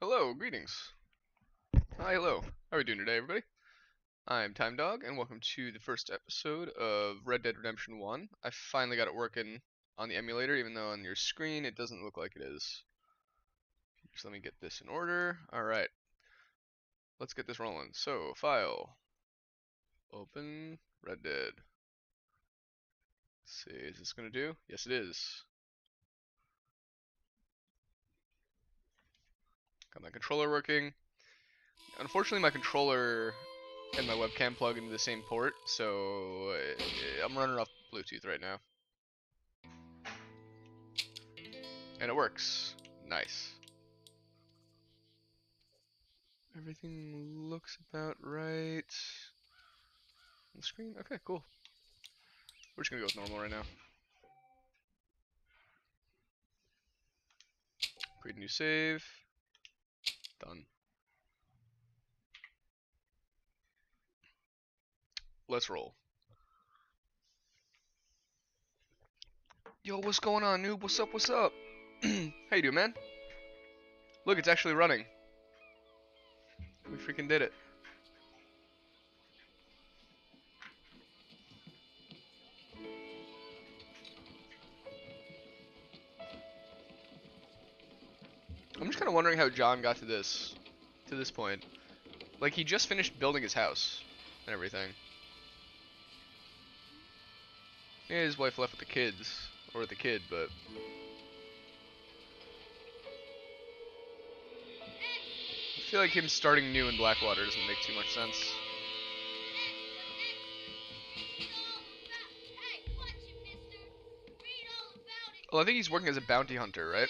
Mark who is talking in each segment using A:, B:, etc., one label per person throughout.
A: Hello, greetings. Hi, hello. How are we doing today, everybody? I'm Time Dog, and welcome to the first episode of Red Dead Redemption 1. I finally got it working on the emulator, even though on your screen it doesn't look like it is. Just let me get this in order. Alright, let's get this rolling. So, File, Open, Red Dead. Let's see, is this going to do? Yes, it is. Got my controller working. Unfortunately, my controller and my webcam plug into the same port, so I'm running off Bluetooth right now. And it works. Nice. Everything looks about right on the screen. Okay, cool. We're just gonna go with normal right now. Create a new save. Done. Let's roll. Yo, what's going on, noob? What's up? What's up? How you doing, man? Look, it's actually running. We freaking did it. I'm just kind of wondering how John got to this point. Like, he just finished building his house and everything. Yeah, his wife left with the kids, or with the kid, but I feel like him starting new in Blackwater doesn't make too much sense. Well, I think he's working as a bounty hunter, right?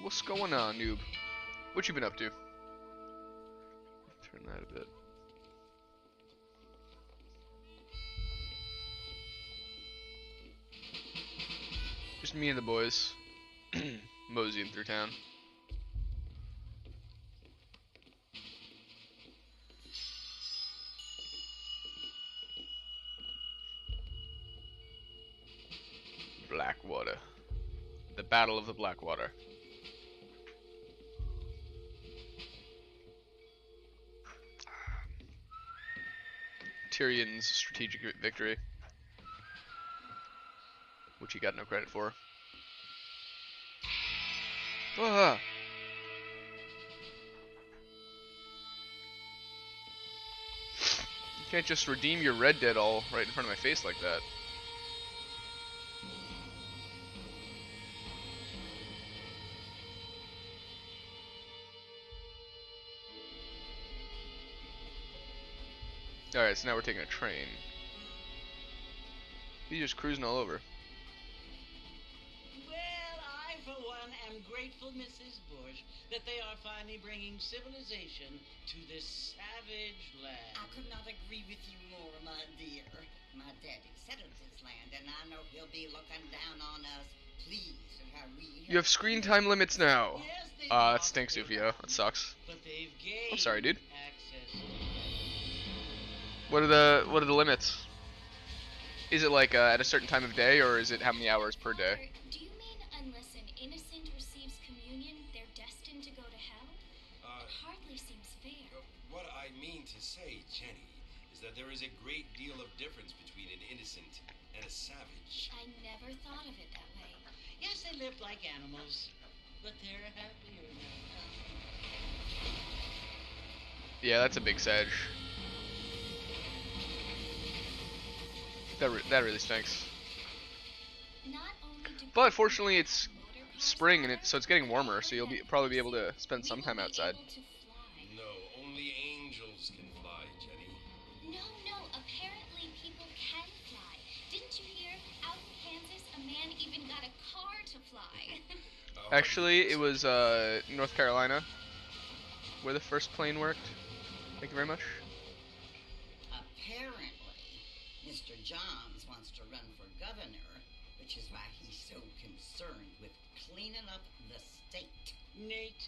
A: What's going on, noob? What you been up to? Turn that a bit. Just me and the boys. Moseying through town. Blackwater. The Battle of the Blackwater. Tyrion's strategic victory, which he got no credit for. Ah! You can't just redeem your Red Dead all right in front of my face like that. Alright, so now we're taking a train. He's just cruising all over.
B: Well, I, for one, am grateful, Mrs. Bush, that they are finally bringing civilization to this savage land.
C: I could not agree with you more, my dear. My daddy settled this land, and I know he'll be looking down on us, pleased at how we...
A: You have screen time limits now.
B: Yes, they
A: That
B: lost
A: stinks,
B: their
A: Ufio.
B: land,
A: That sucks.
B: but they've gained
A: I'm sorry, dude.
B: access.
A: What are the limits? Is it like at a certain time of day, or is it how many hours per day?
D: Father, do you mean unless an innocent receives communion, they're destined to go to hell? It hardly seems fair.
E: What I mean to say, Jenny, is that there is a great deal of difference between an innocent and a savage.
D: I never thought of it that way.
B: Yes, they lived like animals, but they're happier now.
A: Yeah, that's a big sedge. That really stinks.
D: Not only do
A: But fortunately, it's
D: motor cars,
A: spring and
D: Father,
A: so it's getting warmer, so you'll
D: but
A: probably be able to spend
D: we
A: some
D: will
A: time
D: be
A: outside.
D: able to fly.
E: No, only angels can fly, Jenny.
D: No, apparently people can fly. Didn't you hear? Out in Kansas, a man even got a car to fly.
A: Actually, it was North Carolina where the first plane worked. Thank you very much.
C: Apparently, Mr. Johns wants to run for governor, which is why he's so concerned with cleaning up the state.
B: Nate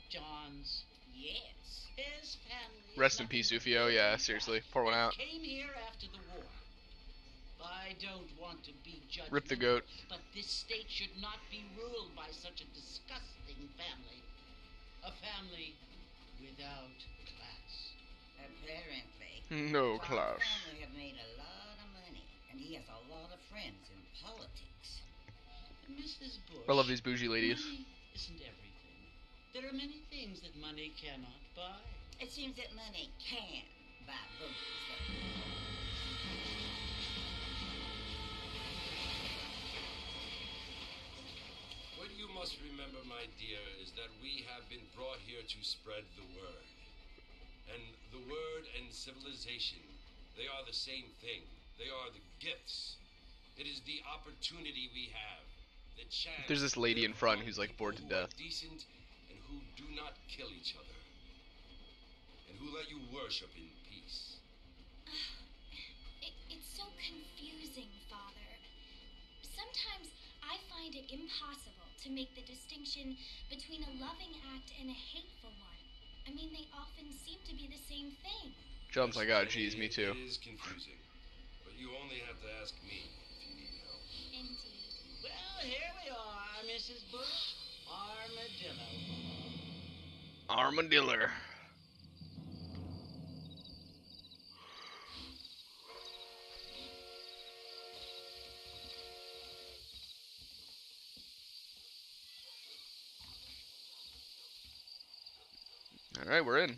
B: Johns.
C: Yes.
B: His family.
A: Rest in peace, Ufio. Yeah, seriously, pour one out.
B: Came here after the war. I don't want to be judgmental,
A: Rip the goat.
B: but this state should not be ruled by such a disgusting family. A family without class.
C: Apparently.
A: No
C: John's
A: class.
C: family have made a lot of money, and he has a lot of friends in politics.
B: Mrs. Bush,
A: I love these bougie ladies.
B: money isn't everything. There are many things that money cannot buy.
C: It seems that money can buy votes, though.
E: What you must remember, my dear, is that we have been brought here to spread the word. And the word and civilization, they are the same thing. They are the gifts. It is the opportunity we have, the chance.
A: There's this
E: to
A: lady
E: live
A: in front
E: among
A: who's like
E: people
A: bored to
E: who are
A: death.
E: decent and who do not kill each other, and who let you worship in peace.
D: It's so confusing, Father. Sometimes I find it impossible to make the distinction between a loving act and a hateful one. I mean, they often seem to be the same thing.
A: Jumps like, oh,
E: Yes,
A: geez, me too.
E: It is confusing, but you only have to ask me if you need help.
D: Indeed.
B: Well, here we are, Mrs. Bush. Armadillo.
A: Armadillo. All right, we're in.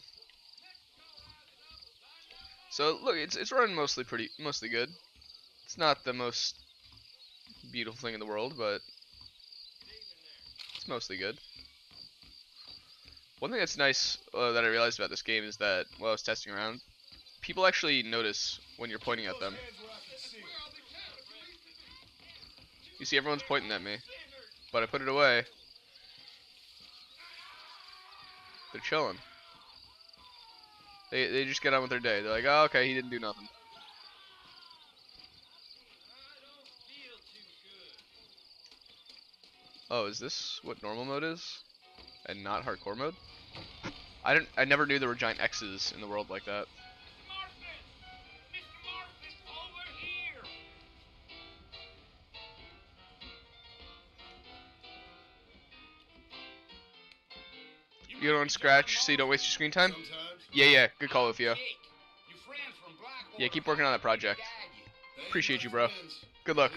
A: So look, it's running mostly good. It's not the most beautiful thing in the world, but it's mostly good. One thing that's nice that I realized about this game is that while I was testing around, people actually notice when you're pointing at them. You see, everyone's pointing at me, but I put it away. They're chilling. They just get on with their day. They're like, oh, okay, he didn't do nothing. Oh, is this what normal mode is? And not hardcore mode? I never knew there were giant X's in the world like that. You don't want to scratch so you don't waste your screen time? Yeah, good call, Lufio. Yeah, keep working on that project. Appreciate you, bro. Good luck.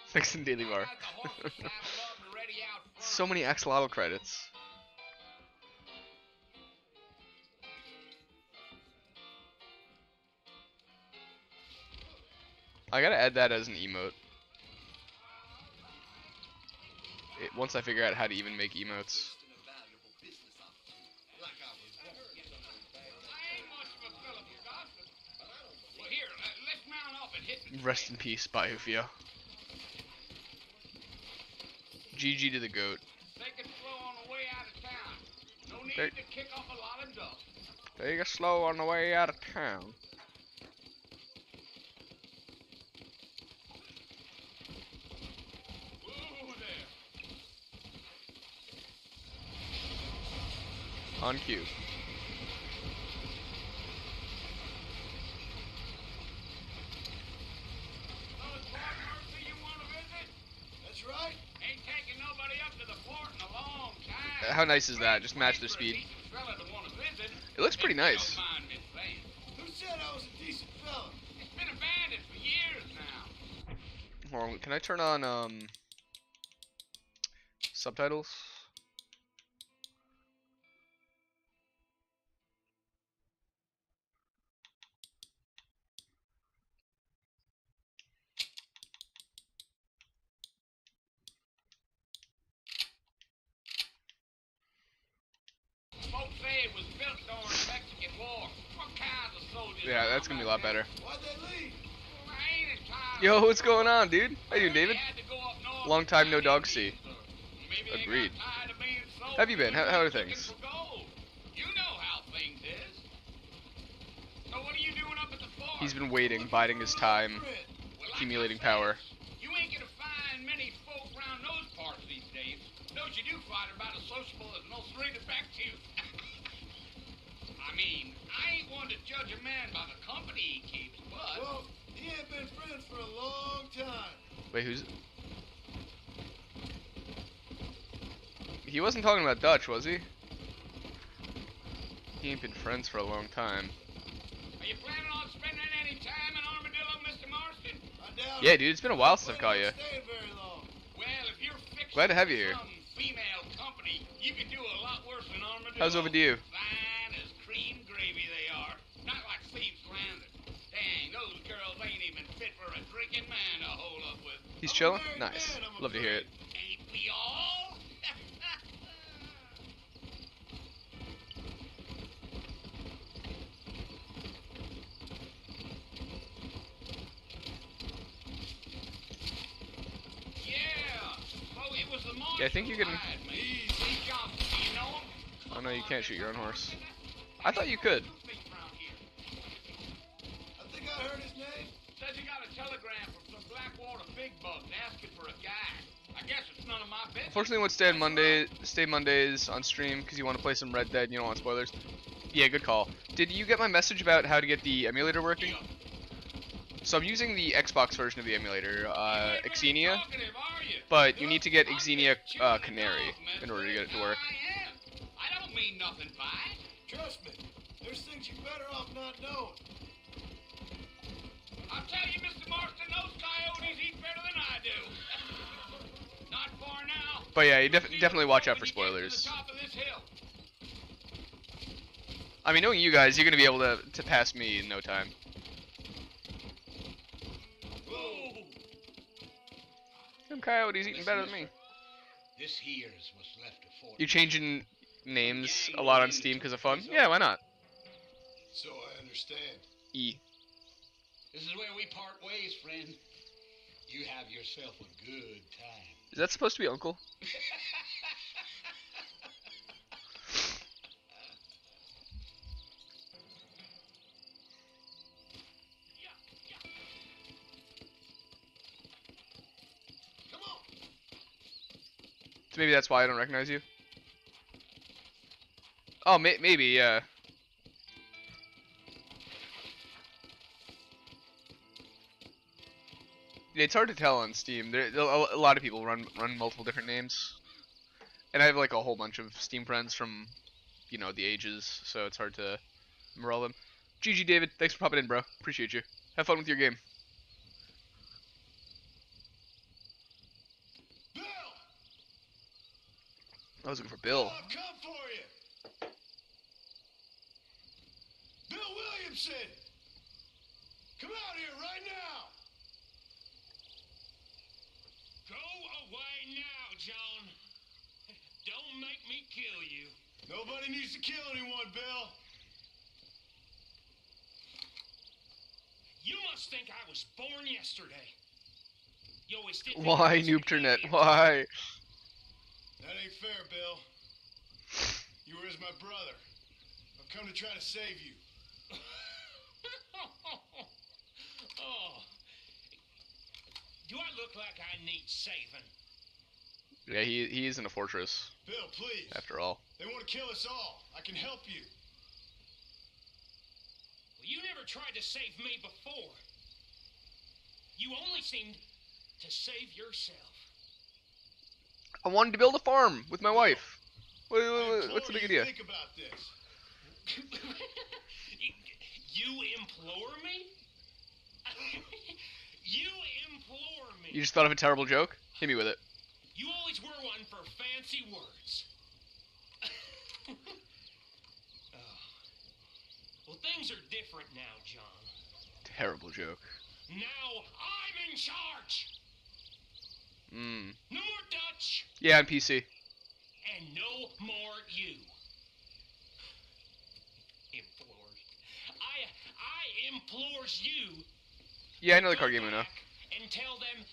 A: Thanks in Daily Bar. So many axolotl credits. I gotta add that as an emote. Once I figure out how to even make emotes. Rest in peace, bye, Ufio. GG to the goat.
B: Take it slow on the way out of town. No need
A: Take-
B: to kick off a lot of dust.
A: Take it slow on the way out of town.
B: Whoa there.
A: On cue.
B: That's right. Ain't taking nobody up to the fort in a long time.
A: How nice is that? Just match their speed. It looks pretty nice.
B: Who said I was a decent fella? It's been abandoned for years now.
A: Hold on, can I turn on subtitles?
B: Folks say it was built during the Mexican War. What kinds of soldiers?
A: Yeah, that's gonna be a lot better.
B: Why'd they leave? Well, ain't it time?
A: Yo, what's going on, dude? How you doing, David?
B: They had to go up north
A: Long time no
B: to
A: dog
B: find
A: see.
B: Indians, or maybe they got
A: Agreed.
B: tired of being soldiers
A: Have you been? How are
B: and
A: things?
B: looking for gold. You know how things is. So what are you doing up at the fort?
A: He's been waiting, biding his time,
B: Well, like
A: accumulating
B: I said,
A: power.
B: You ain't gonna find many folk around those parts these days. Those you do find are about as sociable as no straight back tooth. I mean, I ain't one to judge a man by the company he keeps, but...
F: Well, he ain't been friends for a long time.
A: Wait, who's... He wasn't talking about Dutch, was he? He ain't been friends for a long time.
G: Are you planning on spending any time in Armadillo, Mr. Marston?
F: I doubt
A: Yeah,
F: it.
A: dude, it's been a while since I've
F: Plan
A: caught you.
F: on staying very long.
G: Well, if you're fixing
A: Glad to have you here.
G: some female company, you could do a lot worse than Armadillo.
A: How's Overdue?
G: Fine as cream gravy they are. Not like Steve's Landing. Dang, those girls ain't even fit for a drinking man to hold up with.
A: He's
F: I'm a
A: chilling?
F: married
A: Nice.
F: man, I'm
A: Love to hear it.
G: Ain't we all? It was the
A: Yeah, I think you can...
G: St. Johnson, do you know him?
A: Oh no, you can't shoot your own horse. I thought you could.
F: I think I heard his name.
G: Says he got a telegram from some Blackwater big bugs asking for a guy. I guess it's none of my business.
A: Unfortunately, won't stay Mondays on stream because you want to play some Red Dead and you don't want spoilers. Yeah, good call. Did you get my message about how to get the emulator working? So I'm using the Xbox version of the emulator, Xenia, but you need to get Xenia Canary in order to get it to work.
G: I don't mean nothing by it.
F: Trust me, there's things you're better off not knowing.
G: I'll tell you, Mr. Marston, those coyotes eat better than I do. Not far now.
A: But yeah, you definitely watch out for spoilers. I mean, knowing you guys, you're gonna be able to pass me in no time. Them coyotes eating better than me.
G: This here is what's left of Fort.
A: You changing names a lot on Steam because of fun? Yeah, why not?
F: So I understand.
A: E.
G: This is where we part ways, friend. You have yourself a good time.
A: Is that supposed to be Uncle?
F: Come on.
A: So maybe that's why I don't recognize you. Oh, maybe, yeah. Yeah, it's hard to tell on Steam. A lot of people run multiple different names, and I have like a whole bunch of Steam friends from, you know, the ages, so it's hard to remember all of them. GG David, thanks for popping in, bro. Appreciate you. Have fun with your game.
F: Bill!
A: I was looking for Bill.
F: I've come for you. Bill Williamson! Come out here right now!
E: Go away now, John. Don't make me kill you.
F: Nobody needs to kill anyone, Bill.
E: You must think I was born yesterday. You always did.
A: Why, Noobternet? Why?
F: That ain't fair, Bill. You were as my brother. I've come to try to save you.
E: Oh. Do I look like I need saving?
A: Yeah, he is in a fortress,
F: Bill, please.
A: after all.
F: They want to kill us all. I can help you.
E: Well, you never tried to save me before. You only seemed to save yourself.
A: I wanted to build a farm with my wife.
F: I
A: What's the big
F: implore you
A: idea?
F: Think about this.
E: You implore me? You implore me.
A: You just thought of a terrible joke? Hit me with it.
E: You always were one for fancy words. Oh. Well, things are different now, John.
A: Terrible joke.
E: Now I'm in charge.
A: Mmm.
E: No more Dutch,
A: Yeah, on PC.
E: and no more you. Implores. I implores you.
A: Yeah, I know the
E: Go
A: card game enough.
E: back and tell them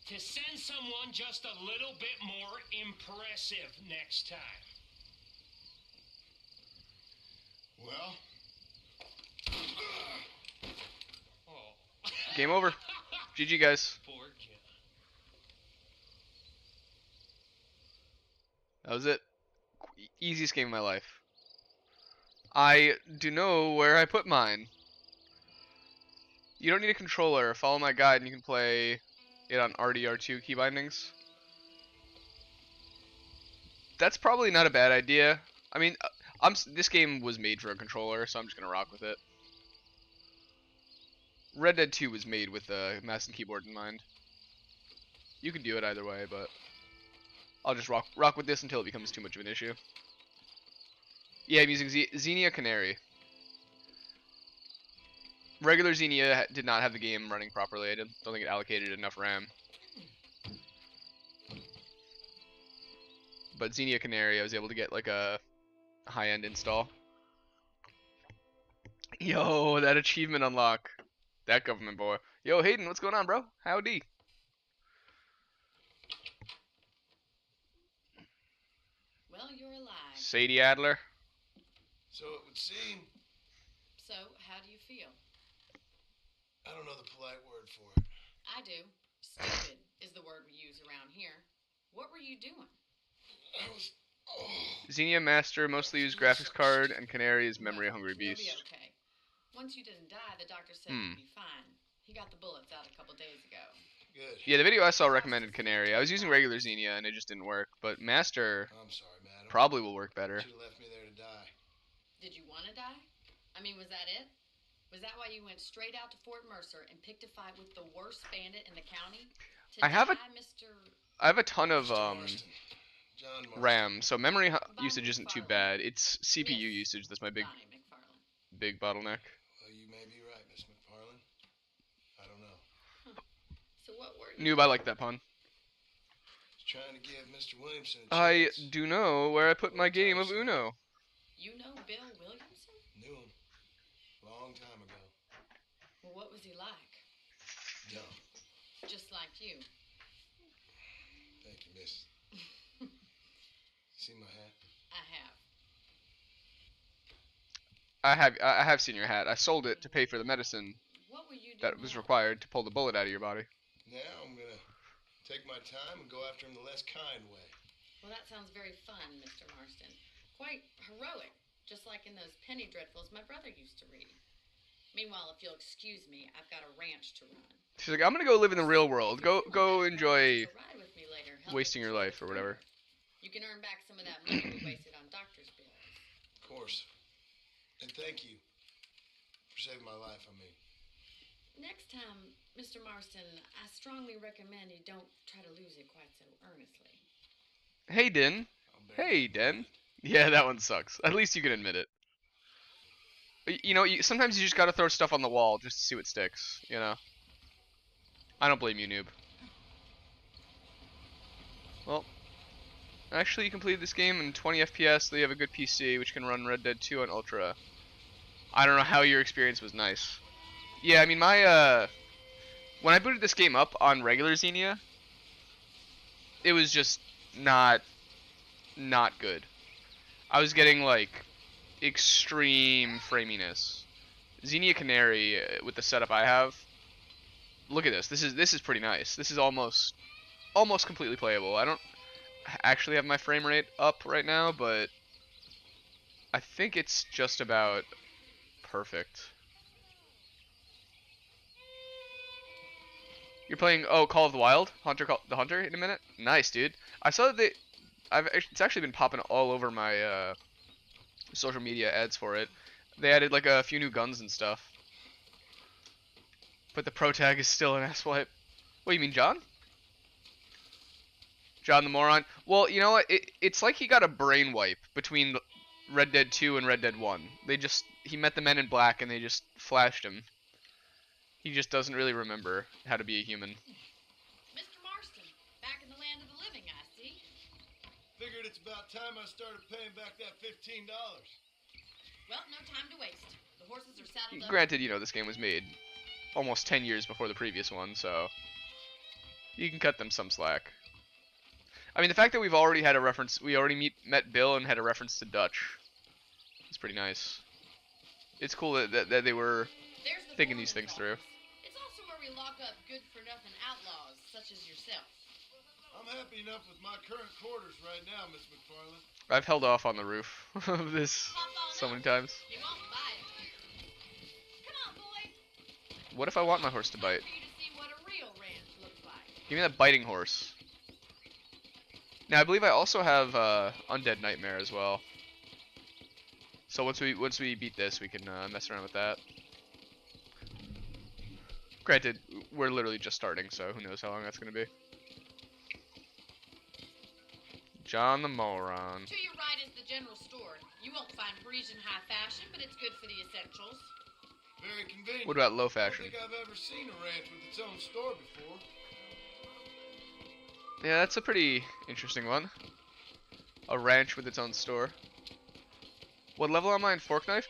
E: to send someone just a little bit more impressive next time.
F: Well,
E: Oh.
A: Game over. GG, guys.
E: Poor John.
A: That was it. Easiest game of my life. I do know where I put mine. You don't need a controller. Follow my guide and you can play it on RDR2 key bindings. That's probably not a bad idea. I mean, this game was made for a controller, so I'm just gonna rock with it. Red Dead 2 was made with a mouse and keyboard in mind. You can do it either way, but I'll just rock with this until it becomes too much of an issue. Yeah, I'm using Xenia Canary. Regular Xenia did not have the game running properly. I don't think it allocated enough RAM. But Xenia Canary, I was able to get like a high-end install. Yo, that achievement unlock. That government boy. Yo, Hayden, what's going on, bro? Howdy.
H: Well, you're alive.
A: Sadie Adler.
F: So it would seem.
H: So, how do you feel?
F: I don't know the polite word for it.
H: I do. Stupid is the word we use around here. What were you doing?
F: I was. Oh.
A: Xenia Master mostly used graphics card, and Canary is memory-hungry beast.
H: You'll be okay. Once you didn't die, the doctor said you'd be fine. He got the bullets out a couple days ago.
F: Good.
A: Yeah, the video I saw recommended Canary. I was using regular Xenia, and it just didn't work. But Master
F: I'm sorry, madam.
A: probably will work better.
F: Should have left me there to die.
H: Did you want to die? I mean, was that it? Was that why you went straight out to Fort Mercer and picked a fight with the worst bandit in the county?
A: I have a ton of
F: John
A: RAM, so memory usage isn't too bad. It's CPU usage that's my big bottleneck.
F: Well, you may be right, Miss McFarland. I don't know.
H: So what were you?
A: Noob, I like that pun.
F: Trying to give Mr. Williamson a
A: I
F: chance.
A: do know where I put my game of Uno.
H: You know Bill Williamson?
F: Knew him. Long time ago.
H: Well, what was he like?
F: Dumb.
H: Just like you.
F: Thank you, miss. See my hat?
H: I have.
A: I have seen your hat. I sold it to pay for the medicine
H: What will you do
A: that was
H: now?
A: required to pull the bullet out of your body.
F: Now I'm gonna take my time and go after him the less kind way.
H: Well, that sounds very fun, Mr. Marston. Quite heroic, just like in those penny dreadfuls my brother used to read. Meanwhile, if you'll excuse me, I've got a ranch to run.
A: She's like, I'm gonna go live in the real world. Go enjoy
H: So ride with me later, help
A: wasting
H: us
A: your life or whatever.
H: You can earn back some of that money we wasted on doctor's bills.
F: Of course. And thank you for saving my life, I mean.
H: Next time, Mr. Marston, I strongly recommend you don't try to lose it quite so earnestly.
A: Hey, Den. Hey, Den. Yeah, that one sucks. At least you can admit it. You know, sometimes you just gotta throw stuff on the wall just to see what sticks, you know? I don't blame you, noob. Well, actually you completed this game in 20 FPS, so you have a good PC, which can run Red Dead 2 on Ultra. I don't know how your experience was nice. Yeah, I mean, when I booted this game up on regular Xenia, it was just not good. I was getting, like, extreme framiness. Xenia Canary, with the setup I have, look at this. This is pretty nice. This is almost completely playable. I don't actually have my frame rate up right now, but I think it's just about perfect. You're playing Call of the Wild, the Hunter in a minute. Nice, dude. I saw that it's actually been popping all over my social media ads for it. They added like a few new guns and stuff. But the pro tag is still an asswipe. What, you mean John? John the moron? Well, you know what? It's like he got a brain wipe between Red Dead 2 and Red Dead 1. He met the Men in Black and they just flashed him. He just doesn't really remember how to be a human.
H: Mr. Marston, back in the land of the living, I see.
F: Figured it's about time I started paying back that $15.
H: Well, no time to waste. The horses are saddled up.
A: Granted, you know, this game was made almost 10 years before the previous one, so you can cut them some slack. I mean, the fact that we already met Bill and had a reference to Dutch. It's pretty nice. It's cool that they were thinking these things through.
H: It's also where we lock up good-for-nothing outlaws, such as yourself.
F: I'm happy enough with my current quarters right now, Miss McFarland.
A: I've held off on the roof of this so many times.
H: You won't buy it. Come on, boy.
A: What if I want my horse to bite?
H: For you to see what a real ranch looks like.
A: Give me that biting horse. Now I believe I also have Undead Nightmare as well. So once we beat this, we can mess around with that. Granted, we're literally just starting, so who knows how long that's gonna be. John the Moron.
H: To your right is the general store. You won't find Parisian high fashion, but it's good for the essentials.
F: Very convenient.
A: What about low
F: I
A: fashion?
F: don't think I've ever seen a ranch with its own store before.
A: Yeah, that's a pretty interesting one. A ranch with its own store. What level am I in Fork Knife?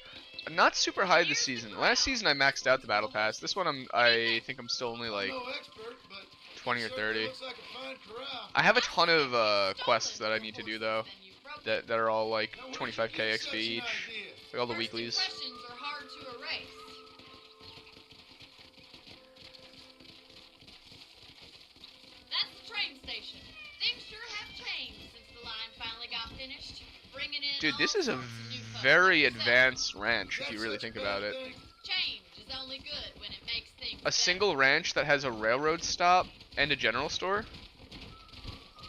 A: Not super high this season. Last season I maxed out the battle pass. This one I think I'm still only like
F: I'm no expert, but
A: 20 or
F: it certainly
A: 30.
F: looks like a fine corral.
A: I have a ton of quests that I need to do though. That are all like
F: Now, where'd you
A: 25k
F: get
A: XP
F: such an
A: each.
F: idea?
A: Like all the
H: First
A: weeklies.
H: impressions are hard to erase. That's the train station. Things sure have changed since the line finally got finished. Bringing in
A: Dude, this
H: all
A: is a
H: sorts of new folks
A: very
H: like yourself.
A: advanced ranch if
F: Is
A: you
F: that
A: really
F: such
A: think
F: a
A: about
F: bad
A: it.
F: thing?
H: Change is only good when it makes things
A: A
H: better.
A: single ranch that has a railroad stop and a general store?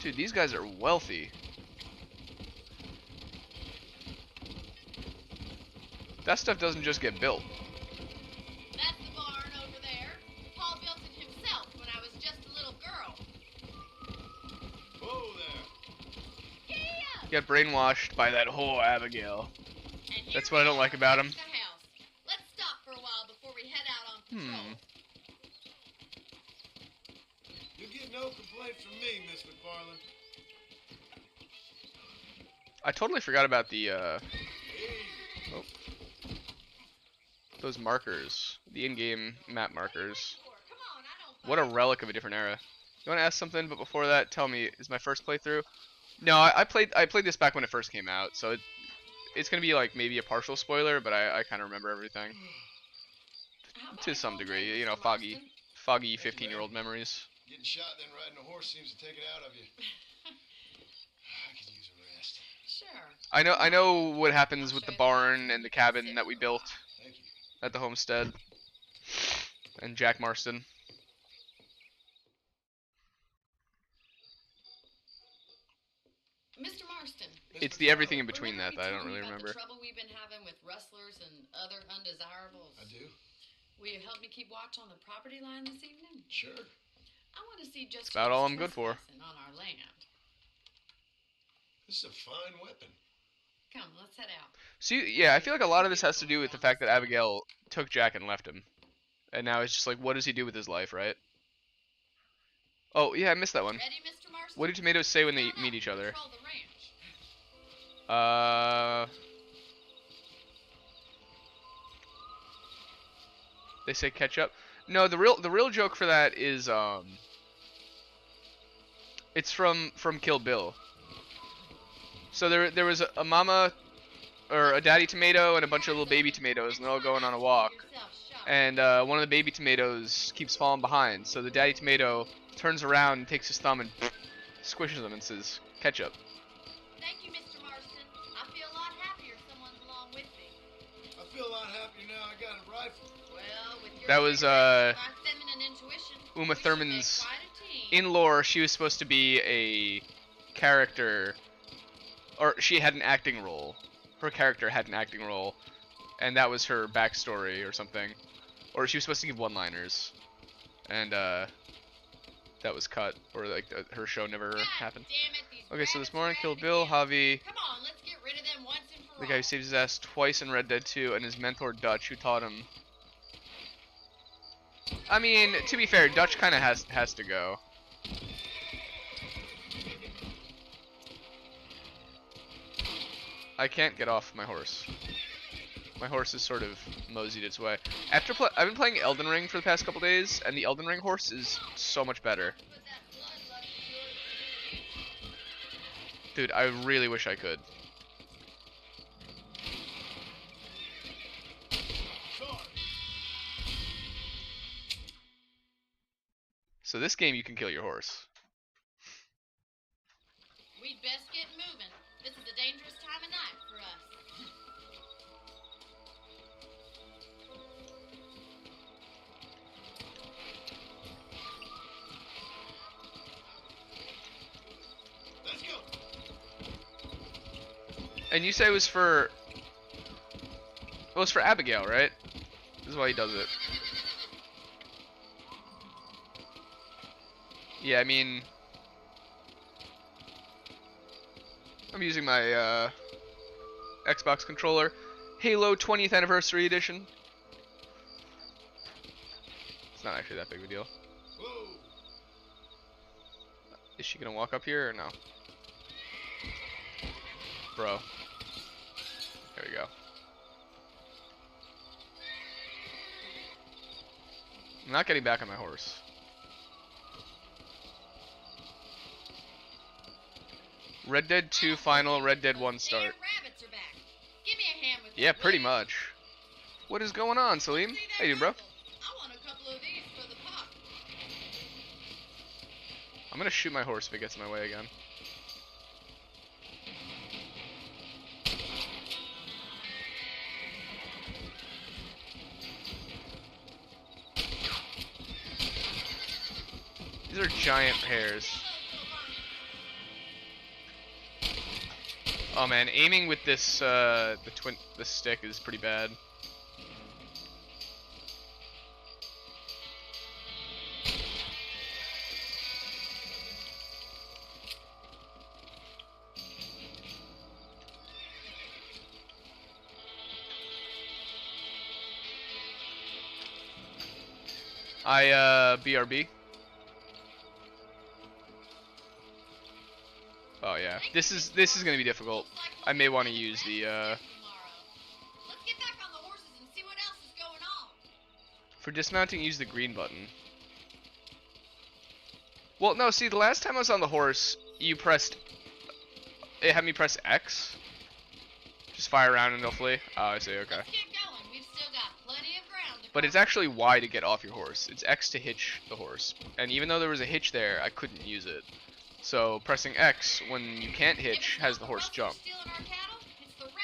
A: Dude, these guys are wealthy. That stuff doesn't just get built.
H: That's the barn over there. Paul built it himself when I was just a little girl.
F: Whoa there.
H: Yeah.
A: Got brainwashed by that whole Abigail.
H: And here
A: That's
H: we
A: what I don't
H: are
A: like about him.
H: next to house. Let's stop for a while before we head out on patrol.
F: You get no complaints from me, Miss McFarland.
A: I totally forgot about the
F: Hey,
A: those markers, the in-game map markers.
H: Come on, I don't
A: What a relic of a different era. You want to ask something? But before that, tell me, is my first playthrough? No, I played this back when it first came out, so it's gonna be like maybe a partial spoiler, but I kind of remember everything
H: How about
A: to
H: a
A: some
H: cold
A: degree.
H: drink,
A: You know,
H: Mr.
A: foggy
H: Marston?
A: 15-year-old memories.
F: getting shot then riding a horse seems to take it out of you. I could use a rest.
H: Sure.
A: I know what happens with the barn and the cabin that we built
F: Thank you.
A: at the homestead. And Jack Marston.
H: Mr. Marston.
A: It's the everything in between that
H: remember
A: that I
H: me
A: don't really
H: telling you about
A: remember.
H: the trouble we've been having with rustlers and other undesirables?
F: I do.
H: Will you help me keep watch on the property line this evening?
F: Sure.
H: I want to see just
A: about all I'm good for.
H: on our land.
F: This is a fine weapon.
H: Come, let's head out.
A: See, yeah, I feel like a lot of this has to do with the fact that Abigail took Jack and left him. And now it's just like, what does he do with his life, right? Oh, yeah, I missed that one.
H: Ready, Mr. Marston?
A: What do tomatoes say when they
H: Come on
A: meet each
H: up,
A: other?
H: control the ranch.
A: They say ketchup. No, the real joke for that is it's from Kill Bill. So there was a mama or a daddy tomato and a bunch of little baby tomatoes, and they're all going on a walk. And one of the baby tomatoes keeps falling behind, so the daddy tomato turns around and takes his thumb and squishes him and says ketchup.
H: Thank you, Mr. Marston. I feel a lot happier someone's along with me.
F: I feel a lot happier now I got a rifle.
H: Well, with your
A: That was
H: my feminine intuition,
A: Uma
H: we should
A: Thurman's
H: make quite a team.
A: in lore. She was supposed to be a character, or she had an acting role. Her character had an acting role, and that was her backstory or something. Or she was supposed to give one-liners, and that was cut, or like her show never
H: God
A: happened.
H: damn it, these
A: Okay, so this
H: rabbits
A: morning,
H: are
A: Kill
H: at it
A: Bill,
H: again.
A: Javi,
H: Come on, let's get rid of them once and for
A: the
H: all.
A: guy who saves his ass twice in Red Dead 2, and his mentor Dutch, who taught him. I mean, to be fair, Dutch kind of has to go. I can't get off my horse. My horse is sort of moseyed its way. I've been playing Elden Ring for the past couple days, and the Elden Ring horse is so much better. Dude, I really wish I could. So this game, you can kill your horse.
H: We'd best get moving. This is a dangerous time of night for us.
A: And you say it was for... It was for Abigail, right? This is why he does it. Yeah, I mean... I'm using my Xbox controller. Halo 20th Anniversary Edition. It's not actually that big of a deal.
F: Whoa.
A: Is she gonna walk up here or no? Bro. There we go. I'm not getting back on my horse. Red Dead 2 final, Red Dead 1 start.
H: Rabbits are back. Give me a hand with
A: Yeah,
H: that,
A: pretty
H: will you?
A: much. What is going on, Salim?
H: See that
A: How you doing, bro?
H: rifle? I want a couple of these for the pup.
A: I'm gonna shoot my horse if it gets in my way again. These are giant hares. Oh man, aiming with this the stick is pretty bad. BRB. Oh yeah, this is gonna be difficult. I may want to use the
H: Let's get back on the horses and see what else is going on.
A: for dismounting. Use the green button. Well, no, see, the last time I was on the horse, it had me press X. Just fire around and they'll flee. Oh, I see. Okay.
H: Let's get going. We've still got plenty of ground to
A: But it's
H: cover.
A: actually Y to get off your horse. It's X to hitch the horse. And even though there was a hitch there, I couldn't use it. So pressing X when you can't hitch has the horse jump.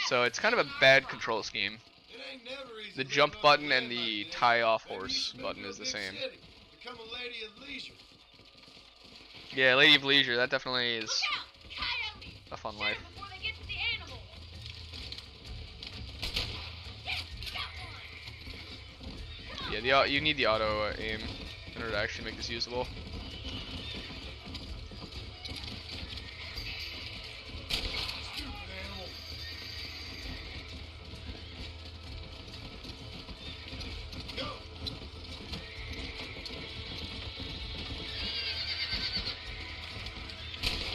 A: So it's kind of a bad control scheme.
F: It ain't never easy
A: The
F: living
A: jump
F: on
A: button
F: land
A: and
F: like
A: the
F: this.
A: tie off
F: Maybe you
A: horse
F: should move
A: button
F: to a
A: is the
F: big
A: same.
F: city. Become a lady of leisure.
A: Yeah, Lady of Leisure, that definitely is
D: Look out! Coyotes!
A: a fun
D: Shoot
A: life.
D: 'em before they get to the animals! Yes, we got one!
A: Yeah, you need the auto aim in order to actually make this usable.
F: Stupid animal. Go.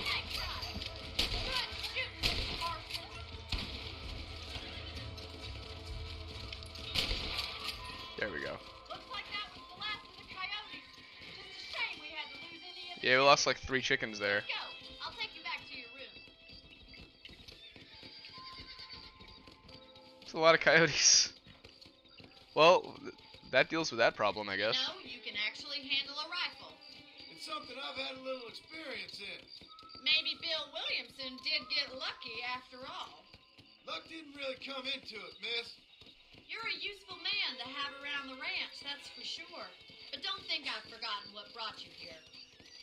D: Nice try! Good shooting, Mr. Marston!
A: There we go.
D: Looks like that was the last of the coyotes. Just a shame we had to lose any of the
A: Yeah, we lost like 3 chickens there.
D: Let's go. I'll take you back to your room.
A: It's a lot of coyotes. Well, that deals with that problem, I guess.
H: No, you can actually handle a rifle.
F: It's something I've had a little experience in.
H: Maybe Bill Williamson did get lucky after all.
F: Luck didn't really come into it, miss.
H: You're a useful man to have around the ranch, that's for sure. But don't think I've forgotten what brought you here.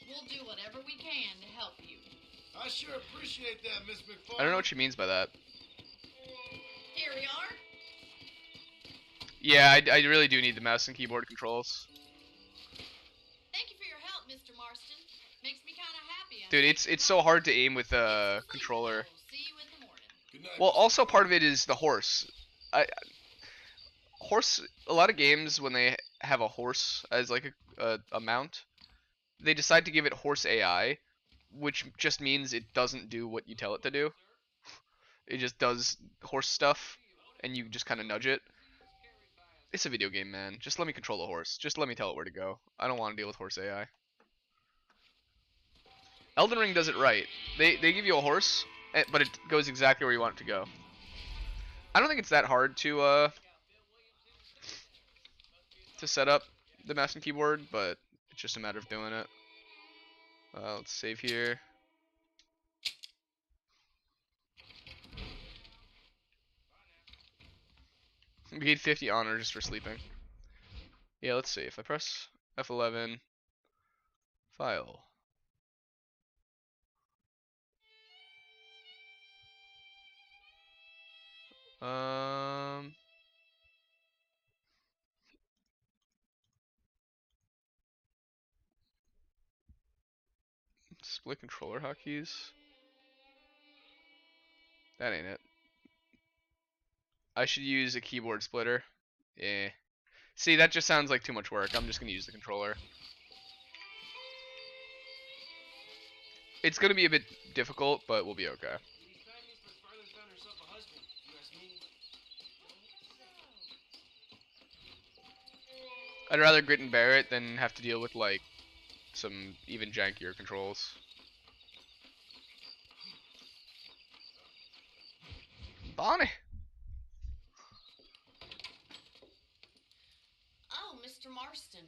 H: We'll do whatever we can to help you.
F: I sure appreciate that, Miss McFarland.
A: I don't know what she means by that.
H: Here we are.
A: Yeah, I really do need the mouse and keyboard controls.
H: Thank you for your help, Mr. Marston. Makes me kind of happy.
A: Dude, it's so hard to aim with a
H: Sleep,
A: controller.
H: so see you in the morning.
F: Good night,
A: Well,
F: Mr.
A: also part of
F: McFarland.
A: it is the horse. A lot of games when they have a horse as like a mount, they decide to give it horse AI, which just means it doesn't do what you tell it to do. It just does horse stuff, and you just kind of nudge it. It's a video game, man. Just let me control the horse. Just let me tell it where to go. I don't want to deal with horse AI. Elden Ring does it right. They give you a horse, but it goes exactly where you want it to go. I don't think it's that hard to set up the mouse and keyboard, but it's just a matter of doing it. Let's save here. We gained 50 honor just for sleeping. Yeah, let's see. If I press F11, file. Um, split controller hotkeys. That ain't it. I should use a keyboard splitter. Yeah. See, that just sounds like too much work. I'm just gonna use the controller. It's gonna be a bit difficult, but we'll be okay. I'd rather grit and bear it than have to deal with like some even jankier controls. Bonnie.
H: Oh, Mr. Marston.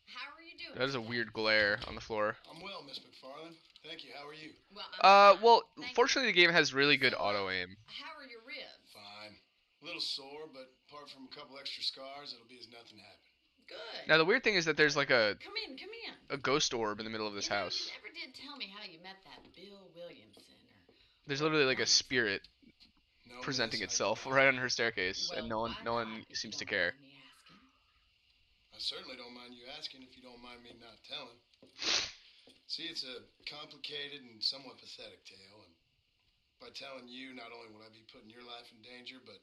H: How are you doing?
A: That is a
H: today?
A: weird glare on the floor.
F: I'm well, Miss McFarland. Thank you. How are you?
H: Well, I'm fine.
A: Well,
H: Thank
A: fortunately the game has really good
H: So,
A: auto aim.
H: How are your ribs?
F: Fine. A little sore, but apart from a couple extra scars, it'll be as nothing happened.
H: Good.
A: Now the weird thing is that there's like a
H: Come in, come in.
A: ghost orb in the middle of this
H: You know,
A: house.
H: you never did tell me how you met that Bill Williamson.
A: There's literally like a spirit
F: No,
A: presenting
F: miss,
A: itself
F: I,
A: right on her staircase,
H: Well,
A: and no
H: why
A: one
H: not, if
A: seems
H: you
A: to
H: don't
A: care.
H: mind me asking?
F: I certainly don't mind you asking if you don't mind me not telling. See, it's a complicated and somewhat pathetic tale, and by telling you, not only will I be putting your life in danger, but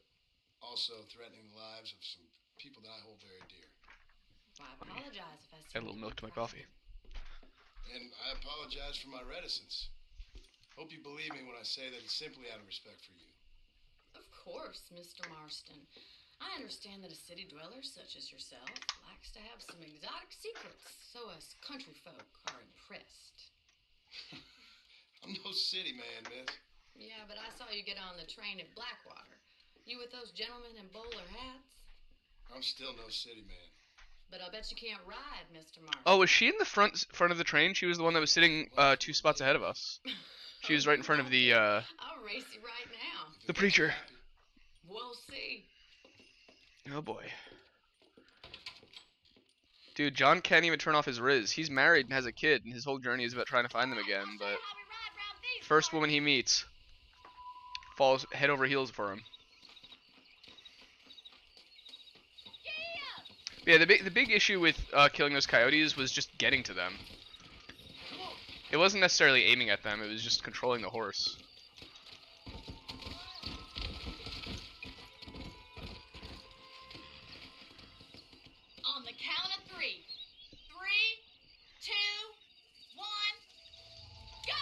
F: also threatening the lives of some people that I hold very dear.
H: Well, I apologize if I
A: Add a
H: seem
A: little milk to my
H: prying.
A: coffee.
F: And I apologize for my reticence. Hope you believe me when I say that it's simply out of respect for you.
H: Of course, Mr. Marston. I understand that a city dweller such as yourself likes to have some exotic secrets, so us country folk are impressed.
F: I'm no city man, miss.
H: Yeah, but I saw you get on the train at Blackwater. You with those gentlemen in bowler hats?
F: I'm still no city man.
H: But I bet you can't ride, Mr. Marston.
A: Oh, was she in the front of the train? She was the one that was sitting 2 spots ahead of us. She was right in front of the
H: I'll race you right now.
A: the preacher.
H: We'll see.
A: Oh boy. Dude, John can't even turn off his Riz. He's married and has a kid, and his whole journey is about trying to find them again, but first woman he meets falls head over heels for him. Yeah, the big issue with killing those coyotes was just getting to them. It wasn't necessarily aiming at them, it was just controlling the horse.
H: On the count of 3. 3, 2, 1, go!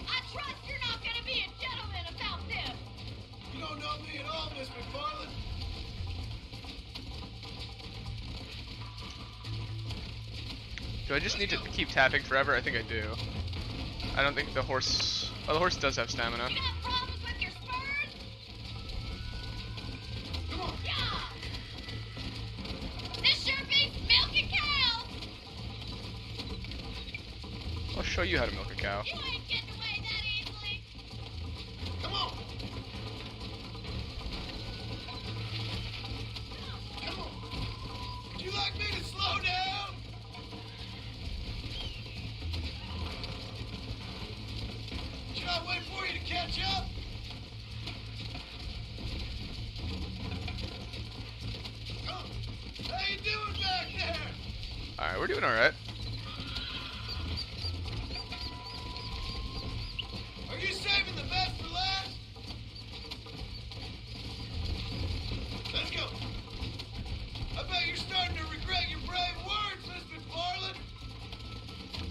H: I trust you're not gonna be a gentleman about this.
F: You don't know me at all, Miss McFarland.
A: Do I just need to keep tapping forever? I think I do. I don't think the horse... Oh, the horse does have stamina.
H: You got problems with your spurs?
F: Come on.
H: Yeah! This sure beats milking cows!
A: I'll show you how to milk a cow.
H: You ain't getting away that easily.
F: Come on. Come on. Would you like me to slow down? Should I wait for you to catch up? Oh, how you doing back there?
A: Alright, we're doing alright.
F: Are you saving the best for last? Let's go. I bet you're starting to regret your brave words, Miss McFarland.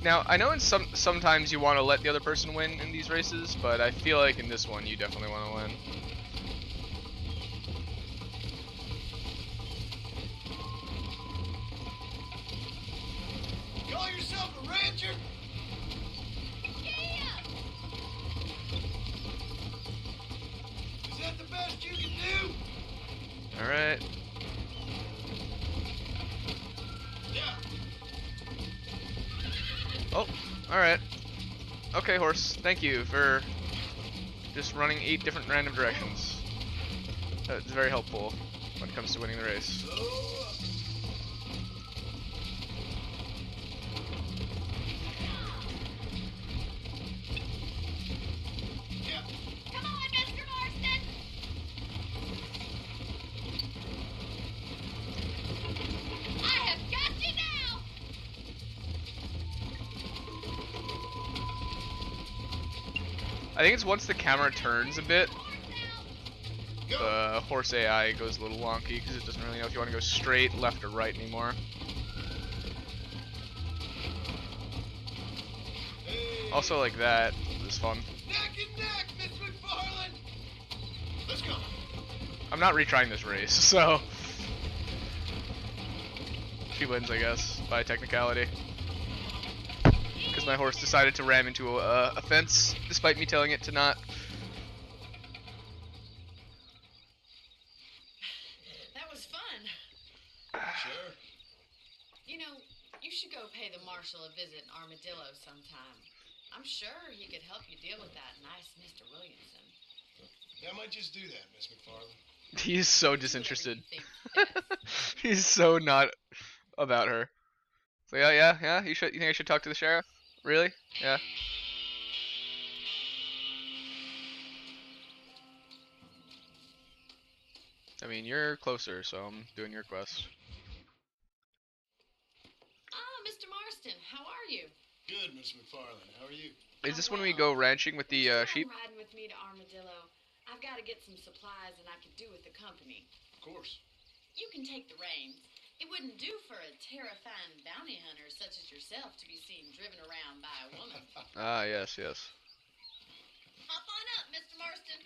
A: Now, I know sometimes you want to let the other person win in these races, but I feel like in this one you definitely want to win.
F: Call yourself a rancher?
H: Yeah!
F: Is that the best you can do?
A: Alright.
F: Yeah.
A: Oh, alright. Okay, horse. Thank you for just running 8 different random directions. That's very helpful when it comes to winning the race.
F: Yeah.
H: Come on, Mr. Marston!
A: I think it's once the camera turns a bit, the horse AI goes a little wonky because it doesn't really know if you want to go straight, left, or right anymore. Also, like that is fun.
F: Neck and neck, Miss McFarland. Let's go.
A: I'm not retrying this race, so she wins, I guess, by technicality. Because my horse decided to ram into a fence, despite me telling it to not.
H: That was fun.
F: Sure.
H: You know, you should go pay the marshal a visit in Armadillo sometime. I'm sure he could help you deal with that nice Mr. Williamson.
F: Yeah, I might just do that, Miss McFarland.
A: He's so disinterested. He's so not about her. So yeah. You think I should talk to the sheriff? Really? Yeah. I mean, you're closer, so I'm doing your quest.
H: Ah, Mr. Marston, how are you?
F: Good, Miss McFarland. How are you?
A: Is this when we go ranching with the sheep?
H: Riding with me to Armadillo. I've got to get some supplies and I could do with the company.
F: Of course.
H: You can take the reins. It wouldn't do for a terrifying bounty hunter such as yourself to be seen driven around by a woman.
A: Ah, yes.
H: Hop on up, Mr. Marston.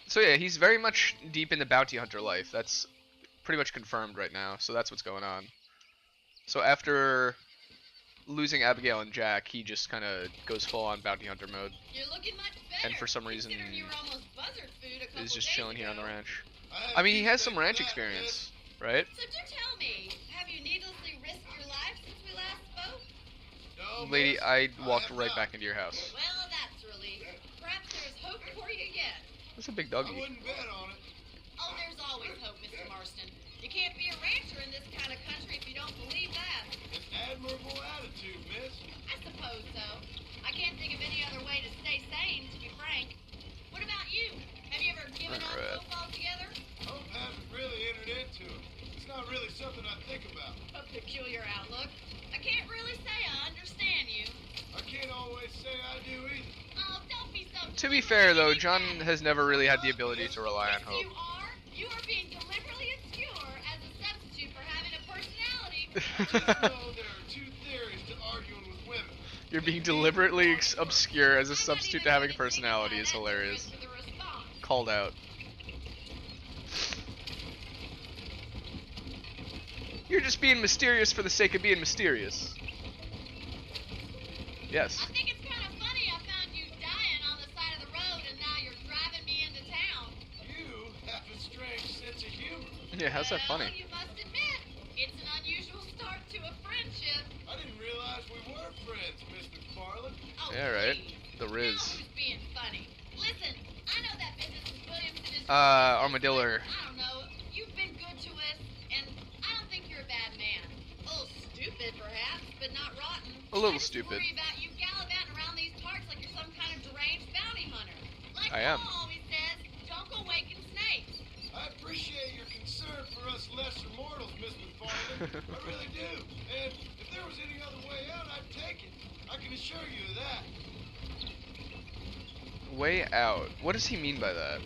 A: So yeah, he's very much deep in the bounty hunter life. That's pretty much confirmed right now, so that's what's going on. So after losing Abigail and Jack, he just kind of goes full on bounty hunter mode.
H: You're looking much better.
A: And for some reason,
H: considering you were almost buzzard food a couple
A: is just
H: days
A: chilling here on the
H: ago.
A: ranch. I mean, he has some ranch experience, right?
H: So do tell me, have you needlessly risked your life since we last spoke?
F: No,
A: Lady,
F: miss,
A: I walked
F: have
A: right
F: not.
A: back into your house.
H: Well, that's a relief. Perhaps there's hope for you yet.
A: That's a big
F: I
A: doggy.
F: wouldn't bet on it.
H: Oh, there's always hope, Mr. Marston. You can't be a rancher in this kind of country if you don't believe that.
F: An admirable attitude, miss.
H: I suppose so. I can't think of any other way to stay sane, to be frank. What about you? Have you ever given up
A: Alright.
H: hope altogether?
F: Hope hasn't really entered into it. It's not really something I think about.
H: A peculiar outlook. I can't really say I understand you.
F: I can't always say I do either.
H: Oh, don't be so...
A: To be fair, though, John has never really had the ability to rely on
H: Yes,
A: hope.
H: you are. You are being deliberately obscure as a substitute for having a personality.
F: Just know there are two theories to arguing with women.
A: You're being deliberately obscure as a substitute to having a personality is hilarious.
H: For the response.
A: Called out. You're just being mysterious for the sake of being mysterious. Yes.
H: I think it's kind of funny I found you dying on the side of the road and now you're driving me into town.
F: You have a strange sense of humor.
A: Yeah, how's that
H: Well,
A: funny?
H: you must admit, it's an unusual start to a friendship.
F: I didn't realize we were friends, Miss McFarland.
H: Oh,
A: Yeah, right.
H: please.
A: The
H: Now
A: Riz.
H: who's being funny? Listen, I know that business with Williamson is...
A: Armadillo.
H: I don't know. You've been good to us, and I don't think you're a bad man. A little stupid, perhaps, but not rotten.
A: A little
H: I just
A: stupid.
H: worry about you gallivanting around these parts like you're some kind of deranged bounty hunter. Like
A: I am.
H: Paul always says, don't go waking snakes.
F: I appreciate your concern for us lesser mortals, Miss McFarland. I really do. And if there was any other way out, I'd take it. I can assure you of that.
A: Way out. What does he mean by that?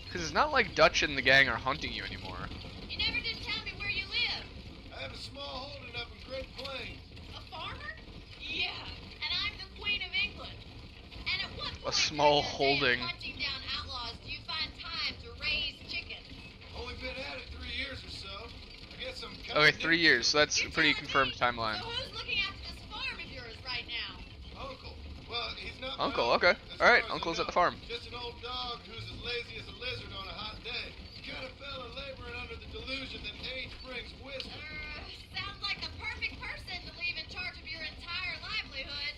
A: Because it's not like Dutch and the gang are hunting you anymore.
H: You never did tell me where you live.
F: I have a small holding up in Great Plains.
H: A farmer? Yeah, and I'm the Queen of England. And at what point
A: small
H: during your day
A: holding.
H: of hunting down outlaws do you find time to raise chickens?
F: Only been at it 3 years or so. I guess I'm
A: Okay, 3 years, so that's a
H: You're
A: pretty
H: telling
A: confirmed
H: me?
A: timeline.
H: So who's looking after this farm of yours right now?
F: Uncle. Well, he's not
A: Uncle,
F: my
A: okay.
F: as
A: Alright,
F: far as I
A: Uncle's at the
F: know.
A: farm.
F: Just an old dog who's as lazy as a lizard on a hot day. The kind of fella laboring under the delusion that age brings wisdom.
H: Sounds like the perfect person to leave in charge of your entire livelihood.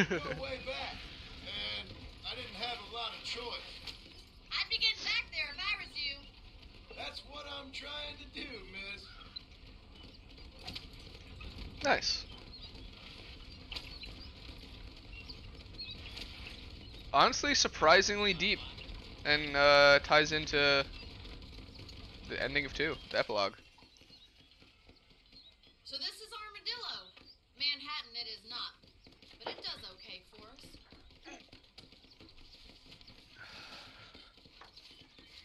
F: Go way back. And I didn't have a lot of choice.
H: I'd be getting back there if I was you.
F: That's what I'm trying to do, miss.
A: Nice. Honestly, surprisingly deep, and ties into the ending of 2, the epilogue.
H: So this is Armadillo. Manhattan it is not. but it does okay for us.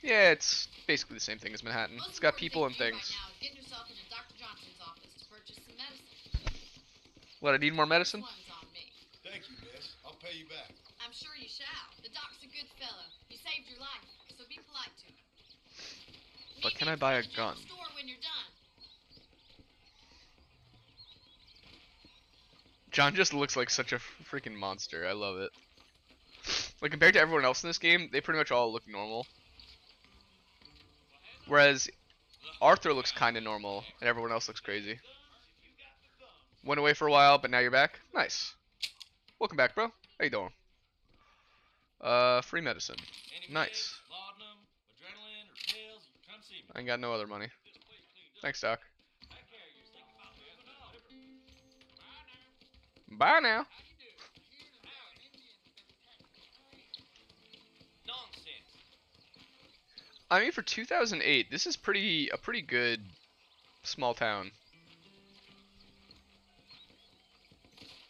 A: Yeah, it's basically the same thing as Manhattan.
H: Most
A: It's got
H: important
A: people and
H: thing for you
A: things.
H: right now is getting yourself into Dr. Johnson's office to purchase some medicine.
A: What, I need more
H: This
A: medicine?
H: one's on me.
F: Thank you, miss. I'll pay you back.
H: I'm sure you shall. The doc's a good fellow. He saved your life, so be polite to him.
A: But
H: Meet
A: can
H: me
A: I
H: in
A: buy
H: front
A: a
H: of the general
A: gun?
H: store when you're done.
A: John just looks like such a freaking monster. I love it. Like, compared to everyone else in this game, they pretty much all look normal. Whereas Arthur looks kind of normal, and everyone else looks crazy. Went away for a while, but now you're back. Nice. Welcome back, bro. How you doing? Free medicine. Nice.
I: Laudanum, adrenaline, or pills, come see me.
A: I ain't got no other money.
I: This place cleaned up.
A: Thanks, Doc.
I: Take care of yourself.
A: Bye now.
I: Nonsense.
A: I mean, for 2008, this is a pretty good small town.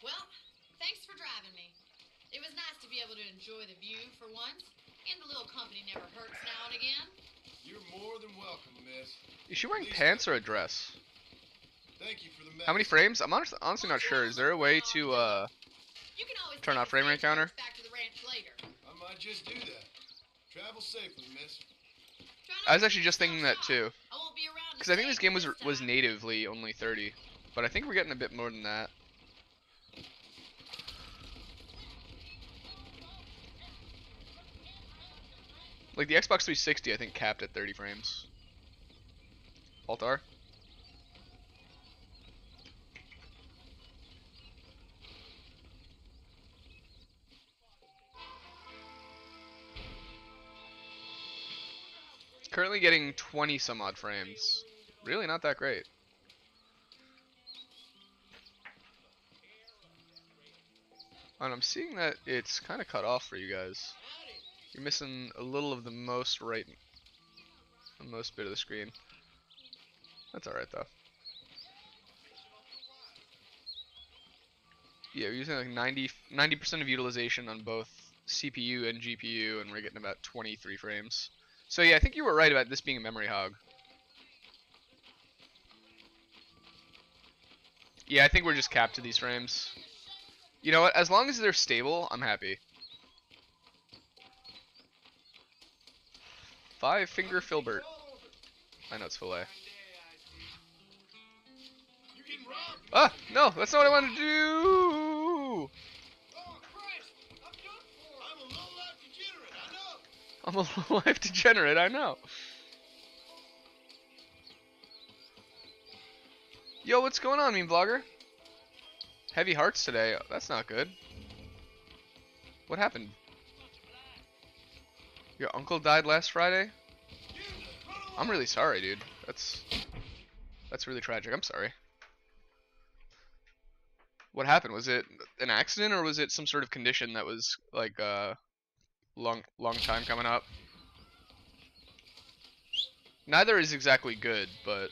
H: Well, thanks for driving me. It was nice to be able to enjoy the view for once, and a little company never hurts now and again.
F: You're more than welcome, miss.
A: Is she wearing pants or a dress?
F: Thank you for the medicine.
A: How many frames? I'm honestly not sure. Is there a way to
H: You can always
A: turn
H: take
A: off
H: the
A: frame rate
H: stagecoach
A: counter?
H: back to the ranch later.
F: I might just do that. Travel safely, miss.
H: Try not
A: I was
H: to
A: actually
H: get
A: just thinking that
H: yourself
A: too.
H: shot. I won't be around to
A: Because I think this
H: save
A: game
H: you
A: was
H: time.
A: natively only 30. But I think we're getting a bit more than that. Like the Xbox 360 I think capped at 30 frames. Alt R. Currently getting 20 some odd frames. Really not that great. And I'm seeing that it's kind of cut off for you guys. You're missing a little of the most bit of the screen. That's alright though. Yeah, we're using like 90% of utilization on both CPU and GPU, and we're getting about 23 frames. So yeah, I think you were right about this being a memory hog. Yeah, I think we're just capped to these frames. You know what? As long as they're stable, I'm happy. Five Finger Filbert. I know it's filet.
F: You getting robbed?
A: Ah, no, that's not what I wanted to do.
F: Oh, Christ! I'm done for. I'm a low-life degenerate, I know.
A: I'm a low-life degenerate, I know. Yo, what's going on, meme vlogger? Heavy hearts today. That's not good. What happened? Your uncle died last Friday? I'm really sorry, dude. That's really tragic. I'm sorry. What happened? Was it an accident or was it some sort of condition that was like long time coming up? Neither is exactly good, but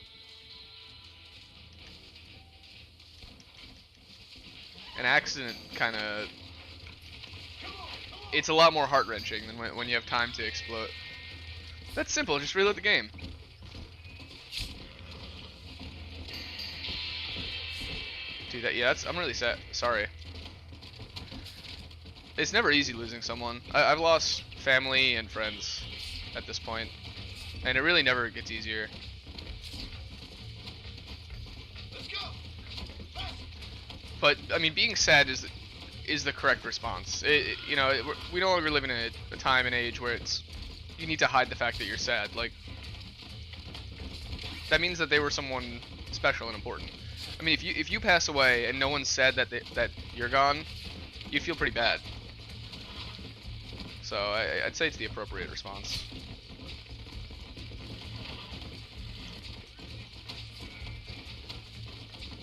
A: an accident kind of, it's a lot more heart-wrenching than when you have time to explode. That's simple, just reload the game. Dude, I'm really sad. Sorry. It's never easy losing someone. I've lost family and friends at this point, and it really never gets easier.
F: Let's go.
A: But I mean, being sad is the correct response. We no longer live in a time and age where you need to hide the fact that you're sad. Like, that means that they were someone special and important. I mean, if you pass away and no one said that you're gone, you feel pretty bad. So I'd say it's the appropriate response.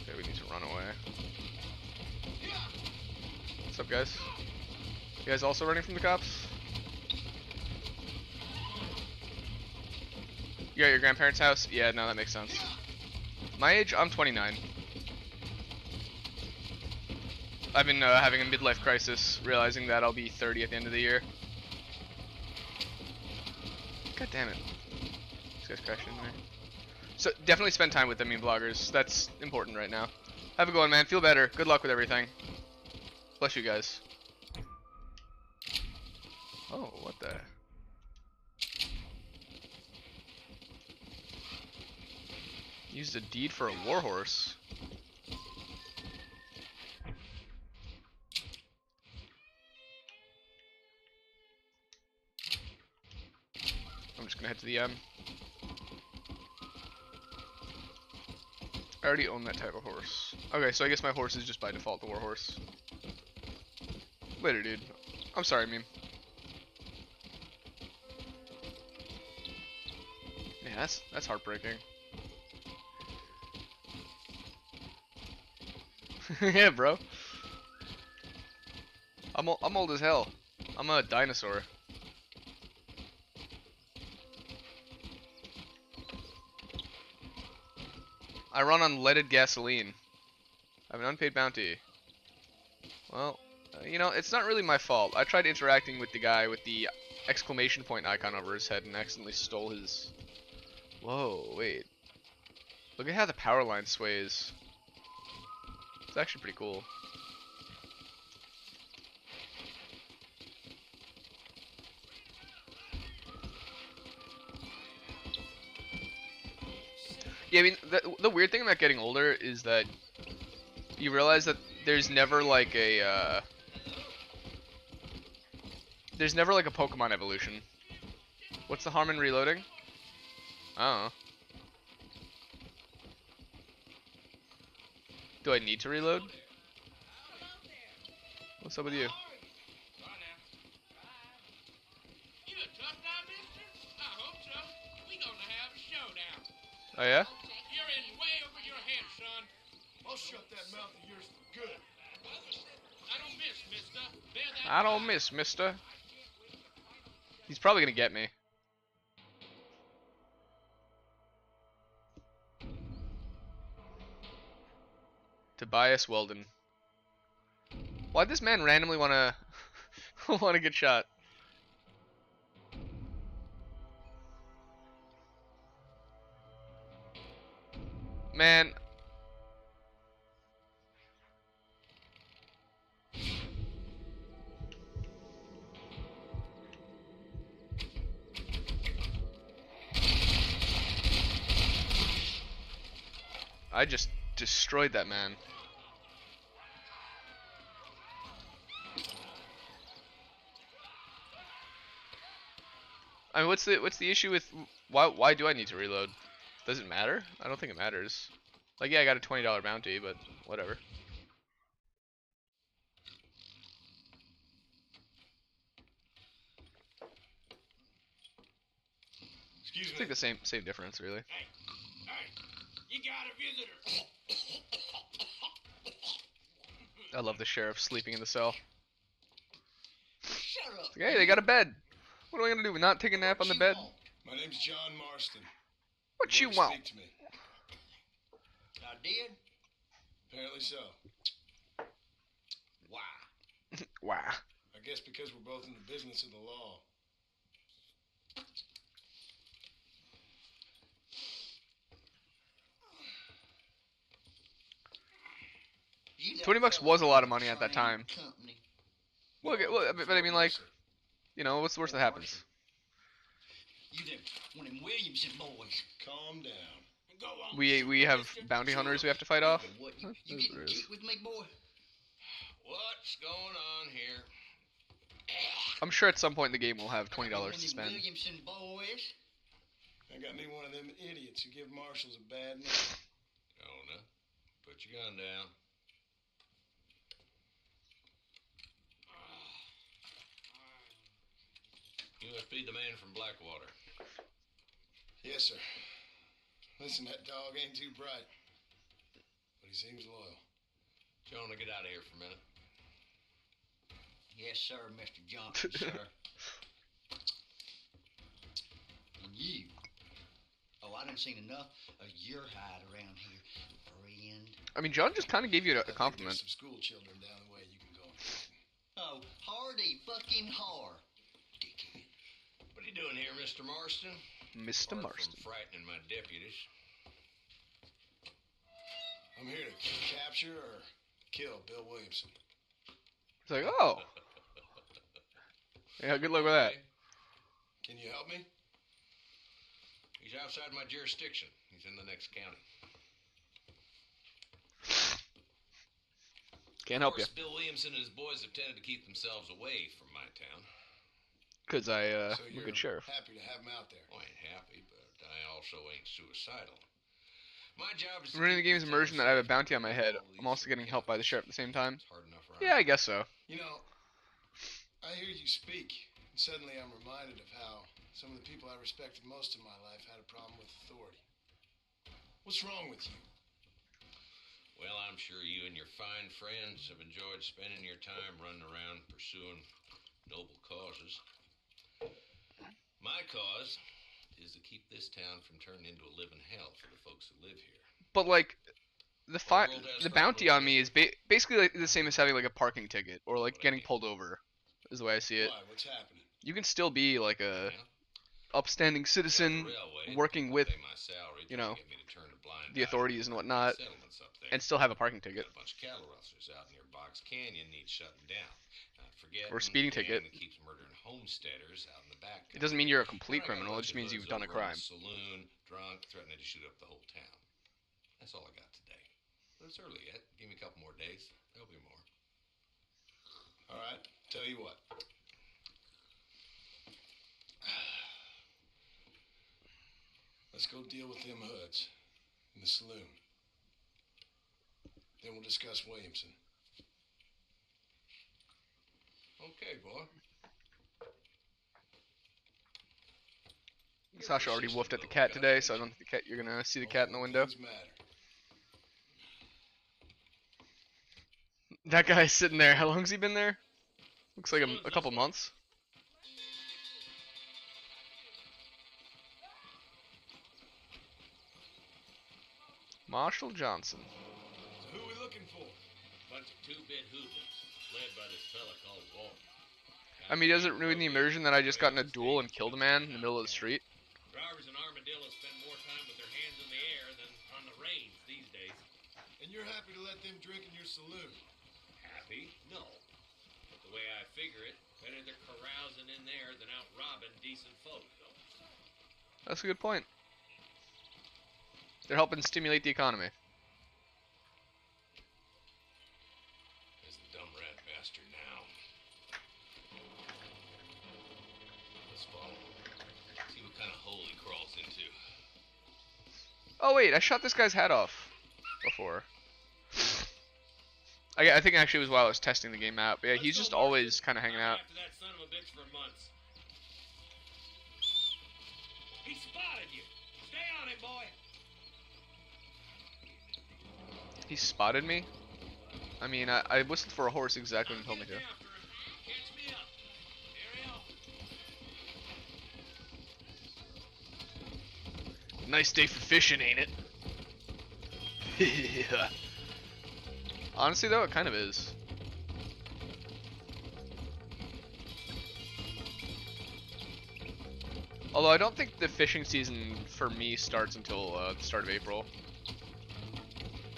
A: Okay, we need to run away. What's up, guys? You guys also running from the cops? You at your grandparents' house? Yeah, no, that makes sense. My age? I'm 29. I've been having a midlife crisis, realizing that I'll be 30 at the end of the year. God damn it. This guy's crashing into me. So definitely spend time with the meme bloggers. That's important right now. Have a good one, man. Feel better. Good luck with everything. Bless you guys. Oh, what the? Used a deed for a warhorse. I'm just gonna head to the M. I already own that type of horse. Okay, so I guess my horse is just by default the warhorse. Later, dude. I'm sorry, meme. Yeah, that's heartbreaking. Yeah, bro. I'm old as hell. I'm a dinosaur. I run on leaded gasoline. I have an unpaid bounty. Well, you know, it's not really my fault. I tried interacting with the guy with the exclamation point icon over his head and accidentally stole his... Whoa, wait. Look at how the power line sways. It's actually pretty cool. Yeah, I mean, the weird thing about getting older is that you realize that there's never like a Pokemon evolution. What's the harm in reloading? I don't know. Do I need to reload? What's up with you?
G: You a tough guy, mister? I hope so. We gonna have a showdown.
A: Oh yeah?
G: You're in way over your head, son.
F: I'll shut that mouth of yours for good.
G: I don't miss, mister. Bear that
A: I don't
G: in mind.
A: miss, mister. He's probably gonna get me. Tobias Weldon. Why'd this man randomly wanna wanna get shot? Man. I just destroyed that man. I mean, what's the issue with why do I need to reload? Does it matter? I don't think it matters. Like, yeah, I got a $20 bounty, but whatever.
F: Excuse
A: It's
F: me.
A: like the same difference, really.
G: Hey, you got a visitor.
A: I love the sheriff sleeping in the cell.
C: Shut up.
A: Hey, they got a bed. What am I gonna do? Not take a nap on the bed?
F: My name's John Marston.
A: What you
F: wanted to
A: want?
F: Speak to me.
C: I did?
F: Apparently so.
C: Why?
A: Wow.
F: I guess because we're both in the business of the law.
C: You that
A: 20 bucks
C: fella
A: was a lot of
C: from
A: money at that
C: train
A: time.
C: Company.
A: Well, okay, well, but I mean, like, you know, what's the worst that happens?
C: You them one of them Williamson boys.
F: Calm down.
G: Go on,
A: We have
G: mister.
A: bounty hunters we have to fight off.
C: What, you
A: That's
C: getting
A: what it is.
C: kicked with me, boy?
G: What's going on here?
A: I'm sure at some point in the game we'll have $20
C: One of
A: to
C: them
A: spend.
C: Williamson boys.
F: I got me one of them idiots who give marshals a bad name.
E: Jonah, put your gun down. You must be the man from Blackwater.
F: Yes, sir. Listen, that dog ain't too bright, but he seems loyal.
E: Jonah, get out of here for a minute.
C: Yes, sir, Mr. Johnson, sir. And you. Oh, I done seen enough of your hide around here, friend.
A: I mean, John just kind of gave you
F: I
A: a
F: think
A: compliment.
F: there's some school children down the way
C: No, Hardy fucking Har.
E: Dickhead. What are you doing here, Mr. Marston?
A: Mr.
E: Apart
A: Marston.
E: from frightening my deputies.
F: I'm here to capture or kill Bill Williamson.
A: It's like, oh. Yeah, good luck with that.
E: Okay.
F: Can you help me?
E: He's outside my jurisdiction. He's in the next county.
A: Can't help you.
E: Of course, Bill Williamson and his boys have tended to keep themselves away from my town.
A: Because
F: So
A: I'm a
F: you're
A: good sheriff.
F: happy to have him out there.
E: Well, I ain't happy, but I also ain't suicidal. My job is to
A: Running the
E: keep
A: game's
E: this
A: immersion
E: town
A: that I have a
E: safe
A: bounty on my
E: from
A: head.
E: all these
A: I'm also getting helped by the sheriff at the same time.
E: It's hard enough around
A: Yeah, I
E: here.
A: guess so.
F: You know, I hear you speak, and suddenly I'm reminded of how some of the people I respected most in my life had a problem with authority. What's wrong with you?
E: Well, I'm sure you and your fine friends have enjoyed spending your time running around pursuing noble causes. My cause is to keep this town from turning into a living hell for the folks that live here.
A: But like, the
E: world has
A: the bounty
E: problems,
A: on me is basically like the same as having like a parking ticket or like getting pulled over. Is the way I see it.
F: Why? What's happening?
A: You can still be like a
E: Yeah.
A: upstanding citizen, working with
E: Pay my salary,
A: you know,
E: get me to turn a blind
A: the
E: eye to
A: authorities and whatnot,
E: settlements up there.
A: and still have a parking ticket
E: Got a bunch of cattle rustlers out near Box Canyon need shutting down. Not forgetting
A: or a speeding
E: the gang
A: ticket.
E: that keeps murdering homesteaders out in the back.
A: It doesn't mean you're a complete
E: Then I got
A: criminal. It
E: bunch
A: just
E: of
A: means
E: hoods
A: you've done a
E: over in
A: crime.
E: the saloon, drunk, threatening to shoot up the whole town. That's all I got today. But it's early yet. Give me a couple more days. There'll be more.
F: All right, tell you what. Let's go deal with them hoods in the saloon. Then we'll discuss Williamson.
E: Okay, boy.
A: Sasha already woofed at the cat today, so I don't think the cat. You're gonna see the cat in the window.
F: Things matter.
A: That guy's sitting there. How long's he been there? Looks like a couple months. Marshall Johnson.
F: So who are we looking for?
I: Bunch of two-bit hoopers, led by this fella called Walt.
A: I mean, does it ruin the immersion that I just got in a duel and killed a man in the middle of the street?
I: Drivers in Armadillo spend more time with their hands in the air than on the reins these days.
F: And you're happy to let them drink in your saloon?
I: Happy? No. But the way I figure it, better they're carousing in there than out robbing decent folk, though.
A: That's a good point. They're helping stimulate the economy.
E: There's the dumb rat bastard now. Let's follow him. See what kind of hole he crawls into.
A: Oh wait, I shot this guy's head off before. I think actually it was while I was testing the game out. But yeah, he's just always kind of hanging
I: I'm
A: out.
I: after that son of a bitch for months. He spotted you. Stay on him, boy.
A: He spotted me? I mean, I whistled for a horse exactly when he told me to.
I: Get after him. Catch me up. Ariel.
A: Nice day for fishing, ain't it? Yeah. Honestly though, it kind of is. Although I don't think the fishing season for me starts until the start of April.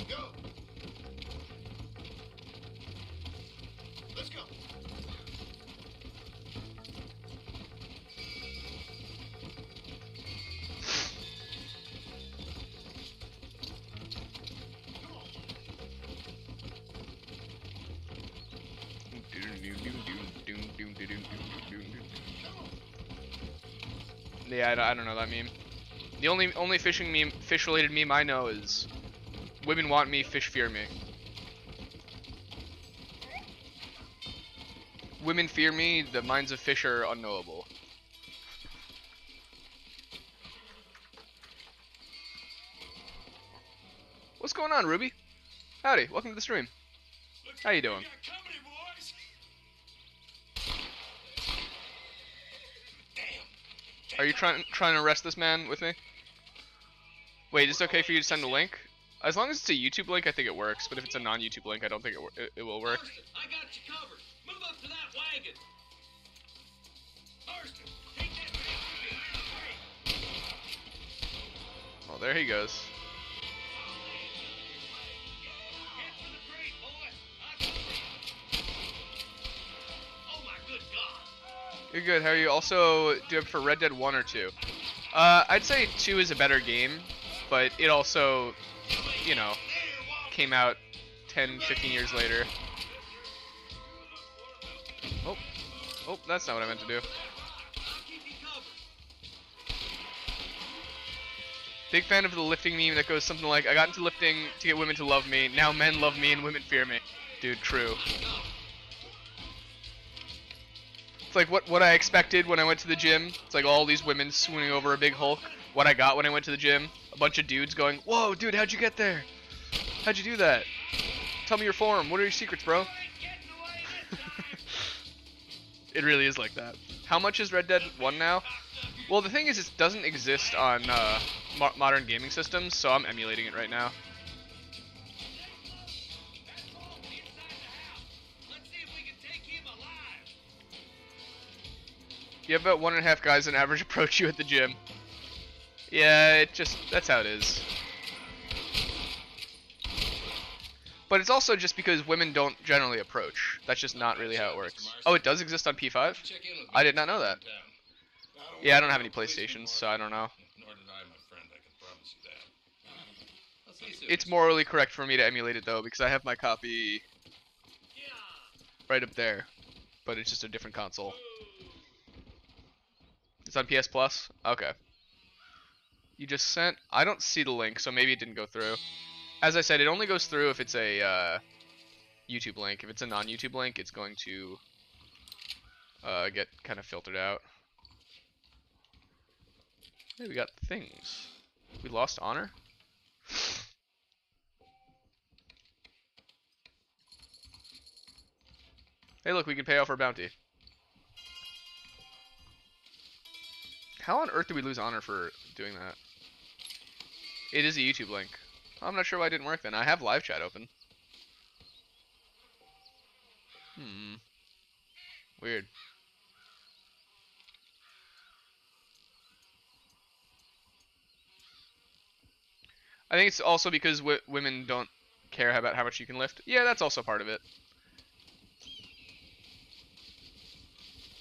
F: Go! Let's go!
A: Yeah, I don't know that meme. The only fishing meme, fish related meme I know is women want me, fish fear me. Women fear me, the minds of fish are unknowable. What's going on, Ruby? Howdy, welcome to the stream. How you doing? Are you trying to arrest this man with me? Wait, is it okay for you to send a link? As long as it's a YouTube link, I think it works. But if it's a non-YouTube link, I don't think it will work.
I: Marston, I got you covered. Move up to that wagon. Marston, take that man behind the crate.
A: Oh, there he goes.
I: Head for the crate, boy. I got you. Oh my good God.
A: You're good. How are you? Also, do it for Red Dead 1 or 2? I'd say 2 is a better game, but it also, you know, came out 10, 15 years later. Oh, that's not what I meant to do. Big fan of the lifting meme that goes something like, I got into lifting to get women to love me, now men love me and women fear me. Dude, true. It's like what I expected when I went to the gym. It's like all these women swooning over a big Hulk. What I got when I went to the gym, a bunch of dudes going, whoa, dude, how'd you get there? How'd you do that? Tell me your form. What are your secrets, bro? It really is like that. How much is Red Dead 1 now? Well, the thing is, it doesn't exist on modern gaming systems, so I'm emulating it right now. You have about 1.5 guys on average approach you at the gym. Yeah, that's how it is. But it's also just because women don't generally approach. That's just not really how it works. Oh, it does exist on P5? I did not know that. Yeah, I don't have any PlayStations, so I don't know.
E: Nor did I, my friend, I can promise you that. I'll see you soon.
A: It's morally correct for me to emulate it, though, because I have my copy right up there. But it's just a different console. It's on PS Plus? Okay. You just sent... I don't see the link, so maybe it didn't go through. As I said, it only goes through if it's a YouTube link. If it's a non-YouTube link, it's going to get kind of filtered out. Hey, we got things. We lost honor? Hey, look, we can pay off our bounty. How on earth did we lose honor for doing that? It is a YouTube link. I'm not sure why it didn't work then. I have live chat open. Weird. I think it's also because women don't care about how much you can lift. Yeah, that's also part of it.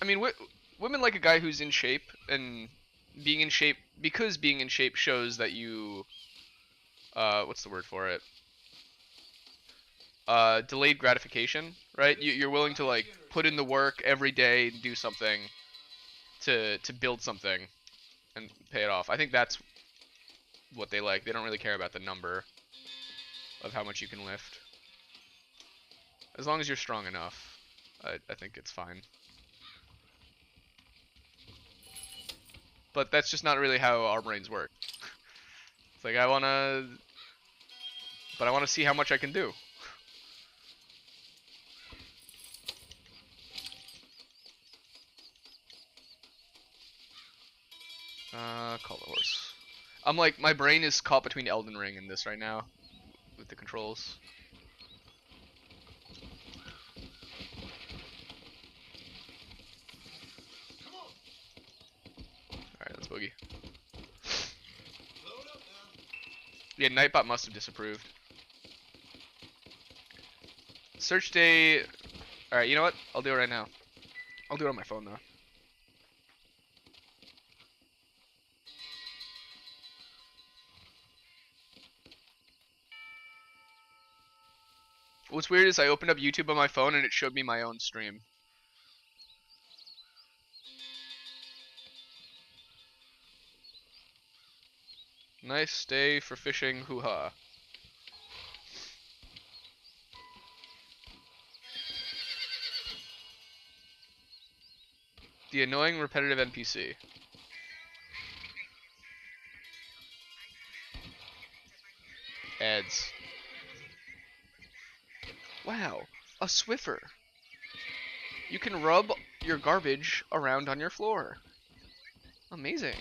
A: I mean, women like a guy who's in shape, and being in shape, because being in shape shows that you, what's the word for it? Delayed gratification, right? You're willing to like put in the work every day and do something to build something and pay it off. I think that's what they like. They don't really care about the number of how much you can lift. As long as you're strong enough, I think it's fine. But that's just not really how our brains work. It's like, I wanna see how much I can do. Call the horse. I'm like, my brain is caught between Elden Ring and this right now, with the controls. Alright, let's boogie. Yeah, Nightbot must have disapproved. Search day... Alright, you know what? I'll do it right now. I'll do it on my phone, though. What's weird is I opened up YouTube on my phone and it showed me my own stream. Nice day for fishing, hoo-ha. The annoying repetitive NPC. Ads. Wow, a Swiffer. You can rub your garbage around on your floor. Amazing.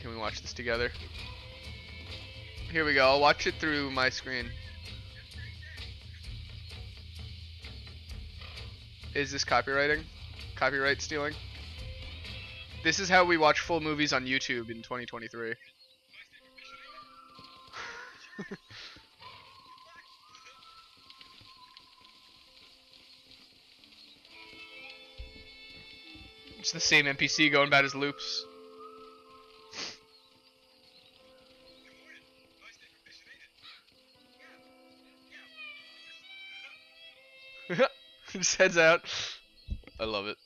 A: Can we watch this together? Here we go. I'll watch it through my screen. Is this copywriting? Copyright stealing? This is how we watch full movies on YouTube in 2023. It's the same NPC going about his loops. Just heads out. I love it.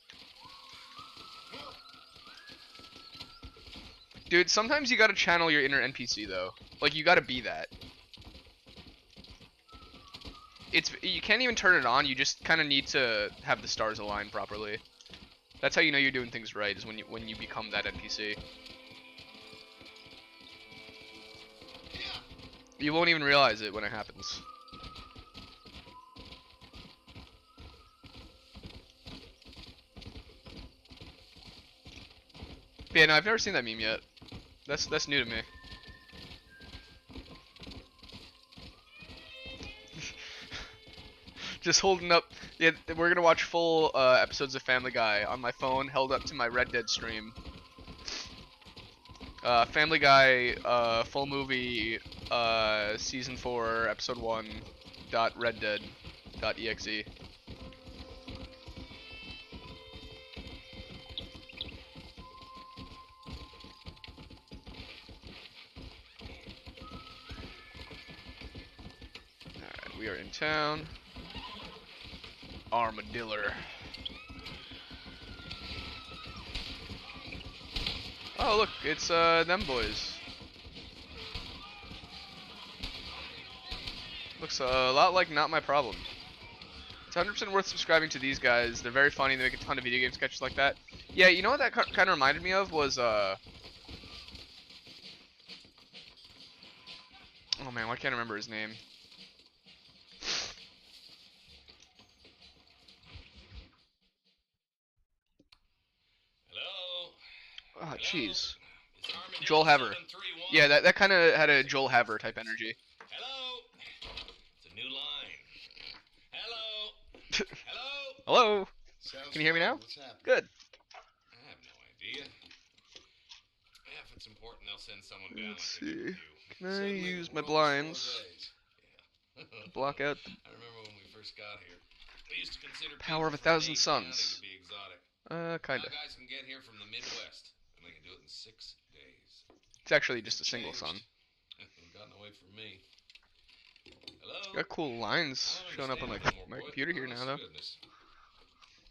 A: Dude, sometimes you gotta channel your inner NPC though. Like, you gotta be that. You can't even turn it on, you just kinda need to have the stars align properly. That's how you know you're doing things right, is when you become that NPC. You won't even realize it when it happens. But yeah, no, I've never seen that meme yet. That's new to me. Just holding up. Yeah, we're gonna watch full episodes of Family Guy on my phone, held up to my Red Dead stream. Family Guy, full movie, season 4, episode 1, .reddead.exe. Alright, we are in town. Armadillo. Oh look, it's them boys. Looks a lot like Not My Problem. It's 100% worth subscribing to these guys. They're very funny. They make a ton of video game sketches like that. Yeah, you know what that kind of reminded me of was oh man, why can't I remember his name? Oh, jeez. Joel Haver. Yeah, that kind of had a Joel Haver type energy.
I: Hello. It's a new line. Hello. Hello.
A: Hello.
F: Sounds
A: Can you hear me
F: fine.
A: now?
F: What's happening?
A: Good.
I: I have no idea. Yeah, if it's important, they'll send someone down.
A: Let's
I: like they did
A: see.
I: with you.
A: Can I
F: Suddenly the
A: use my
F: world is full of
A: blinds
F: days.
I: Yeah.
A: block out the
I: I remember when we first got here. We used to consider
A: power of
I: people
A: a
I: from
A: thousand
I: Dade County
A: suns?
I: to be exotic.
A: Kinda.
I: Now guys can get here from the Midwest, and they can do it in 6 days.
A: It's actually just a single sun.
I: They've gotten away from me. Hello?
A: Got cool lines
I: I don't
A: showing up on
I: understand anymore,
A: my
I: boy.
A: computer here
I: Honest
A: now,
I: to
A: though.
I: goodness.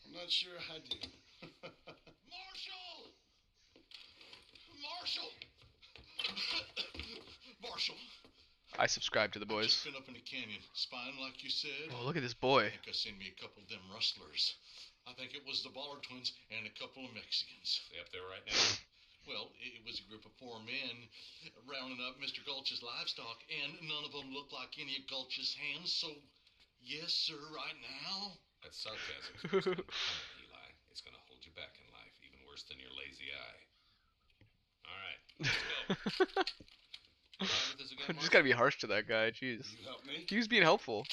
F: I'm not sure I do.
G: Marshall! Marshall! Marshall!
A: I subscribe to the
G: I just
A: boys.
G: been up in the canyon, spying like you said.
A: Oh, look at this boy.
G: I think I seen me a couple of them rustlers. I think it was the Baller twins and a couple of Mexicans.
I: They up there right now?
G: Well, it was a group of 4 men rounding up Mr. Gulch's livestock, and none of them looked like any of Gulch's hands, so yes, sir, right now.
I: That's sarcasm. Eli. It's gonna hold you back in life, even worse than your lazy eye. Alright, let's go. Try with this again,
A: Just
I: Marshall?
A: gotta be harsh to that guy, jeez.
F: You help me?
A: He was being helpful.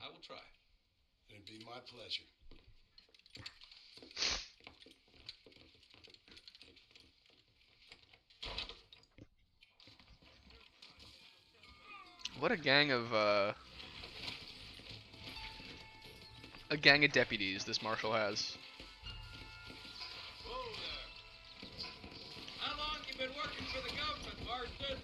I: I will try.
F: It'd be my pleasure.
A: What a gang of deputies this marshal has.
I: Whoa there. How long you been working for the government, Marston?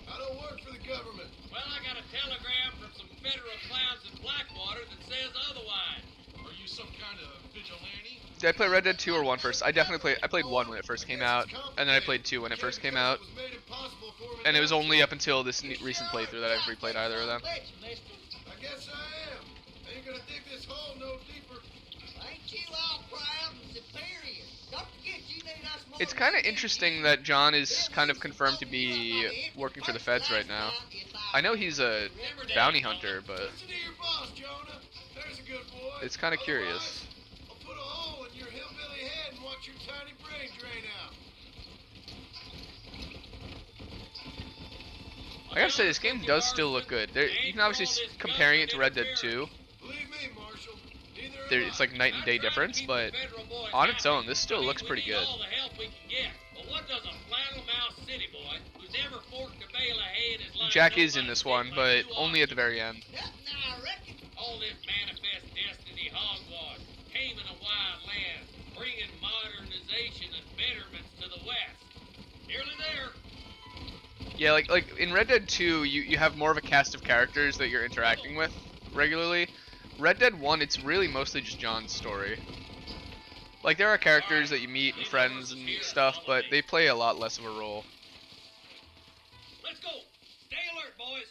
F: I don't work for the government.
I: Well, I got a telegram from some federal clowns in Blackwater that says otherwise.
G: Are you some kind of vigilante?
A: Did I play Red Dead 2 or 1 first? I played 1 when it first came out, and then I played 2 when it first came out. And it was only up until this recent playthrough that I've replayed either of them.
F: I guess I am. Ain't gonna dig this hole no deeper.
C: Ain't you all proud and superior? Don't forget you need us more.
A: It's kind of interesting that John is kind of confirmed to be working for the feds right now. I know he's a bounty hunter, but
F: Listen to your boss, Jonah. There's a good boy.
A: it's kind of curious.
F: Otherwise, I'll put a hole in your hillbilly head and watch your tiny brain drain out.
A: I gotta say, this game does still look good. You can obviously comparing it to Red Dead 2.
F: Believe me, Marshal.
A: It's like night and day difference, but on its own, this still looks pretty good.
B: All the help we can get. But what does a flannel mouse city boy who's never forked a bale of hay in his life?
A: Jack is in this one, but only at the very end.
B: All this manifest destiny hogwash, taming a wild land, bringing modernization and betterments to the west. Nearly there.
A: Yeah, like in Red Dead 2, you have more of a cast of characters that you're interacting with regularly. Red Dead 1, it's really mostly just John's story. Like, there are characters that you meet and friends and stuff, but they play a lot less of a role.
B: Let's go. Stay alert, boys.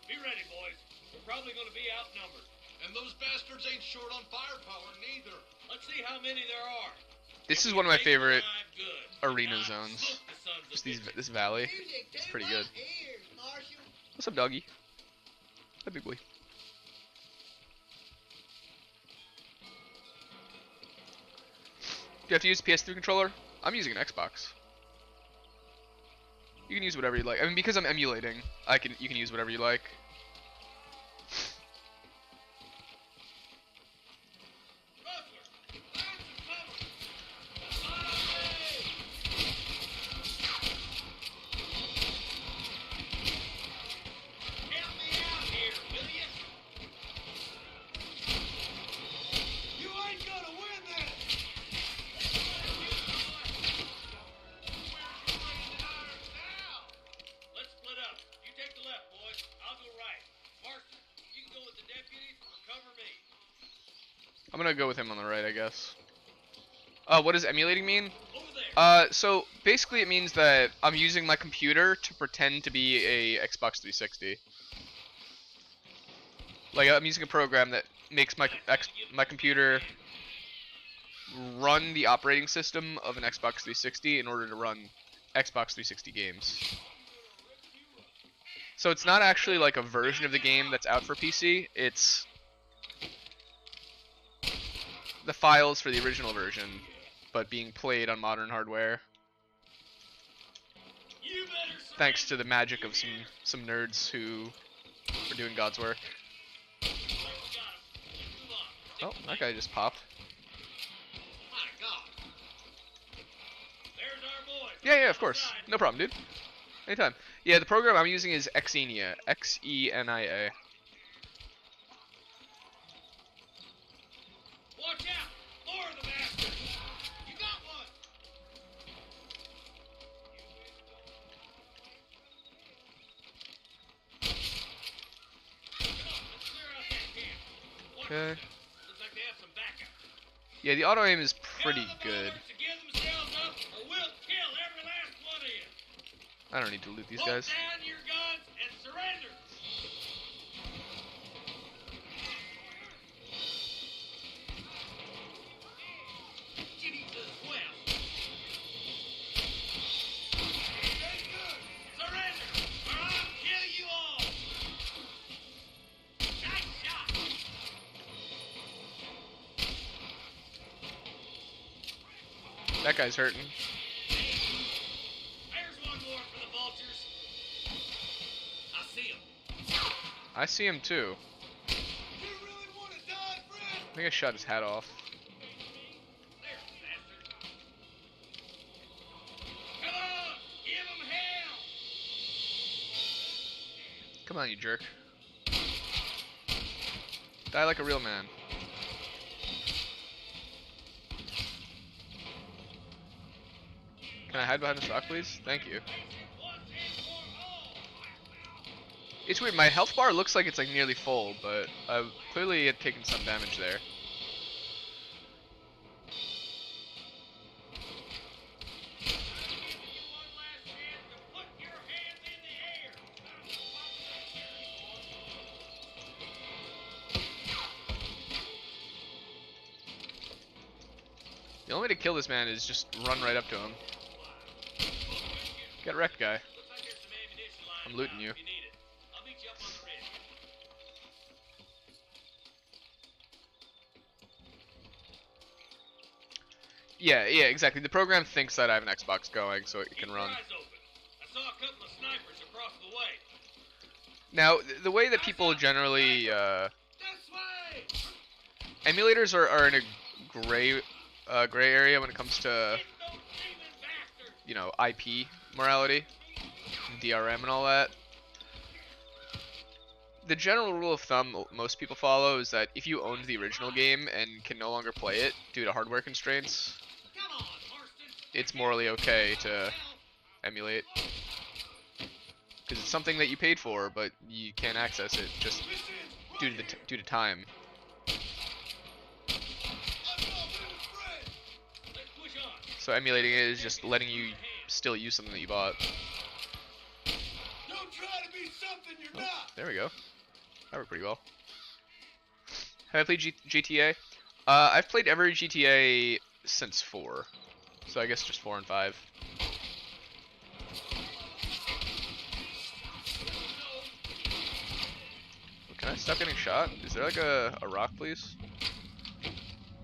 B: Be ready, boys. We're probably going to be outnumbered.
G: And those bastards ain't short on firepower, neither.
B: Let's see how many there are.
A: This is one of my favorite arena zones. Just this valley. It's pretty good. What's up, doggy? Hi, big boy. Do you have to use a PS3 controller? I'm using an Xbox. You can use whatever you like. I mean, because I'm emulating, you can use whatever you like. I'm gonna go with him on the right, I guess. What does emulating mean? So basically it means that I'm using my computer to pretend to be a Xbox 360. Like, I'm using a program that makes my computer run the operating system of an Xbox 360 in order to run Xbox 360 games. So it's not actually like a version of the game that's out for PC, it's the files for the original version, but being played on modern hardware. Thanks to the magic of some nerds who are doing God's work. Oh, that guy just popped. Yeah, of course. No problem, dude. Anytime. Yeah, the program I'm using is Xenia. Xenia.
B: Watch out! More of the bastards! You got one! Come on, let's clear out that camp.
A: Okay.
B: Looks like they have some backup.
A: Yeah, the auto aim is pretty good.
B: To give themselves up, or we'll kill every last one of you.
A: I don't need to loot these
B: Put
A: guys.
B: down your guns and surrender. Jesus well. Surrender, or I'll kill you all. Nice shot.
A: That guy's hurting.
B: There's one more for the vultures. I see him.
A: I see him too.
F: You really want to die, friend?
A: I think I shot his hat off.
B: There, bastard. Come on, give him hell.
A: Come on, you jerk. Die like a real man. Can I hide behind this rock, please? Thank you. It's weird, my health bar looks like it's like nearly full, but I've clearly had taken some damage there. The only way to kill this man is just run right up to him. Get wrecked, guy. I'm looting you. Yeah, exactly. The program thinks that I have an Xbox going, so it
B: Keep
A: can
B: your
A: run.
B: eyes open. I saw a couple of snipers across the way.
A: Now, the way that people generally
B: This way!
A: emulators are in a gray area when it comes to,
B: Get those demon bastards!
A: you know, IP morality, DRM and all that. The general rule of thumb most people follow is that if you owned the original game and can no longer play it due to hardware constraints,
B: Come on, Marston!
A: it's morally okay to emulate. Because it's something that you paid for, but you can't access it just due to time.
B: Let's push on.
A: So emulating it is just letting you still use something that you bought.
F: Don't try to be something you're not.
A: There we go. That worked pretty well. Have I played GTA? I've played every GTA since 4. So I guess just 4 and 5. Can I stop getting shot? Is there like a rock, please?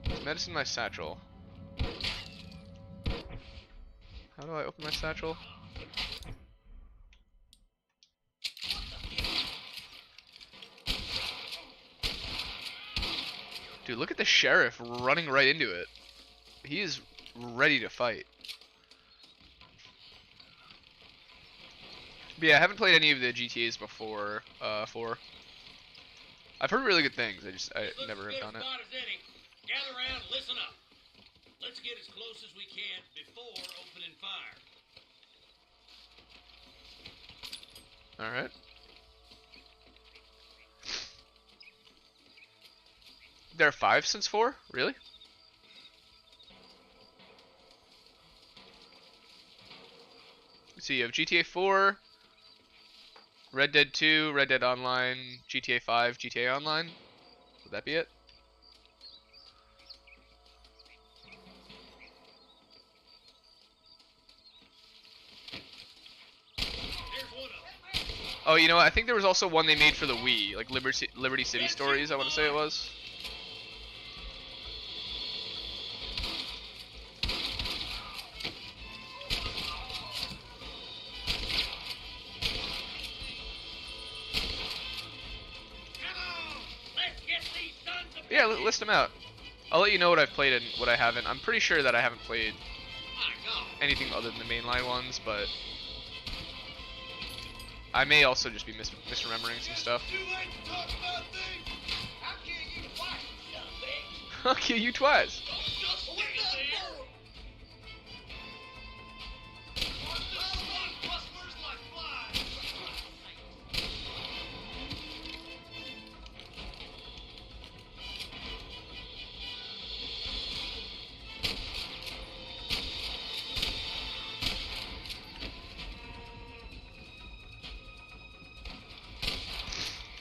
A: There's medicine in my satchel. How do I open my satchel? Dude, look at the sheriff running right into it. He is ready to fight. But yeah, I haven't played any of the GTAs before 4. I've heard really good things. I never have done it.
B: Gather around, listen up. Let's get as close as we can before opening fire.
A: All right. There are 5 since 4? Really? So you have GTA 4, Red Dead 2, Red Dead Online, GTA 5, GTA Online. Would that be it? Oh, you know what? I think there was also one they made for the Wii, like Liberty City Stories, I want to say it was. Yeah, list them out. I'll let you know what I've played and what I haven't. I'm pretty sure that I haven't played anything other than the mainline ones, but I may also just be misremembering some stuff. I'll kill you twice.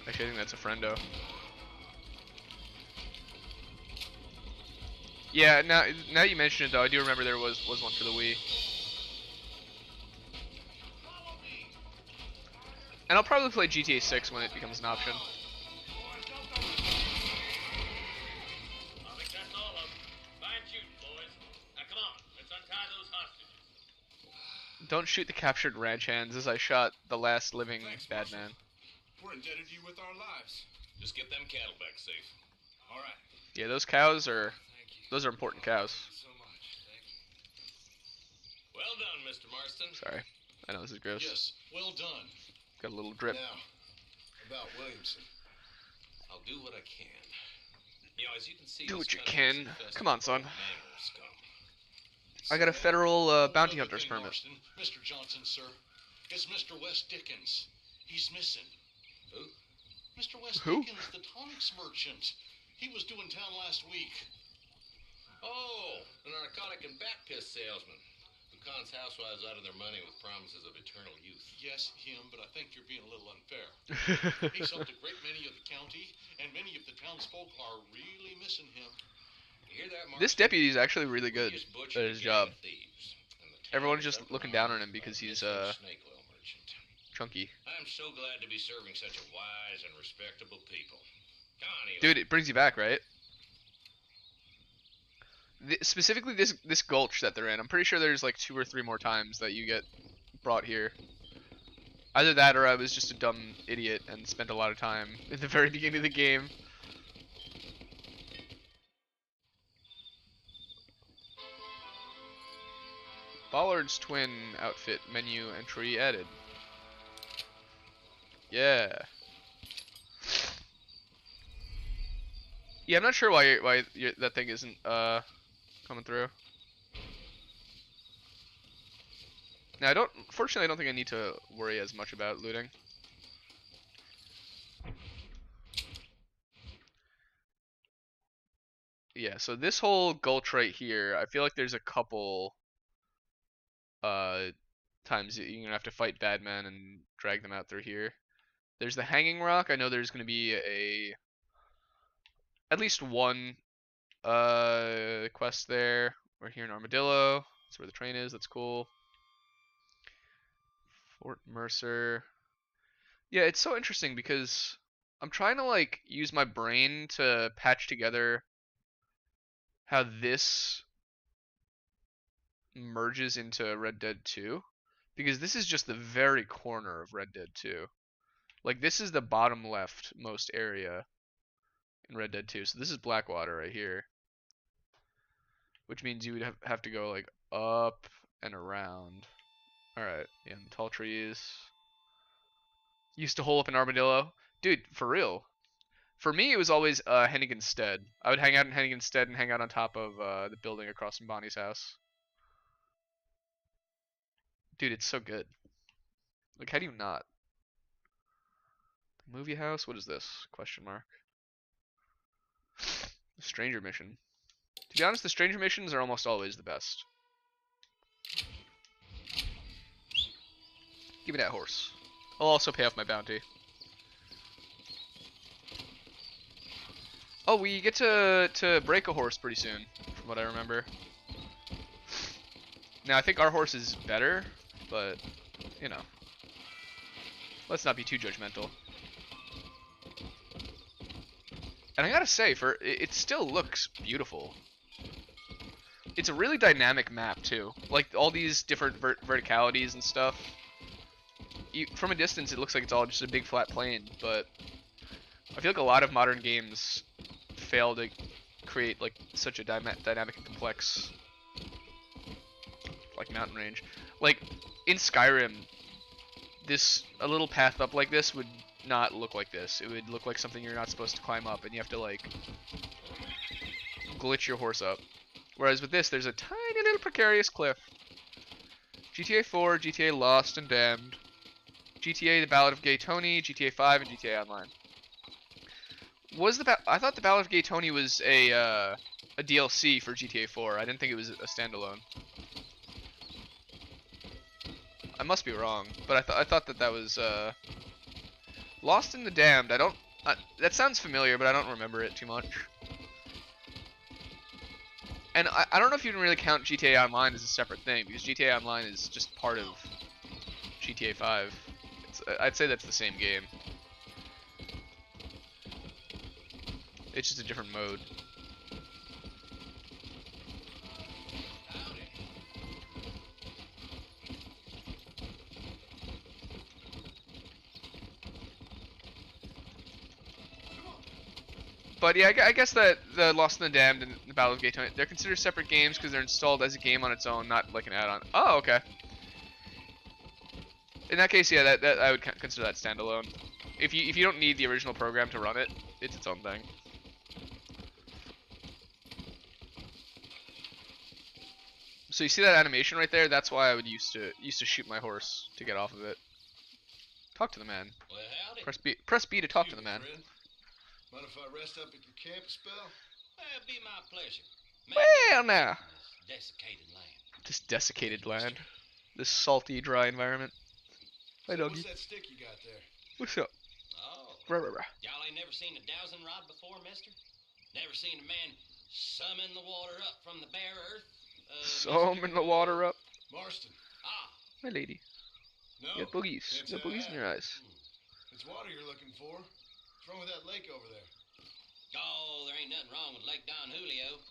A: Actually, I think that's a friendo. Yeah, now you mention it though, I do remember there was one for the Wii. And I'll probably play GTA 6 when it becomes an option. Don't shoot the captured ranch hands as I shot the last living bad man.
F: We're indebted to you with our lives.
I: Just get them cattle back safe.
F: All right.
A: Yeah, those cows are important cows.
F: Thank you so much. Thank you.
I: Well done, Mr. Marston.
A: Sorry, I know this is gross.
G: Yes, well done.
A: Got a little drip.
F: Now, about Williamson.
I: I'll do what I can. You know, as you can see,
A: Do
I: this
A: what you
I: country's
A: can.
I: infested
A: Come on,
I: with
A: son.
I: manner scum.
A: I got a federal bounty
G: Another
A: hunter's
G: thing,
A: permit.
G: Marston, Mr. Johnson, sir, is Mr. West Dickens. He's missing.
I: Who?
G: Mr. West
A: Who?
G: Dickens, the tonics merchant. He was due in town last week.
I: Oh, the narcotic and bat piss salesman. Who cons housewives out of their money with promises of eternal youth.
G: Yes, him, but I think you're being a little unfair. He's helped a great many of the county, and many of the townsfolk are really missing him.
I: You hear that, Marston?
A: This deputy is actually really good
I: Just
A: at
I: butchered
A: his
I: a gang
A: job.
I: of thieves, and the town
A: Everyone's
I: is
A: just
I: up in
A: looking down on
I: arms
A: him because
I: about
A: he's
I: this snake oil merchant.
A: chunky.
I: I'm so glad to be serving such a wise and respectable people. Come on, Eli.
A: Dude, it brings you back, right? specifically this gulch that they're in. I'm pretty sure there's like 2 or 3 more times that you get brought here. Either that or I was just a dumb idiot and spent a lot of time at the very beginning of the game. Bollard's twin outfit menu entry added. Yeah. Yeah, I'm not sure why that thing isn't coming through. Now fortunately I don't think I need to worry as much about looting. Yeah, so this whole gulch right here, I feel like there's a couple times that you're gonna have to fight bad men and drag them out through here. There's the hanging rock. I know there's gonna be at least one quest there. We're here in Armadillo. That's where the train is. That's cool. Fort Mercer. Yeah, it's so interesting because I'm trying to like use my brain to patch together how this merges into Red Dead 2 because this is just the very corner of Red Dead 2. Like this is the bottom left most area in Red Dead 2. So this is Blackwater right here, which means you would have to go like up and around. All right, yeah, and the tall trees. Used to hole up in Armadillo, dude, for real. For me, it was always Hennigan's Stead. I would hang out in Hennigan's Stead and hang out on top of the building across from Bonnie's house. Dude, it's so good. Like, how do you not? The movie house? What is this? Question mark. The Stranger Mission. To be honest, the Stranger Missions are almost always the best. Give me that horse. I'll also pay off my bounty. Oh, we get to break a horse pretty soon, from what I remember. Now, I think our horse is better, but, you know. Let's not be too judgmental. And I gotta say, it still looks beautiful. It's a really dynamic map, too. Like, all these different verticalities and stuff. From a distance, it looks like it's all just a big flat plane, but I feel like a lot of modern games fail to create like such a dynamic and complex like mountain range. Like in Skyrim, a little path up like this would not look like this. It would look like something you're not supposed to climb up, and you have to like glitch your horse up. Whereas with this, there's a tiny little precarious cliff. GTA 4, GTA Lost and Damned, GTA The Ballad of Gay Tony, GTA 5, and GTA Online. I thought The Ballad of Gay Tony was a DLC for GTA 4. I didn't think it was a standalone. I must be wrong, but I thought that was Lost in the Damned. That sounds familiar, but I don't remember it too much. And I don't know if you can really count GTA Online as a separate thing, because GTA Online is just part of GTA 5. I'd say that's the same game. It's just a different mode. But yeah, I guess that the Lost in the Damned and the Battle of Gay Tony, they're considered separate games because they're installed as a game on its own, not like an add-on. Oh, okay. In that case, yeah, that I would consider that standalone. If you don't need the original program to run it, it's its own thing. So you see that animation right there? That's why I would used to shoot my horse to get off of it. Talk to the man.
B: Well, howdy.
A: Press B to talk to the man.
F: Friend. Mind if I rest up at your camp a spell?
B: Well, it'd be my pleasure.
A: Well, now.
B: This desiccated land.
A: This desiccated land. This salty, dry environment. Hey, doggy.
F: What's that stick you got there?
A: What's up?
B: Oh.
A: Rah, rah, rah.
B: Y'all ain't never seen a dowsing rod before, mister? Never seen a man summon the water up from the bare earth?
A: Summon the water up.
F: Marston.
B: Ah.
A: My lady.
F: No.
A: You got boogies.
F: Can't
A: You got
F: say I
A: boogies in
F: have.
A: your eyes.
F: It's water you're looking for. What's wrong with that lake over there?
B: Oh, there ain't nothing wrong with Lake Don Julio.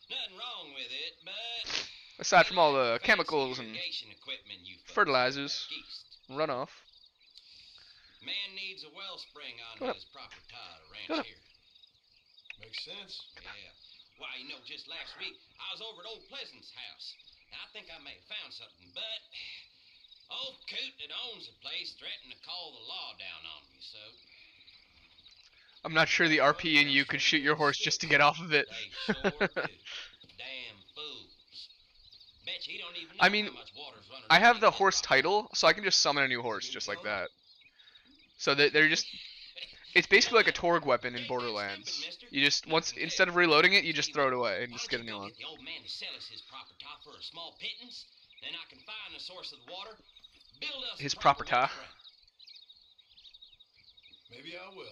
B: Nothing wrong wrong with it, but
A: Aside
B: we
A: from all
B: like
A: the
B: fancy
A: chemicals and
B: irrigation equipment you folks
A: fertilizers,
B: have back east.
A: runoff.
B: Man needs a wellspring on
A: Go up.
B: his property to
A: Go
B: ranch
A: up.
B: here.
F: Makes sense.
B: Yeah. Why, you know, just last week I was over at old Pleasant's house. Now, I think I may have found something, but old Coot that owns the place threatened to call the law down on me, so
A: I'm not sure the RP in you could shoot your horse just to get off of it.
B: they sure do. Damn fools. Bet you he don't even know
A: I mean,
B: how much water's running
A: I have
B: underneath
A: the
B: his
A: horse
B: property.
A: title, so I can just summon a new horse just like that. So they're just, it's basically like a Torg weapon in Borderlands. You just, once, instead of reloading it, you just throw it away and
B: Why
A: just
B: don't
A: get a
B: you
A: new
B: go
A: one.
B: get the old man to sell us his proper top for a small pittance? Then I can find the source of the water, build us
A: His
B: a proper
A: property.
B: wellspring.
F: Maybe I will.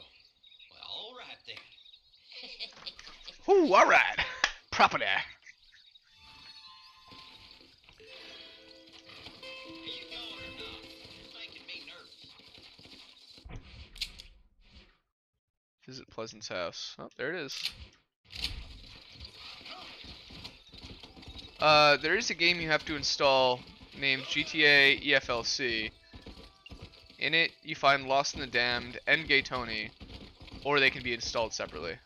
B: Well, all right then.
A: Ooh, alright. Property.
B: Are you going or not? You're making me nervous.
A: Visit Pleasant's house. Oh, there it is. There is a game you have to install named GTA EFLC. In it, you find Lost in the Damned and Gay Tony, or they can be installed separately.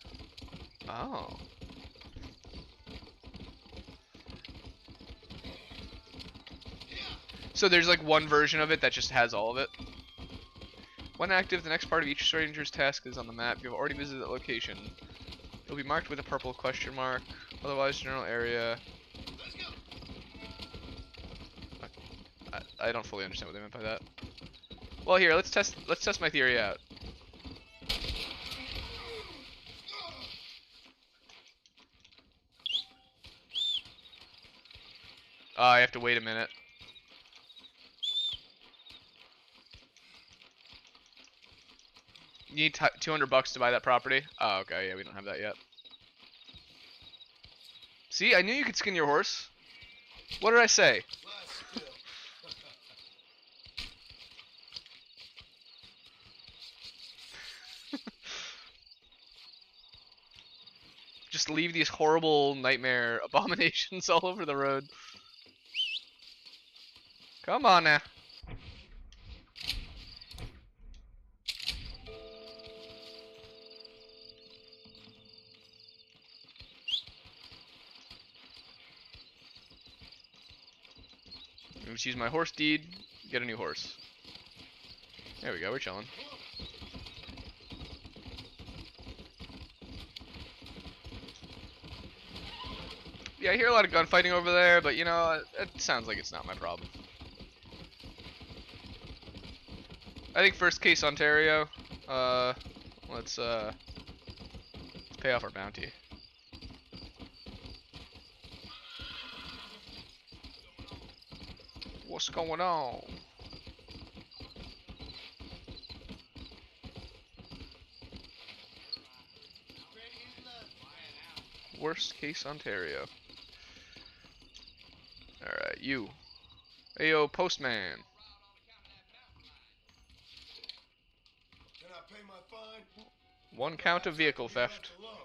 A: Oh. So there's like one version of it that just has all of it. When active, the next part of each stranger's task is on the map. You have already visited that location. It'll be marked with a purple question mark. Otherwise, general area. I don't fully understand what they meant by that. Well, here, let's test my theory out. I have to wait a minute. You need $200 to buy that property? Oh, okay, yeah, we don't have that yet. See, I knew you could skin your horse. What did I say?
F: Lie still.
A: Just leave these horrible nightmare abominations all over the road. Come on now. Let's use my horse deed, get a new horse. There we go, we're chilling. Yeah, I hear a lot of gunfighting over there, but you know, it sounds like it's not my problem. I think first case Ontario, let's pay off our bounty. What's going on? Worst case Ontario. Alright, you. Ayo, postman.
F: Can I pay my fine?
A: One count of vehicle
F: Perhaps I can
A: theft.
F: be left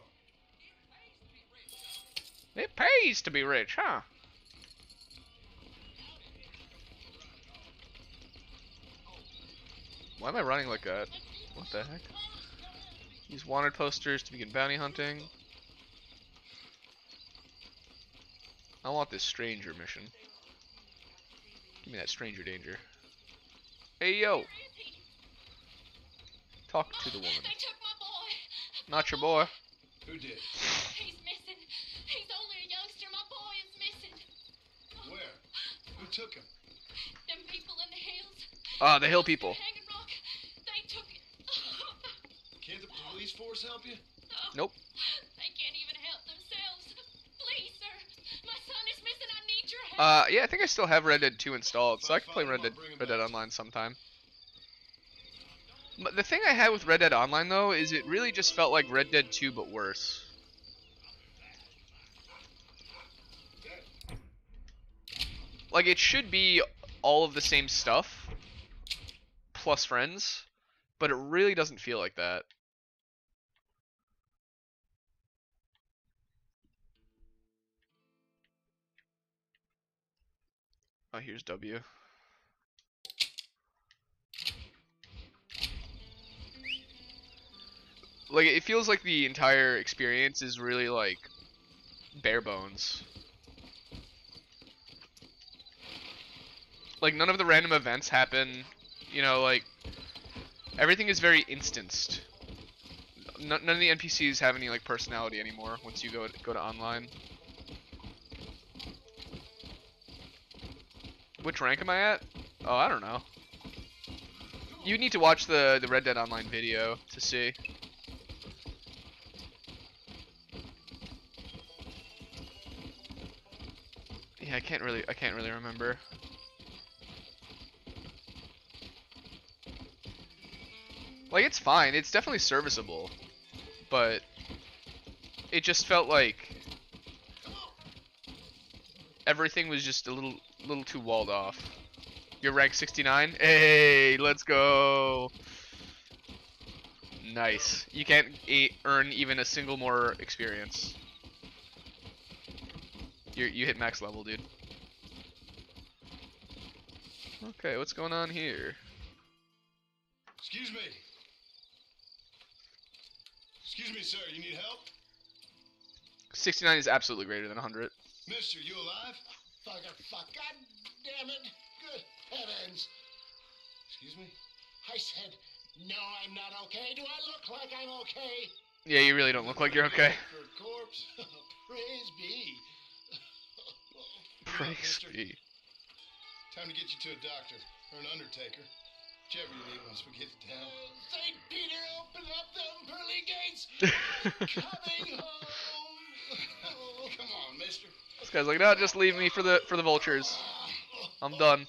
F: alone.
A: It pays to be rich, huh? Why am I running like that? What the heck? Use wanted posters to begin bounty hunting. I want this stranger mission. Give me that stranger danger. Hey yo! Talk to the woman.
D: They took my boy.
A: Not your boy.
F: Who did?
D: He's missing. He's only a youngster. My boy is missing.
F: Where? Who took him?
D: Them people in the hills.
A: Ah, the hill people.
D: Hanging Rock. They took it.
F: Can't the police force help you?
A: Nope.
D: They can't even help themselves. Please, sir. My son is missing. I need your help.
A: Yeah, I think I still have Red Dead 2 installed, so I can play Red Dead Online sometime. But the thing I had with Red Dead Online, though, is it really just felt like Red Dead 2, but worse. Like, it should be all of the same stuff, plus friends, but it really doesn't feel like that. Oh, here's W. Like, it feels like the entire experience is really, like, bare bones. Like, none of the random events happen, you know, like, everything is very instanced. None of the NPCs have any, like, personality anymore once you go to online. Which rank am I at? Oh, I don't know. You need to watch the Red Dead Online video to see. Yeah, I can't really remember. Like, it's fine. It's definitely serviceable, but it just felt like everything was just a little too walled off. You're rank 69? Hey, let's go. Nice. You can't earn even a single more experience. You hit max level, dude. Okay, what's going on here?
F: Excuse me. Excuse me, sir. You need help?
A: 69 is absolutely greater than 100.
F: Mister, you alive?
J: Fuck. God damn it. Good heavens.
F: Excuse me?
J: I said, no, I'm not okay. Do I look like I'm okay?
A: Yeah, you really don't look like you're okay.
F: For a corpse?
J: Praise be.
A: Praise be.
F: Time to get you to a doctor or an undertaker. Whichever you need once we get to town.
J: St. Peter, open up them pearly gates. Coming home.
F: Come on, mister.
A: This guy's like, no, just leave me for the vultures. I'm done.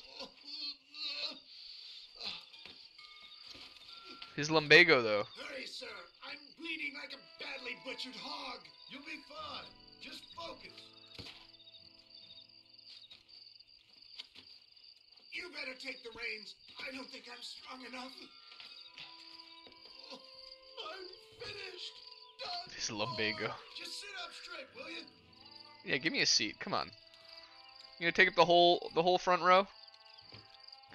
A: His lumbago, though.
J: Hurry, sir. I'm bleeding like a badly butchered hog.
F: You'll be fine. Just focus.
J: You better take the reins. I don't think I'm strong enough. I'm finished. Done.
A: His lumbago.
F: Just sit up straight, will you?
A: Yeah, give me a seat. Come on. You gonna take up the whole front row?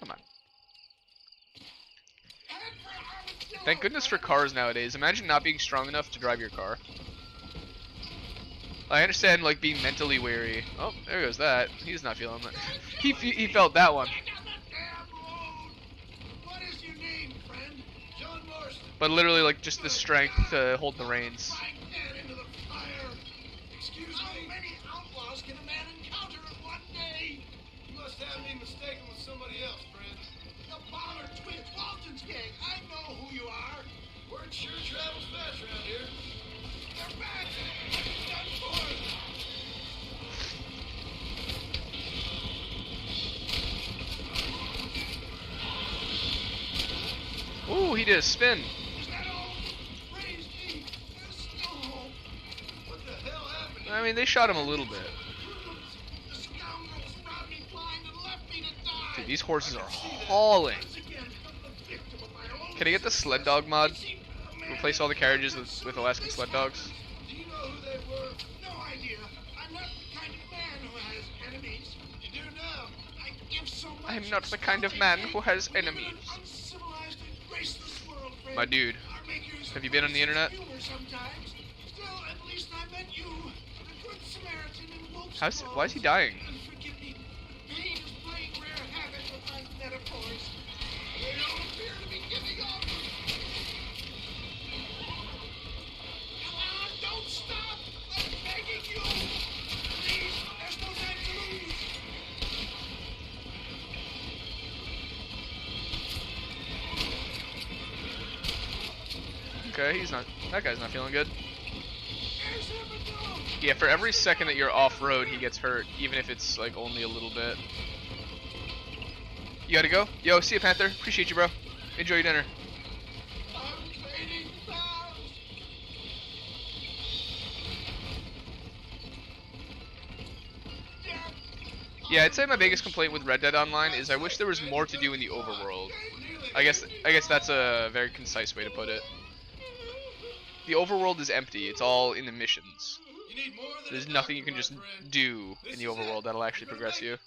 A: Come on. Thank goodness for cars nowadays. Imagine not being strong enough to drive your car. I understand, like, being mentally weary. Oh, there goes that. He's not feeling that. He felt that one.
J: What is your name, friend?
F: John Marston.
A: But literally, like, just the strength to hold the reins.
F: Excuse
J: How
F: me.
J: many outlaws can a man encounter in one day?
F: You must have me mistaken with somebody else, friend.
J: The Ballard twins, Walton's gang. I know who you are.
F: Word sure travels fast around here.
J: They're back. Done for.
A: Ooh, he did a spin.
J: Is that all? Praise be. There's no hope.
F: What the hell happened?
A: I mean, they shot him a little bit.
J: The scoundrels robbed me blind and left me to die.
A: Dude, these horses are hauling.
J: Once again, I'm the victim of my own
A: Can I get the sled dog mod? Replace all the carriages with Alaskan sled dogs?
F: Do you know who they were?
J: No idea. I'm not the kind of man who has enemies.
F: You do now.
J: I give so much.
A: I'm not the kind of man who has
J: We live in an
A: enemies.
J: uncivilized and graceless world, friend.
A: My dude,
J: Our makers
A: have you been on the internet?
J: humor sometimes. Still, at least I met you, the good Samaritan in Wolf's
A: why is he dying?
J: And forgive me, pain is playing rare havoc with my metaphors. They don't appear to be giving up. Come on, don't stop! I'm begging you! Please, there's no time to lose!
A: Okay, that guy's not feeling good.
J: There's Epidote!
A: Yeah, for every second that you're off-road, he gets hurt, even if it's, like, only a little bit. You gotta go? Yo, see you, Panther. Appreciate you, bro. Enjoy your dinner.
J: I'm fading fast!
A: Yeah, I'd say my biggest complaint with Red Dead Online is I wish there was more to do in the overworld. I guess that's a very concise way to put it. The overworld is empty. It's all in the missions.
F: You need more than
A: There's
F: a
A: nothing you
F: doctor,
A: can just
F: my friend.
A: do in the overworld that'll actually progress you.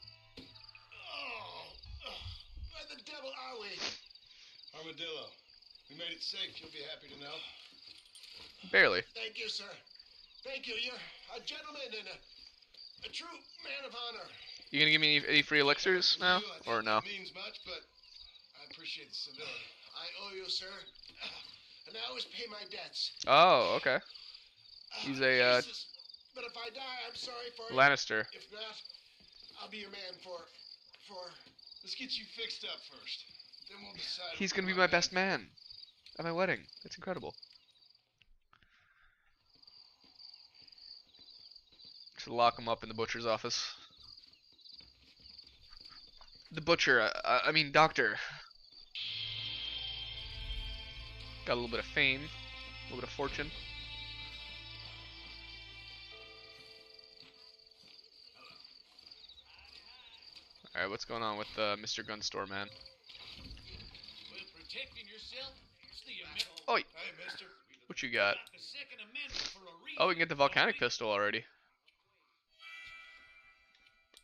F: Armadillo, we made it safe. You'll be happy to know.
A: Barely.
F: Thank you, sir. Thank you. You're a gentleman and a true man of honor.
A: You gonna give me any free elixirs
F: With
A: now,
F: you, I
A: or
F: think
A: no?
F: that means much, but I appreciate the civility. I owe you, sir. And I always pay my debts.
A: Oh, okay. He's a
F: Jesus. But if I die, I'm sorry for
A: Lannister.
F: If not, I'll be your man for. Let's get you fixed up first. Then we'll decide.
A: He's
F: who
A: gonna be
F: I'm
A: my
F: man
A: best
F: for.
A: man at my wedding. That's incredible. Should lock him up in the butcher's office. The butcher, I mean doctor. Got a little bit of fame, a little bit of fortune. Alright, what's going on with Mr. Gun Store Man?
B: With protecting yourself, it's the amendment.
A: Oh,
F: Hey, mister.
A: what you got?
B: The Second Amendment for a reason.
A: Oh, we can get the volcanic pistol already.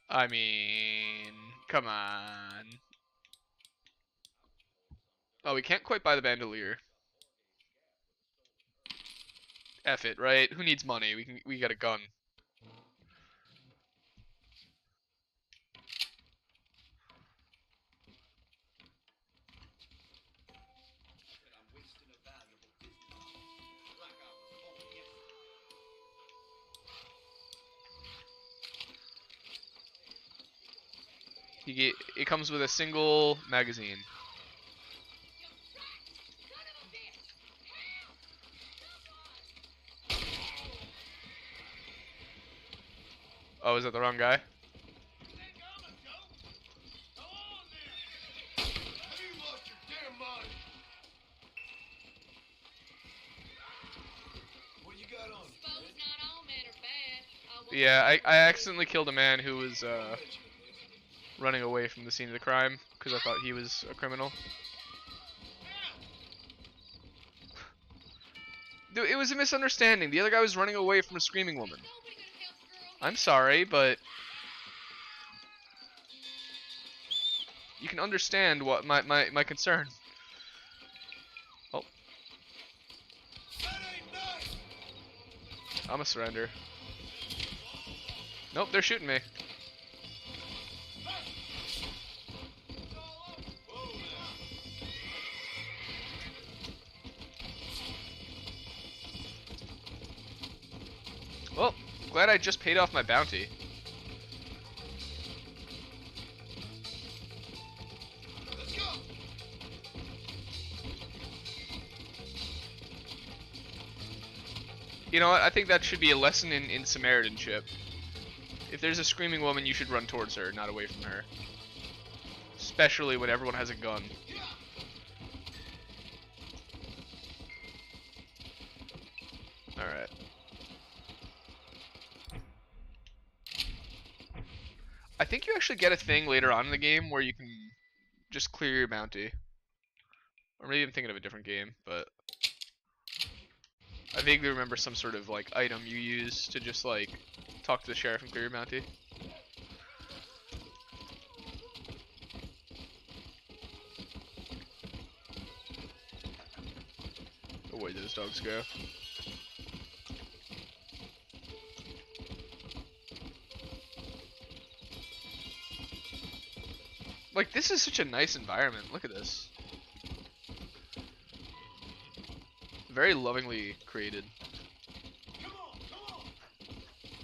A: I mean, come on. Oh, we can't quite buy the bandolier. F it, right? Who needs money? We got a gun. It comes with a single magazine. Oh, is that the wrong guy?
F: You lost your damn mind. What you got on?
H: Suppose not all men are bad.
A: Yeah, I accidentally killed a man who was running away from the scene of the crime because I thought he was a criminal. Dude, it was a misunderstanding. The other guy was running away from a screaming woman. I'm sorry, but you can understand what my concern. Oh. I'm a surrender. Nope, they're shooting me. Well, glad I just paid off my bounty.
F: Let's go.
A: You know what? I think that should be a lesson in Samaritanship. If there's a screaming woman, you should run towards her, not away from her. Especially when everyone has a gun. Alright. I think you actually get a thing later on in the game where you can just clear your bounty. Or maybe I'm thinking of a different game, but I vaguely remember some sort of like item you use to just like talk to the sheriff and clear your bounty. Oh, where did those dogs go? Like, this is such a nice environment. Look at this. Very lovingly created.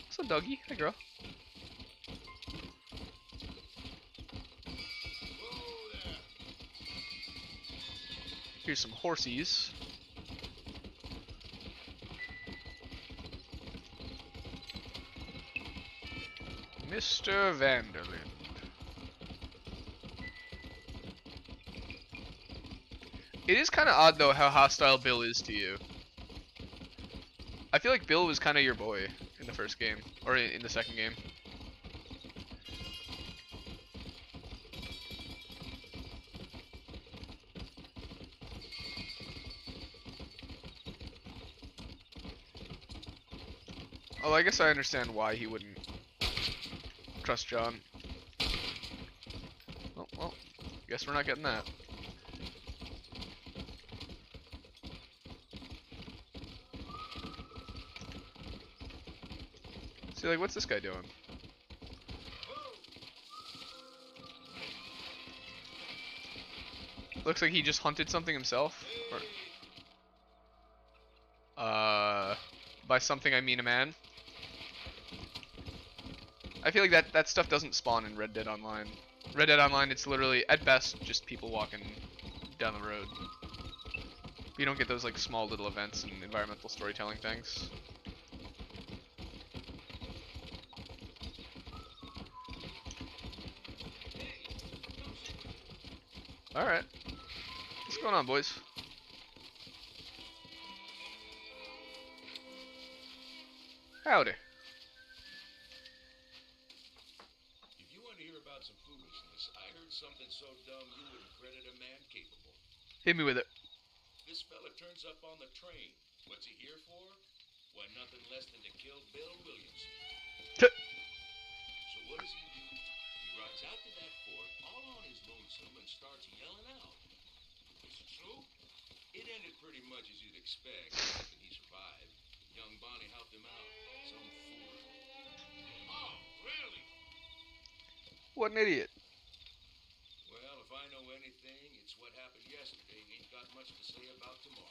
A: What's up, doggy? Hi, girl. Here's some horsies. Mr. Vanderlyn. It is kind of odd, though, how hostile Bill is to you. I feel like Bill was kind of your boy in the first game, or in the second game. Oh, I guess I understand why he wouldn't trust John. Oh, well, guess we're not getting that. See, like, what's this guy doing? Looks like he just hunted something himself. By something I mean a man. I feel like that stuff doesn't spawn in Red Dead Online. Red Dead Online, it's literally, at best, just people walking down the road. You don't get those, like, small little events and environmental storytelling things. Alright. What's going on, boys? Howdy.
E: If you want to hear about some foolishness, I heard something so dumb you wouldn't credit a man capable.
A: Hit me with it.
E: This fella turns up on the train. What's he here for? Why, nothing less than to kill Bill Williams. So what does he do? He rides out to that fort all on his lonesome and starts yelling out. Is it true? It ended pretty much as you'd expect, and he survived. Young Bonnie helped him out. Some fool.
J: Oh, really?
A: What an idiot.
E: Well, if I know anything, it's what happened yesterday ain't got much to say about tomorrow.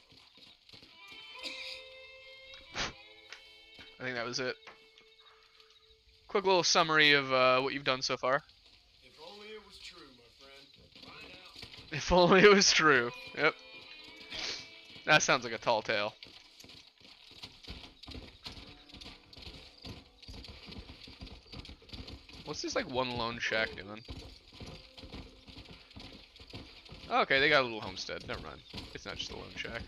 A: I think that was it. Quick little summary of what you've done so far.
F: If only it was true, my friend.
E: Find out.
A: If only it was true. Yep. That sounds like a tall tale. What's this, like, one lone shack doing? Okay, they got a little homestead. Never mind. It's not just a lone shack.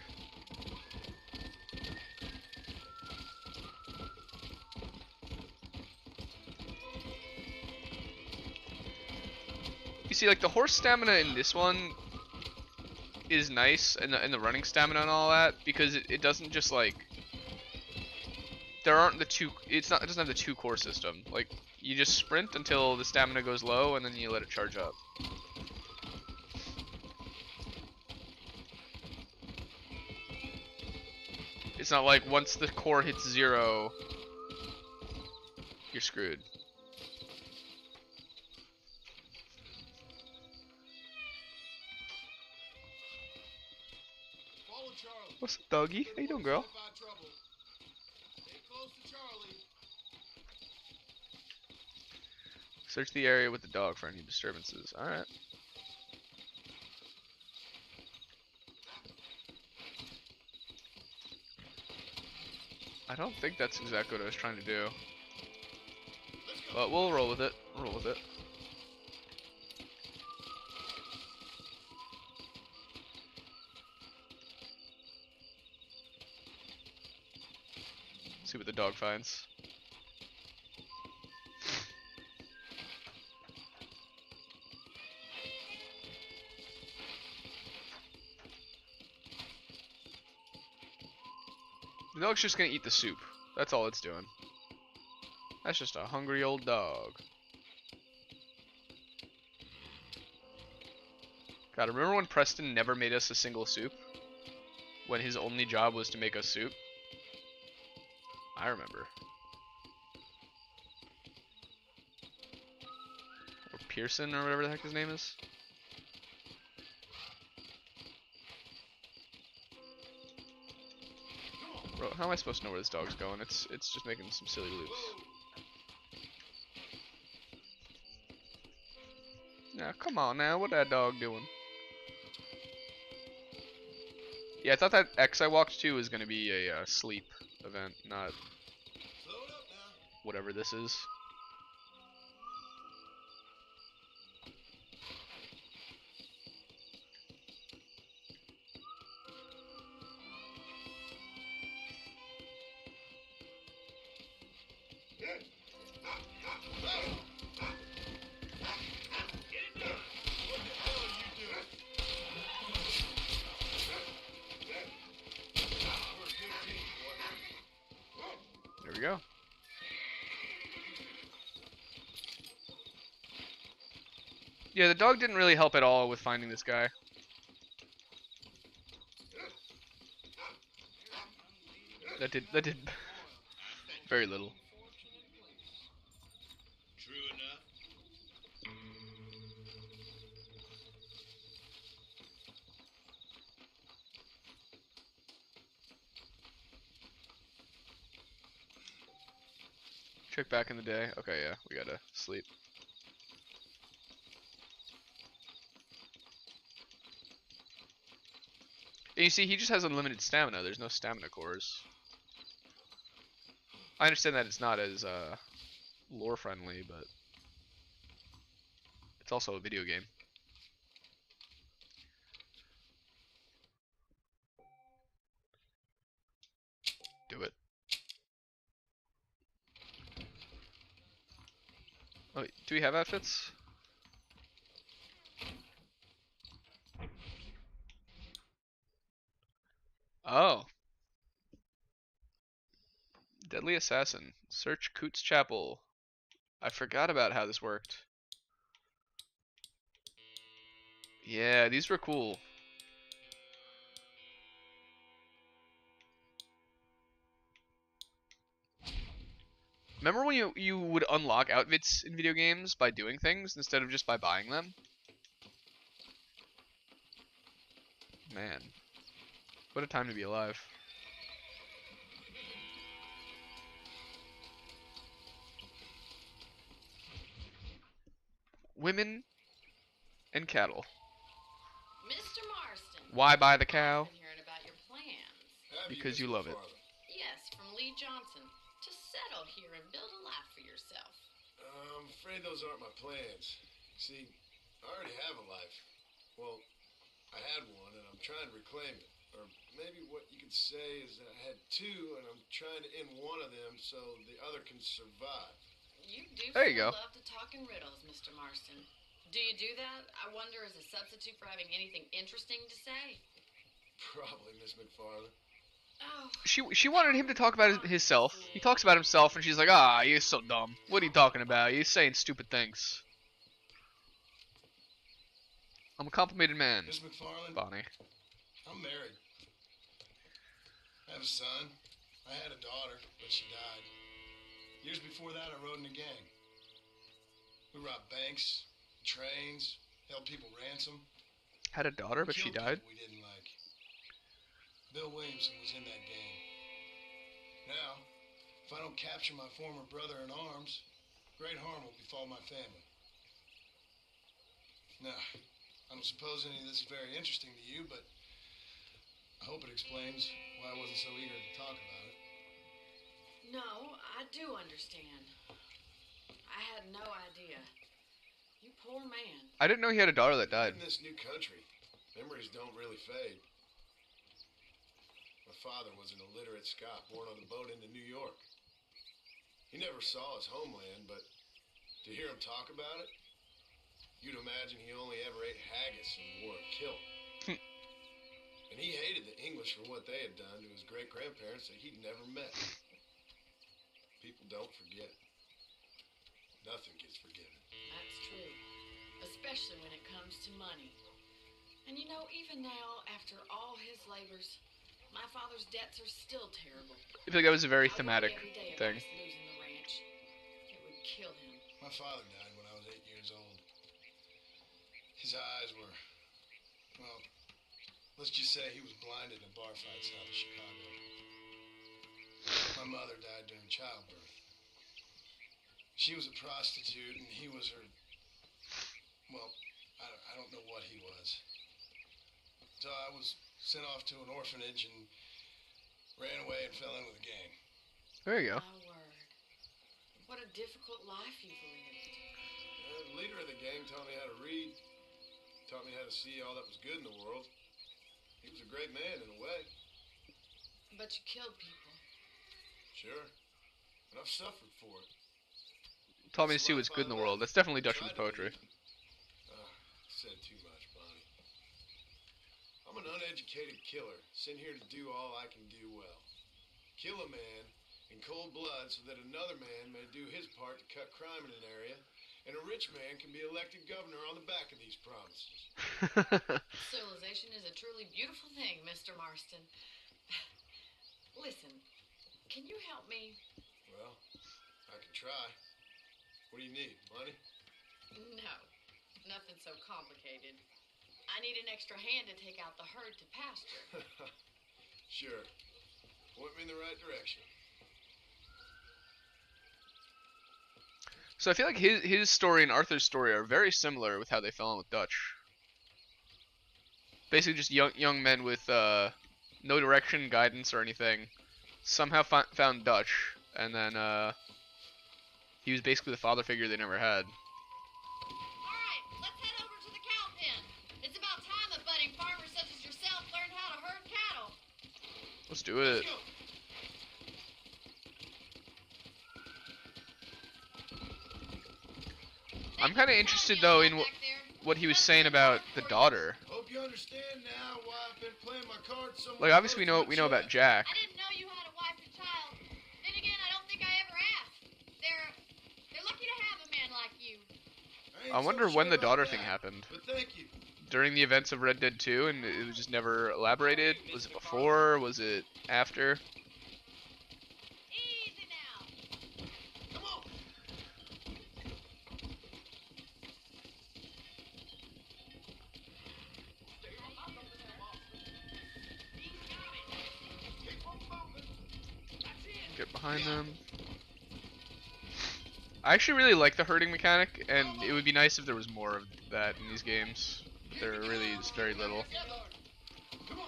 A: You see, like, the horse stamina in this one is nice, and the running stamina and all that, because it doesn't just, like, there aren't the two, it doesn't have the two core system. Like, you just sprint until the stamina goes low, and then you let it charge up. It's not like once the core hits 0, you're screwed.
J: Follow Charlie.
A: What's up, doggy? How you doing, girl?
J: Stay close to Charlie.
A: Search the area with the dog for any disturbances. Alright. I don't think that's exactly what I was trying to do. But we'll roll with it. Roll with it. See what the dog finds. The dog's just gonna eat the soup. That's all it's doing. That's just a hungry old dog. God, remember when Preston never made us a single soup? When his only job was to make us soup? I remember. Or Pearson, or whatever the heck his name is. Bro, how am I supposed to know where this dog's going? It's just making some silly loops. Now, come on now, what that dog doing? Yeah, I thought that X I walked to was gonna be a sleep event, not whatever this is. There we go. Yeah, the dog didn't really help at all with finding this guy. That did very little. Check back in the day. Okay, yeah, we gotta sleep. And you see, he just has unlimited stamina. There's no stamina cores. I understand that it's not as lore friendly, but it's also a video game. Do it. Oh, do we have outfits? Oh, Deadly Assassin. Search Coots Chapel. I forgot about how this worked. Yeah, these were cool. Remember when you would unlock outfits in video games by doing things instead of just by buying them? Man, what a time to be alive. Women and cattle.
H: Mr. Marston.
A: Why buy the
H: I've
A: cow?
H: been hearing about your plans.
F: Have
A: Because
F: Miss
A: you love it.
F: McFarland?
H: Yes, from Lee Johnson. To settle here and build a life for yourself.
F: I'm afraid those aren't my plans. See, I already have a life. Well, I had one, and I'm trying to reclaim it. Or maybe what you could say is that I had two, and I'm trying to end one of them so the other can survive.
H: You do
A: There you
H: sure
A: go.
H: love to talk in riddles, Mr. Marston. Do you do that, I wonder, as a substitute for having anything interesting to say?
F: Probably, Miss McFarland.
H: Oh,
A: She wanted him to talk about himself. He talks about himself, and she's like, "Ah, you're so dumb. What are you talking about? You're saying stupid things." I'm a complimented man,
F: Miss McFarland,
A: Bonnie.
F: I'm married. I have a son. I had a daughter, but she died. Years before that, I rode in a gang. We robbed banks, trains, held people ransom.
A: Had a daughter, but she
F: Killed
A: died.
F: people we didn't like. Bill Williamson was in that gang. Now, if I don't capture my former brother in arms, great harm will befall my family. Now, I don't suppose any of this is very interesting to you, but I hope it explains why I wasn't so eager to talk about it.
H: no, I do understand. I had no idea. You poor man.
A: I didn't know he had a daughter that died.
F: In this new country, memories don't really fade. My father was an illiterate Scot born on a boat into New York. He never saw his homeland, but to hear him talk about it, you'd imagine he only ever ate haggis and wore a kilt. And he hated the English for what they had done to his great-grandparents that he'd never met. People don't forget. Nothing gets forgiven.
H: That's true. Especially when it comes to money. And you know, even now, after all his labors, my father's debts are still terrible.
A: I feel like that was a very
H: I worry
A: thematic
H: every day
A: thing.
H: about us losing the ranch. It would kill him.
F: My father died when I was 8 years old. His eyes were, well, let's just say he was blinded in a bar fight south of Chicago. My mother died during childbirth. She was a prostitute and he was her, well, I don't know what he was. So I was sent off to an orphanage and ran away and fell in with a gang.
A: There you go.
H: My word. What a difficult life you've lived.
F: The leader of the gang taught me how to read, taught me how to see all that was good in the world. He was a great man in a way.
H: But you killed people.
F: Sure. And I've suffered for it.
A: Taught me to see what's good in the world. That's definitely Dutchman's poetry.
F: Said too much, Bonnie. I'm an uneducated killer, sent here to do all I can do well. Kill a man in cold blood so that another man may do his part to cut crime in an area, and a rich man can be elected governor on the back of these promises.
H: Civilization is a truly beautiful thing, Mr. Marston. Listen, can you help me?
F: Well, I can try. What do you need, money?
H: No, nothing so complicated. I need an extra hand to take out the herd to pasture.
F: Sure. Point me in the right direction.
A: So I feel like his story and Arthur's story are very similar with how they fell in with Dutch. Basically, just young men with no direction, guidance, or anything. Somehow found Dutch, and then he was basically the father figure they never had.
H: Alright, let's head over to the cow pen. It's about time a budding farmer such as yourself learned how to herd cattle.
A: Let's do it. I'm kind of interested though in what he was saying about the daughter.
F: Hope you understand now why I've been playing my cards so much.
A: Like obviously we know about Jack.
H: I didn't know you had a wife and child. Then again, I don't think I ever asked. They're lucky to have a man like you.
A: I wonder when the daughter thing happened.
F: But thank you.
A: During the events of Red Dead 2, and it was just never elaborated. Was it before? Was it after?
H: Easy now.
F: Come on.
A: Get behind them. I actually really like the herding mechanic, and it would be nice if there was more of that in these games. But there really is very little.
F: Come on. Come on.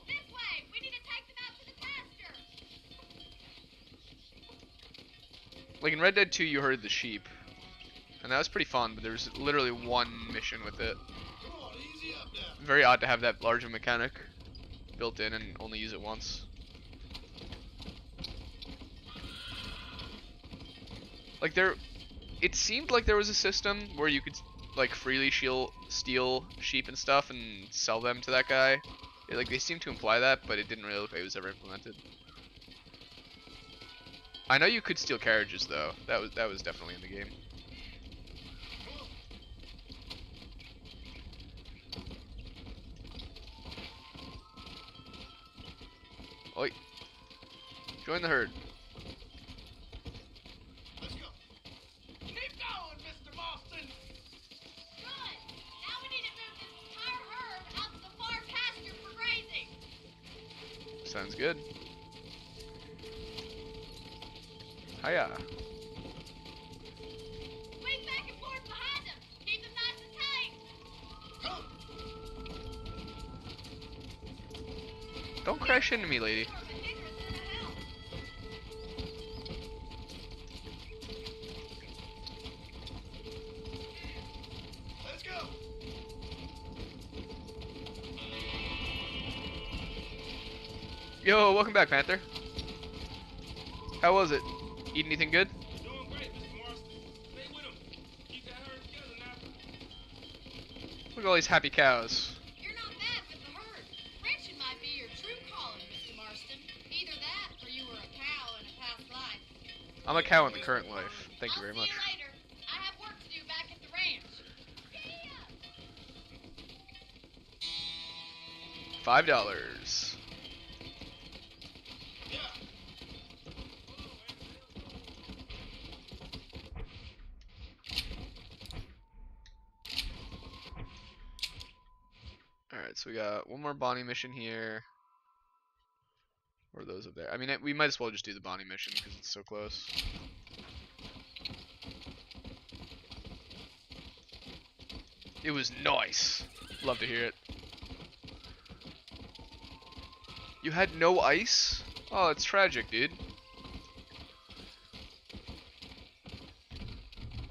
H: This way. We need to take them out to the pasture.
A: Like in Red Dead 2, you herd the sheep, and that was pretty fun. But there was literally one mission with it.
F: Come on, easy up now.
A: Very odd to have that large of a mechanic built in and only use it once. Like it seemed like there was a system where you could like freely steal sheep and stuff and sell them to that guy. Like they seemed to imply that, but it didn't really look like it was ever implemented. I know you could steal carriages though. That was definitely in the game. Oi. Join the herd.
F: Let's go.
J: Keep going, Mr. Boston.
H: Good. Now we need to move this entire herd out to the far pasture for grazing.
A: Sounds good. Hiya.
H: Swing back and forth behind them. Keep them nice and tight.
F: Come.
A: Don't crash into me, lady.
H: More of a hindrance than a help.
F: Let's go.
A: Yo, welcome back, Panther. How was it? Eat anything good?
B: Doing great, Mr. Marston. Stay with him. Keep that herd together now.
A: Look at all these happy cows.
H: You're not bad with the herd. Ranching might be your true calling, Mr. Marston. Either that, or you were a cow in a past life.
A: I'm a cow in the current life. Thank you very
H: I'll
A: much.
H: see you later. I have work to do back at the ranch. See ya.
A: $5.
F: Yeah.
A: Alright, so we got one more Bonnie mission here. Or those up there. I mean, we might as well just do the Bonnie mission because it's so close. It was nice. Love to hear it. You had no ice? Oh, it's tragic, dude.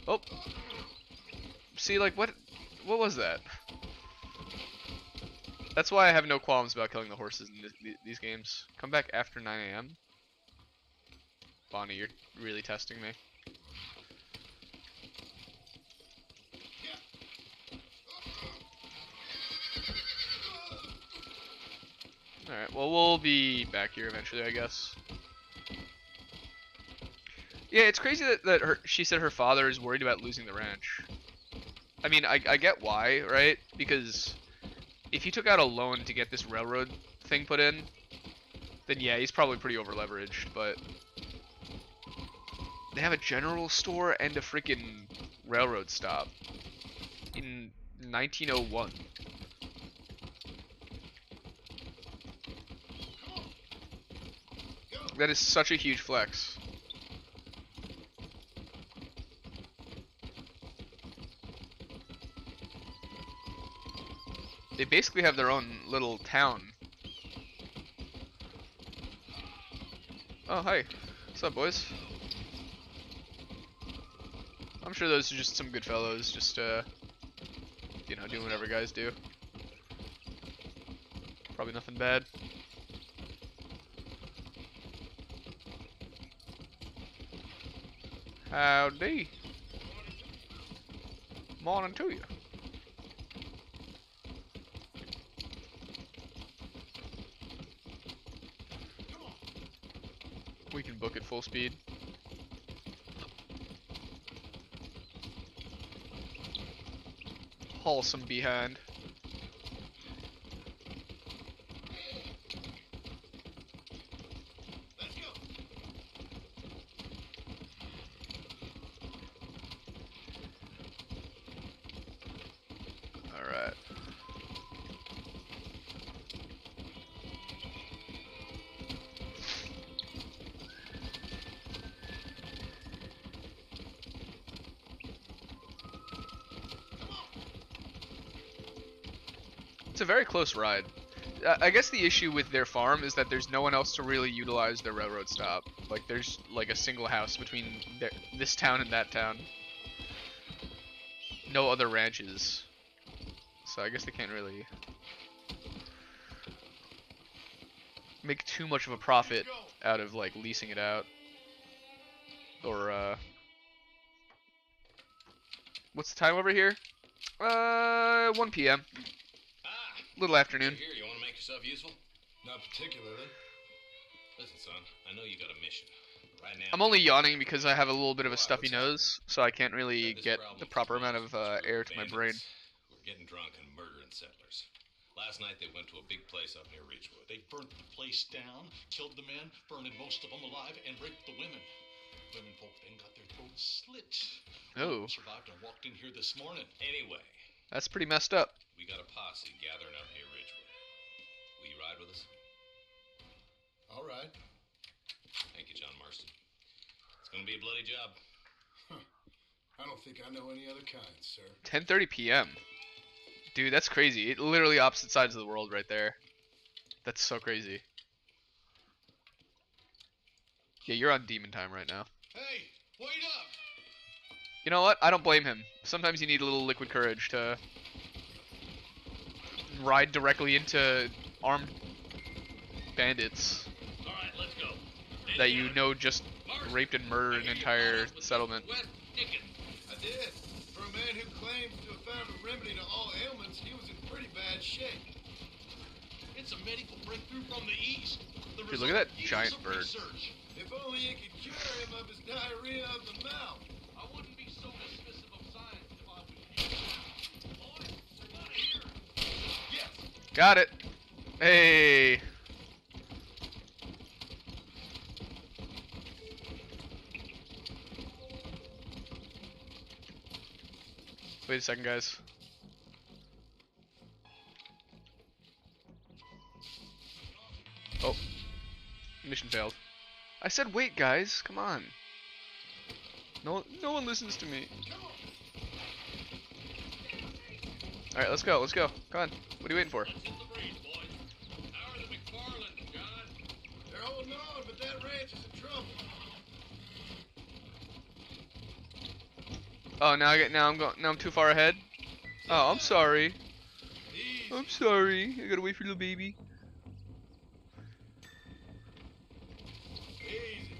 A: Oh. See, like, what was that? That's why I have no qualms about killing the horses in these games. Come back after 9 a.m. Bonnie, you're really testing me. Alright, well, we'll be back here eventually, I guess. Yeah, it's crazy that she said her father is worried about losing the ranch. I mean, I get why, right? Because if he took out a loan to get this railroad thing put in, then yeah, he's probably pretty over leveraged, but they have a general store and a freaking railroad stop in 1901. That is such a huge flex. They basically have their own little town. Oh, hi. What's up, boys? I'm sure those are just some good fellows, just, you know, doing whatever guys do. Probably nothing bad. Howdy. Morning to you. We can book at full speed. Haul some behind.
F: Let's go.
A: Alright. It's a very close ride. I guess the issue with their farm is that there's no one else to really utilize their railroad stop. Like, there's like a single house between this town and that town. No other ranches. So I guess they can't really make too much of a profit out of like leasing it out. Or what's the time over here? 1 p.m. Little afternoon.
I: Here, you want to make yourself useful?
F: Not particularly.
I: Listen, son, I know you got a mission. Right now,
A: I'm only yawning because I have a little bit of a stuffy nose, so I can't really get the proper amount of air to my brain.
I: We're getting drunk and murdering settlers. Last night they went to a big place up near Ridgewood.
G: They burnt the place down, killed the men, burned most of them alive, and raped the women. Women folk then got their throats slit.
A: Oh.
G: One survived and walked in here this morning.
I: Anyway,
A: That's pretty messed up.
I: we got a posse gathering up near Ridgewood. Will you ride with us?
F: All right.
I: Thank you, John Marston. It's gonna be a bloody job.
F: I don't think I know any other kind, sir.
A: 10:30 p.m. Dude, that's crazy. It literally opposite sides of the world right there. That's so crazy. Yeah, you're on demon time right now.
F: Hey, wait up!
A: You know what? I don't blame him. Sometimes you need a little liquid courage to ride directly into armed bandits
B: All right, let's go.
A: that you know just raped and murdered an entire settlement.
B: West Dickens.
F: I did. For a man who claims to have found a remedy to all ailments, he was in pretty bad shape.
G: It's a medical breakthrough from the east. The
A: Dude, look at that
G: result of years
A: giant
G: of
A: bird.
G: research.
F: If only it could cure him of his diarrhea of the mouth.
G: I wouldn't be so dismissive of science if I was you. Boys, we're out of here.
F: Yes.
A: Got it. Hey. Wait a second, guys. Oh. Mission failed. I said wait, guys. Come on. No one listens to me. Alright, let's go. Let's go. Come on. What are you waiting for?
B: Let's hit the breeze, boys. How are the McFarlands, John?
F: They're holding on, but that ranch is in trouble.
A: Oh, now I'm too far ahead. Oh, I'm sorry.
F: Easy.
A: I'm sorry. I gotta wait for the baby.
F: Easy.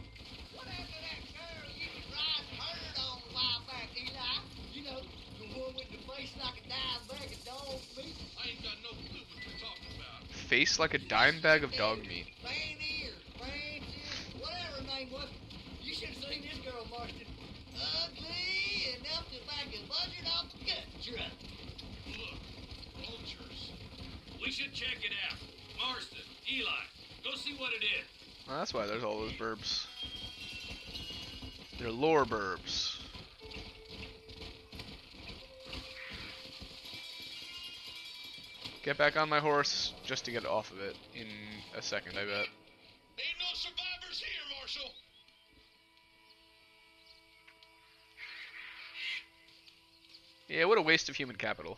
J: What happened to that girl you was riding herd on a while back, Eli? You know, the one with the face like a dime bag of dog meat.
B: I ain't got no clue what you're talking about.
A: Face like a dime bag of dog meat.
J: Van ears, Francis, whatever her name was. You should have seen this girl, Marston. Ugly enough to back a buzzard off a gut truck.
B: Look, vultures. We should check it out. Marston, Eli, go see what it is.
A: Well, that's why there's all those burbs. They're lore burbs. Get back on my horse just to get off of it in a second, I bet.
G: Ain't no survivors here.
A: Yeah, what a waste of human capital.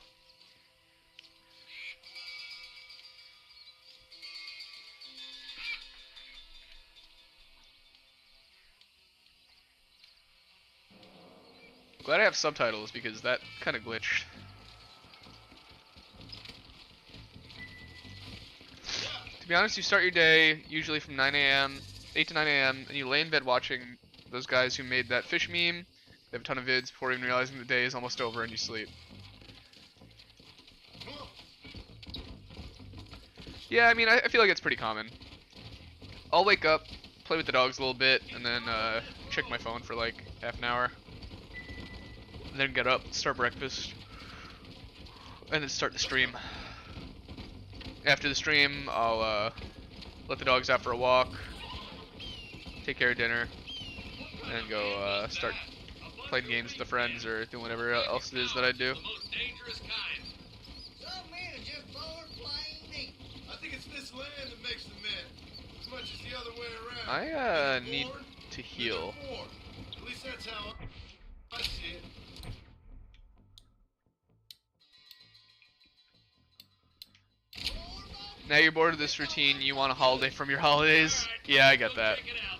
A: Glad I have subtitles because that kind of glitched. To be honest, you start your day usually from 9 a.m., 8 to 9 a.m., and you lay in bed watching those guys who made that fish meme. They have a ton of vids before even realizing the day is almost over and you sleep. Yeah, I mean, I feel like it's pretty common. I'll wake up, play with the dogs a little bit, and then check my phone for like half an hour. And then get up, start breakfast, and then start the stream. After the stream, I'll let the dogs out for a walk, take care of dinner, and then go start playing games with the friends or doing whatever else it is that I do.
B: The most dangerous kind.
J: Some men are just born plain neat.
F: I think it's this land that makes the men, as much as the other way around.
A: I
F: Men are
A: need
F: born,
A: to
F: men are
A: heal.
F: born. At least that's how I see it.
A: Now you're bored of this routine, you want a holiday from your holidays? Yeah, I get that.
B: Check it out.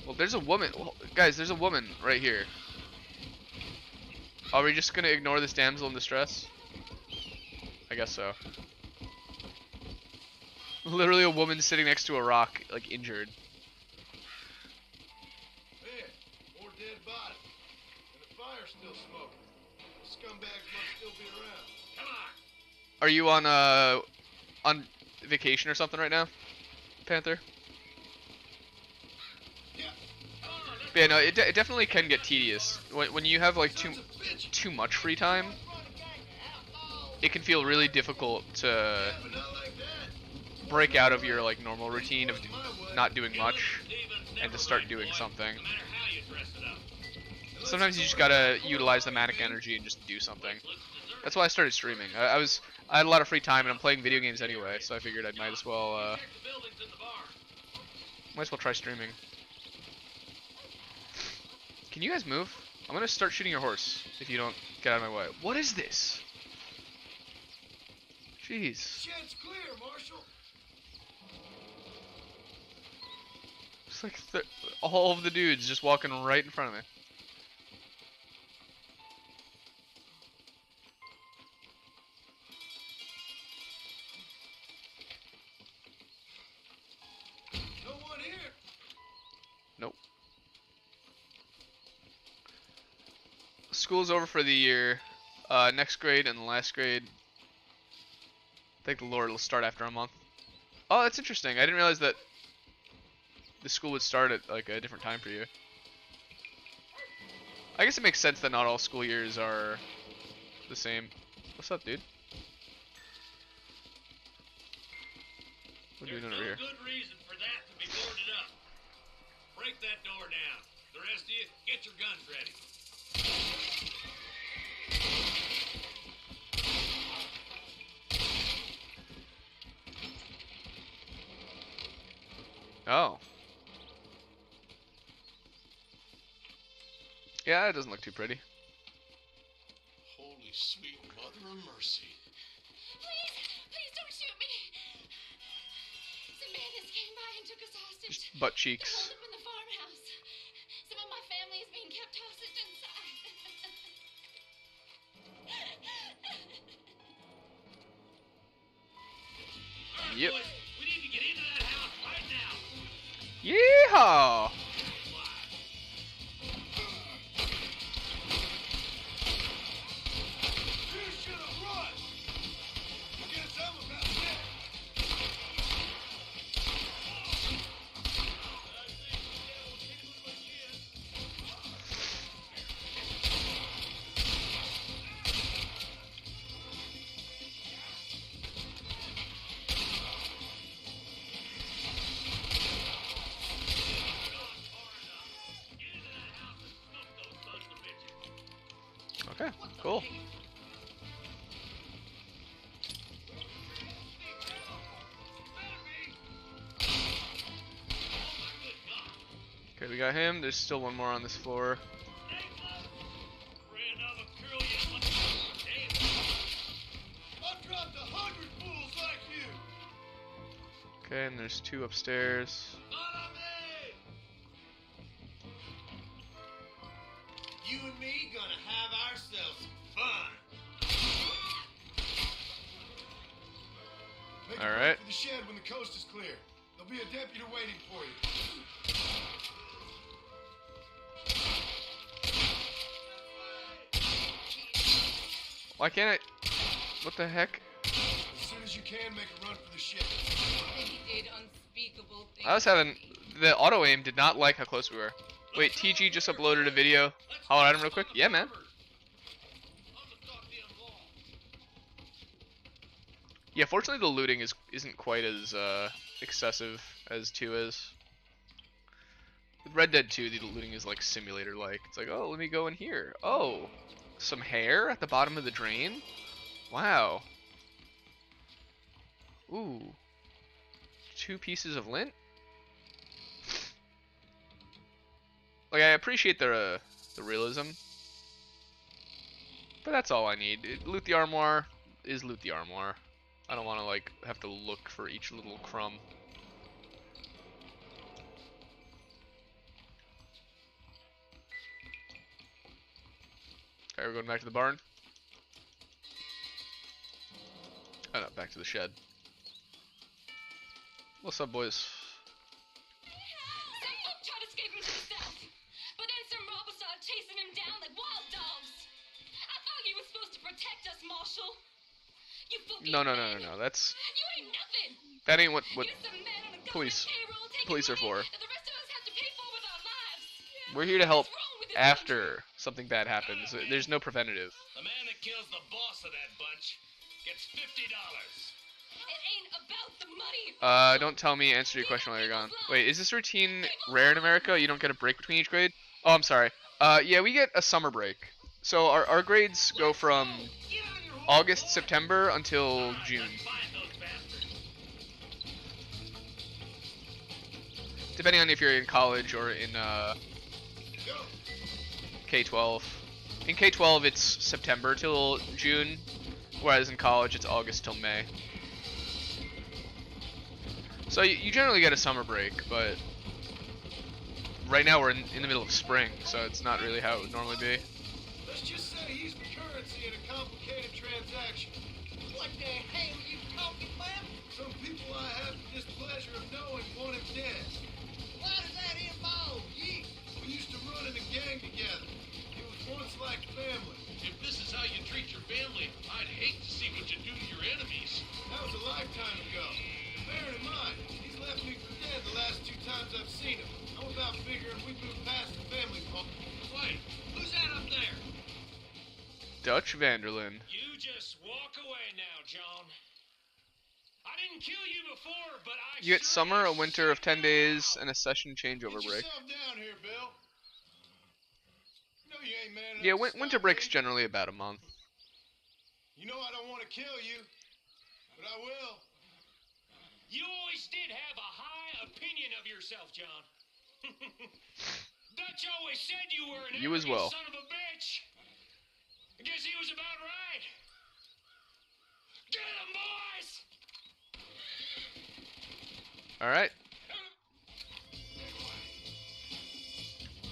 A: Well, there's a woman. Well, guys, there's a woman right here. Are we just gonna ignore this damsel in distress? I guess so. Literally a woman sitting next to a rock, like injured.
F: Man, more dead bodies. And the fire's still smoking. The scumbags must still be around.
B: Come on.
A: Are you on vacation or something right now, Panther?
F: Yeah.
B: Come on, let's
A: But yeah, no, it definitely can get tedious when you have like
F: Sons of bitches.
A: too much free time. It can feel really difficult to
F: Yeah, but not like that.
A: break out of your like normal routine of
F: Force my way.
A: not doing
B: Killing
A: much.
B: Stevens
A: and
B: never
A: to start
B: right,
A: doing
B: boy,
A: something.
B: No matter how you dress it up.
A: Sometimes you just gotta utilize the manic energy and just do something.
B: Let's dessert.
A: That's why I started streaming. I had a lot of free time and I'm playing video games anyway, so I figured I might as well
B: Check the buildings in the barn.
A: try streaming. Can you guys move? I'm gonna start shooting your horse if you don't get out of my way. What is this? Jeez.
F: Shed's clear, Marshal.
A: It's like all of the dudes just walking right in front of me.
F: No one here.
A: Nope. School's over for the year. Next grade and the last grade. I think the Lord will start after a month. Oh, that's interesting. I didn't realize that the school would start at like a different time for you. I guess it makes sense that not all school years are the same. What's up, dude? What are you
B: There's
A: doing over
B: no
A: here?
B: good reason for that to be boarded up. Break that door down. The rest of you, get your guns ready.
A: Oh. Yeah, it doesn't look too pretty.
G: Holy sweet mother of mercy.
D: Please don't shoot me. Some bandits came by and took us hostage.
A: Just butt
D: They're
A: cheeks.
D: holed up in the farmhouse. Some of my family is being kept hostage inside.
B: All right,
A: Yep.
B: boys, we need to get into that house right now.
A: Yeehaw!
F: You should have run. Get something about that.
A: got him. There's still one more on this floor.
F: I've dropped 100 fools like you.
A: Okay, and there's 2 upstairs.
F: Follow me. You and me gonna have ourselves some fun. Make a
A: All
F: break
A: right.
F: for the shed when the coast is clear. There'll be a deputy waiting for you.
A: Why can't I? What the heck?
F: As soon as you can, make a run for the shed.
H: He did unspeakable things.
A: I was having the auto aim did not like how close we were. Wait, TG just uploaded a video. Holler at him real quick. Yeah, man. Yeah, fortunately the looting isn't quite as excessive as 2 is. With Red Dead 2, the looting is like simulator-like. It's like, oh, let me go in here. Oh, some hair at the bottom of the drain? Wow. Ooh. 2 pieces of lint? Like, I appreciate the realism. But that's all I need. Loot the armoire is loot the armoire. I don't want to, like, have to look for each little crumb. Okay, we're going back to the barn. Oh no, back to the shed. What's up, boys?
K: Some folk tried escaping to the south, but then some robbers started chasing him down like wild dogs. I thought you were supposed to protect us, Marshal. You fucking
A: No.
K: You
A: That's
K: ain't nothing.
A: that ain't what
K: You're some man on the
A: police
K: government payroll taking
A: police are
K: money
A: for.
K: that the rest of us have to pay for with our lives.
A: We're here to help
K: What's wrong with this
A: after something bad happens. There's no preventative.
B: The man that kills the boss of that bunch gets $50.
K: It ain't about the money.
A: Don't tell me. Answer your question while you're gone. Wait, is this routine rare in America? You don't get a break between each grade? Oh, I'm sorry. Yeah, we get a summer break. So our grades go from August, September until June. Depending on if you're in college or in K-12. In K-12 it's September till June, whereas in college it's August till May. So you generally get a summer break, but right now we're in the middle of spring, so it's not really how it would normally be.
F: Let's just say he's the currency in a complicated transaction.
J: What the hell are you talking about?
F: Some people I have the displeasure of knowing want him dead.
J: Why does that involve you?
F: We used to run in a gang together. It was once like family.
G: If this is how you treat your family, I'd hate to see what you do to your enemies.
F: That was a lifetime ago. And bear in mind, he's left me for dead the last 2 times I've seen him. I'm about figuring we've moved past the family pump.
B: Wait, who's that up there?
A: Dutch Vanderlyn.
B: You just walk away now, John. I didn't kill you before, but I
A: You get
B: sure
A: summer, a
B: as
A: winter of
B: shit
A: 10 days,
B: now.
A: and a session changeover
F: Get
A: break.
F: yourself down here, Bill. You know you ain't man enough
A: Yeah,
F: to
A: winter
F: stop
A: break's
F: me.
A: generally about a month.
F: You know I don't want to kill you, but I will.
B: You always did have a high opinion of yourself, John. Dutch always said you were an
A: You as
B: arrogant
A: well.
B: son of a bitch. I guess he was about right. Get him, boys!
A: Alright.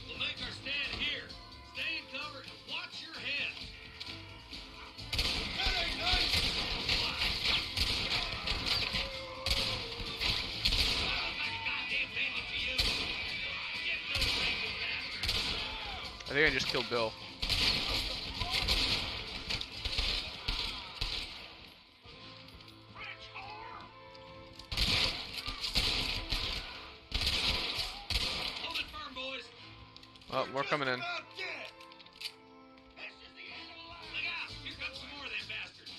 B: We'll make our stand here. Stay in cover and watch your head.
F: That ain't nice.
A: I think I just killed Bill.
B: Hold it firm, boys.
A: Oh, more coming in.
F: About dead.
B: This is the end of the line. Look out! Here comes some more of them bastards.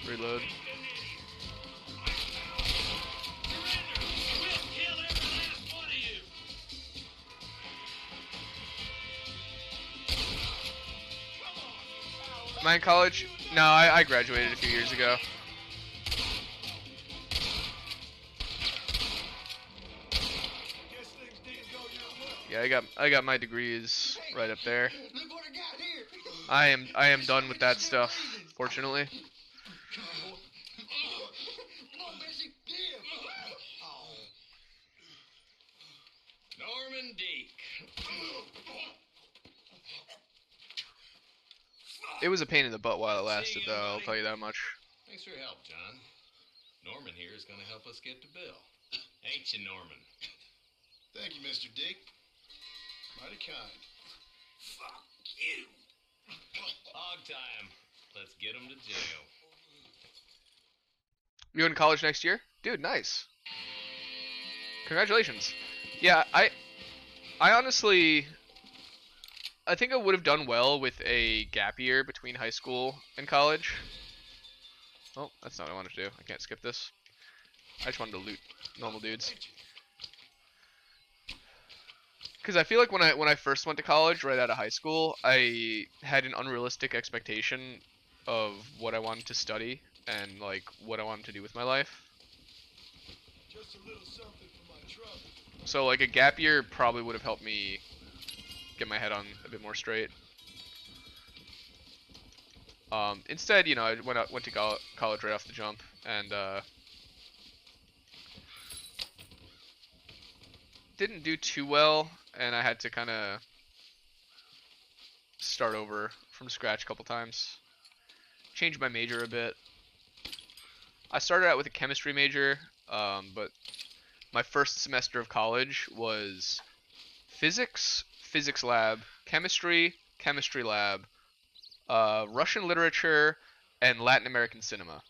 A: Reload. Am I in college? No, I graduated a few years ago. Yeah, I got my degrees right up there.
J: Look what I got here.
A: I am done with that stuff, fortunately.
J: Come on, Bessie. Give. Oh.
B: Norman Deek.
A: It was a pain in the butt while it lasted, though, I'll tell you that much.
I: Thanks for your help, John. Norman here is going to help us get to Bill. Ain't you, Norman?
F: Thank you, Mr. Dick. Mighty kind.
B: Fuck you.
I: Hog time. Let's get him to jail.
A: You in college next year? Dude, nice. Congratulations. Yeah, I honestly, I think I would have done well with a gap year between high school and college. Oh, that's not what I wanted to do. I can't skip this. I just wanted to loot normal dudes. Because I feel like when I first went to college, right out of high school, I had an unrealistic expectation of what I wanted to study and like what I wanted to do with my life.
F: Just a little something for my trouble.
A: So like a gap year probably would have helped me get my head on a bit more straight. Instead, you know, I went to college right off the jump, and didn't do too well, and I had to kind of start over from scratch a couple times. Changed my major a bit. I started out with a chemistry major, but my first semester of college was physics, physics lab, chemistry, chemistry lab, Russian literature, and Latin American cinema.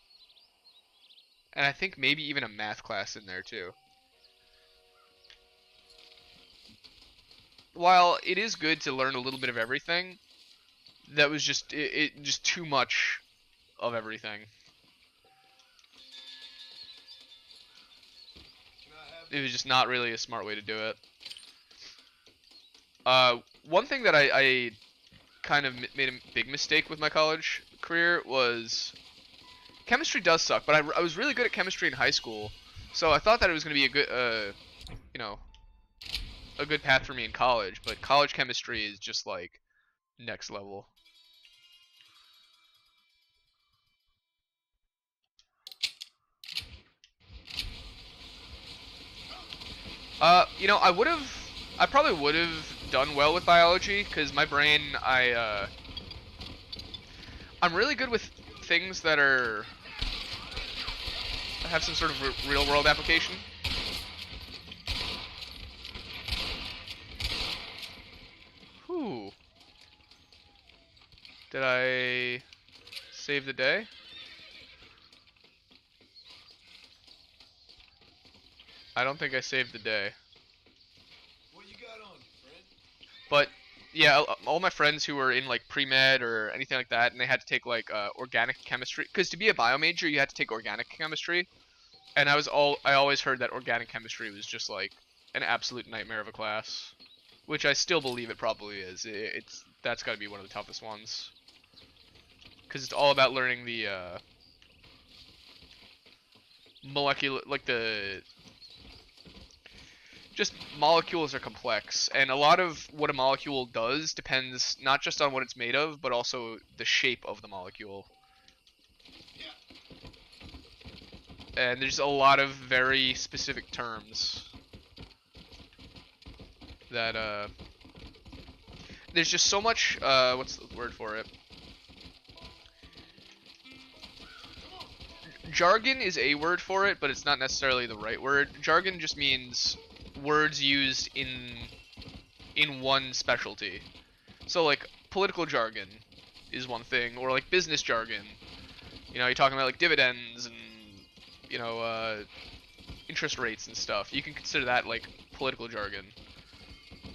A: And I think maybe even a math class in there too. While it is good to learn a little bit of everything, that was just just too much of everything. It was just not really a smart way to do it. One thing that I kind of made a big mistake with my college career was chemistry does suck, but I was really good at chemistry in high school, so I thought that it was going to be a good, you know, a good path for me in college. But college chemistry is just like next level. You know, I probably would have done well with biology because my brain, I'm really good with things that have some sort of real world application. Whew. Did I save the day? I don't think I saved the day.
F: What you got on you, friend?
A: But yeah, all my friends who were in like pre-med or anything like that, and they had to take like organic chemistry, because to be a bio major you had to take organic chemistry, and I always heard that organic chemistry was just like an absolute nightmare of a class, which I still believe it probably is. That's got to be one of the toughest ones, because it's all about learning the molecular, like the just molecules are complex, and a lot of what a molecule does depends not just on what it's made of, but also the shape of the molecule. And there's a lot of very specific terms that there's just so much what's the word for it? Jargon is a word for it, but it's not necessarily the right word. Jargon just means words used in one specialty. So like political jargon is one thing, or like business jargon. You know, you're talking about like dividends and, you know, interest rates and stuff. You can consider that like political jargon.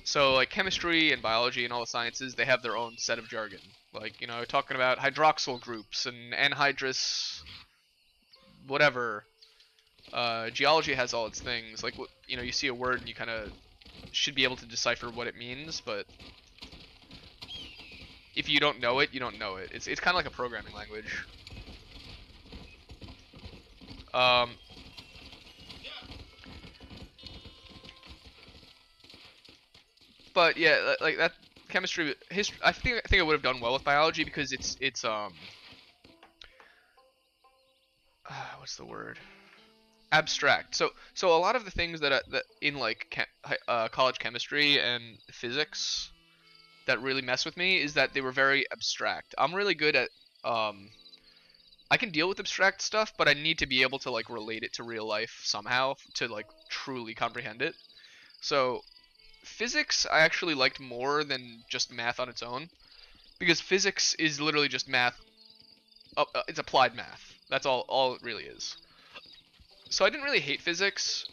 A: So like chemistry and biology and all the sciences, they have their own set of jargon. Like, you know, talking about hydroxyl groups and anhydrous whatever. Geology has all its things. Like, you know, you see a word and you kind of should be able to decipher what it means, but if you don't know it, you don't know it. It's kind of like a programming language. But yeah, like that chemistry, history. I think I would have done well with biology because it's what's the word? Abstract. So a lot of the things that in like college chemistry and physics that really mess with me is that they were very abstract. I'm really good at um I can deal with abstract stuff, but I need to be able to like relate it to real life somehow to like truly comprehend it. So physics I actually liked more than just math on its own because physics is literally just math. It's applied math. That's all it really is. So I didn't really hate physics.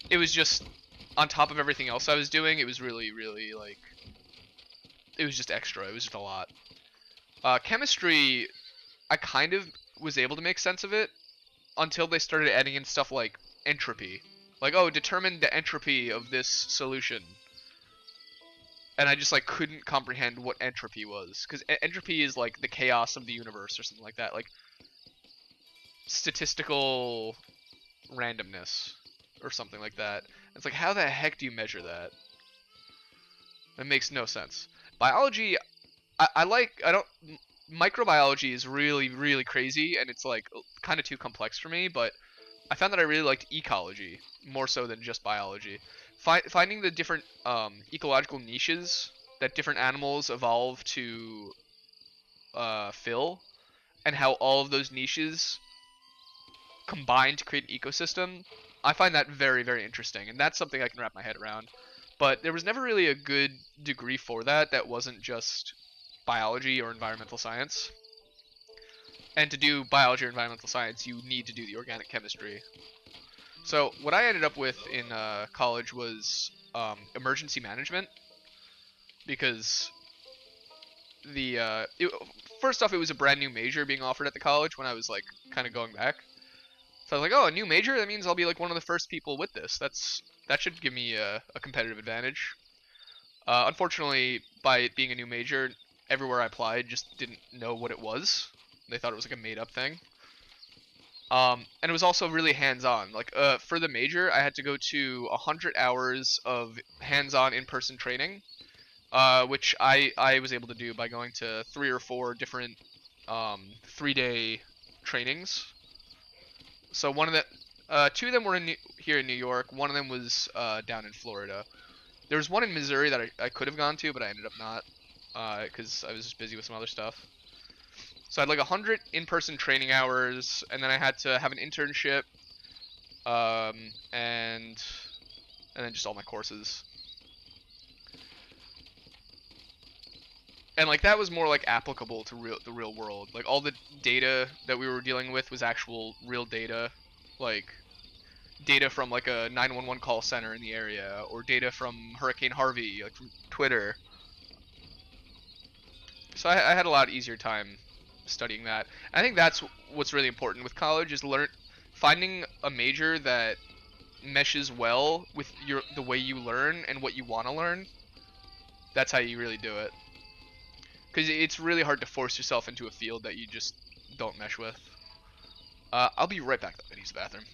A: It was just on top of everything else I was doing. It was really like it was just extra. It was just a lot. Chemistry, I kind of was able to make sense of it until they started adding in stuff like entropy. Like, oh, determine the entropy of this solution. And I just like couldn't comprehend what entropy was because entropy is like the chaos of the universe or something like that, like statistical randomness or something like that. It's like how the heck do you measure that? It makes no sense. Biology, I don't microbiology is really crazy and it's like kind of too complex for me, but I found that I really liked ecology more so than just biology. Finding the different ecological niches that different animals evolve to fill, and how all of those niches combine to create an ecosystem, I find that very interesting, and that's something I can wrap my head around. But there was never really a good degree for that wasn't just biology or environmental science. And to do biology or environmental science, you need to do the organic chemistry. So what I ended up with in college was emergency management because first off, it was a brand new major being offered at the college when I was like kind of going back. So I was like, oh, a new major? That means I'll be like one of the first people with this. That should give me a competitive advantage. Unfortunately, by it being a new major, everywhere I applied just didn't know what it was. They thought it was like a made-up thing. And it was also really hands-on. Like for the major, I had to go to 100 hours of hands-on in-person training, which I was able to do by going to 3 or 4 different 3-day trainings. So one of the 2 of them were here in New York. One of them was down in Florida. There was one in Missouri that I could have gone to, but I ended up not because I was just busy with some other stuff. So I had like 100 in-person training hours, and then I had to have an internship, and then just all my courses. And like that was more like applicable to the real world. Like all the data that we were dealing with was actual real data, like data from like a 911 call center in the area, or data from Hurricane Harvey, like from Twitter. So I had a lot easier time studying that. I think that's what's really important with college is finding a major that meshes well with the way you learn and what you want to learn. That's how you really do it. Because it's really hard to force yourself into a field that you just don't mesh with. I'll be right back though. I need to use the bathroom.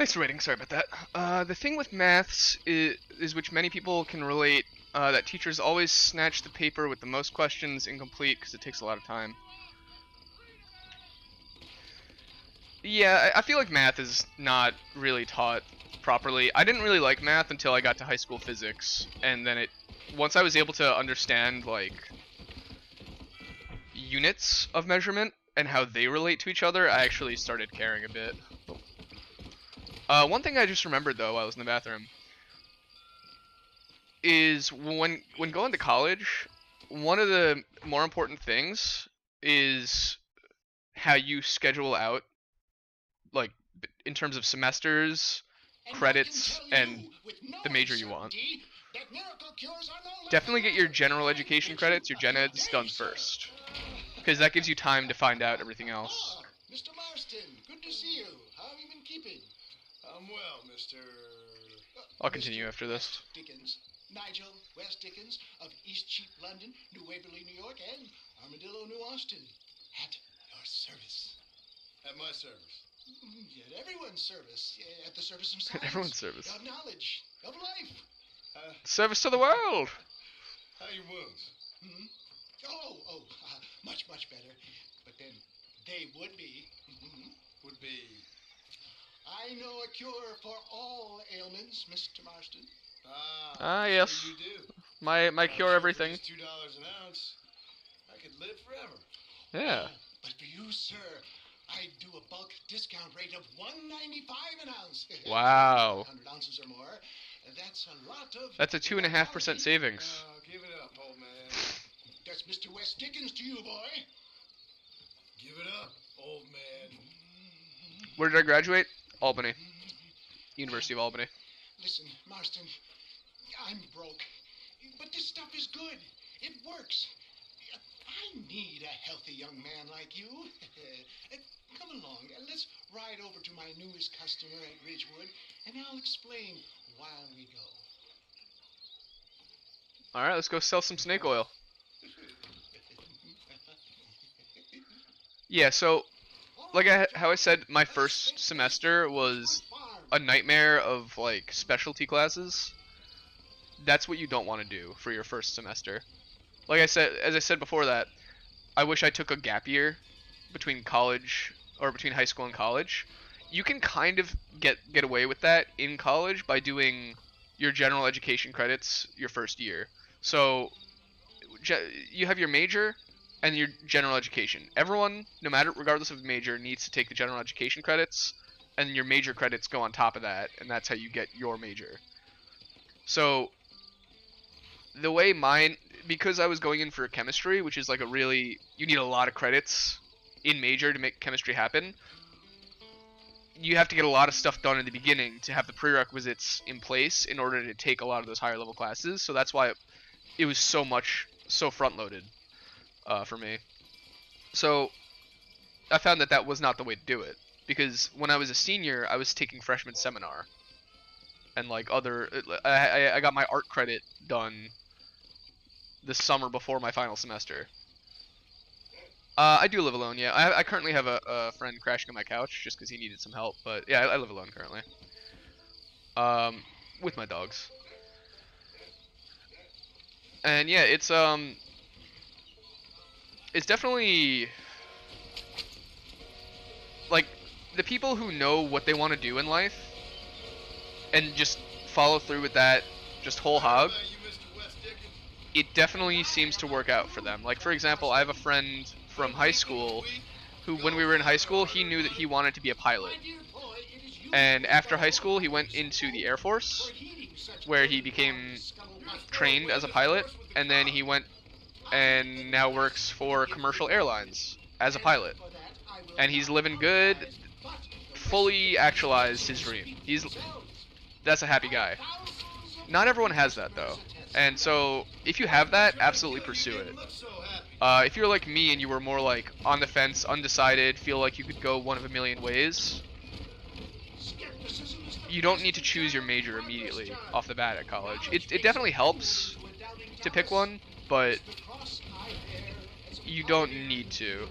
A: Thanks for waiting. Sorry about that. The thing with maths is which many people can relate, that teachers always snatch the paper with the most questions incomplete because it takes a lot of time. Yeah, I feel like math is not really taught properly. I didn't really like math until I got to high school physics, and then once I was able to understand like units of measurement and how they relate to each other, I actually started caring a bit. One thing I just remembered though while I was in the bathroom is when going to college, one of the more important things is how you schedule out, like in terms of semesters, credits, and the major you want. Definitely get your general education credits, your gen eds, done first, because that gives you time to find out everything else.
F: Ah, Mr. Marston, good to see you. How have you been keeping? I'm well, Mr.
A: I'll continue after this.
F: Dickens. Nigel West Dickens of Eastcheap, London, New Waverly, New York, and Armadillo, New Austin. At your service. At my service. At everyone's service. At the service of science.
A: Everyone's service.
F: Of knowledge. Of life.
A: Service to the world.
F: How are your wounds? Much, much better. But then they would be. Would be. I know a cure for all ailments, Mr. Marston.
A: Yes.
F: Sure you do.
A: My cure everything.
F: $2 an ounce. I could live forever.
A: Yeah.
F: But for you, sir, I do a bulk discount rate of $1.95 an ounce.
A: Wow.
F: 100 ounces or more. That's a lot of.
A: That's a 2.5% savings.
F: Give it up, old man. That's Mr. West Dickens to you, boy. Give it up, old man.
A: Where did I graduate? Albany. University of Albany.
F: Listen, Marston, I'm broke, but this stuff is good. It works. I need a healthy young man like you. Come along, let's ride over to my newest customer at Ridgewood, and I'll explain while we go.
A: Alright, let's go sell some snake oil. Yeah, so, like how I said, my first semester was a nightmare of, like, specialty classes. That's what you don't want to do for your first semester. Like I said, as I said before that, I wish I took a gap year between college, or between high school and college. You can kind of get away with that in college by doing your general education credits your first year. So, you have your major and your general education. Everyone, regardless of major, needs to take the general education credits, and your major credits go on top of that, and that's how you get your major. So, the way because I was going in for chemistry, which is like you need a lot of credits in major to make chemistry happen, you have to get a lot of stuff done in the beginning to have the prerequisites in place in order to take a lot of those higher level classes. So that's why it was so front loaded for me. So I found that was not the way to do it, because when I was a senior, I was taking freshman seminar and like I got my art credit done the summer before my final semester. I do live alone, yeah. I currently have a friend crashing on my couch just because he needed some help, but yeah, I live alone currently. With my dogs. And yeah, it's definitely, like, the people who know what they want to do in life and just follow through with that, just whole hog, it definitely seems to work out for them. Like, for example, I have a friend from high school who, when we were in high school, he knew that he wanted to be a pilot. And after high school, he went into the Air Force, where he became trained as a pilot, and then he went and now works for commercial airlines as a pilot. And he's living good, fully actualized his dream. That's a happy guy. Not everyone has that, though. And so, if you have that, absolutely pursue it. If you're like me and you were more like on the fence, undecided, feel like you could go one of a million ways, you don't need to choose your major immediately off the bat at college. It definitely helps to pick one, but you don't need to.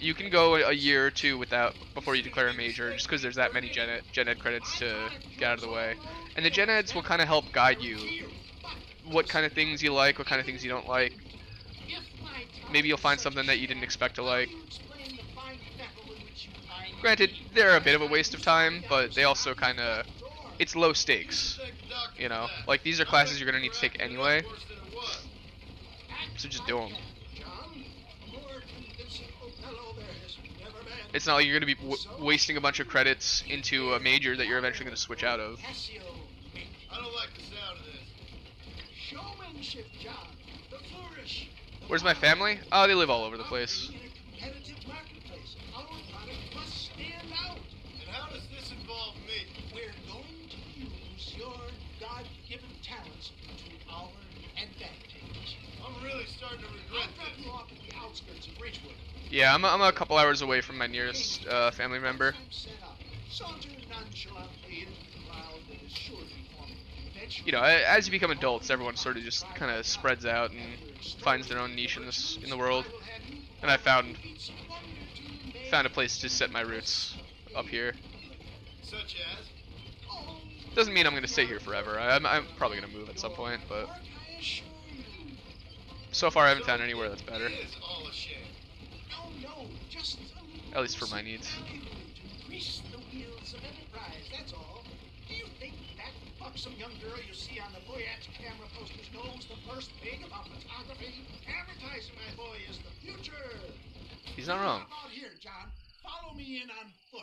A: you can go a year or two without before you declare a major, just because there's that many gen ed credits to get out of the way. And the gen eds will kind of help guide you what kind of things you like, what kind of things you don't like. Maybe you'll find something that you didn't expect to like. Granted, they're a bit of a waste of time, but they also kind of, it's low stakes, you know? Like, these are classes you're going to need to take anyway, so just do them. It's not like you're going to be wasting a bunch of credits into a major that you're eventually going to switch out of.
F: I don't like the sound of this.
J: Showmanship, John. The flourish.
A: Where's my family? Oh, they live all over the place.
J: Our product must stand out.
F: And how does this involve me?
J: We're going to use your God-given talents to our advantage.
F: I'm really starting to regret
J: I'll drop
F: this.
J: you off at the outskirts of Ridgewood.
A: Yeah, I'm a couple hours away from my nearest family member.
J: Saunter nonchalantly into the crowd that is sure to be forming.
A: You know, as you become adults, everyone sort of just kind of spreads out and finds their own niche in the world. And I found a place to set my roots up here.
F: Such as?
A: Doesn't mean I'm gonna stay here forever. I'm probably gonna move at some point, but so far I haven't found anywhere that's better.
F: It is all a shame.
J: No, just
A: At least for my needs.
J: to grease the wheels of enterprise, that's all. Do you think that buxom young girl you see on the Voyage camera posters knows the first thing about photography? Advertising, my boy, is the future.
A: He's not wrong.
J: How about here, John? Follow me in on foot.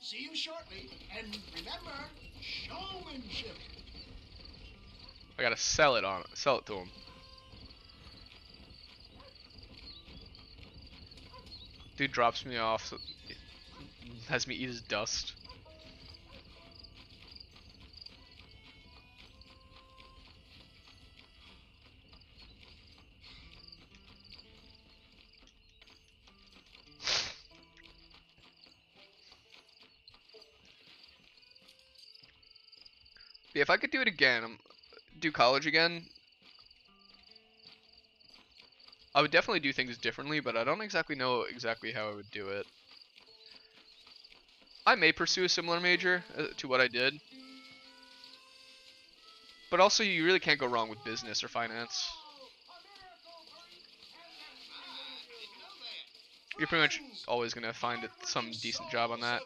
J: See you shortly, and remember, showmanship.
A: I gotta sell it to him. Dude drops me off, so has me eat his dust. Yeah, if I could do it again, do college again, I would definitely do things differently, but I don't exactly know exactly how I would do it. I may pursue a similar major to what I did, but also you really can't go wrong with business or finance. You're pretty much always going to find some decent job on that.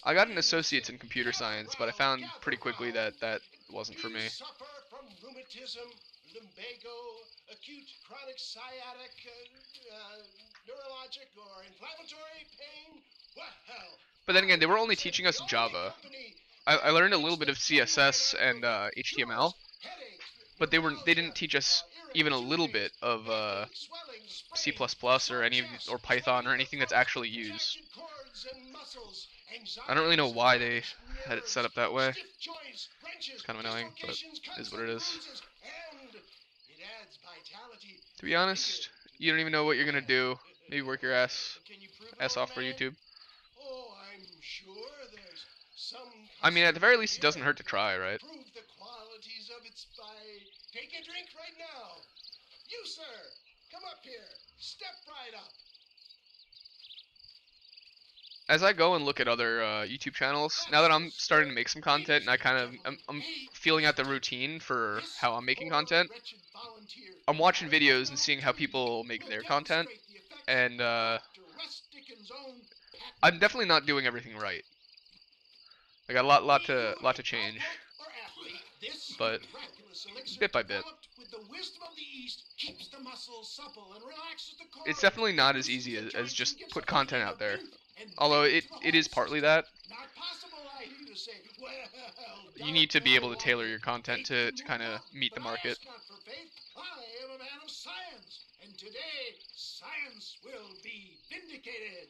A: I got an associate's in computer science, but I found pretty quickly that that wasn't for me.
J: Suffer from rheumatism, lumbago, acute chronic sciatic, neurologic, or inflammatory pain. Well,
A: But then again, they were only teaching us Java. I learned a little bit of CSS and HTML, but they didn't teach us even a little bit of C++ or Python or anything that's actually used. I don't really know why they had it set up that way. It's kind of annoying, but it is what it is. To be honest, you don't even know what you're gonna do. Maybe work your ass off for YouTube.
J: Oh, I'm sure there's some.
A: I mean, at the very least, it doesn't hurt to try, right?
J: Prove the qualities of its by. Take a drink right now. You, sir, come up here. Step right up.
A: As I go and look at other YouTube channels, now that I'm starting to make some content and I'm feeling out the routine for how I'm making content, I'm watching videos and seeing how people make their content, and I'm definitely not doing everything right. I got a lot to change, but bit by bit. It's definitely not as easy as just put content out there. Although it is partly that. You need to be able to tailor your content to kind of meet the market.
J: I am a man of science, and today science will be vindicated.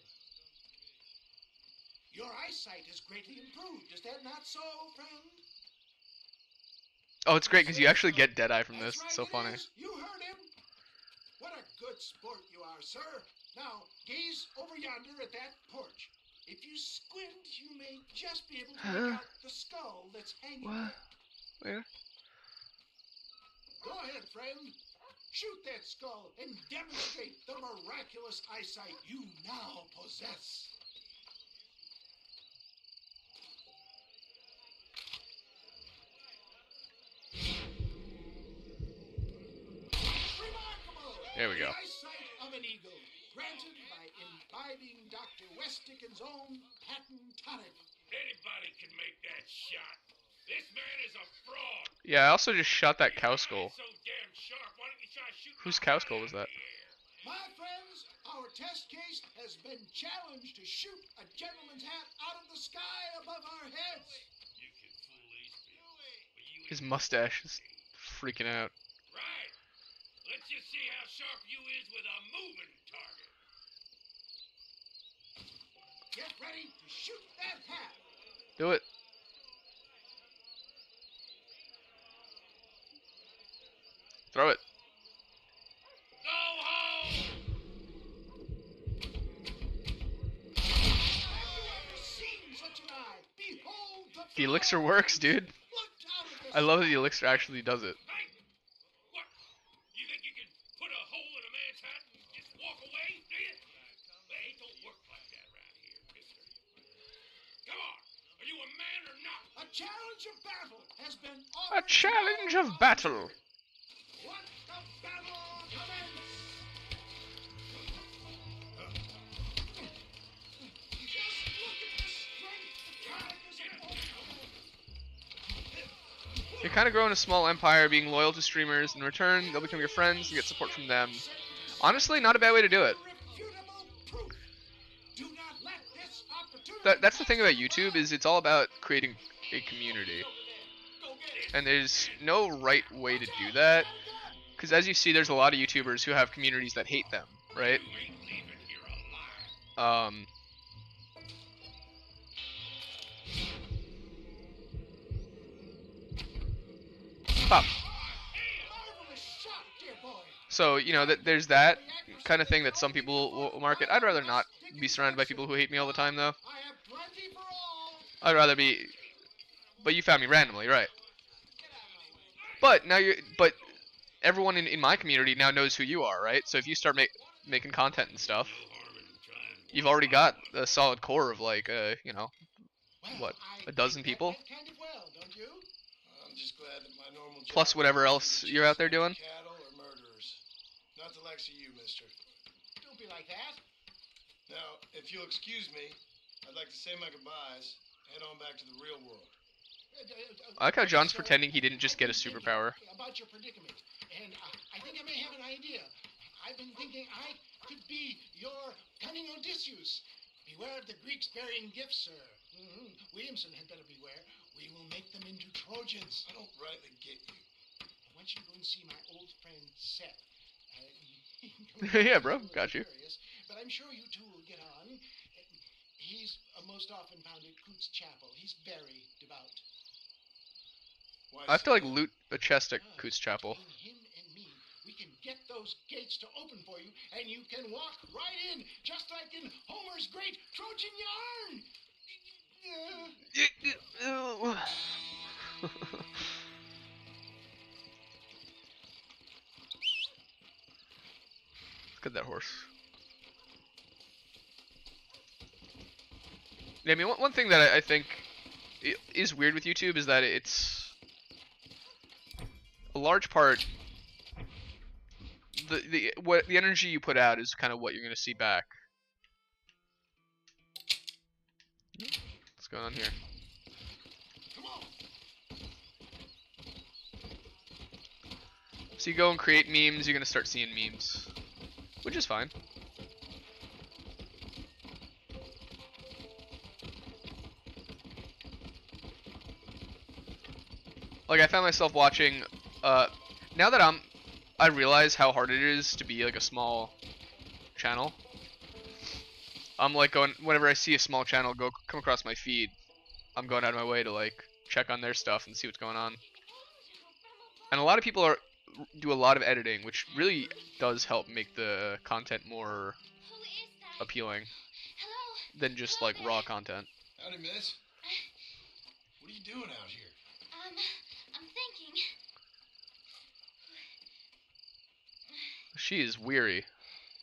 J: Your eyesight is greatly improved. Is that not so, friend?
A: Oh, it's great because you actually get Deadeye from this. It's so funny.
J: You heard him. What a good sport you are, sir. Now, gaze over yonder at that porch. If you squint, you may just be able to make out the skull that's hanging
A: What?
J: there.
A: Where?
J: Go ahead, friend. Shoot that skull and demonstrate the miraculous eyesight you now possess. Remarkable!
A: There we go.
J: The eyesight of an eagle, granted by imbibing Dr. Westicken's own patent tonic.
B: Anybody can make that shot. This man is a fraud.
A: Yeah, I also just shot that cow skull.
B: So damn sharp. Why don't you try shooting
A: Whose
B: my
A: cow
B: heart
A: skull
B: out
A: was
B: of
A: that?
B: the air?
J: My friends, our test case has been challenged to shoot a gentleman's hat out of the sky above our heads.
B: You can fool these people, but you
A: His
B: ain't
A: mustache is freaking out.
B: right. Let's just see how sharp you is with a moving target.
J: Get ready to shoot that hat.
A: Do it. Throw it.
B: Go home!
J: Have you ever seen such an eye? Behold
A: The elixir works, dude.
J: Look out of this
A: I love that the elixir actually does it.
B: Hey! What? You think you can put a hole in a man's hat and just walk away, do you? Well, it don't work like that around here, mister. Come on! Are you a man or not?
J: A challenge of battle has been
A: A
J: offered.
A: challenge of battle.
J: Let the battle commence. Just look at the strength the tigers have.
A: You're kind of growing a small empire, being loyal to streamers. In return, they'll become your friends. You get support from them. Honestly, not a bad way to do it.
J: Irrefutable proof. Do not let this opportunity
A: That's the thing about YouTube is it's all about creating a community.
J: Go get it.
A: And there's no right way to do that. Because as you see, there's a lot of YouTubers who have communities that hate them, right?
B: You ain't leaving here alive.
A: Pop.
J: Marvelous shot, dear boy.
A: So, you know, there's that kind of thing that some people will market. I'd rather not be surrounded by people who hate me all the time, though.
J: I have plenty for all.
A: I'd rather be... But you found me randomly, right? But now but everyone in my community now knows who you are, right? So if you start making content and stuff, you've already got a solid core of like, you know, what, a dozen people?
J: Kind of well, don't you?
F: I'm just glad that my normal job
A: Plus whatever else you're out there doing.
F: Cattle or murderers. Not the likes of you, mister.
J: Don't be like that.
F: Now, if you'll excuse me, I'd like to say my goodbyes, head on back to the real world.
A: I like how John's
J: Sir,
A: pretending he didn't just get a
J: I've been
A: superpower.
J: thinking about your predicament, and I think I may have an idea. I've been thinking I could be your cunning Odysseus. Beware of the Greeks bearing gifts, sir. Williamson had better beware. We will make them into Trojans.
F: I don't rightly get you.
J: I want you to go and see my old friend Seth.
A: Yeah, bro, got you.
J: Curious, but I'm sure you two will get on. He's most often found at Coots Chapel. He's very devout.
F: Why
A: I have to
F: so?
A: like loot a chest at Coots Chapel.
J: Between him and me, we can get those gates to open for you, and you can walk right in, just like in Homer's great Trojan yarn.
A: Look at that horse. I mean, one thing that I think is weird with YouTube is that it's a large part. The energy you put out is kind of what you're gonna see back. What's going on here?
J: Come on.
A: So you go and create memes, you're gonna start seeing memes, which is fine. Like I found myself watching. Now that I realize how hard it is to be like a small channel. I'm like going whenever I see a small channel come across my feed, I'm going out of my way to like check on their stuff and see what's going on. And a lot of people do a lot of editing, which really does help make the content more
D: Who is that?
A: appealing
D: Hello?
A: than just like raw content.
F: Howdy, miss. What are you doing out here?
D: I'm thinking.
A: She is weary.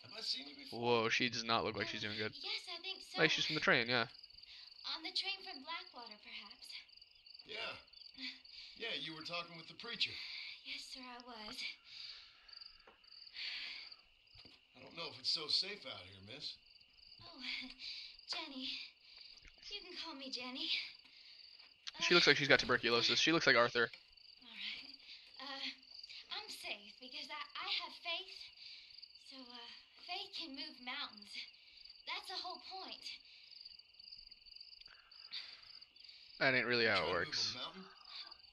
F: Have I seen you before?
A: Whoa, she does not look like she's doing good.
D: Yes, I think so.
A: Like she's from the train, yeah.
D: On the train from Blackwater, perhaps.
F: Yeah. Yeah, you were talking with the preacher.
D: Yes, sir, I was.
F: I don't know if it's so safe out here, miss.
D: Oh, Jenny. You can call me Jenny.
A: She looks like she's got tuberculosis. She looks like Arthur.
D: All right. I'm safe because I have faith. So, faith can move mountains. That's the whole point.
A: That ain't really how it
F: Trying to
A: works.
F: move a mountain?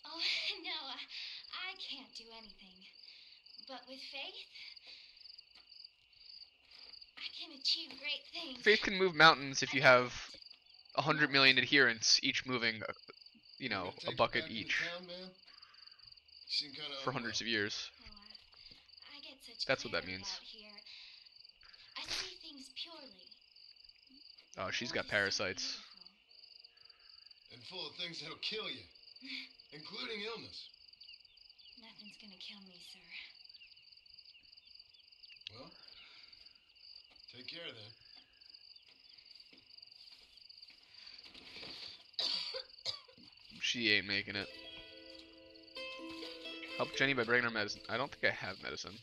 D: Oh, no, I can't do anything. But with faith, I can achieve great things.
A: Faith can move mountains if you have 100 million adherents, each moving, you
F: Want
A: know,
F: me to
A: a
F: take
A: bucket
F: you back
A: each
F: into town, man? You seem kind of
A: for hundreds of years.
D: Oh, I get such
A: That's what that
D: clarity
A: means.
D: out here. I see things purely.
A: Oh, she's
D: The
A: got
D: world is so
A: parasites.
D: beautiful.
F: and full of things that'll kill you, including illness.
D: Nothing's gonna kill me, sir.
F: Well, take care then.
A: She ain't making it. Help Jenny by bringing her medicine. I don't think I have medicine.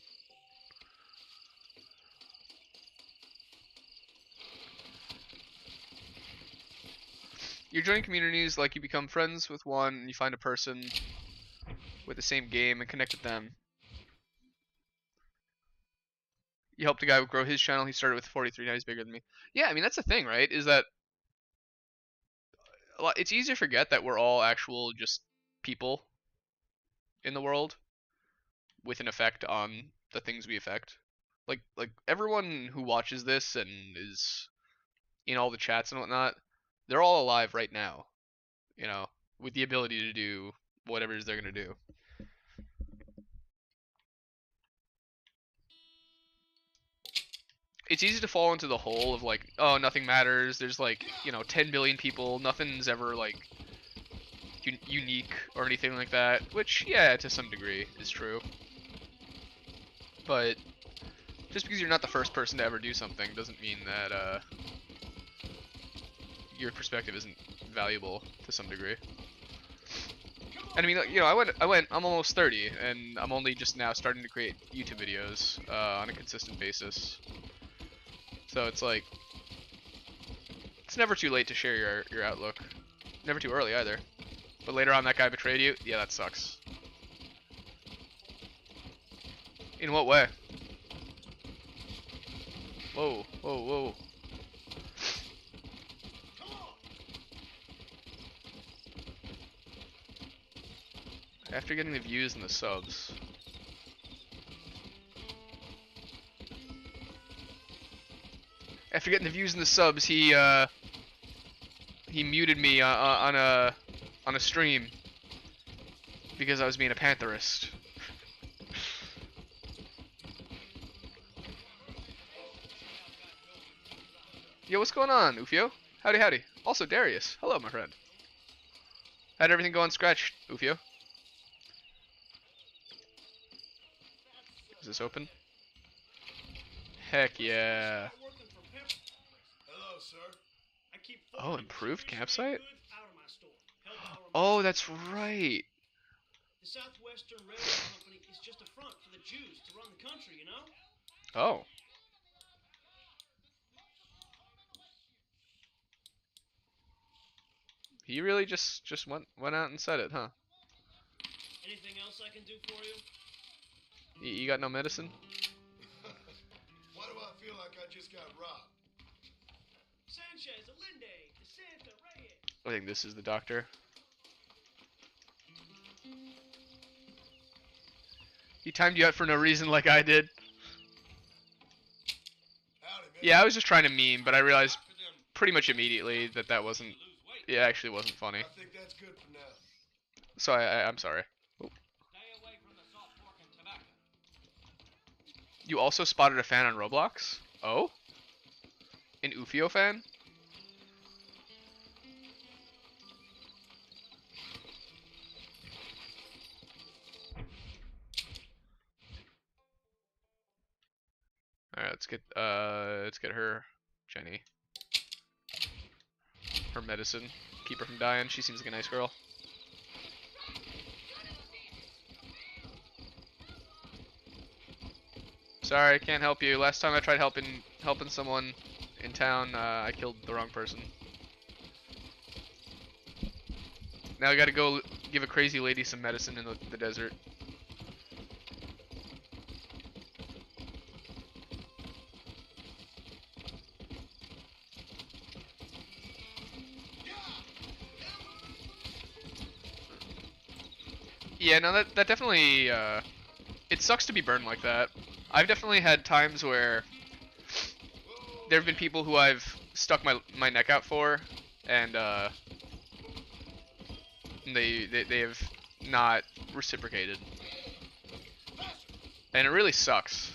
A: You're joining communities, like you become friends with one, and you find a person with the same game and connect with them. You helped a guy grow his channel. He started with 43, now he's bigger than me. Yeah, I mean that's the thing, right? Is that it's easy to forget that we're all actual just people in the world with an effect on the things we affect. Like everyone who watches this and is in all the chats and whatnot, they're all alive right now, you know, with the ability to do whatever it is they're gonna do. It's easy to fall into the hole of like, oh, nothing matters. There's like, you know, 10 billion people. Nothing's ever like unique or anything like that. Which, yeah, to some degree is true. But just because you're not the first person to ever do something doesn't mean that your perspective isn't valuable to some degree. And I mean, you know, I'm almost 30, and I'm only just now starting to create YouTube videos on a consistent basis. So it's like, it's never too late to share your outlook. Never too early either. But later on, that guy betrayed you. Yeah, that sucks. In what way? Whoa, whoa, whoa. After getting the views and the subs. After getting the views and the subs, he muted me on a stream because I was being a pantherist. Yo, what's going on, Ufio? Howdy, howdy. Also, Darius. Hello, my friend. How'd everything go on Scratch, Ufio? Is this open? Heck yeah.
F: Hello, sir.
A: Oh, improved campsite? Oh, that's right.
J: The Southwestern Railroad Company is just a front for the Jews to run the country, you know?
A: Oh. He really just went out and said it, huh?
J: Anything else I can do for you?
A: You got no medicine?
F: Why do I feel like I just got robbed?
J: Sanchez, Allende, DeSanta, Reyes.
A: I think this is the doctor. He timed you out for no reason like I did.
F: Howdy, man.
A: Yeah, I was just trying to meme, but I realized pretty much immediately that wasn't... It actually wasn't funny.
F: I think that's good for now.
A: So I'm sorry. Oh. You also spotted a fan on Roblox? Oh? An Ufio fan? let's get her, Jenny, her medicine. Keep her from dying. She seems like a nice girl. Sorry, I can't help you. Last time I tried helping someone in town, I killed the wrong person. Now I gotta go give a crazy lady some medicine in the desert. Yeah, no, that definitely, it sucks to be burned like that. I've definitely had times where there have been people who I've stuck my neck out for, and they have not reciprocated, and it really sucks.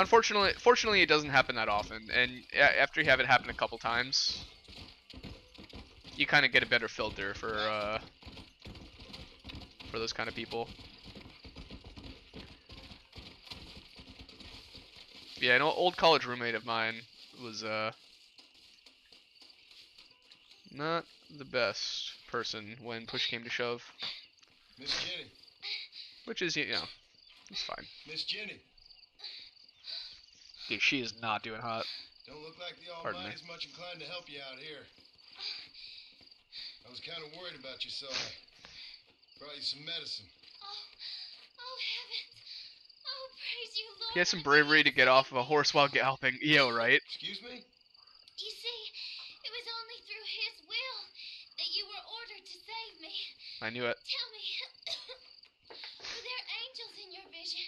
A: Fortunately, it doesn't happen that often, and after you have it happen a couple times, you kind of get a better filter for those kind of people. Yeah, an old college roommate of mine was not the best person when push came to shove.
F: Miss Jenny.
A: Which is, you know, it's fine.
F: Miss Jenny.
A: Dude, she is not doing hot.
F: Don't look like the
A: Pardon me.
F: Almighty's much inclined to help you out here. I was kind of worried about you, so I brought you some medicine.
D: Oh, heavens. Oh, praise you, Lord.
A: He has some bravery to get off of a horse while galloping. Yo, right?
F: Excuse me?
D: You see, it was only through his will that you were ordered to save me.
A: I knew it.
D: Tell me, were there angels in your vision?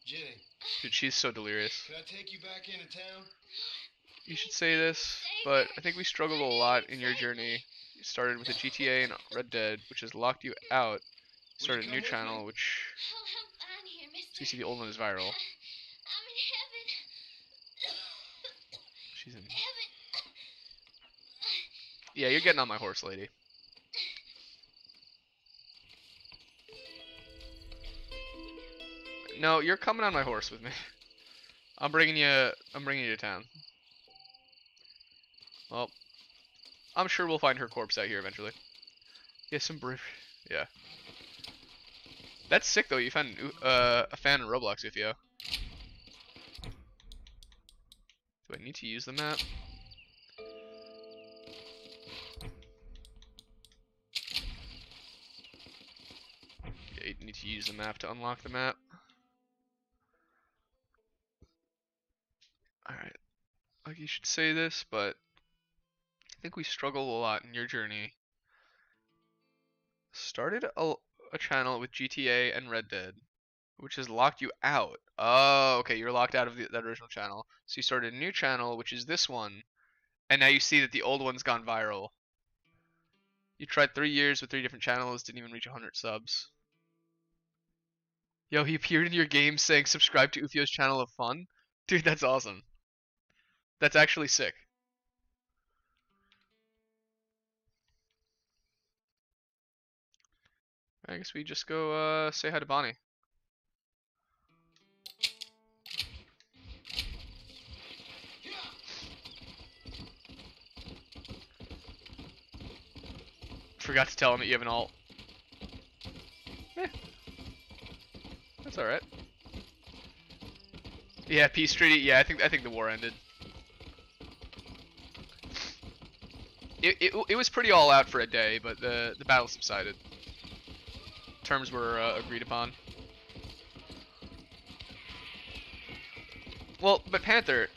F: Jenny,
A: Dude, she's so delirious.
F: can I take you back into town?
A: You should say this, but I think we struggled a lot in your journey. You started with a GTA and Red Dead, which has locked you out. You started a new channel, which,
D: Oh, I'm fine here, mister.
A: so you see the old one is viral.
D: I'm in heaven.
A: She's in.
D: Heaven.
A: Yeah, you're getting on my horse, lady. No, you're coming on my horse with me. I'm bringing you to town. Well, I'm sure we'll find her corpse out here eventually. Yeah, some brief. Yeah. That's sick though. You found a fan in Roblox, Ufio. Do I need to use the map? Yeah, you need to use the map to unlock the map. Alright. Like, you should say this, but I think we struggle a lot in your journey. Started a channel with GTA and Red Dead, which has locked you out. Oh, okay, you're locked out of that original channel. So you started a new channel, which is this one, and now you see that the old one's gone viral. You tried 3 years with 3 different channels, didn't even reach 100 subs. Yo, he appeared in your game saying subscribe to Ufio's channel of fun? Dude, that's awesome. That's actually sick. I guess we just go say hi to Bonnie. Forgot to tell him that you have an alt. That's alright. Yeah, Peace Treaty. Yeah, I think the war ended. It was pretty all out for a day, but the battle subsided. Terms were agreed upon. Well, but Panther,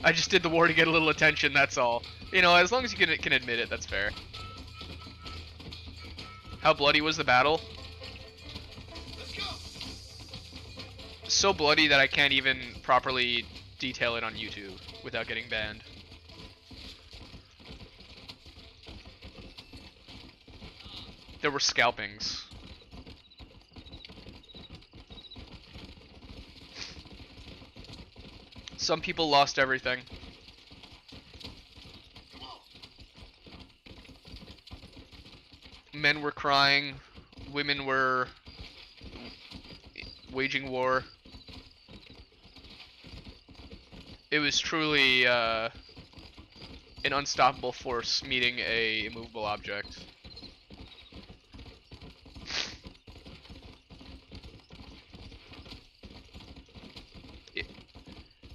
A: I just did the war to get a little attention. That's all. You know, as long as you can admit it, that's fair. How bloody was the battle?
F: Let's go.
A: So bloody that I can't even properly detail it on YouTube without getting banned. There were scalpings. Some people lost everything. men were crying, women were waging war. It was truly an unstoppable force meeting a immovable object.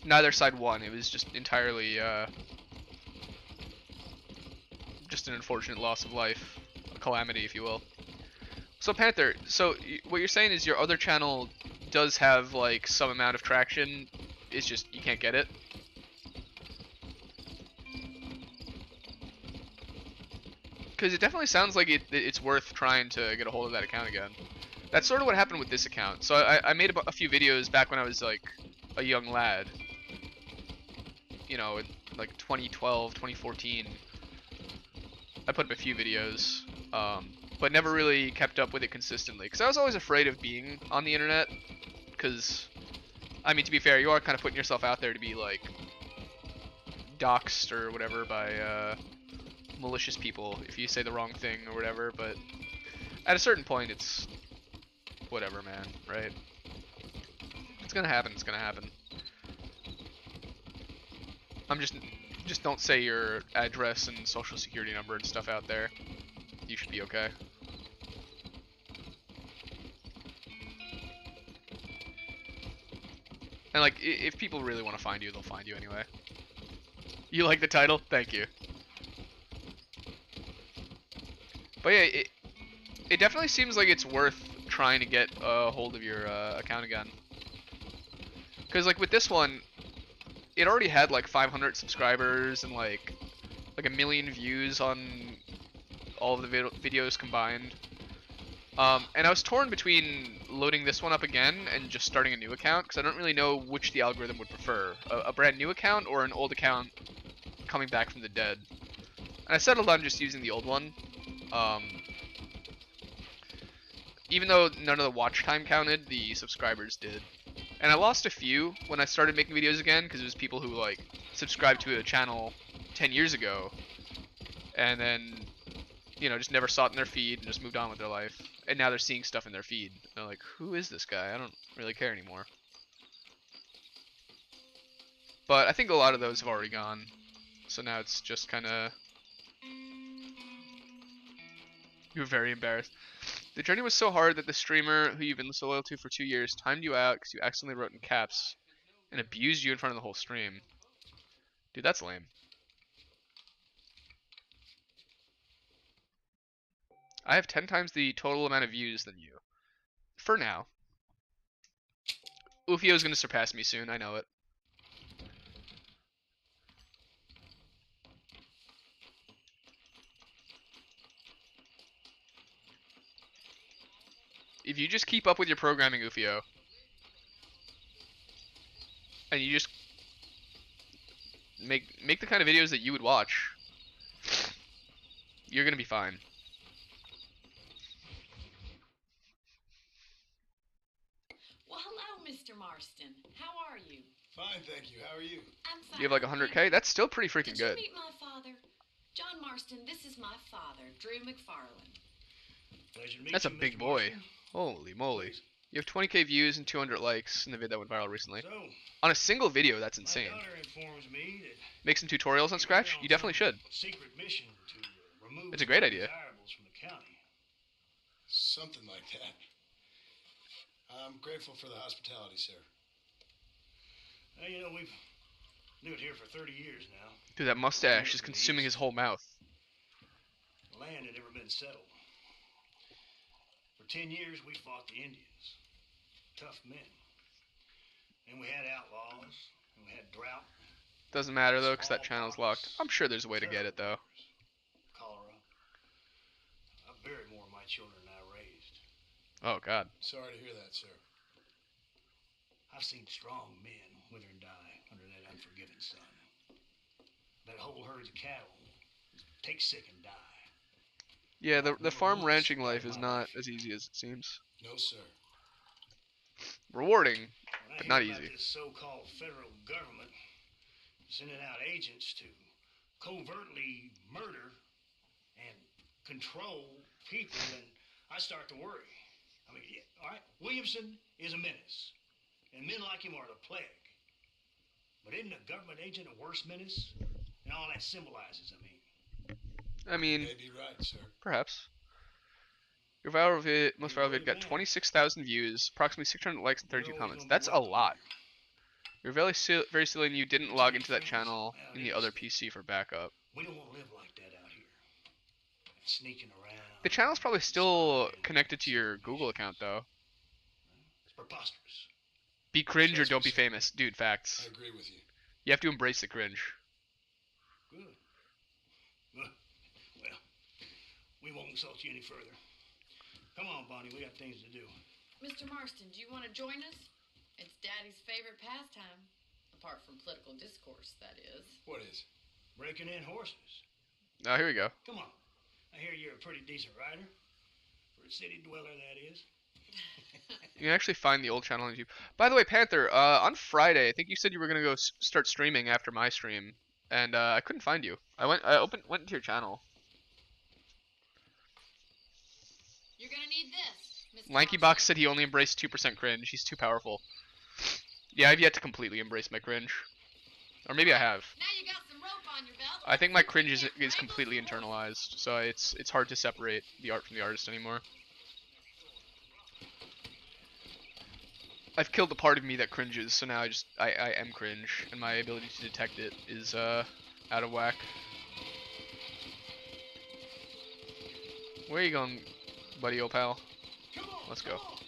A: Neither side won. It was just entirely just an unfortunate loss of life, a calamity, if you will. So Panther, so what you're saying is your other channel does have like some amount of traction. It's just you can't get it. Because it definitely sounds like it's worth trying to get a hold of that account again. That's sort of what happened with this account. So I made a few videos back when I was like a young lad. You know, in like 2012, 2014. I put up a few videos, but never really kept up with it consistently. Because I was always afraid of being on the internet. Because, I mean, to be fair, you are kind of putting yourself out there to be like doxxed or whatever by malicious people if you say the wrong thing or whatever. But at a certain point, it's whatever, man, right? It's gonna happen. It's gonna happen. I'm just don't say your address and social security number and stuff out there. You should be okay. And like, if people really want to find you, they'll find you anyway. You like the title? Thank you. But yeah, it definitely seems like it's worth trying to get a hold of your account again. Because like with this one, it already had like 500 subscribers and like a million views on all of the videos combined. And I was torn between loading this one up again and just starting a new account because I don't really know which the algorithm would prefer, a brand new account or an old account coming back from the dead. And I settled on just using the old one. Even though none of the watch time counted, the subscribers did. And I lost a few when I started making videos again because it was people who like subscribed to a channel 10 years ago and then, you know, just never saw it in their feed and just moved on with their life. And now they're seeing stuff in their feed. They're like, who is this guy? I don't really care anymore. But I think a lot of those have already gone. So now it's just kind of... You're very embarrassed. The journey was so hard that the streamer who you've been so loyal to for 2 years timed you out because you accidentally wrote in caps and abused you in front of the whole stream. Dude, that's lame. I have 10 times the total amount of views than you. For now. Ufio's gonna surpass me soon, I know it. If you just keep up with your programming, Ufio, and you just make the kind of videos that you would watch, you're gonna be fine.
H: Well, hello, Mr. Marston. How are you?
F: Fine, thank you. How are you?
H: I'm fine.
A: You have like 100K? That's still pretty freaking
H: Did you
A: good.
H: meet my father? John Marston, this is my father, Drew McFarland.
J: Pleasure to meet
A: That's a
J: you,
A: big
J: Mr.
A: boy.
J: Marston.
A: Holy moly.
J: Please.
A: You have 20K views and 200 likes in the vid that went viral recently.
J: So,
A: On a single video, that's
J: my
A: insane.
J: daughter informs me that
A: Make some tutorials on Scratch?
J: you're
A: You definitely
J: some
A: should.
J: secret mission to remove
A: It's a great
J: the
A: idea.
J: undesirables from the county.
F: Something like that. I'm grateful for the hospitality, sir.
J: Well, you know, we've lived here for 30 years now.
A: Dude, that mustache is consuming his whole mouth.
J: The land had never been settled. For 10 years, we fought the Indians. Tough men. And we had outlaws, and we had drought.
A: Doesn't matter though, because that channel's locked. I'm sure there's a way to get it though.
J: Cholera. I buried more of my children than I raised.
A: Oh god.
F: Sorry to hear that, sir.
J: I've seen strong men wither and die under that unforgiving sun. That whole herds of cattle take sick and die.
A: Yeah, the farm ranching life is not as easy as it seems.
F: No, sir.
A: Rewarding,
J: When I
A: but
J: hear
A: not
J: about
A: easy.
J: this so-called federal government sending out agents to covertly murder and control people, then I start to worry. I mean, yeah, all right, Williamson is a menace, and men like him are the plague. But isn't a government agent a worse menace? And all that symbolizes, I mean.
A: I mean,
F: You may be right, sir.
A: perhaps. Your viral vid, most
J: You're
A: viral vid,
J: really
A: got
J: bad.
A: 26,000 views, approximately 600 likes, and 32
J: You're always
A: comments.
J: gonna be
A: That's a
J: welcome
A: lot.
J: here.
A: You're very silly, and you didn't
J: To
A: log
J: be
A: into that
J: frank,
A: channel
J: well,
A: in the
J: it
A: other
J: is-
A: PC for backup.
J: We don't want to live like that out here. Sneaking around.
A: The channel's probably still
J: spying,
A: connected to your
J: secret
A: Google
J: missions.
A: account, though.
J: It's preposterous.
A: Be cringe or
F: Trust me,
A: don't be
F: sir.
A: famous. Dude,
F: I
A: facts.
F: agree with you.
A: You have to embrace the cringe.
J: Good. Well, we won't insult you any further. Come on, Bonnie, we got things to do.
H: Mr. Marston, do you want to join us? It's Daddy's favorite pastime. Apart from political discourse, that is.
F: What is?
J: Breaking in horses.
A: Oh, here we go.
J: Come on. I hear you're a pretty decent rider. For a city dweller, that is.
A: You can actually find the old channel on YouTube. By the way, Panther, on Friday, I think you said you were gonna go start streaming after my stream, and I couldn't find you. I went into your channel.
H: You're gonna need this, Mr.
A: Lanky
H: Marston.
A: Box said he only embraced 2% cringe. He's too powerful. Yeah, I've yet to completely embrace my cringe, or maybe I have.
H: Now you got some rope on your belt.
A: I think my cringe is completely internalized, so it's hard to separate the art from the artist anymore. I've killed the part of me that cringes, so now I am cringe, and my ability to detect it is out of whack. Where are you going, buddy, old pal?
F: Come on.
A: Let's
F: come
A: go.
F: on.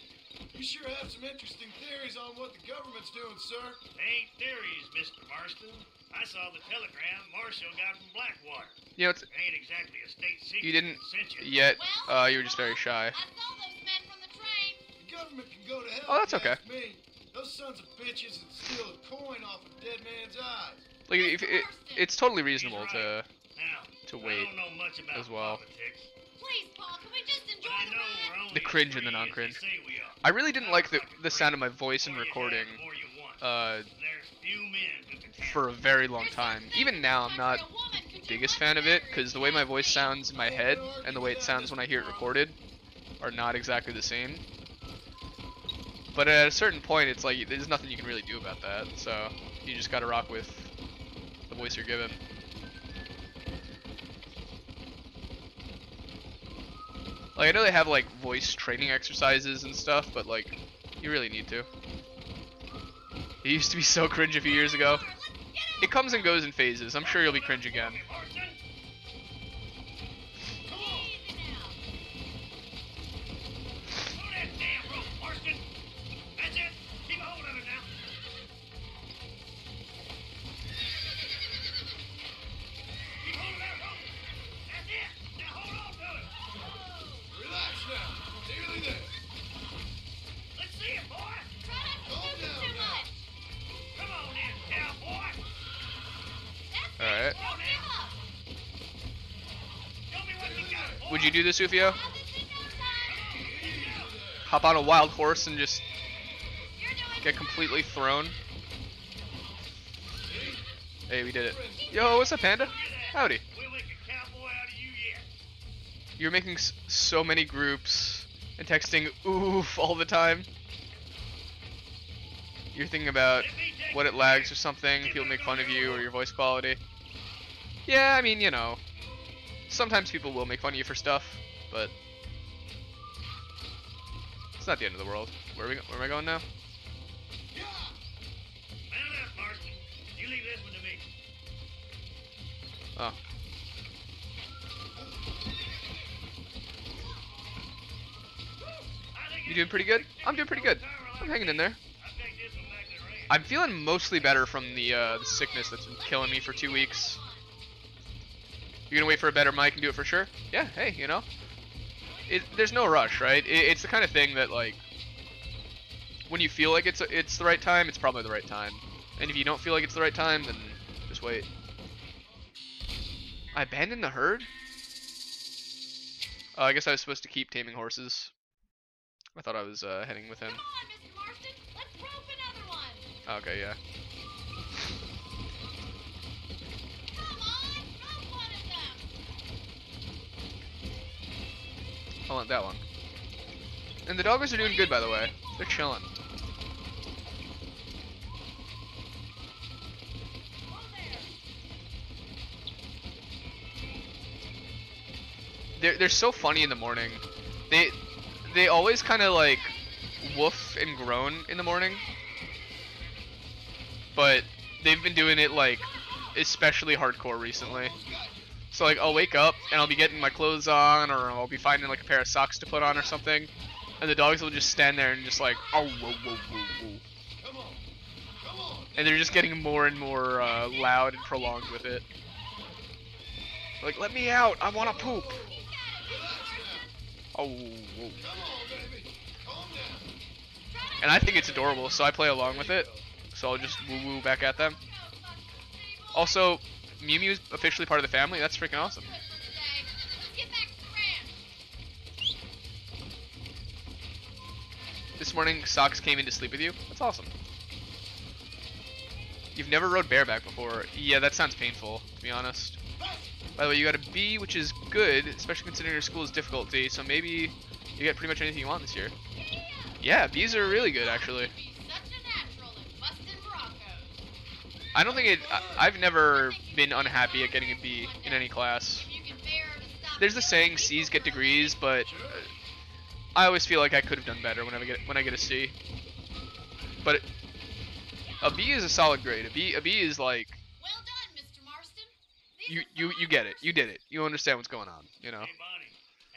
F: You sure have some interesting theories on what the government's doing, sir.
J: They ain't theories, Mr. Marston. I saw the telegram Marshall got from Blackwater.
A: You know, it's,
J: It ain't exactly a state secret.
A: you didn't
J: that sent you.
A: yet.
D: Well,
A: You were just very shy.
D: I saw those men from the train.
F: The government can go to hell.
A: Oh, that's
F: if you
A: okay.
F: ask me. Those sons of bitches would steal a coin off a dead man's eyes.
A: Like, it's totally reasonable to
J: Now,
A: wait
J: I don't know much about
A: as well.
J: politics,
D: Please, Paul, can we just
J: but
D: enjoy
J: I
D: the
J: know
D: ride?
J: we're only
A: The cringe and the
J: as free as
A: non-cringe.
J: they say we are.
A: I really didn't like the
J: Fucking
A: sound of
J: free.
A: my voice in
J: The more you
A: recording
J: have, the more you want.
A: uh,
J: There's few men who can
A: for a very long time. Even now, I'm not the biggest fan of it, because the way my voice sounds in my head and the way it sounds when I hear it recorded are not exactly the same. But at a certain point, it's like, there's nothing you can really do about that, so you just gotta rock with the voice you're given. Like, I know they have, like, voice training exercises and stuff, but, like, you really need to. It used to be so cringe a few years ago. It comes and goes in phases. I'm sure you'll be cringe again.
J: Marston,
D: Easy now.
J: pull that damn rope, Marston. That's it. Keep a hold of it now. Keep hold of that rope. That's it. Now hold on to it.
F: Relax now. Nearly there.
J: Let's see it, boy.
D: Try not to
F: Calm
D: scoop it
F: down
D: too
F: now.
D: much.
J: Come on in, cowboy.
D: That's it.
A: Alright.
J: Come on
D: Don't
J: in.
D: give up.
J: Show me what you got, boy.
A: Would you do this, Ufio?
D: Have this in no time.
A: Hop on a wild horse and just
D: You're doing
A: get completely thrown? Hey, we did it. Yo, what's up, Panda? Howdy.
J: We'll make a cowboy out of you yet.
A: You're making so many groups and texting oof all the time. You're thinking about what it lags or something, people make fun of you or your voice quality. Yeah, I mean, you know, sometimes people will make fun of you for stuff, but it's not the end of the world. Where am I going now?
F: Yeah.
J: Mount up, Marston. You leave this one to me.
A: Oh. You doing pretty good? I'm doing pretty good. I'm hanging in there. I'm feeling mostly better from the sickness that's been killing me for 2 weeks. You gonna wait for a better mic and do it for sure? Yeah, hey, you know. There's no rush, right? It's the kind of thing that, like, when you feel like it's the right time, it's probably the right time. And if you don't feel like it's the right time, then just wait. I abandoned the herd? I guess I was supposed to keep taming horses. I thought I was heading with him.
D: Come on, Mr. Marston. Let's rope another one.
A: Okay, yeah.
D: Come on, rope one of them.
A: I want that one. And the doggos are doing good, by the way. They're chilling. They're so funny in the morning. They always kind of like woof and groan in the morning, but they've been doing it like especially hardcore recently. So like I'll wake up and I'll be getting my clothes on, or I'll be finding like a pair of socks to put on or something, and the dogs will just stand there and just like oh whoa whoa whoa whoa, and they're just getting more and more loud and prolonged with it. Like, let me out! I want to poop. Oh. Whoa. And I think it's adorable, so I play along with it. So I'll just woo-woo back at them. Also, Mew Mew's officially part of the family. That's freaking awesome. This morning, Socks came in to sleep with you. That's awesome. You've never rode bareback before. Yeah, that sounds painful, to be honest. By the way, you got a B, which is good, especially considering your school's difficulty, so maybe you get pretty much anything you want this year. Yeah, B's are really good, actually. I don't think it... I've never been unhappy at getting a B in any class. There's the saying, C's get degrees, but I always feel like I could have done better when I get a C. But a B is a solid grade. A B is like... You get it. You did it. You understand what's going on, you know.
J: Hey, Bonnie.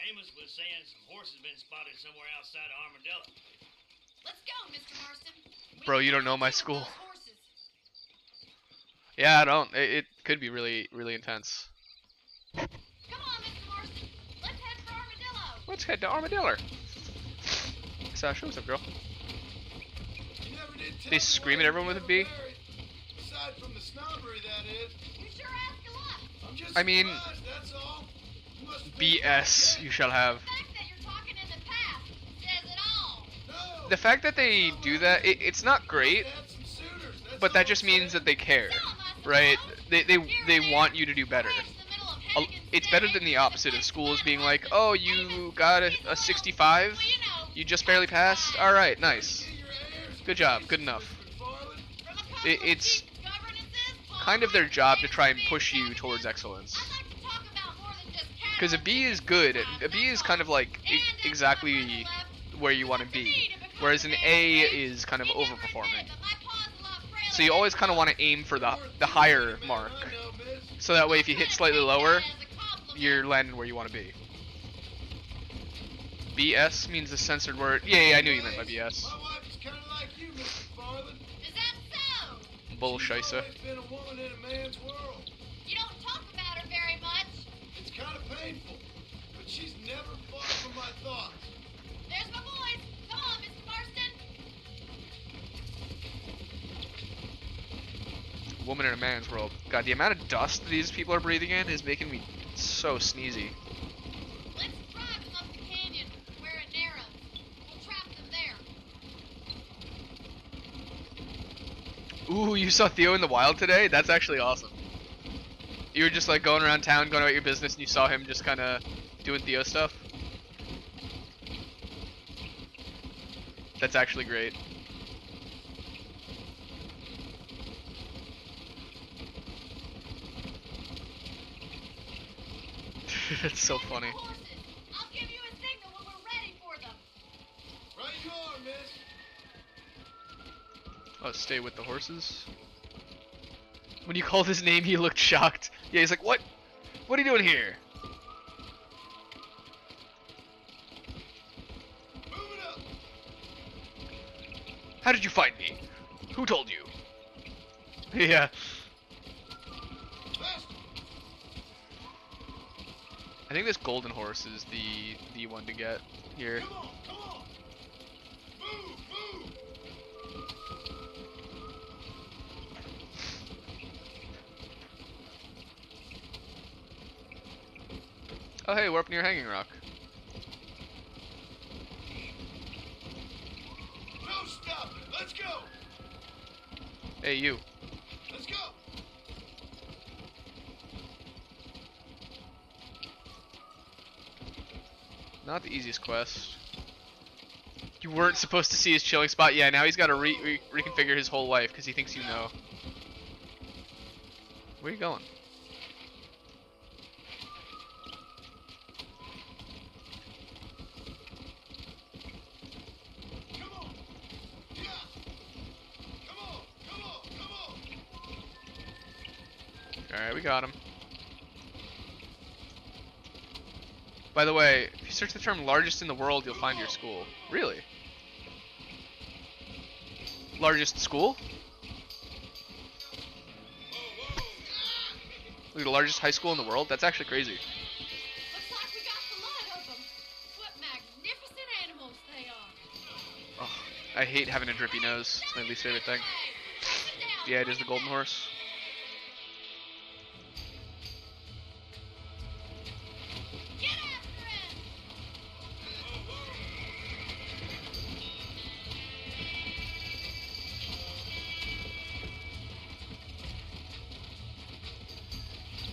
J: Amos was saying some horses been spotted somewhere outside of Armadillo.
H: Let's go, Mr. Marston.
A: Bro, you don't know my school. Yeah, I don't. It could be really, really intense.
H: Come on, Mr. Marston. Let's head for Armadillo.
A: Let's head to Armadillo. Sasha, what's up, girl? They scream at everyone with a B.
F: Aside from the snobbery, that is.
H: You sure ask a lot.
F: I'm just
A: I mean,
F: surprised, that's all. You must have been
A: BS you shall have.
H: The fact that you're talking in the past says it all.
F: No.
A: The fact that they do that, it's not great,
F: Have some suitors, that's
A: but
F: all
A: that just
F: I'm
A: means
F: saying.
A: that they care, right? They want you to do better. It's better than the opposite of schools being like, oh, you got a 65, you just barely passed. All right, nice, good job, good enough. It's kind of their job to try and push you towards excellence. Because a B is good. A B is kind of like exactly where you want to be, whereas an A is kind of overperforming. So you always kind of want to aim for the higher mark, so that way if you hit slightly lower, you're landing where you want to be. BS means a censored word. Yeah, I knew you meant by BS.
F: My wife is kind of like you, Mr. Farland.
H: Is that so?
A: Bullshisa.
F: She's always been a woman in a man's world.
H: You don't talk about her very much.
F: It's kind of painful, but she's never far from my thoughts.
H: There's my boys. Come on, Mr. Marston.
A: Woman in a man's world. God, the amount of dust these people are breathing in is making me so sneezy.
H: Let's drive them up the canyon where it narrows. We'll trap them there.
A: Ooh, you saw Theo in the wild today? That's actually awesome. You were just like going around town, going about your business, and you saw him just kind of doing Theo stuff? That's actually great. It's so funny.
H: Horses. I'll give you a signal when we're ready for them.
F: Right you are, miss.
A: Oh, stay with the horses. When you called his name, he looked shocked. Yeah, he's like, what? What are you doing here?
F: Move it up.
A: How did you find me? Who told you? Yeah.
F: Faster.
A: I think this golden horse is the one to get here.
F: Come on, come on. Move, move.
A: Oh hey, we're up near Hanging Rock.
F: No stopping. Let's go.
A: Hey you.
F: Let's go.
A: Not the easiest quest. You weren't supposed to see his chilling spot. Yeah, now he's got to reconfigure his whole life because he thinks you know. Where are you going? Alright, we got him. By the way, if you search the term largest in the world, you'll find your school. Really? Largest school? Look at the largest high school in the world? That's actually crazy.
H: Looks like we got the lot of them. What magnificent animals they are.
A: Oh, I hate having a drippy nose. It's my least favorite thing. Yeah, it is the golden horse.
H: Get after him!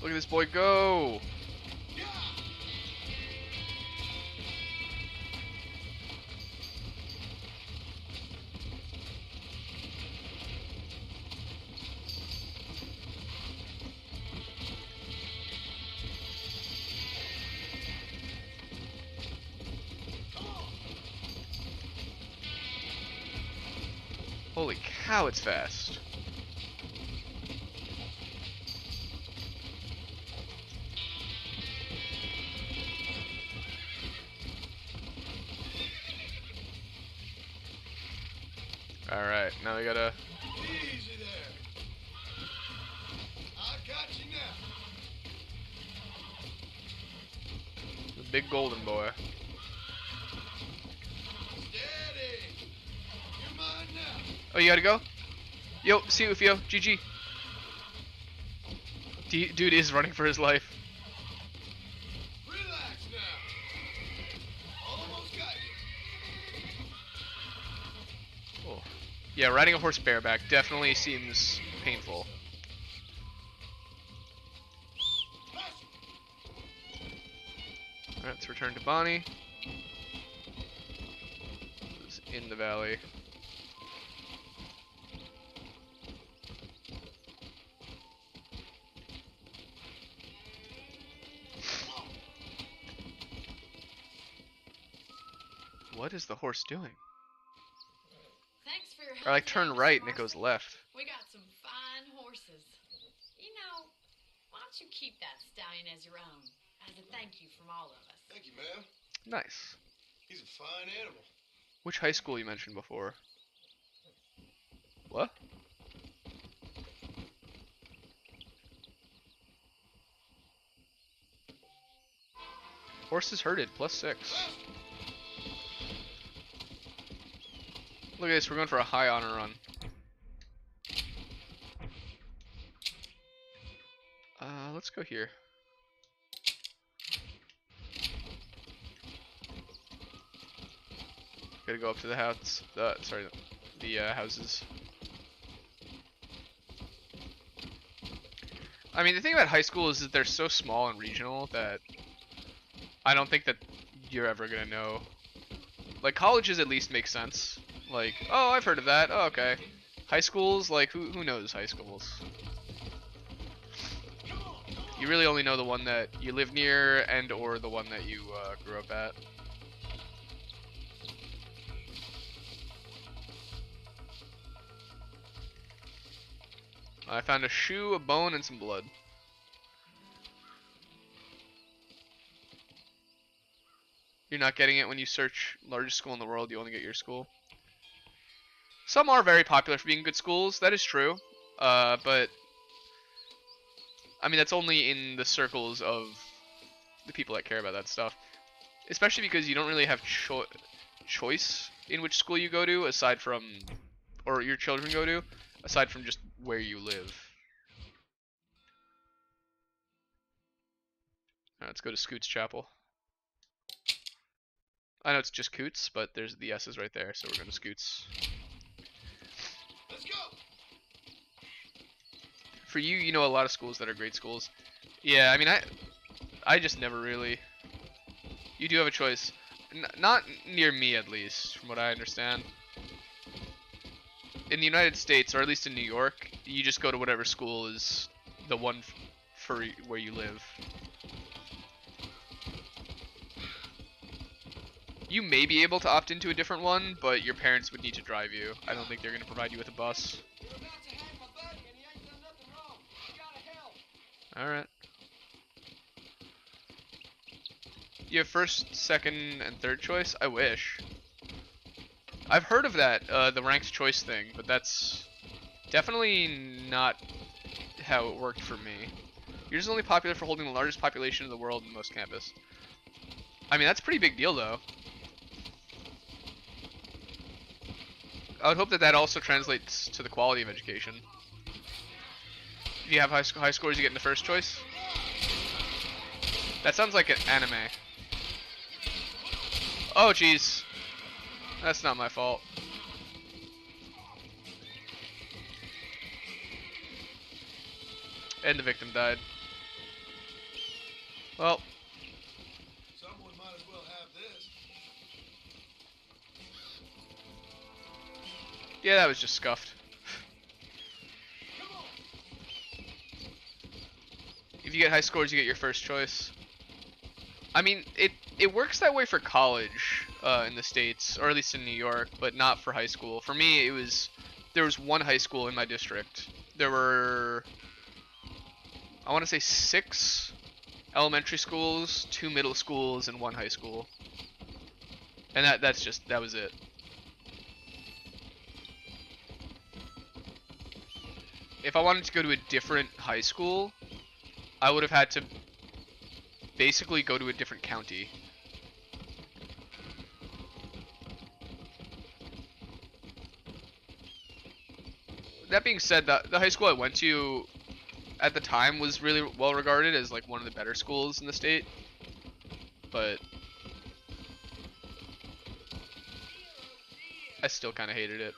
A: Look at this boy go! Holy cow, it's fast. Alright, now we gotta...
F: Easy there. I got you now.
A: The big golden boy.
F: Steady. You're mine now.
A: Oh, you gotta go? Yo, see you, Ufio. GG. Dude is running for his life.
F: Relax now. Almost got you.
A: Oh. Yeah, riding a horse bareback definitely seems painful. Alright, let's return to Bonnie. This is in the valley. What is the horse doing?
H: Thanks for your help.
A: Or like
H: today,
A: turn
H: Mr.
A: right and it
H: Marston.
A: goes left.
H: We got some fine horses. You know, why don't you keep that stallion as your own? As a thank you from all of us.
F: Thank you, ma'am.
A: Nice.
F: He's a fine animal.
A: Which high school you mentioned before? What? Horses herded, +6. Look at this, we're going for a high honor run. Let's go here. Gotta go up to the house. Sorry, the houses. I mean, the thing about high school is that they're so small and regional that I don't think that you're ever gonna know. Like colleges at least make sense. Like, oh, I've heard of that. Oh, okay. High schools, like who knows high schools? You really only know the one that you live near and or the one that you grew up at. I found a shoe, a bone, and some blood. You're not getting it when you search largest school in the world, you only get your school. Some are very popular for being good schools, that is true. But I mean, that's only in the circles of the people that care about that stuff. Especially because you don't really have choice in which school you go to, aside from, or your children go to, aside from just where you live. Alright, let's go to Scoots Chapel. I know it's just Coots, but there's the S's right there, so we're going to Scoots.
F: Let's go.
A: For you, you know a lot of schools that are great schools. Yeah, I mean, I just never really... You do have a choice. Not near me, at least, from what I understand. In the United States, or at least in New York, you just go to whatever school is the one for where you live. You may be able to opt into a different one, but your parents would need to drive you. I don't think they're going to provide you with a bus.
J: You're about to hang my buddy, and he ain't done nothing wrong. You gotta help.
A: Alright. You have first, second, and third choice? I wish. I've heard of that, the ranked choice thing, but that's definitely not how it worked for me. You're just only popular for holding the largest population in the world in most campus. I mean, that's a pretty big deal, though. I would hope that that also translates to the quality of education. If you have high scores, you get in the first choice. That sounds like an anime. Oh, jeez. That's not my fault. And the victim died. Well.
F: Someone might as well have this.
A: Yeah, that was just scuffed. If you get high scores, you get your first choice. I mean, it works that way for college in the States, or at least in New York, but not for high school. For me, there was one high school in my district. There were, I want to say 6 elementary schools, 2 middle schools, and 1 high school. And that was it. If I wanted to go to a different high school, I would have had to basically go to a different county. That being said, the high school I went to at the time was really well regarded as like one of the better schools in the state. But I still kind of hated it.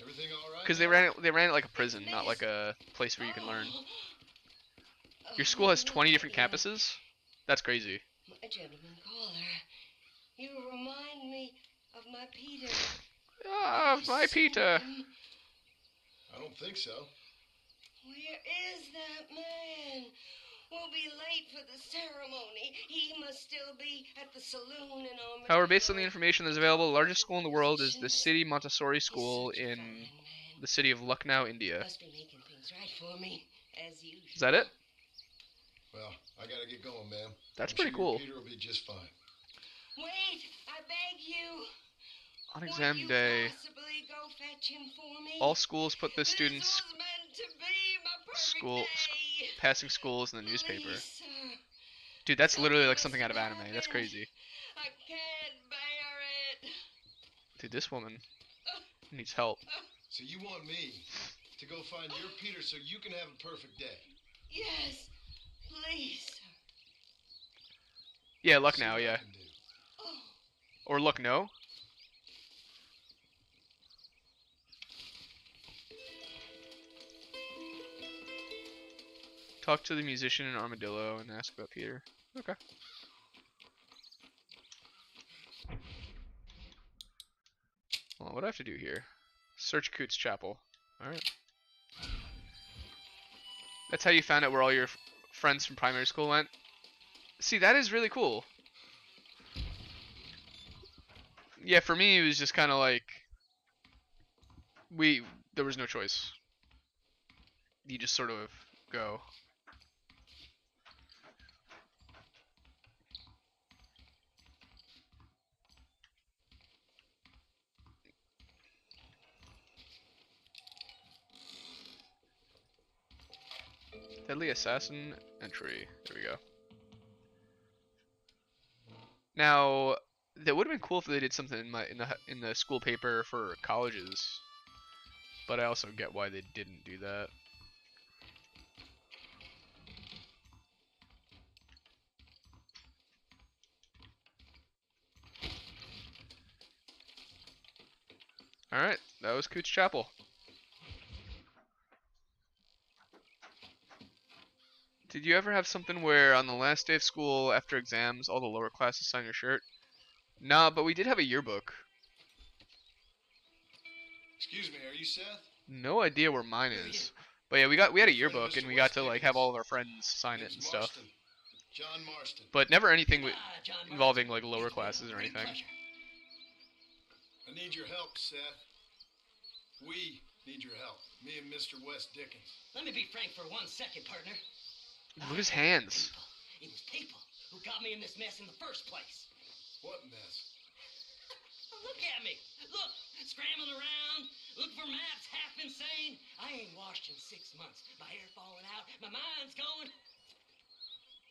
F: Everything all right?
A: Because they ran it like a prison, not like a place where you can learn. Your school has 20 different campuses? That's crazy.
L: My gentleman caller. You remind me of my Peter.
A: Ah, my Peter.
F: I don't think so.
L: Where is that man? We'll be late for the ceremony. He must still be at the saloon in Armadillo.
A: However, based on the information that's available, the largest school in the world is the City Montessori School in the city of Lucknow, India.
L: Must be making things right for me, as usual.
A: Is that it?
F: Well, I gotta get going, ma'am.
A: That's
F: I'm
A: pretty
F: sure
A: cool.
F: Peter will be just fine.
L: Wait, I beg you.
A: On exam day,
L: Possibly go fetch him for me?
A: all schools put the students'
L: This was meant to be my perfect day.
A: passing schools in the newspaper.
L: Please, sir.
A: Dude, that's literally like something out of anime. That's crazy.
L: I can't bear it.
A: Dude, this woman needs help.
F: So you want me to go find your Peter so you can have a perfect day?
L: Yes, please, sir.
A: Yeah, Lucknow,
F: See what I
A: yeah.
F: can do.
L: Oh,
A: Or Lucknow. Talk to the musician in Armadillo and ask about Peter. Okay. Well, what do I have to do here? Search Coots Chapel. Alright. That's how you found out where all your friends from primary school went? See, that is really cool. Yeah, for me, it was just kind of like... There was no choice. You just sort of go. Deadly Assassin entry. There we go. Now, that would have been cool if they did something in the school paper for colleges, but I also get why they didn't do that. All right, that was Coots Chapel. Did you ever have something where on the last day of school after exams, all the lower classes sign your shirt? Nah, but we did have a yearbook.
F: Excuse me, are you Seth?
A: No idea where mine
F: Who are you?
A: is. But yeah, we had a
F: Good friend of
A: yearbook
F: Mr.
A: and we got
F: West
A: to like
F: Dickens.
A: have all of our friends sign it
F: Name's
A: and stuff.
F: Marston. John Marston.
A: But never anything
J: Goodbye, John Marston.
A: involving like lower
J: It's been a
A: classes or
J: great
A: anything.
J: pleasure.
F: I need your help, Seth. We need your help. Me and Mr. West Dickens.
J: Let me be frank for 1 second, partner.
A: Look at his
J: I
A: hands.
J: It was people who got me in this mess in the first place.
F: What mess?
J: Look at me. Look, scrambling around, looking for maps, half insane. I ain't washed in 6 months. My hair falling out. My mind's going.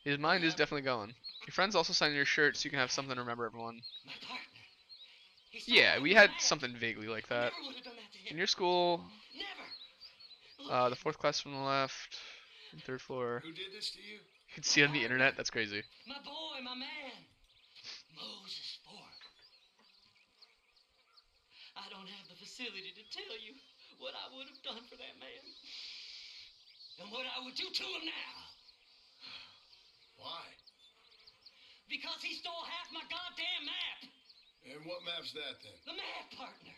A: His mind is definitely going. Your friends also sign your shirt so you can have something to remember everyone.
J: My partner. He stole
A: Yeah,
J: half
A: we
J: my
A: had
J: map.
A: something vaguely like
J: I
A: that.
J: never would have done that to him.
A: In your school,
J: Never. Look,
A: the fourth class from the left, third floor.
F: Who did this to you?
A: You can see on the internet. That's crazy.
J: my boy, my man. Moses Ford. I don't have the facility to tell you what I would have done for that man. And what I would do to him now.
F: Why?
J: Because he stole half my goddamn map.
F: And what map's that then?
J: The map, partner.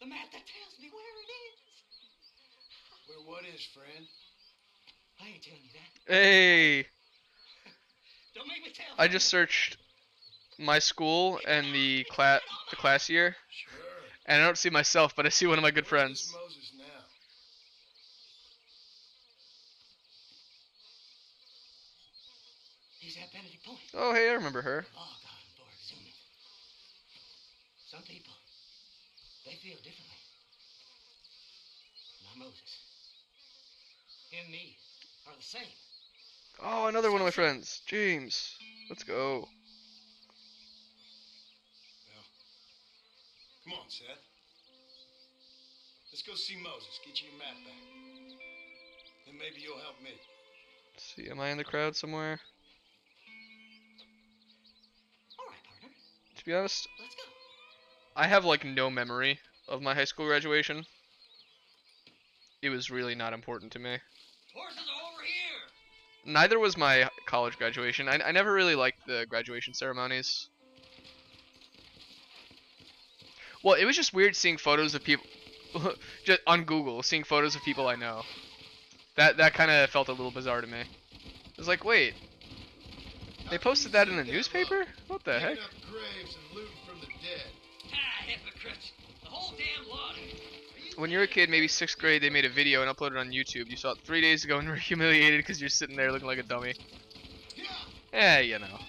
J: The map that tells me where it is.
F: Where what is, friend?
J: I ain't telling you that.
A: Hey,
J: Don't make me tell
A: I
J: you.
A: just searched my school and the class year,
F: Sure.
A: and I don't see myself, but I see one of my good
F: Where's this
A: friends.
F: Moses now?
J: He's at Benedict Point.
A: Oh, hey, I remember her.
J: Log on for exhuming. Some people, they feel differently. Not Moses. Him and me are the same.
A: Oh, another one of my friends, James. Let's go.
F: Well, come on, Seth. Let's go see Moses. Get you your map back. Then maybe you'll help me.
A: Let's see, am I in the crowd somewhere?
J: All right, partner.
A: To be honest,
J: Let's go.
A: I have like no memory of my high school graduation. It was really not important to me.
J: Horses are over here.
A: Neither was my college graduation. I never really liked the graduation ceremonies. Well, it was just weird seeing photos of people just on Google, seeing photos of people I know. That kind of felt a little bizarre to me. I was like, wait, they posted that in the newspaper? What the heck?
F: Digging up graves and looting from the dead.
J: Ah, hypocrites. The whole damn lot.
A: When you're a kid, maybe 6th grade, they made a video and uploaded it on YouTube. You saw it 3 days ago and were humiliated because you're sitting there looking like a dummy. Eh, you know.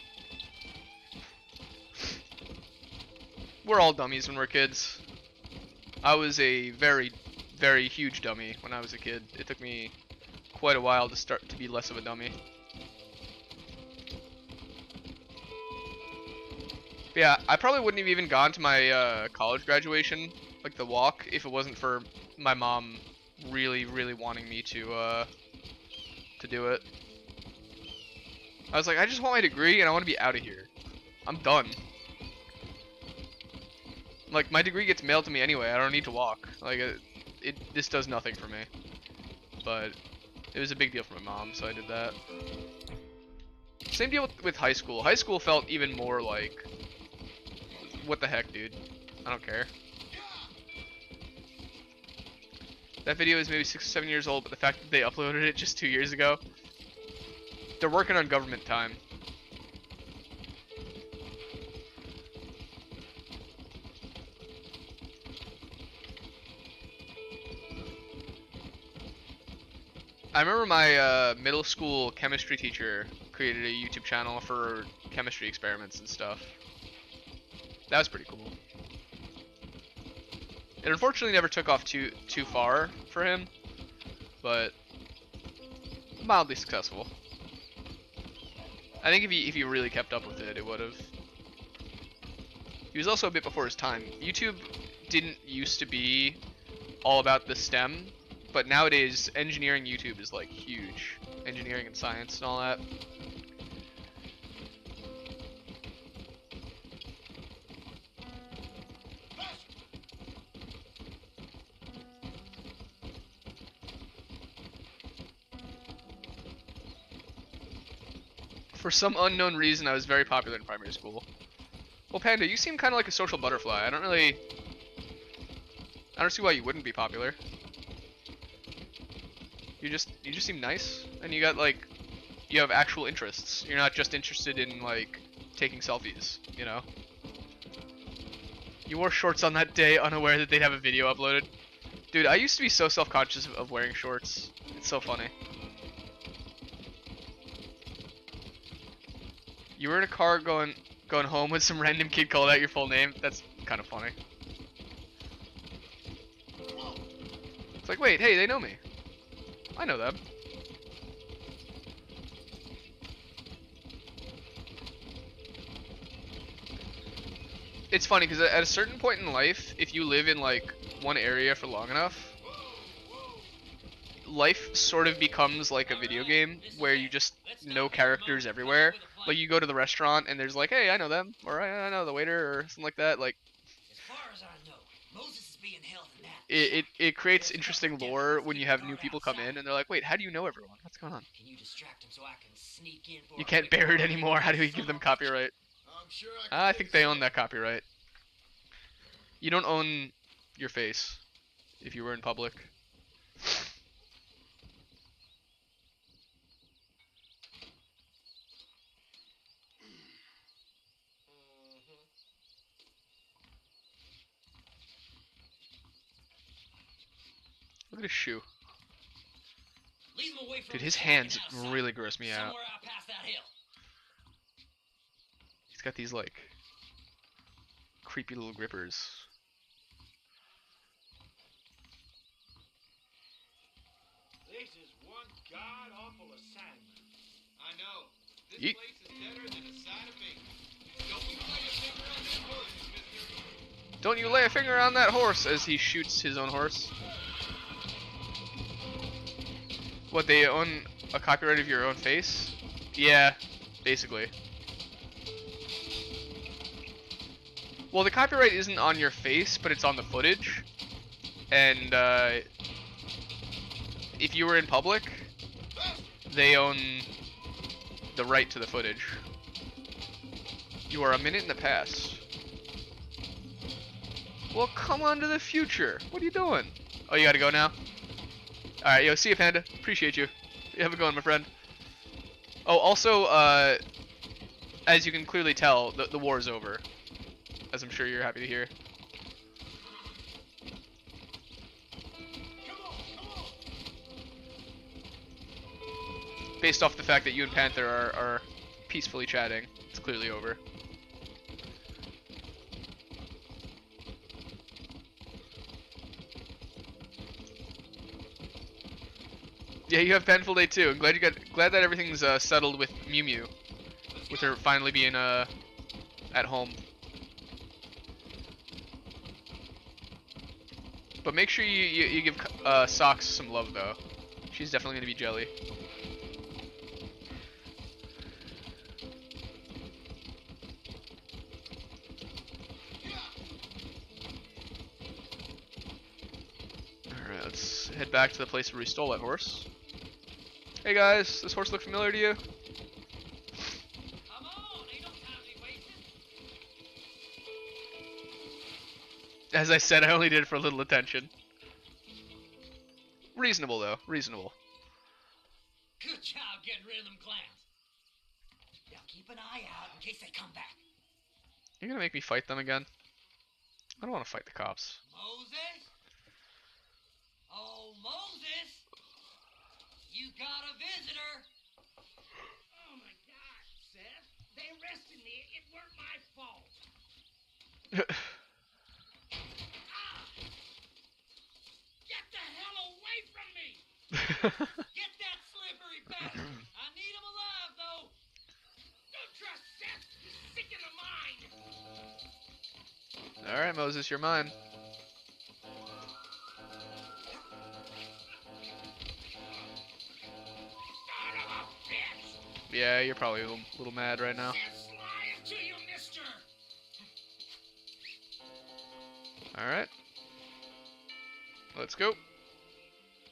A: We're all dummies when we're kids. I was a very, very huge dummy when I was a kid. It took me quite a while to start to be less of a dummy. But yeah, I probably wouldn't have even gone to my college graduation, like the walk, if it wasn't for my mom really, really wanting me to do it. I was like, I just want my degree and I want to be out of here. I'm done. Like, my degree gets mailed to me anyway. I don't need to walk. Like, this does nothing for me. But it was a big deal for my mom, so I did that. Same deal with high school. High school felt even more like, what the heck, dude? I don't care. That video is maybe 6 or 7 years old, but the fact that they uploaded it just 2 years ago, they're working on government time. I remember my middle school chemistry teacher created a YouTube channel for chemistry experiments and stuff. That was pretty cool. It unfortunately never took off too far for him, but mildly successful. I think if he really kept up with it, it would have. He was also a bit before his time. YouTube didn't used to be all about the STEM, but nowadays engineering YouTube is like huge. Engineering and science and all that. For some unknown reason, I was very popular in primary school. Well, Panda, you seem kind of like a social butterfly. I don't see why you wouldn't be popular. You just seem nice, and you have actual interests. You're not just interested in like taking selfies, you know? You wore shorts on that day, unaware that they'd have a video uploaded. Dude, I used to be so self-conscious of wearing shorts. It's so funny. You were in a car going home with some random kid called out your full name. That's kind of funny. It's like, wait, hey, they know me. I know them. It's funny because at a certain point in life, if you live in like one area for long enough, life sort of becomes like a video game where you just know characters everywhere. Like you go to the restaurant and there's like, hey, I know them, or I know the waiter, or something like that. Like,
B: As far as I know, Moses is being held in that.
A: it creates interesting lore when you have new people come in and they're like, wait, how do you know everyone? What's going on?
B: Can you distract him so I can sneak in for
A: You
B: a
A: can't
B: quick
A: bear it
B: call?
A: anymore. How do we give them copyright?
F: I'm sure
A: I think they own that copyright. You don't own your face if you were in public. Look at his shoe.
B: Lead him away from
A: Dude,
B: the
A: his
B: shack and
A: hands
B: out of sight.
A: really gross me out.
B: Somewhere out past that hill.
A: He's got these like creepy little grippers.
J: This is one god-awful assignment.
M: I know. This
A: Yeet.
M: place is deader than a side of bacon. Don't you lay a finger on that horse, mister.
A: Don't you lay a finger on that horse, as he shoots his own horse. What, they own a copyright of your own face? Yeah, basically. Well, the copyright isn't on your face, but it's on the footage. And if you were in public, they own the right to the footage. You are a minute in the past. Well, come on to the future. What are you doing? Oh, you gotta go now? Alright, yo, see you, Panda. Appreciate you. You have a good one, my friend. Oh, also, as you can clearly tell, the war is over. As I'm sure you're happy to hear. Based off the fact that you and Panther are peacefully chatting, it's clearly over. Yeah, you have Painful Day too. I'm glad that everything's settled with Mew Mew, with her finally being at home. But make sure you give Socks some love though. She's definitely gonna be jelly. Alright, let's head back to the place where we stole that horse. Hey guys, this horse look familiar to you?
B: Come on, ain't no time to be wasted.
A: As I said, I only did it for a little attention. Reasonable though, reasonable.
B: Good job getting rid of them clowns. Now keep an eye out in case they come back.
A: You're gonna make me fight them again? I don't want to fight the cops.
B: Moses? Oh, Moses! You got a visitor!
J: Oh my God, Seth. They arrested me. It weren't my fault. Get the hell away from me!
B: Get that slippery bastard! I need him alive, though!
J: Don't trust Seth. He's sick in the mind.
A: Alright, Moses, you're mine.
J: Son of a bitch!
A: Yeah, you're probably a little mad right now.
J: Seth's lying to you, mister.
A: Alright. Let's go.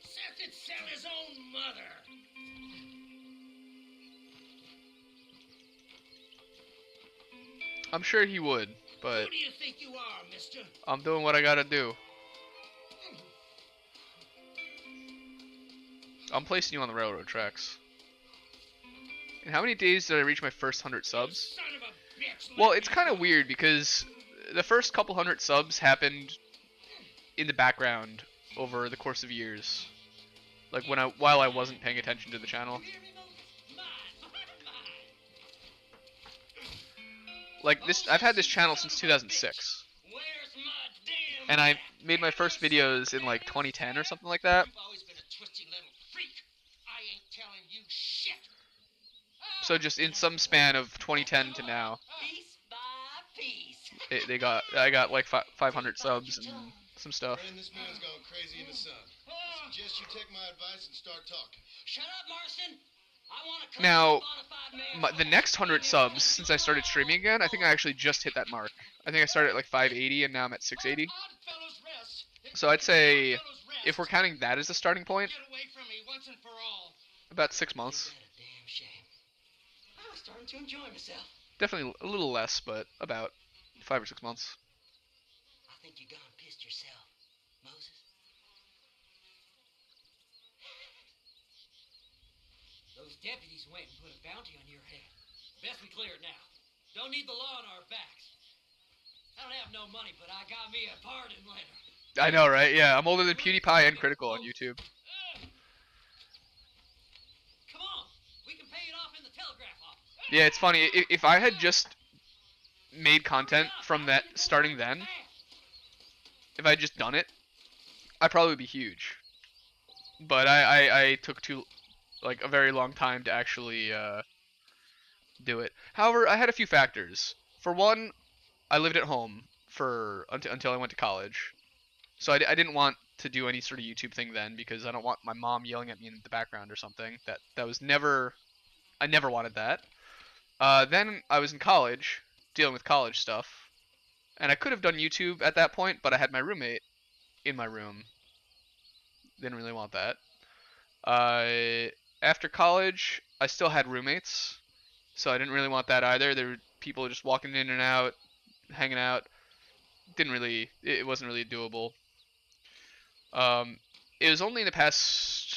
J: Seth would sell his own mother.
A: I'm sure he would, but
J: Who do you think you are, mister?
A: I'm doing what I gotta do. I'm placing you on the railroad tracks. In how many days did I reach my first 100 subs?
J: Son of a bitch.
A: Well, it's kind of weird because the first couple hundred subs happened in the background over the course of years. Like while I wasn't paying attention to the channel. Like this, I've had this channel since 2006. And I made my first videos in like 2010 or something like that.
J: You've always been a twisty little freak. I ain't telling you shit.
A: So just in some span of 2010 to now,
L: Piece by piece.
A: I got like 500 subs and some stuff.
F: Brandon, this man's gone crazy in the sun. I suggest you take my advice and start talking.
J: Shut up, Marston. I want to
A: Now, the next 100 subs since I started streaming again, I think I actually just hit that mark. I think I started at like 580 and now I'm at 680. So I'd say, if we're counting that as a starting point,
J: Get away from me once and for all.
A: about 6 months.
J: Damn shame. I was starting to enjoy myself.
A: Definitely a little less, but about 5 or 6 months.
J: I think you gone pissed yourself, Moses. Those deputies went and put a bounty on your head. Best we clear it now. Don't need the law on our backs. I don't have no money, but I got me a pardon letter.
A: I know, right? Yeah, I'm older than PewDiePie and Critical on YouTube.
J: Come on, we can pay it off in the telegraph office.
A: Yeah, it's funny. If I had just made content from that starting then, if I had just done it, I'd probably be huge. But I took a very long time to actually do it. However, I had a few factors. For one, I lived at home until I went to college. So I didn't want to do any sort of YouTube thing then because I don't want my mom yelling at me in the background or something. That was never, I never wanted that. Then I was in college, dealing with college stuff, and I could have done YouTube at that point, but I had my roommate in my room. Didn't really want that. After college, I still had roommates, so I didn't really want that either. There were people just walking in and out, hanging out. It wasn't really doable. It was only in the past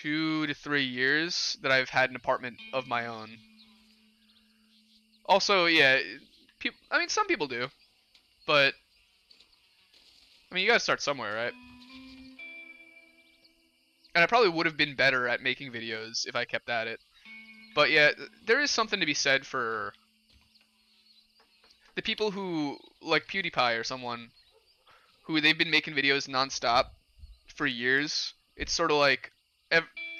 A: 2 to 3 years that I've had an apartment of my own. Also, yeah, some people do, but I mean, you gotta start somewhere, right? And I probably would have been better at making videos if I kept at it. But yeah, there is something to be said for the people who, like PewDiePie or someone, who they've been making videos nonstop for years. It's sort of like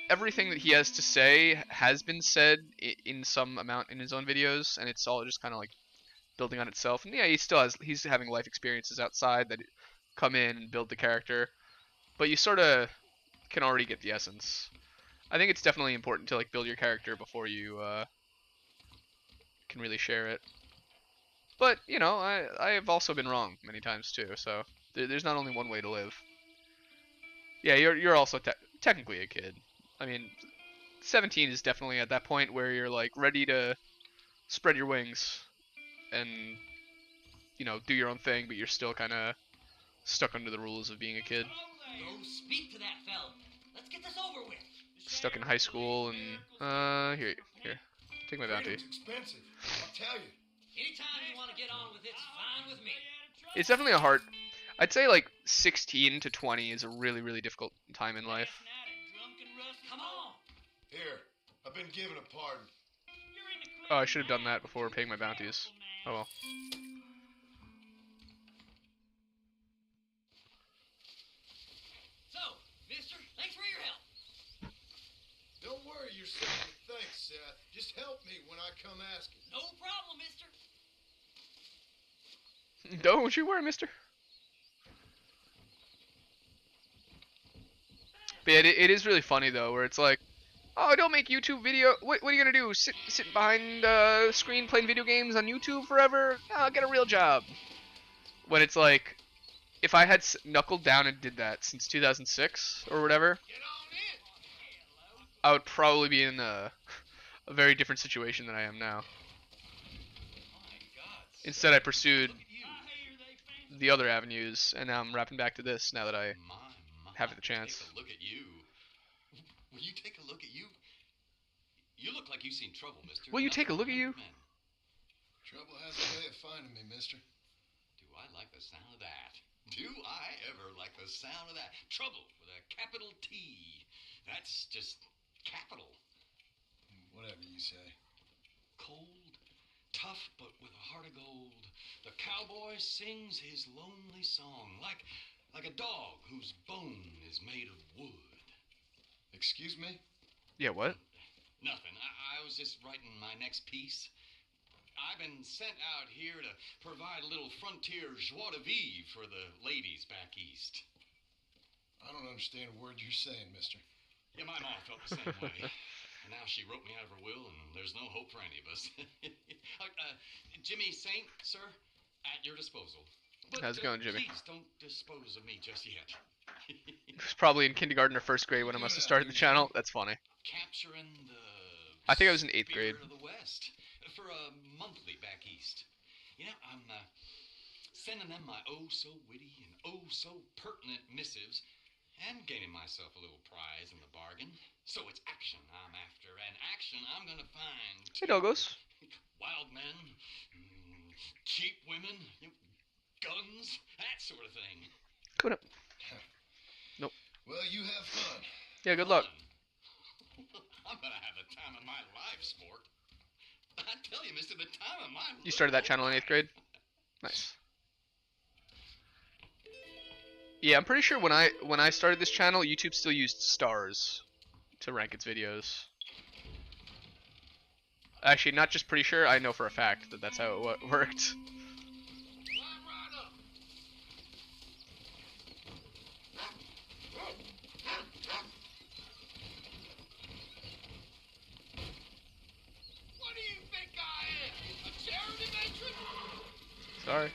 A: everything that he has to say has been said in some amount in his own videos, and it's all just kind of like building on itself. And yeah, he's having life experiences outside that come in and build the character, but you sort of can already get the essence. I think it's definitely important to like build your character before you can really share it. But you know, I have also been wrong many times too. So there's not only one way to live. Yeah, you're also technically a kid. I mean, 17 is definitely at that point where you're like ready to spread your wings and do your own thing, but you're still kind of stuck under the rules of being a kid.
J: Go speak to that fella. Let's get this over with.
A: Stuck in high school and here, take my bounty.
F: It's expensive, I'll tell you.
J: Anytime you want to get on with it, it's fine with me.
A: It's definitely a hard. I'd say like 16 to 20 is a really, really difficult time in life.
J: Come on.
F: Here, I've been given a pardon.
A: Oh, I should have done that before paying my bounties. Oh well.
J: So, mister, thanks for your help.
F: Don't worry yourself with thanks, Seth. Just help me when I come asking.
J: No problem, mister.
A: Don't you worry, mister. But it is really funny though, where it's like, oh, don't make YouTube video. What are you gonna do? Sit behind a screen playing video games on YouTube forever? Oh, get a real job. When it's like, if I had knuckled down and did that since 2006 or whatever, I would probably be in a very different situation than I am now. Instead, I pursued the other avenues, and now I'm wrapping back to this now that I have the chance.
G: Take a look at you. Will you take a look at you? You look like you've seen trouble, mister.
A: Will you take a look at you?
F: Trouble has a way of finding me, mister.
G: Do I like the sound of that? Do I ever like the sound of that? Trouble with a capital T. That's just capital.
F: Whatever you say.
G: Cold, tough, but with a heart of gold. The cowboy sings his lonely song like a dog whose bone is made of wood.
F: Excuse me?
A: Yeah, what?
G: Nothing. I was just writing my next piece. I've been sent out here to provide a little frontier joie de vivre for the ladies back east.
F: I don't understand a word you're saying, mister.
G: Yeah, my mom felt the same way. And now she wrote me out of her will, and there's no hope for any of us. Jimmy Saint, sir, at your disposal. But,
A: How's it going, Jimmy?
G: Please don't dispose of me just yet.
A: It was probably in kindergarten or first grade when I must have started the channel. That's funny.
G: Capturing the
A: I think I was in 8th grade.
G: spirit of the West for a monthly back east. You know, I'm sending them my oh-so-witty and oh-so-pertinent missives and gaining myself a little prize in the bargain. So it's action I'm after, and action I'm going to find.
A: Hey, Doggos.
G: Wild men, cheap women, guns, that sort of thing.
A: Coming up. Nope.
F: Well, you have fun.
A: Yeah, good luck.
G: I'm going to have the time of my life, sport. I tell you, mister, the time of my life.
A: You started that channel in 8th grade? Nice. Yeah, I'm pretty sure when I started this channel, YouTube still used stars to rank its videos. Actually, not just pretty sure, I know for a fact that that's how it worked.
B: What do you think I am? A charity matron?
A: Sorry.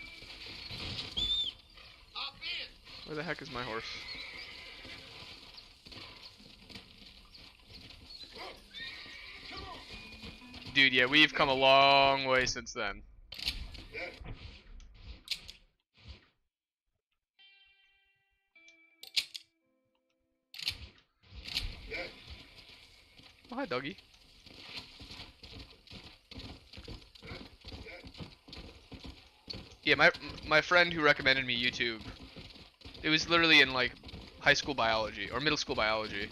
B: Hop in.
A: Where the heck is my horse? Dude, yeah, we've come a long way since then. Oh, hi, doggy. Yeah, my friend who recommended me YouTube, it was literally in like high school biology or middle school biology.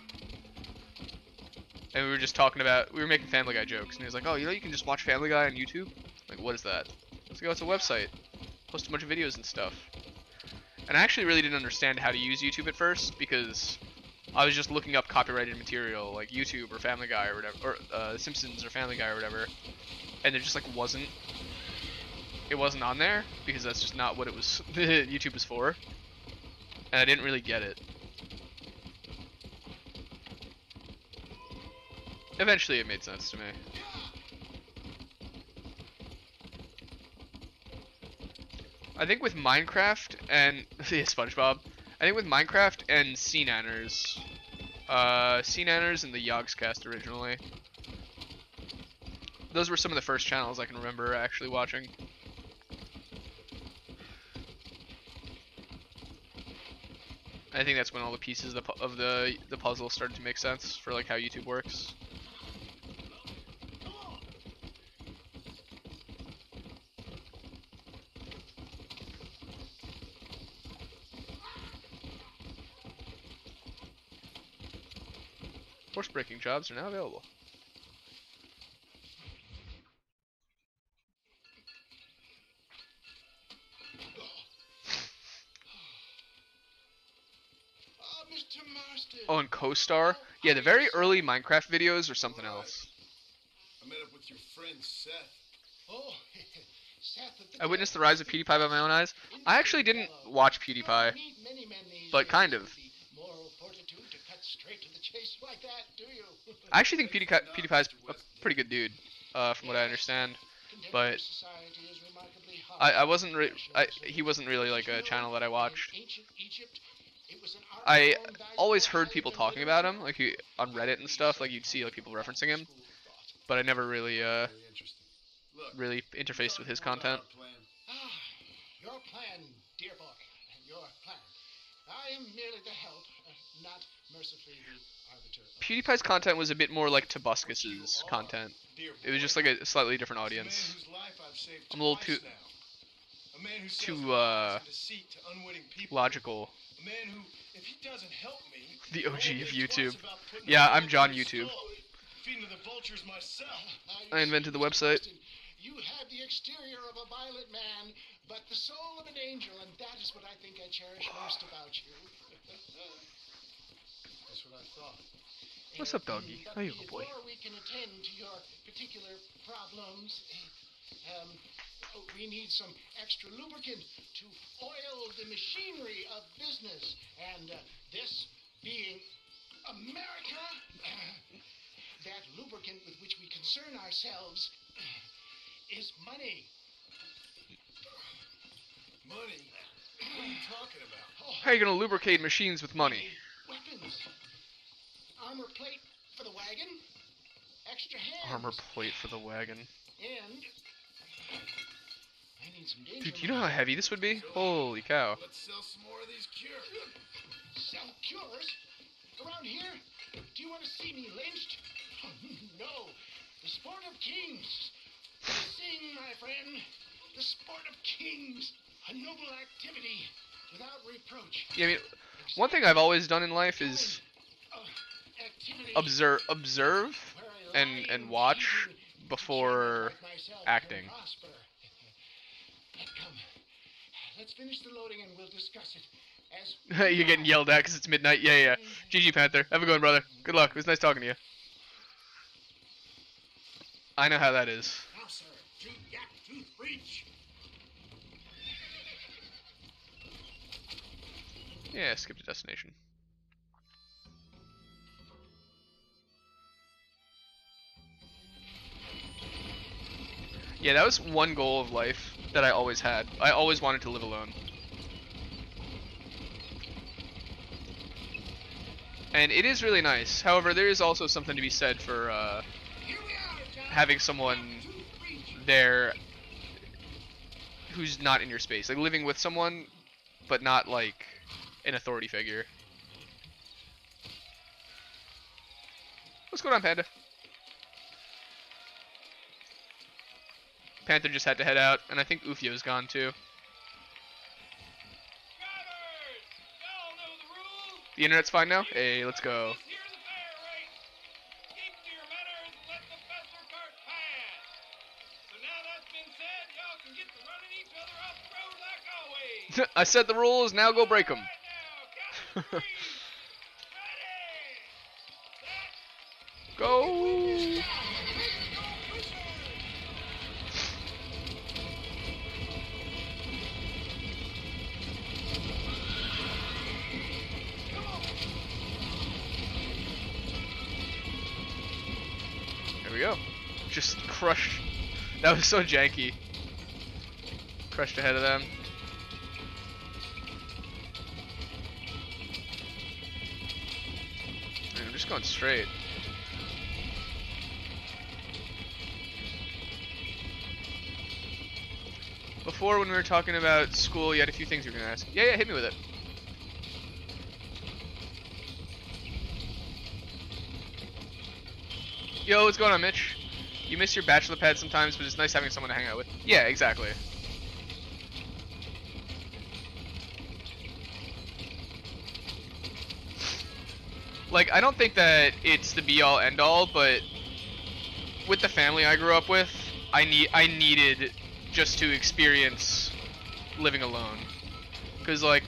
A: And we were just talking about, we were making Family Guy jokes, and he was like, oh, you know you can just watch Family Guy on YouTube? Like, what is that? I was like, oh, it's a website. Post a bunch of videos and stuff. And I actually really didn't understand how to use YouTube at first, because I was just looking up copyrighted material, like YouTube or Family Guy or whatever, or Simpsons or Family Guy or whatever, and there just like wasn't, it wasn't on there, because that's just not what it was, YouTube was for, and I didn't really get it. Eventually it made sense to me. I think with Minecraft and yeah, SpongeBob, I think with Minecraft and Sea Nanners, and the Yogscast originally, those were some of the first channels I can remember actually watching. I think that's when all the pieces of the puzzle started to make sense for like how YouTube works. Horse breaking jobs are now available.
F: Mr. Marston.
A: Oh, and Co-Star? Yeah, the very early Minecraft videos are something else.
F: I met up with your friend Seth.
J: Oh, Seth.
A: I witnessed the rise of PewDiePie by my own eyes. I actually didn't watch PewDiePie, but kind of.
J: Moral fortitude to cut straight to the chase like that, do you?
A: I actually think PewDiePie's a pretty good dude, from what I understand. But I wasn't he wasn't really like a channel that I watched. I always heard people talking about him, like on Reddit and stuff, like you'd see like people referencing him, but I never really really interfaced with his content.
J: Your plan, dear boy, your plan. I am merely the help, not mercifully the arbiter.
A: PewDiePie's content was a bit more like Tobuscus's content. It was just like a slightly different audience. I'm a little too logical.
F: A man who, if he doesn't help me,
A: The OG of YouTube. Yeah, I'm John YouTube.
F: feeding to the vultures myself.
A: I invented the website.
J: You have the exterior of a violent man, but the soul of an angel, and that is what I think I cherish most about you.
F: That's what I thought.
A: What's up, doggy? How you, good boy?
J: Before we can attend to your particular problems, we need some extra lubricant to oil the machinery of business. And this being America, that lubricant with which we concern ourselves is money.
F: Money? What are you talking about?
A: How are you gonna lubricate machines with money?
J: Weapons. Armor plate for the wagon. Extra hands.
A: Armor plate for the wagon.
J: And I need some danger.
A: Dude, do you know how heavy this would be? Holy cow.
F: Let's sell some more of these cures.
J: Sell cures? Around here? Do you want to see me lynched? No. The sport of kings. Sing, my friend. The sport of kings. A noble activity without reproach.
A: Yeah, I mean, one thing I've always done in life is observe and watch before acting.
J: Come. Let's finish the loading and we'll discuss it.
A: You're getting yelled at because it's midnight. Yeah. GG Panther. Have a good one, brother. Good luck. It was nice talking to you. I know how that is.
J: Now, sir. Tooth gap, tooth breach.
A: Yeah, skip to destination. Yeah, that was one goal of life that I always had. I always wanted to live alone. And it is really nice. However, there is also something to be said for having someone there who's not in your space. Like living with someone, but not like an authority figure. What's going on, Panda? Panther just had to head out, and I think Ufio's gone too. The internet's fine now? Hey, let's go. I set the rules, now go break them. Go! There we go. Just crush. That was so janky. Crushed ahead of them. I'm just going straight. Before, when we were talking about school, you had a few things you were going to ask. Yeah, hit me with it. Yo, what's going on, Mitch? You miss your bachelor pad sometimes, but it's nice having someone to hang out with. Yeah, exactly. Like, I don't think that it's the be-all, end-all, but with the family I grew up with, I needed just to experience living alone, because like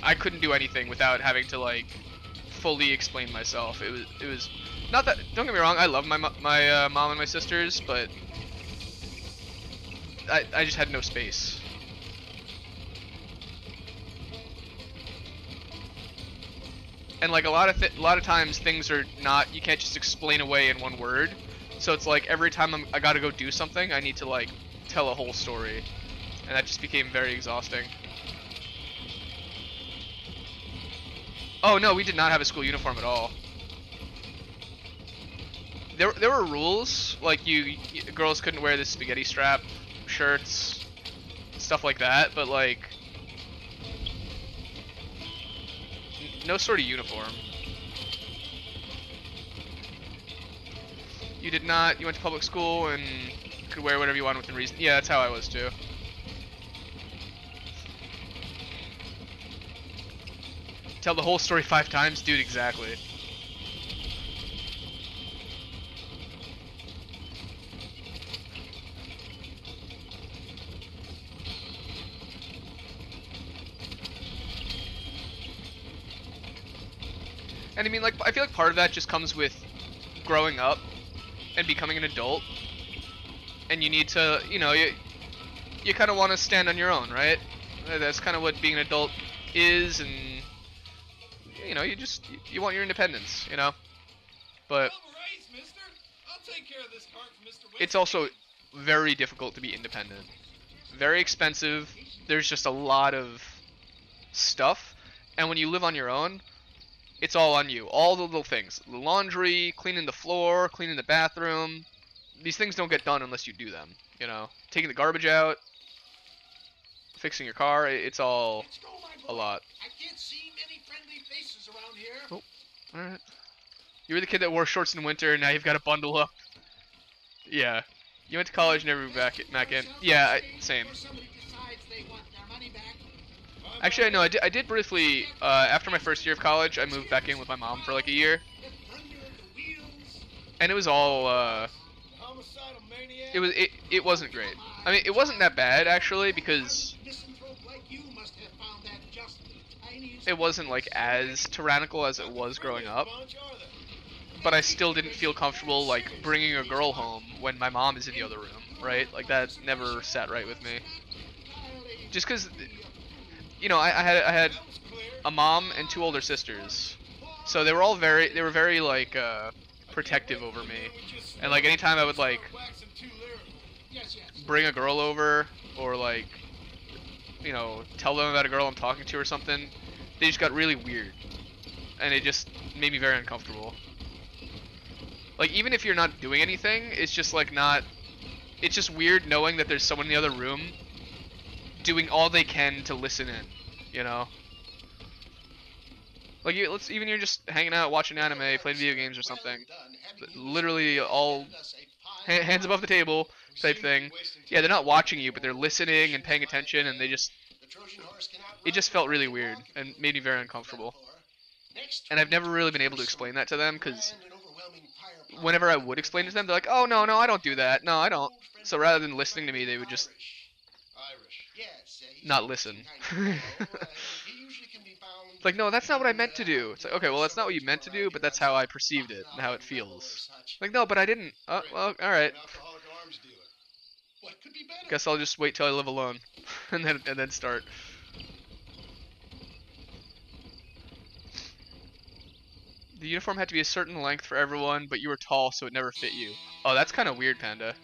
A: I couldn't do anything without having to like fully explain myself. It was not that, don't get me wrong, I love my mom and my sisters, but I just had no space. And like a lot of times things are not, you can't just explain away in one word. So it's like every time I gotta go do something, I need to like tell a whole story, and that just became very exhausting. Oh no, we did not have a school uniform at all. There were rules, like girls couldn't wear the spaghetti strap shirts, stuff like that, but like no sort of uniform. You did not. You went to public school and could wear whatever you wanted within reason. Yeah, that's how I was too. Tell the whole story 5 times, dude. Exactly. And I mean, like, I feel like part of that just comes with growing up and becoming an adult. And you need to, you know, you kind of want to stand on your own, right? That's kind of what being an adult is, and you know, you want your independence, you know. But it's also very difficult to be independent. Very expensive. There's just a lot of stuff, and when you live on your own, it's all on you. All the little things. The laundry, cleaning the floor, cleaning the bathroom. These things don't get done unless you do them, you know. Taking the garbage out, fixing your car, it's all a lot.
J: I can't see many friendly faces around here.
A: Oh, alright. You were the kid that wore shorts in winter, and now you've got to bundle up. Yeah. You went to college and never moved back in. Yeah, same. Actually, no, I did briefly, after my first year of college, I moved back in with my mom for like a year. And it was all, it wasn't great. I mean, it wasn't that bad, actually, because it wasn't, like, as tyrannical as it was growing up. But I still didn't feel comfortable, like, bringing a girl home when my mom is in the other room, right? Like, that never sat right with me. Just because, you know, I had a mom and 2 older sisters. So they were very, like, protective over me. And, like, anytime I would, like, bring a girl over, or, like, you know, tell them about a girl I'm talking to or something, they just got really weird. And it just made me very uncomfortable. Like, even if you're not doing anything, it's just, like, not... It's just weird knowing that there's someone in the other room doing all they can to listen in, you know? Like, even you're just hanging out, watching anime, playing video games or something. Literally all hands above the table type thing. Yeah, they're not watching you, but they're listening and paying attention, and they just... It just felt really weird and made me very uncomfortable. And I've never really been able to explain that to them, because whenever I would explain it to them, they're like, oh, no, I don't do that. No, I don't. So rather than listening to me, they would just not listen. It's like, no, that's not what I meant to do. It's like, okay, well, that's not what you meant to do, but that's how I perceived it and how it feels. Like, no, but I didn't. Well, alright. Guess I'll just wait till I live alone and then start. The uniform had to be a certain length for everyone, but you were tall, so it never fit you. Oh, that's kind of weird, Panda.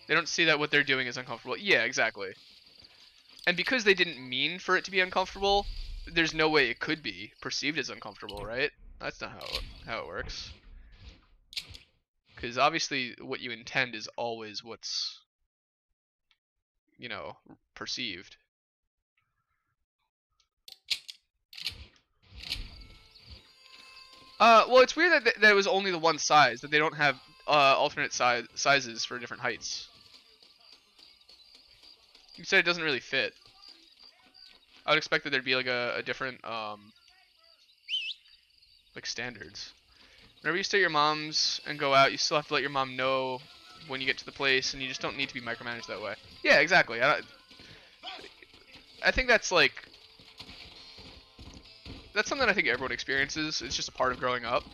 A: They don't see that what they're doing is uncomfortable. Yeah, exactly. And because they didn't mean for it to be uncomfortable, there's no way it could be perceived as uncomfortable, right? That's not how it works. Because obviously what you intend is always what's, you know, perceived. Well, it's weird that it was only the one size, that they don't have alternate sizes for different heights. You said it doesn't really fit. I would expect that there'd be like a different like standards. Whenever you stay at your mom's and go out, you still have to let your mom know when you get to the place, and you just don't need to be micromanaged that way. Yeah, exactly. I think that's like that's something I think everyone experiences. It's just a part of growing up,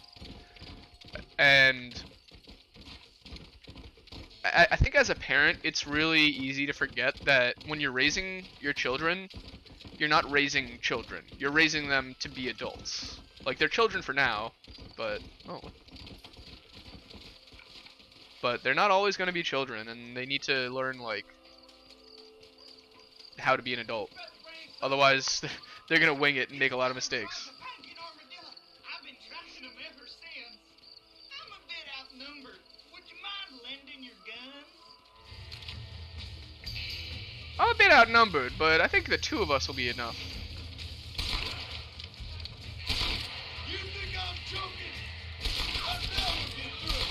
A: and I think as a parent, it's really easy to forget that when you're raising your children, you're not raising children. You're raising them to be adults. Like, they're children for now, but they're not always going to be children, and they need to learn, like, how to be an adult. Otherwise, they're going to wing it and make a lot of mistakes.
J: I've been tracking them ever since. I'm a bit outnumbered. Would you mind lending your gun?
A: I'm a bit outnumbered, but I think the two of us will be enough.
B: You think I'm joking? I never get through.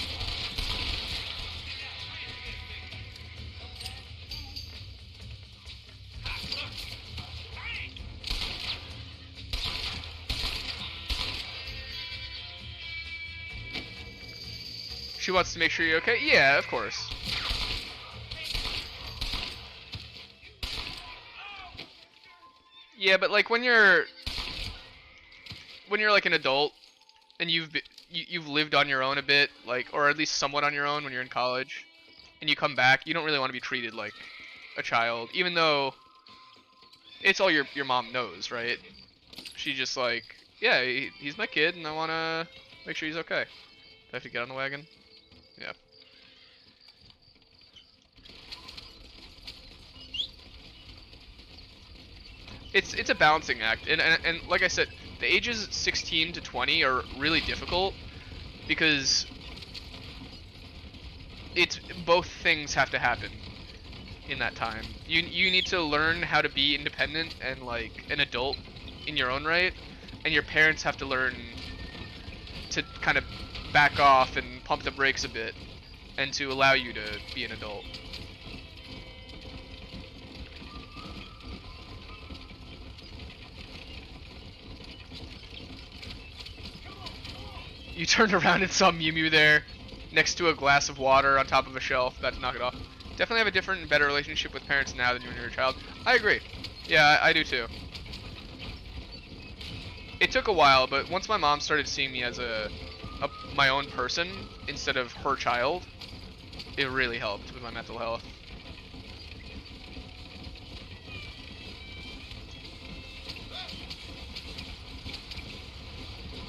A: She wants to make sure you're okay? Yeah, of course. Yeah, but like when you're like an adult and you've lived on your own a bit, like, or at least somewhat on your own when you're in college, and you come back, you don't really want to be treated like a child, even though it's all your mom knows, right? She just like, yeah, he's my kid, and I want to make sure he's okay. Do I have to get on the wagon? Yeah. It's a balancing act, and like I said, the ages 16 to 20 are really difficult because it's both things have to happen in that time. You need to learn how to be independent and like an adult in your own right, and your parents have to learn to kind of back off and pump the brakes a bit and to allow you to be an adult. You turned around and saw Mew Mew there next to a glass of water on top of a shelf, about to knock it off. Definitely have a different and better relationship with parents now than when you were a child. I agree. Yeah, I do too. It took a while, but once my mom started seeing me as my own person instead of her child, it really helped with my mental health.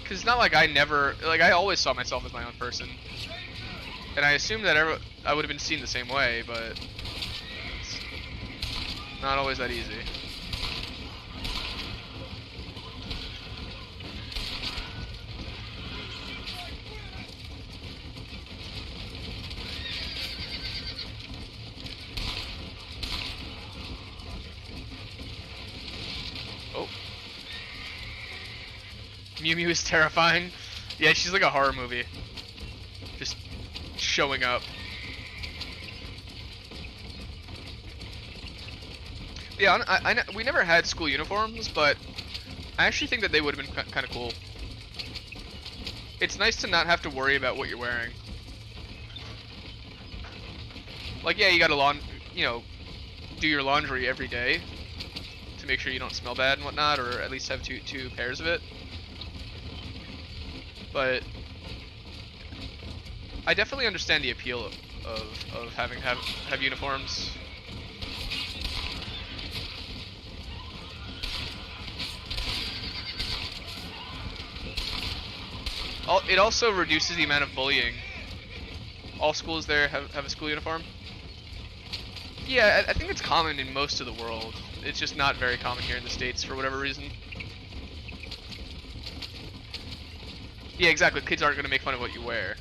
A: Because it's not like I always saw myself as my own person. And I assumed that I would have been seen the same way, but it's not always that easy. Oh. Mew Mew is terrifying. Yeah, she's like a horror movie. Just showing up. Yeah, we never had school uniforms, but I actually think that they would have been kind of cool. It's nice to not have to worry about what you're wearing. Like, yeah, you gotta do your laundry every day to make sure you don't smell bad and whatnot, or at least have two pairs of it. But I definitely understand the appeal of having have uniforms. It also reduces the amount of bullying. All schools there have a school uniform. Yeah, I think it's common in most of the world. It's just not very common here in the States for whatever reason. Yeah, exactly. Kids aren't going to make fun of what you wear.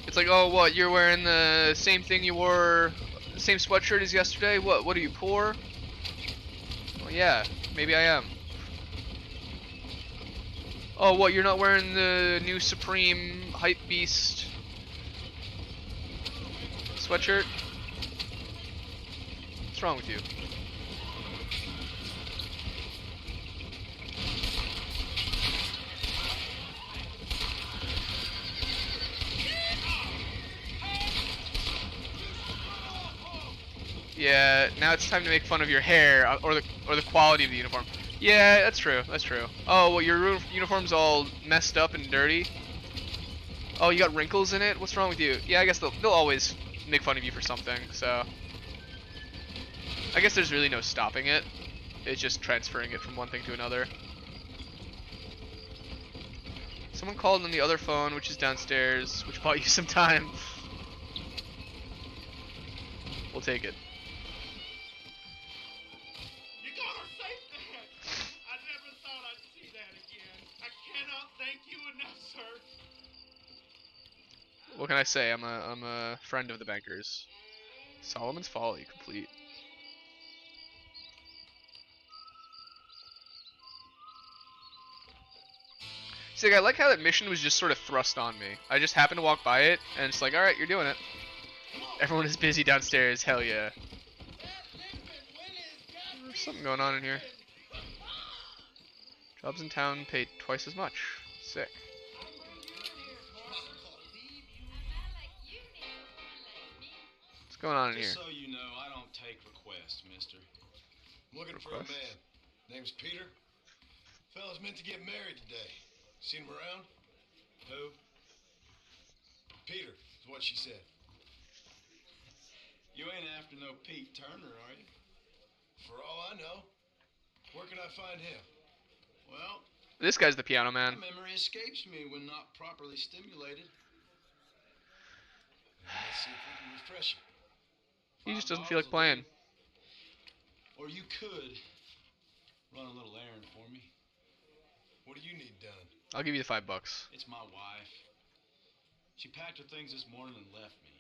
A: It's like, oh, what? You're wearing the same thing you wore, the same sweatshirt as yesterday? What are you, poor? Well, yeah, maybe I am. Oh, what? You're not wearing the new Supreme Hype Beast sweatshirt? What's wrong with you? Yeah, now it's time to make fun of your hair or the quality of the uniform. Yeah, that's true. That's true. Oh, well, your uniform's all messed up and dirty. Oh, you got wrinkles in it? What's wrong with you? Yeah, I guess they'll always make fun of you for something, so I guess there's really no stopping it. It's just transferring it from one thing to another. Someone called on the other phone, which is downstairs, which bought you some time. We'll take it.
J: You gotta save that! I never thought I'd see that again. I cannot thank you enough, sir.
A: What can I say? I'm a friend of the bankers. Solomon's Folly complete. See, like, I like how that mission was just sort of thrust on me. I just happened to walk by it, and it's like, alright, you're doing it. Everyone is busy downstairs, hell yeah. There's something going on in here. Jobs in town pay twice as much. Sick. What's going on in here?
G: Just so you know, I don't take requests, mister.
F: I'm looking for a man. Name's Peter. Fella's meant to get married today. Seen him around?
G: Who?
F: Peter, is what she said.
G: You ain't after no Pete Turner, are you?
F: For all I know. Where can I find him?
G: Well,
A: This guy's the piano man.
G: my memory escapes me when not properly stimulated.
F: Let's see if we can refresh it.
A: He just doesn't feel like playing.
G: Or you could run a little errand for me.
F: What do you need done?
A: I'll give you the $5.
G: It's my wife. She packed her things this morning and left me.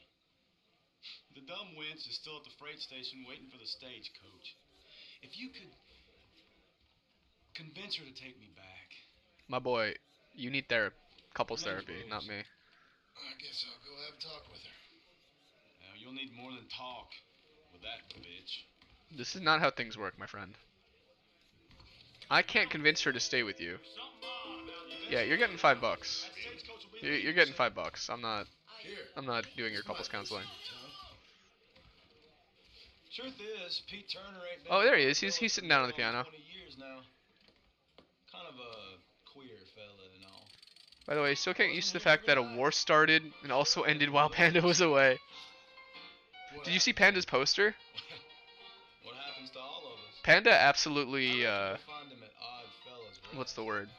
G: The dumb wench is still at the freight station waiting for the stagecoach. If you could convince her to take me back.
A: My boy, you need couples therapy, not me.
F: I guess I'll go have a talk with her.
G: Now, you'll need more than talk with that bitch.
A: This is not how things work, my friend. I can't convince her to stay with you. Yeah, you're getting $5. You're getting $5. I'm not doing your couples counseling.
G: Truth is, Pete Turner ain't been
A: Oh, there he is. He's sitting down on the piano.
G: 20 years now. Kind of a queer fella and all.
A: By the way, still can't get used to the fact that a war started and also ended while Panda was away. Did you see Panda's poster?
G: What happens to all of us?
A: Panda absolutely,
G: Find him at Odd Fellas, right?
A: what's the word?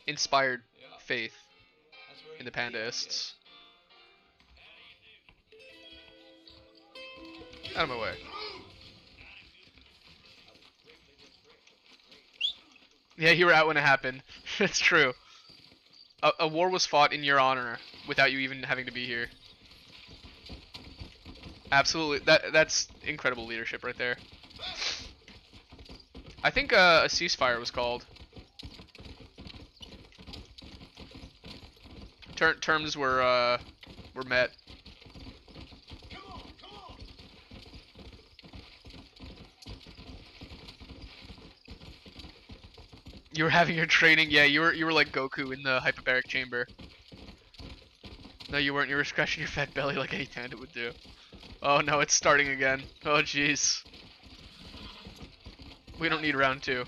A: Inspired
G: Yeah.
A: faith
G: That's where
A: in the
G: he beat, I
A: Pandaists. Out of my way. Yeah, you were out when it happened. That's true. A war was fought in your honor without you even having to be here. Absolutely. That's incredible leadership right there. I think a ceasefire was called. Terms were met. You were having your training, yeah. You were like Goku in the hyperbaric chamber. No, you weren't. You were scratching your fat belly like any panda would do. Oh no, it's starting again. Oh jeez. We don't need round 2.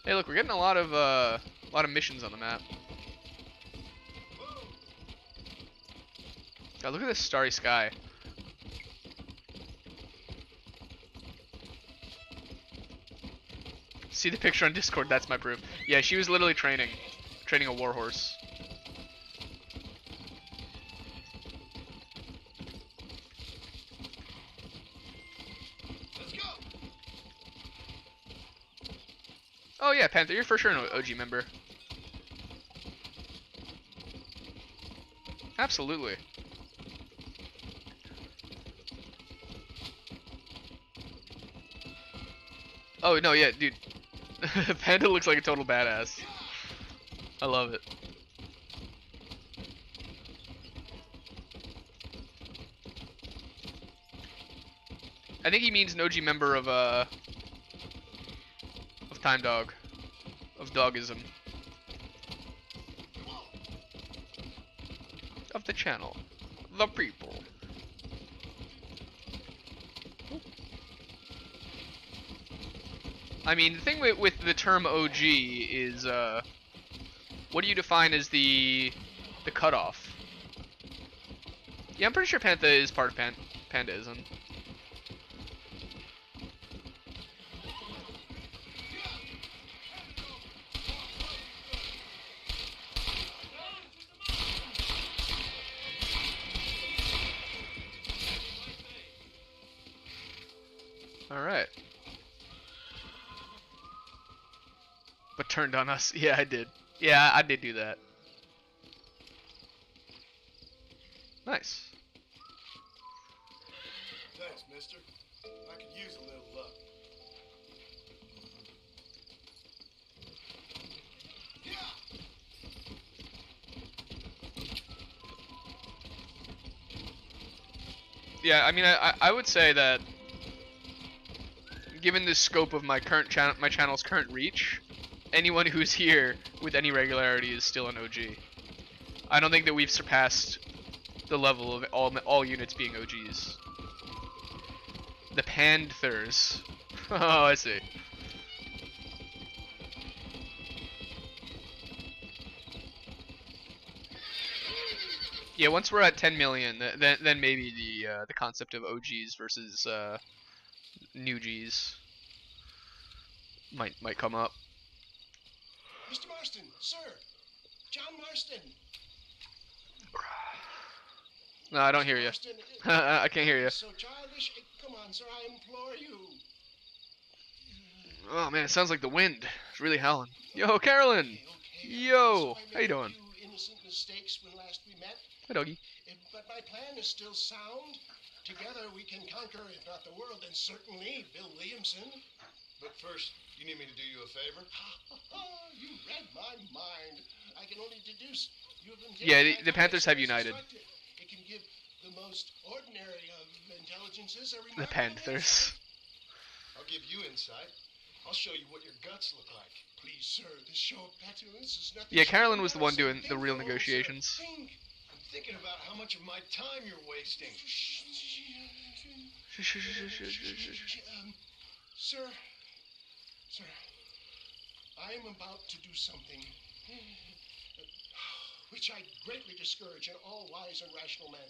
A: Hey, look, we're getting a lot of missions on the map. God, look at this starry sky. See the picture on Discord? That's my proof. Yeah, she was literally training a warhorse.
F: Let's go.
A: Oh yeah, Panther, you're for sure an OG member. Absolutely. Oh no, yeah, dude. Panda looks like a total badass. I love it. I think he means an OG member of Time Dog, of Dogism, of the channel, the people. I mean, the thing with the term OG is, what do you define as the cutoff? Yeah, I'm pretty sure Pantha is part of Pandaism. Alright. But turned on us. Yeah, I did. Yeah, I did do that. Nice.
F: Thanks, mister. I could use a little luck.
A: Yeah, I mean, I would say that given the scope of my channel's current reach, anyone who's here with any regularity is still an OG. I don't think that we've surpassed the level of all units being OGs. The Panthers. Oh, I see. Yeah, once we're at 10 million, then maybe the concept of OGs versus new Gs might come up.
F: Mr. Marston, sir. John Marston.
A: No, I don't hear you.
F: Marston,
A: I can't hear you.
F: So childish. Come on, sir. I implore you.
A: Oh man, it sounds like the wind. It's really howling. Yo, Carolyn. Yo, how you doing?
F: Innocent mistakes when last we met.
A: Hi, doggy.
F: But my plan is still sound. Together we can conquer, if not the world, then certainly Bill Williamson. But first, you need me to do you a favor? You read my mind. I can only deduce you have been.
A: Yeah, the Panthers have united.
F: It can give the most ordinary of intelligences a
A: The Panthers.
F: I'll give you insight. I'll show you what your guts look like. Please, sir, this show of petulance is nothing.
A: Yeah, Carolyn was the one doing the real negotiations.
F: I'm thinking about how much of my time you're wasting. Sir, I am about to do something which I greatly discourage in all wise and rational men.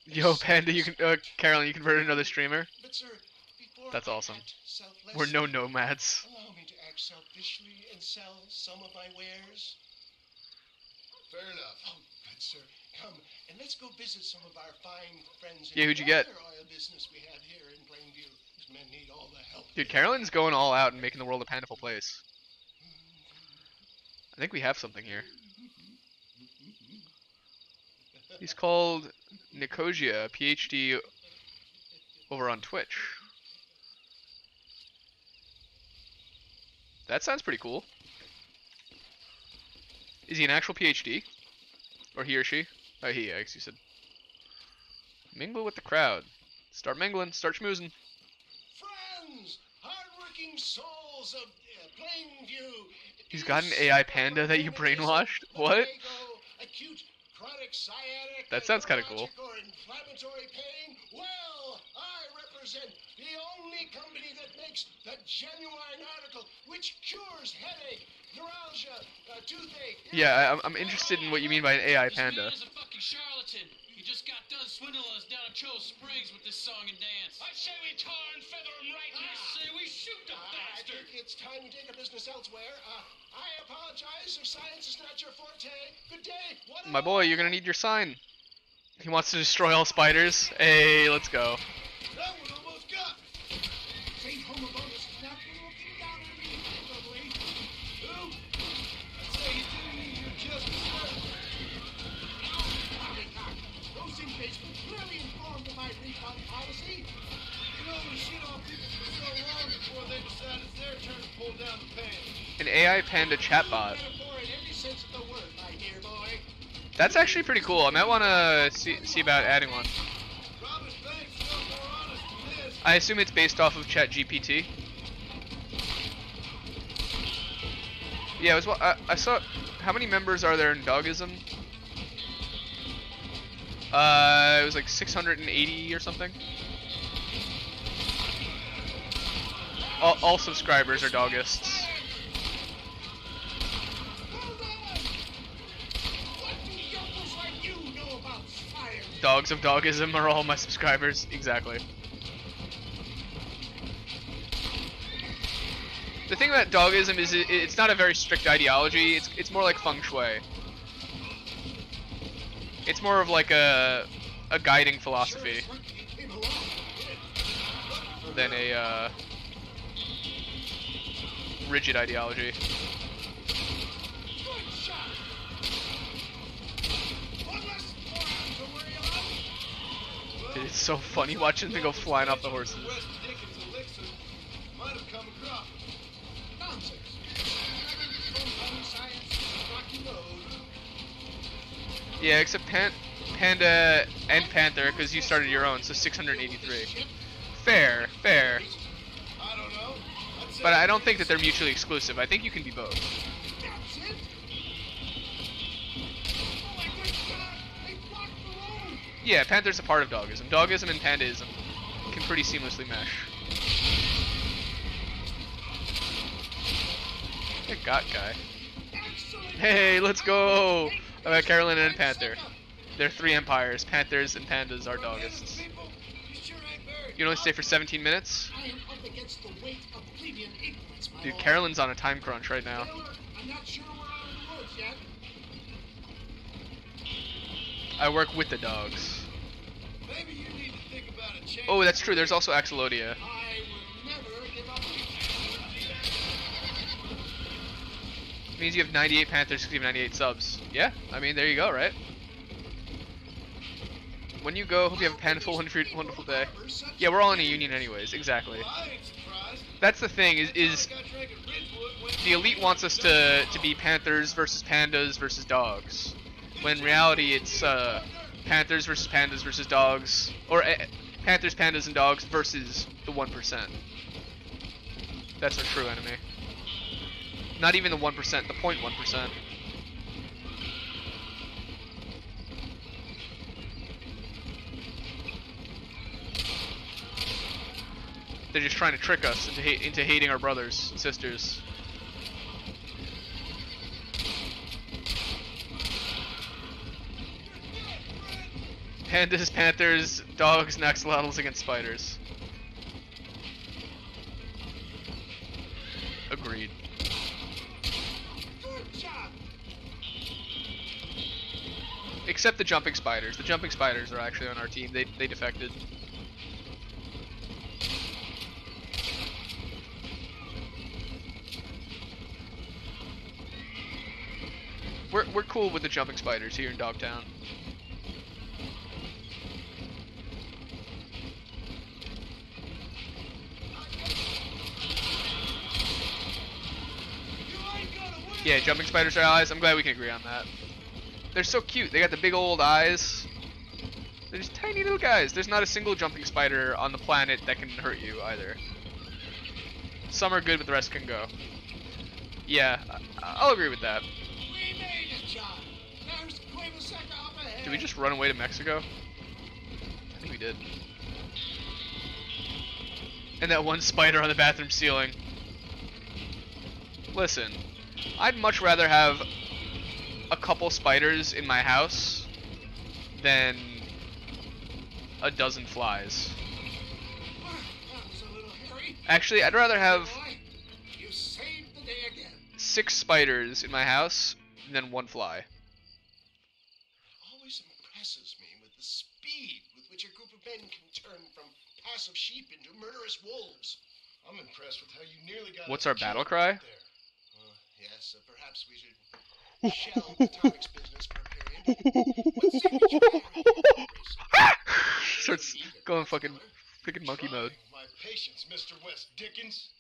A: Yo, Panda, you can Carolyn, you converted another streamer.
F: But sir, before
A: that's awesome.
F: I
A: We're no nomads.
F: Allow me to act selfishly and sell some of my wares. Fair enough. Oh, good sir. Come and let's go visit some of our fine friends.
A: Yeah, who'd you get?
F: Oil business we have here in Plainview. These men need all the help.
A: Dude, Carolyn's going all out and making the world a plentiful place. I think we have something here. He's called Nicosia, PhD, over on Twitch. That sounds pretty cool. Is he an actual PhD? Or he or she? Oh, he, I guess you said. Mingle with the crowd. Start mingling, start schmoozing.
F: Friends, hardworking souls of Plainview.
A: He's got an AI panda that you brainwashed? What?
F: Acute chronic sciatic,
A: that sounds kind of cool.
F: or inflammatory pain. Well, I represent the only company that makes the genuine article which cures headache, neuralgia, toothache.
A: Yeah, I'm interested in what you mean by an AI panda.
M: This man is a fucking charlatan. He just got done swindling us down at Cho Springs with this song and dance. I say we tar and feather him right now. I say we shoot the
F: I
M: bastard.
F: think it's time we take our business elsewhere. I apologize if science is not your forte. Good day.
A: My boy, you're gonna need your sign. He wants to destroy all spiders. Hey, let's go.
F: That one almost got me.
J: Say home about us not looking down at me, lovely.
F: Who? I'd say you do need your justice first.
J: Those basement clearly informed of my refund policy.
F: You know we shit on people for so long before they decide it's their turn to pull down the pants.
A: An AI panda chatbot.
J: Metaphor in every sense of the word, my dear boy.
A: That's actually pretty cool. I might want to see about adding one.
F: Robert Banks is more honest than this.
A: I assume it's based off of ChatGPT. Yeah, I saw. How many members are there in Dogism? It was like 680 or something. All subscribers are Dogists. Dogs of Dogism are all my subscribers. Exactly. The thing about Dogism is it's not a very strict ideology. It's more like feng shui. It's more of like a guiding philosophy than a rigid ideology. It's so funny watching them go flying off the horses.
F: West Dickens elixir might have come across them.
J: Nonsense. Driving from home science rocky road.
A: Yeah, except Panda and Panther, because you started your own, so 683. Fair, fair.
F: I don't know. I'd say
A: But I don't think that they're mutually exclusive. I think you can be both.
J: That's it. Oh my good God! They blocked the road.
A: Yeah, Panther's a part of dogism. Dogism and pandaism can pretty seamlessly mesh. That got guy.
J: Excellent.
A: Hey, let's go! I got Carolyn and Panther. They're 3 empires. Panthers and pandas are dogists.
F: people, you sure ain't very
A: You only stay for 17 minutes?
J: I am up against the weight of plebeian ignorance, my
A: Dude,
J: lord.
A: Carolyn's on a time crunch right now.
J: Taylor, I'm not sure we're out of the woods yet.
A: I work with the dogs.
F: Maybe you need to think about a change.
A: Oh, that's true. There's also Axolodia.
J: I will never give up.
A: Means you have 98 Panthers because you have 98 subs. Yeah, I mean, there you go, right? When you go, hope you have a pantaful, wonderful day. Yeah, we're all in a union anyways, exactly.
F: Well, I ain't surprised.
A: That's the thing, is
F: Got drank at Ridgewood when
A: the elite wants us to be panthers versus pandas versus dogs. When in reality, it's panthers versus dogs. Or panthers, pandas, and dogs versus the 1%. That's our true enemy. Not even the 1%, the 0.1%. They're just trying to trick us into hating our brothers and sisters. Pandas, panthers, dogs, and axolotls against spiders. Agreed.
J: Good job.
A: Except the jumping spiders. The jumping spiders are actually on our team. They defected. We're cool with the jumping spiders here in Dogtown. Yeah, jumping spiders are allies. I'm glad we can agree on that. They're so cute. They got the big old eyes. They're just tiny little guys. There's not a single jumping spider on the planet that can hurt you either. Some are good, but the rest can go. Yeah, I'll agree with that.
J: We made it, John. There's Cueva Seca up ahead.
A: Did we just run away to Mexico? I think we did. And that one spider on the bathroom ceiling. Listen, I'd much rather have a couple spiders in my house than a dozen flies.
J: That was a little hairy.
A: Actually, I'd rather have
J: Boy, you saved the day again.
A: 6 spiders in my house than 1 fly.
F: always impresses me with the speed with which a group of men can turn from passive sheep into murderous wolves. I'm impressed with how you nearly got.
A: What's
F: us
A: our
F: killed
A: battle cry?
F: there. Yes, perhaps we should shell the Tomic's business for a period. Let's see what you have.
A: Starts going freaking monkey mode.
F: My patience, Mr. West Dickens.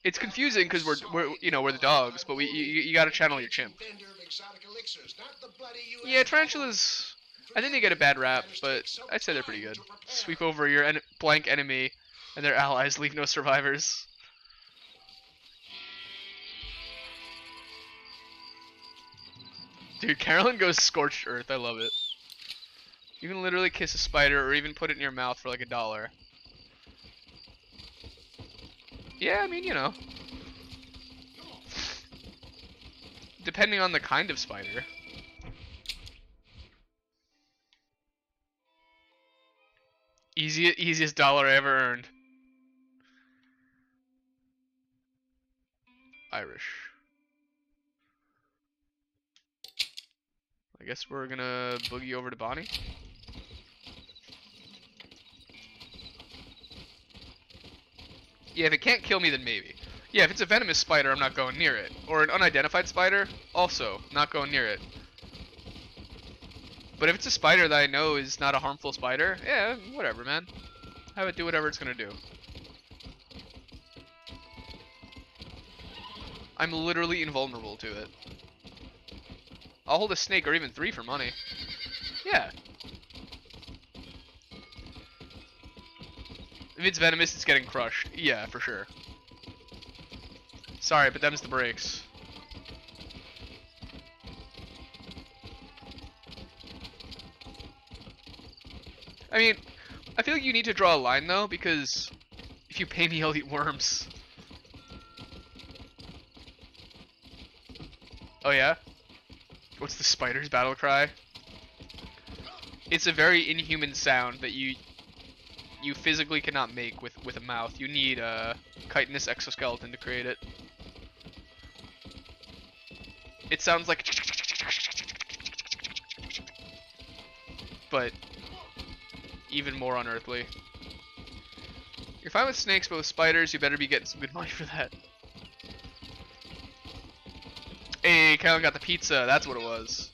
A: It's confusing because we're we're the dogs, but you gotta channel your chimp.
F: Vendor of exotic elixirs, not the bloody US.
A: Yeah, tarantulas. I think they get a bad rap, but I'd say they're pretty good. Sweep over your blank enemy and their allies, leave no survivors. Dude, Carolyn goes scorched earth. I love it. You can literally kiss a spider or even put it in your mouth for like $1. Yeah, I mean, you know. Depending on the kind of spider. Easiest dollar I ever earned. Irish. I guess we're gonna boogie over to Bonnie. Yeah, if it can't kill me, then maybe. Yeah, if it's a venomous spider, I'm not going near it. Or an unidentified spider, also not going near it. But if it's a spider that I know is not a harmful spider, yeah, whatever, man. Have it do whatever it's gonna do. I'm literally invulnerable to it. I'll hold a snake or even 3 for money. Yeah. If it's venomous, it's getting crushed. Yeah, for sure. Sorry, but them's the breaks. I mean, I feel like you need to draw a line though, because if you pay me, I'll eat worms. Oh yeah? What's the spider's battle cry? It's a very inhuman sound that you physically cannot make with a mouth. You need a chitinous exoskeleton to create it. It sounds like, but even more unearthly. You're fine with snakes, but with spiders, you better be getting some good money for that. Hey, Kyle got the pizza. That's what it was.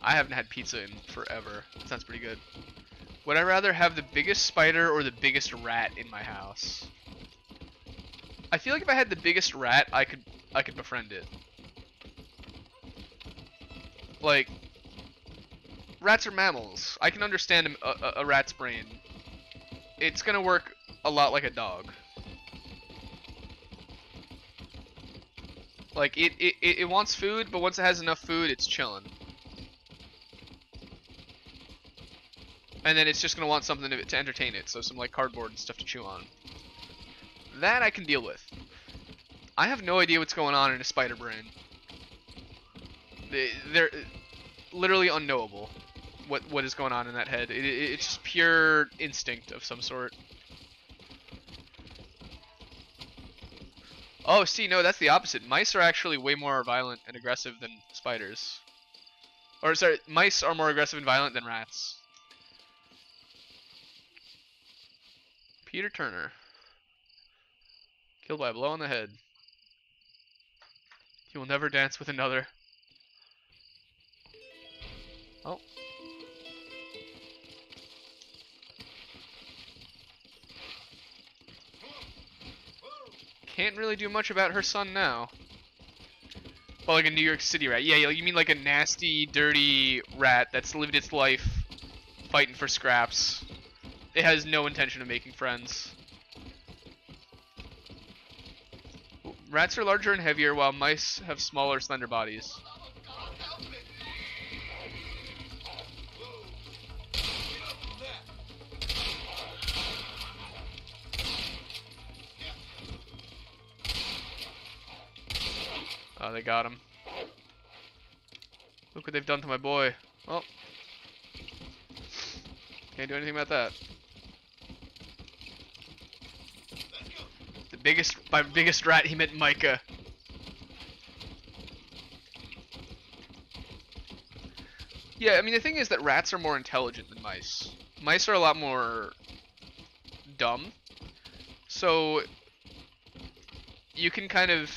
A: I haven't had pizza in forever. That sounds pretty good. Would I rather have the biggest spider or the biggest rat in my house? I feel like if I had the biggest rat, I could befriend it. Like, rats are mammals. I can understand a rat's brain. It's gonna work a lot like a dog. Like, it wants food, but once it has enough food, it's chilling. And then it's just gonna want something to entertain it, so some like cardboard and stuff to chew on. That I can deal with. I have no idea what's going on in a spider brain. They're literally unknowable. What is going on in that head? It's just pure instinct of some sort. Oh, see, no, that's the opposite. Mice are actually way more violent and aggressive than spiders. Or sorry, mice are more aggressive and violent than rats. Peter Turner. Killed by a blow on the head. He will never dance with another. Oh. Can't really do much about her son now. Well, like a New York City rat. Yeah, you mean like a nasty, dirty rat that's lived its life fighting for scraps. It has no intention of making friends. Rats are larger and heavier, while mice have smaller, slender bodies. Oh, they got him. Look what they've done to my boy. Well, can't do anything about that. By biggest rat, he meant Micah. Yeah, I mean, the thing is that rats are more intelligent than mice. Mice are a lot more dumb. So, you can kind of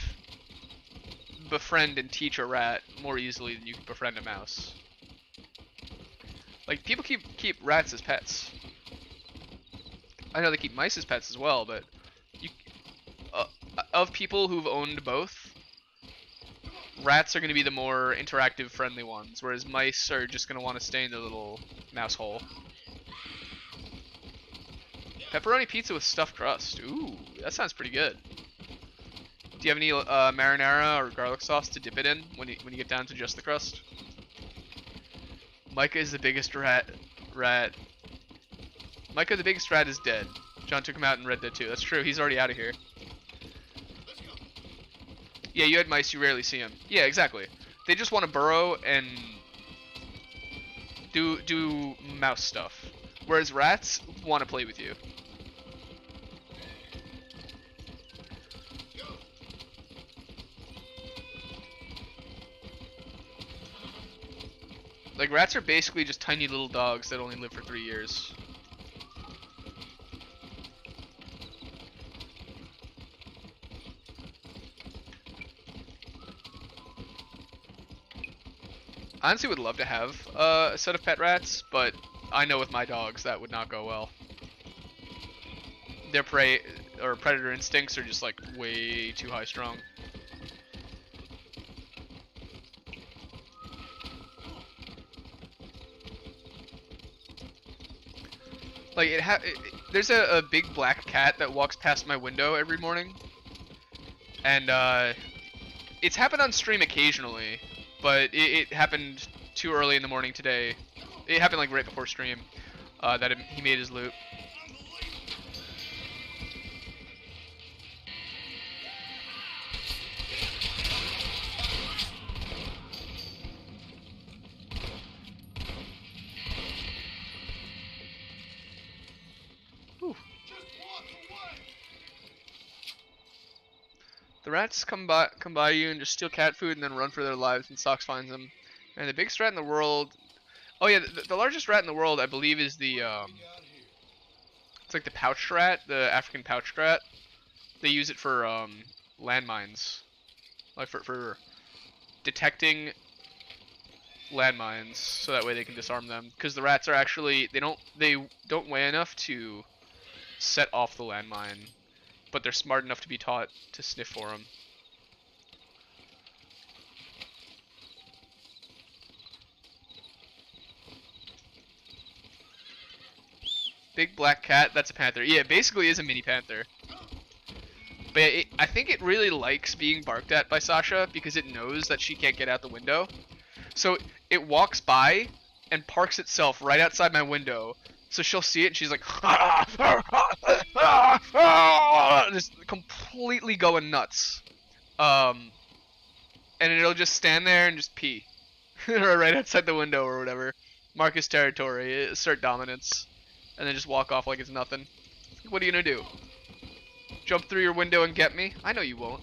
A: befriend and teach a rat more easily than you can befriend a mouse. Like, people keep rats as pets. I know they keep mice as pets as well, but of people who've owned both, rats are going to be the more interactive, friendly ones, whereas mice are just going to want to stay in their little mouse hole. Pepperoni pizza with stuffed crust. Ooh, that sounds pretty good. Do you have any marinara or garlic sauce to dip it in when you get down to just the crust? Micah is the biggest rat. Micah, the biggest rat, is dead. John took him out in Red Dead 2. That's true. He's already out of here. Yeah, you had mice. You rarely see them. Yeah, exactly. They just want to burrow and do mouse stuff, whereas rats want to play with you. Like, rats are basically just tiny little dogs that only live for 3 years. I honestly would love to have a set of pet rats, but I know with my dogs that would not go well. Their prey or predator instincts are just like way too high strung. Like there's a big black cat that walks past my window every morning, and it's happened on stream occasionally, but it happened too early in the morning today. It happened like right before stream that he made his loot. The rats come by you and just steal cat food and then run for their lives when Socks finds them. And the biggest rat in the world. Oh yeah, the largest rat in the world, I believe, is the it's like the pouched rat, the African pouched rat. They use it for landmines, like for detecting landmines, so that way they can disarm them. Because the rats are actually they don't weigh enough to set off the landmine, but they're smart enough to be taught to sniff for them. Big black cat, that's a panther. Yeah, it basically is a mini panther. But I think it really likes being barked at by Sasha because it knows that she can't get out the window. So it walks by and parks itself right outside my window. So she'll see it and she's like, just completely going nuts. And it'll just stand there and just pee. Right outside the window or whatever. Mark his territory, assert dominance. And then just walk off like it's nothing. What are you gonna do? Jump through your window and get me? I know you won't.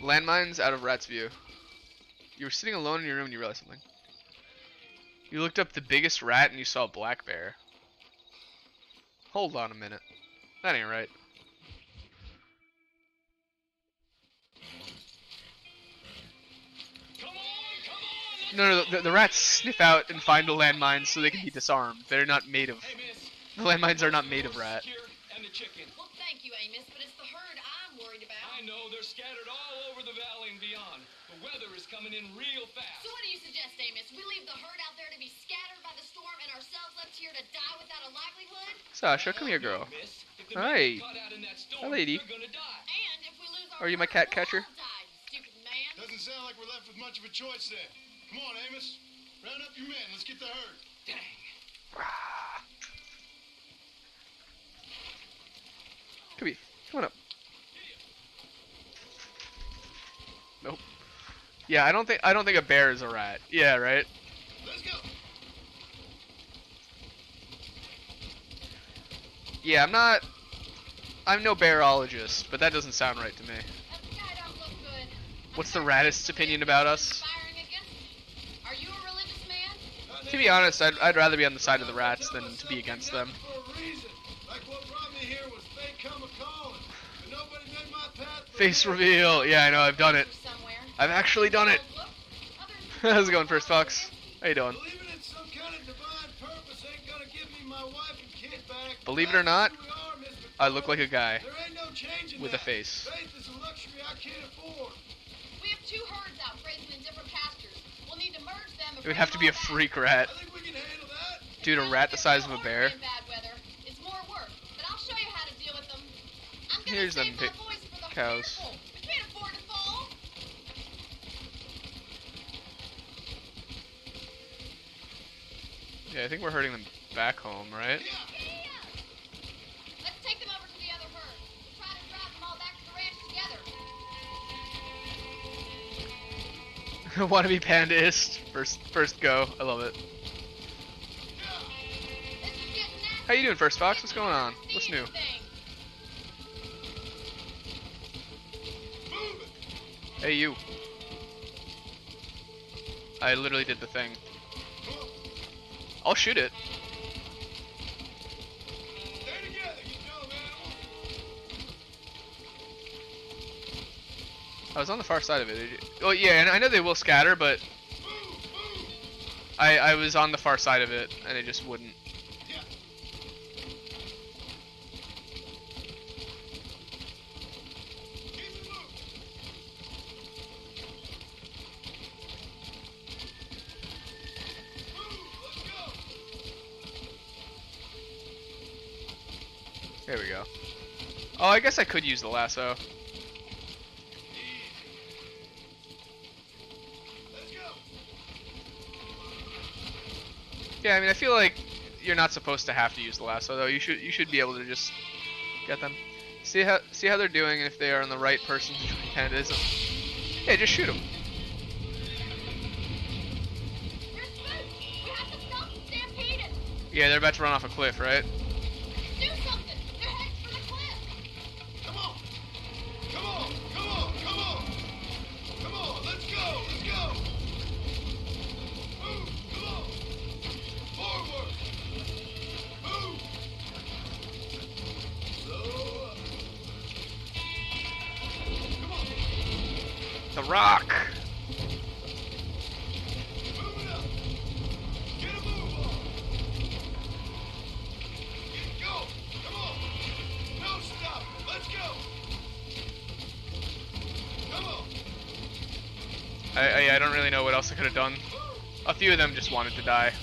A: Landmines out of rat's view. You were sitting alone in your room and you realized something. You looked up the biggest rat and you saw a black bear. Hold on a minute. That ain't right. No, the rats sniff out and find the landmines so they can be disarmed. They're not made of... The landmines are not made of rat.
H: Well, thank you, Amos, but it's the herd I'm worried about.
E: I know, they're scattered all over the valley and beyond. The weather is coming in real fast.
H: So what do you suggest, Amos? We leave the herd out there to be scattered by the storm and ourselves left here to die without a livelihood?
A: Sasha, come here, girl. Hi. Hi, lady.
H: And if we lose
A: Are
H: our
A: you my cat
H: herd,
A: catcher?
H: we'll all die, you stupid man.
F: Doesn't sound like we're left with much of a choice then. Come on, Amos. Round up your men. Let's get the herd.
H: Dang.
A: Come here. Come on up. Nope. Yeah, I don't think a bear is a rat. Yeah, right?
F: Let's go.
A: Yeah, I'm no bearologist, but that doesn't sound right to me.
H: I don't look good.
A: What's the raddest opinion about us?
H: Firing against me. Are you a religious man?
A: To be honest, I'd rather be on the side of the rats than to be against them.
F: For a reason. Like what brought me here was fate come a-calling. But nobody made my path for
A: Face
F: me.
A: reveal. Yeah, I know, I've done it.
H: Somewhere.
A: I've actually done it. How's it going, First Fox? How you doing?
F: Believing in some kind of divine purpose ain't gonna give me my wife and kid back.
A: Believe it or not,
F: That's who we are, Mr.
A: I look like a guy
F: There ain't no changing
A: with a
F: that.
A: face.
F: Faith is a luxury I can't afford.
H: We have two herds out grazing in different pastures. We'll need to merge them.
A: It would have to be a freak rat.
F: I think we can handle that.
A: Dude, a rat the size of a bear.
H: In bad weather. It's more work, but I'll show you how to deal with them. I'm gonna
A: Here's
H: save
A: them
H: my voice for the
A: cows.
H: fearful. We can't afford to fall.
A: Yeah, I think we're herding them back home, right?
H: Let's take them over to the other herd. We'll try to drive them all back to the ranch together.
A: Wanna be pandaist? First go. I love it. How you doing, First Fox? What's going on? What's new? Hey, you. I literally did the thing. I'll shoot it.
F: Stay together, you dumb animals.
A: I was on the far side of it. Oh yeah, and I know they will scatter, but I was on the far side of it, and it just wouldn't. There we go. Oh, I guess I could use the lasso. Yeah, I mean, I feel like you're not supposed to have to use the lasso, though. You should be able to just get them. See how they're doing, and if they are on the right person and it isn't. Yeah, just shoot them. Yeah, they're about to run off a cliff, right?
B: Do something! They're heading for the cliff! Come on! Come on! Come on! Come on! Come on! Let's go! Let's go! Move! Come on! Forward! Move! Slow up! Come on!
A: The rock!
B: Move it up! Get a move on! Go! Come on! No stop! Let's go! Come on!
A: I don't really know what else I could have done. A few of them just wanted to die.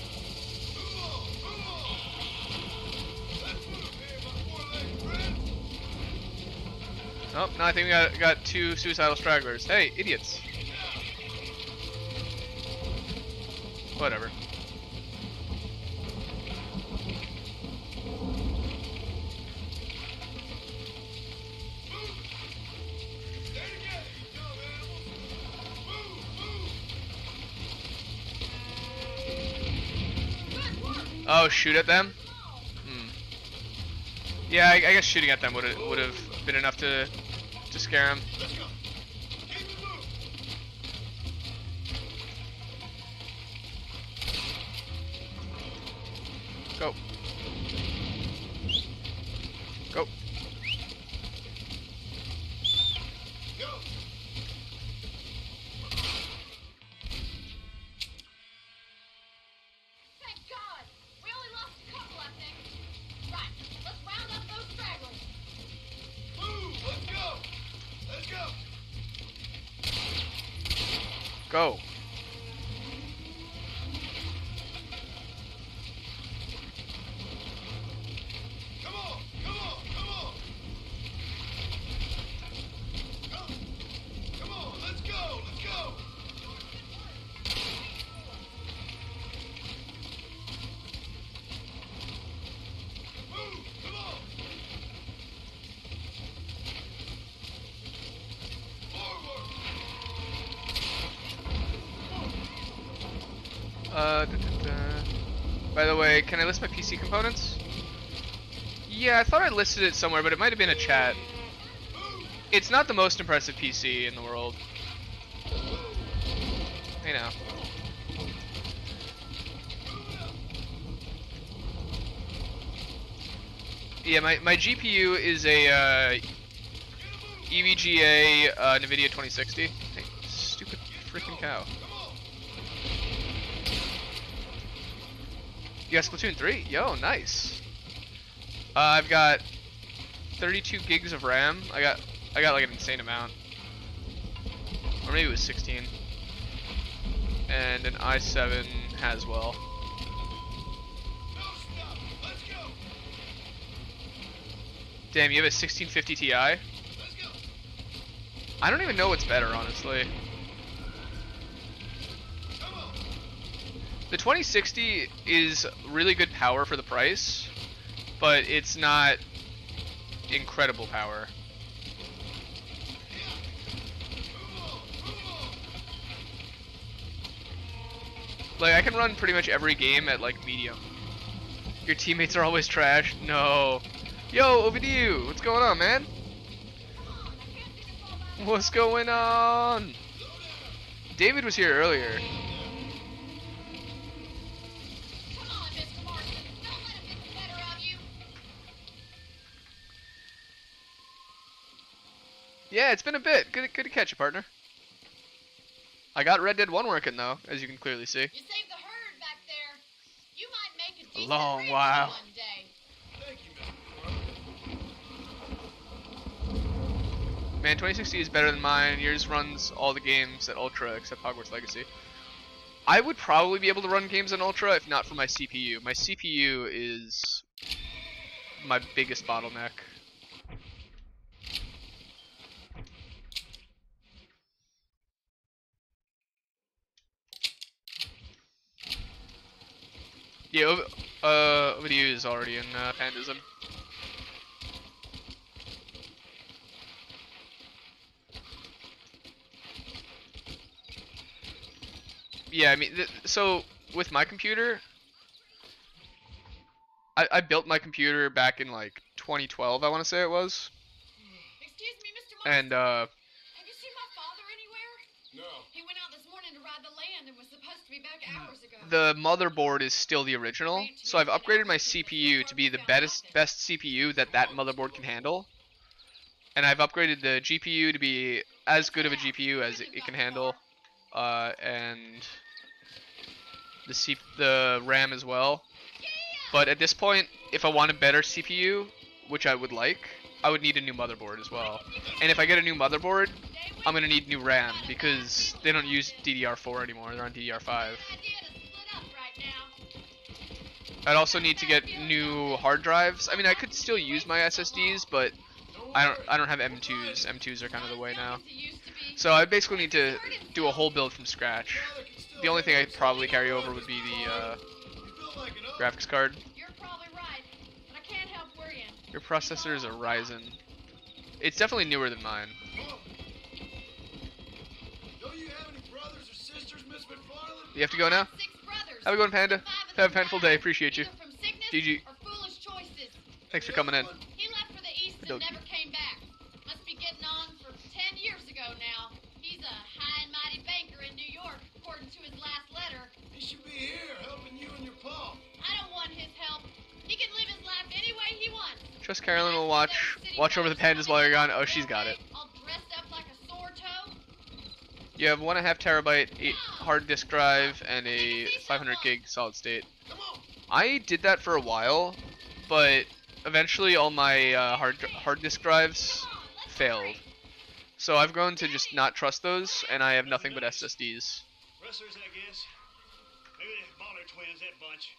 B: Move on! Move on! Let's move here, my four-legged friend!
A: Oh, no, I think we got two suicidal stragglers. Hey, idiots. Whatever.
B: Stay together, you dumb animals! Move! Move!
A: Oh, shoot at them? Hmm. Yeah, I guess shooting at them would have been enough to scare them.
B: Let's go! Keep it moving!
A: Go. Go.
B: Go!
K: Thank God! We only lost a couple, I think. Right, let's round up those stragglers.
B: Move! Let's go! Let's go!
A: Go.
B: Come on! Come on! Come on! Come! Come on! Let's go! Let's go! Move! Come on! Forward!
A: By the way, can I list my PC components? Yeah, I thought I listed it somewhere, but it might have been a chat. It's not the most impressive PC in the world. I know. Yeah, my GPU is a EVGA NVIDIA 2060. Hey, stupid freaking cow. You got Splatoon 3? Yo, nice. I've got 32 gigs of RAM. I got like an insane amount. Or maybe it was 16. And an i7 Haswell.
B: No stop! Let's go!
A: Damn, you have a 1650 Ti?
B: Let's go!
A: I don't even know what's better, honestly.
B: Come on!
A: The 2060 is really good power for the price, but it's not incredible power.
B: Move on! Move on!
A: Like, I can run pretty much every game at, like, medium. Your teammates are always trash? No. Yo, Ovidiu, what's going on, man? What's going on? David was here earlier.
K: Come on, Mr. Marston. Don't let him get the better of you.
A: Yeah, it's been a bit. Good to catch you, partner. I got Red Dead 1 working though, as you can clearly see.
H: You saved the herd back there. You might make a decent
A: long
H: ranch
A: while.
H: one day.
F: Thank you, Mr. Farmer.
A: Man, 2060 is better than mine. Yours runs all the games at Ultra except Hogwarts Legacy. I would probably be able to run games on Ultra if not for my CPU. My CPU is my biggest bottleneck. Yeah, OVDU is already in Pandism. Yeah, I mean, so with my computer, I built my computer back in like 2012, I want to say it was.
H: Excuse me, Mr. Morrison.
A: And
H: Have you seen my father anywhere?
F: No.
H: He went out this morning to ride the land and was supposed to be back hours ago.
A: the motherboard is still the original, so I've upgraded my CPU to be the best CPU that motherboard can handle. And I've upgraded the GPU to be as good of a GPU as it can handle, and the RAM as well. But at this point, if I want a better CPU, which I would like, I would need a new motherboard as well. And if I get a new motherboard, I'm gonna need new RAM because they don't use DDR4 anymore. They're on DDR5. I'd also need to get new hard drives. I mean, I could still use my SSDs, but I don't have M2s. M2s are kind of the way now. So I basically need to do a whole build from scratch. The only thing I'd probably carry over would be the graphics card.
H: You're probably right, but I can't help worrying.
A: Your processor is a Ryzen. It's definitely newer than mine.
F: Don't you have any brothers or sisters, Miss McFarland?
A: You have to go now?
H: 6 brothers.
A: Have a good one, Panda. Have a painful day. Appreciate you.
H: Either from sickness
A: GG.
H: or foolish choices.
A: Thanks for coming in.
H: He left for the east and
A: Don't-
H: never came back. Must be getting on for 10 years ago now. He's a high and mighty banker in New York, according to his last letter.
F: He should be here helping you and your pa.
H: I don't want his help. He can live his life any way he wants.
A: Trust Carolyn will watch over the pandas while you're gone. Oh, she's got it.
H: All dressed up like a sore toe.
A: You have 1.5 terabyte hard disk drive and a 500 gig solid state. I did that for a while, but eventually all my hard disk drives failed. So I've grown to just not trust those, and I have nothing but SSDs.
J: Wrestlers, I guess. Maybe they're Baller twins, that bunch.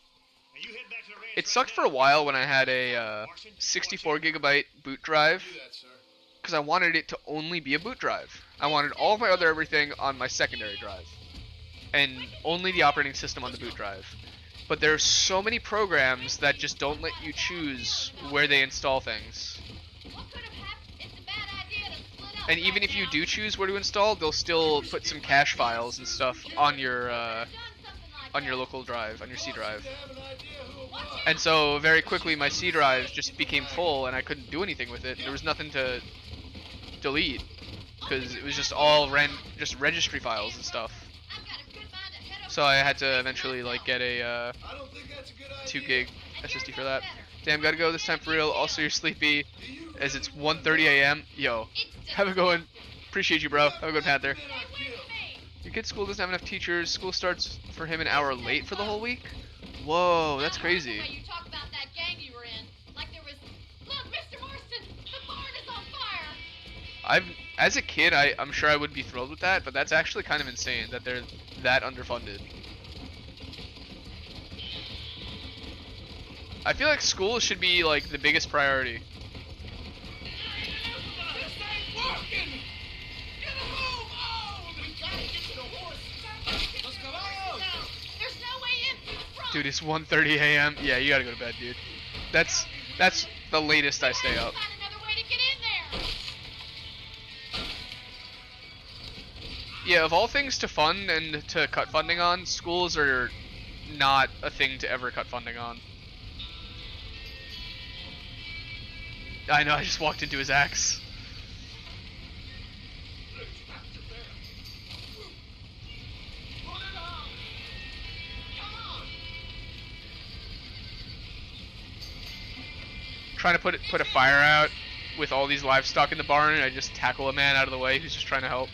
J: Now you head back to the ranch
A: It sucked for a while when I had a 64 gigabyte boot drive,
F: Do that, sir.
A: because I wanted it to only be a boot drive. I wanted all of my other everything on my secondary drive, and only the operating system on the boot drive. But there are so many programs that just don't let you choose where they install things.
H: What could have happened? It's a bad idea to split up
A: And even
H: right
A: if you
H: now.
A: do choose where to install, they'll still put some cache files and stuff on your local drive, on your C drive.
F: You have an idea who it was.
A: And so very quickly my C drive just became full, and I couldn't do anything with it. There was nothing to delete because it was just all just registry files and stuff.
H: I've got a good mind to head over
A: So I had to eventually like get a
F: I don't think that's a good idea.
A: 2 gig SSD for that. Damn, gotta go this time for real. Also, you're sleepy as it's 1:30 a.m. Yo, have a good one. Appreciate you, bro. Have a good Panther. Your kid's school doesn't have enough teachers. School starts for him an hour late for the whole week. Whoa, that's crazy.
H: The way you talk about that gang you were in, like there was. Look, Mr. Marston, the barn is on fire.
A: As a kid, I'm sure I would be thrilled with that, but that's actually kind of insane that they're that underfunded. I feel like school should be like the biggest priority.
J: This ain't working! Get a move on! We gotta get to the horse. Let's go on!
H: There's no way in through the front.
A: Dude, it's 1:30 a.m. Yeah, you gotta go to bed, dude. That's the latest I stay up.
H: Find another way to get in there.
A: Yeah, of all things to fund and to cut funding on, schools are not a thing to ever cut funding on. I know, I just walked into his axe.
J: Pull it on! Come on!
A: Trying to put a fire out. with all these livestock in the barn, and I just tackle a man out of the way who's just trying to help.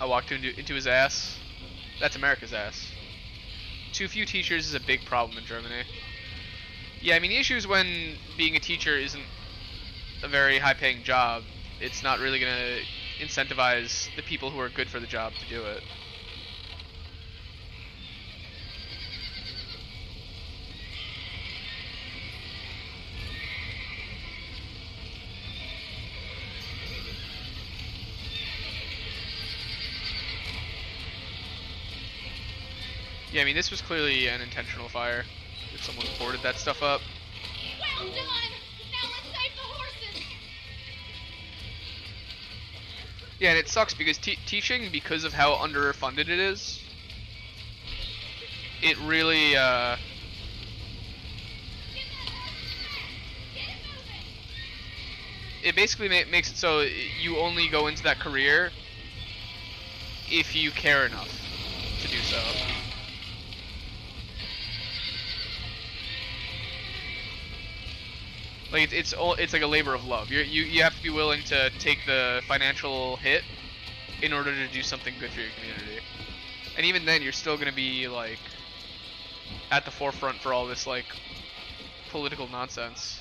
A: I walked into his ass. That's America's ass. Too few teachers is a big problem in Germany. Yeah, I mean, the issue is when being a teacher isn't a very high-paying job, it's not really going to incentivize the people who are good for the job to do it. Yeah, I mean, this was clearly an intentional fire. If someone boarded that stuff up.
K: Well done! Now let's save the horses!
A: Yeah, and it sucks because teaching, because of how underfunded it is, it really, it basically makes it so you only go into that career if you care enough to do so. Like it's like a labor of love. You have to be willing to take the financial hit in order to do something good for your community. And even then, you're still gonna be like at the forefront for all this like political nonsense.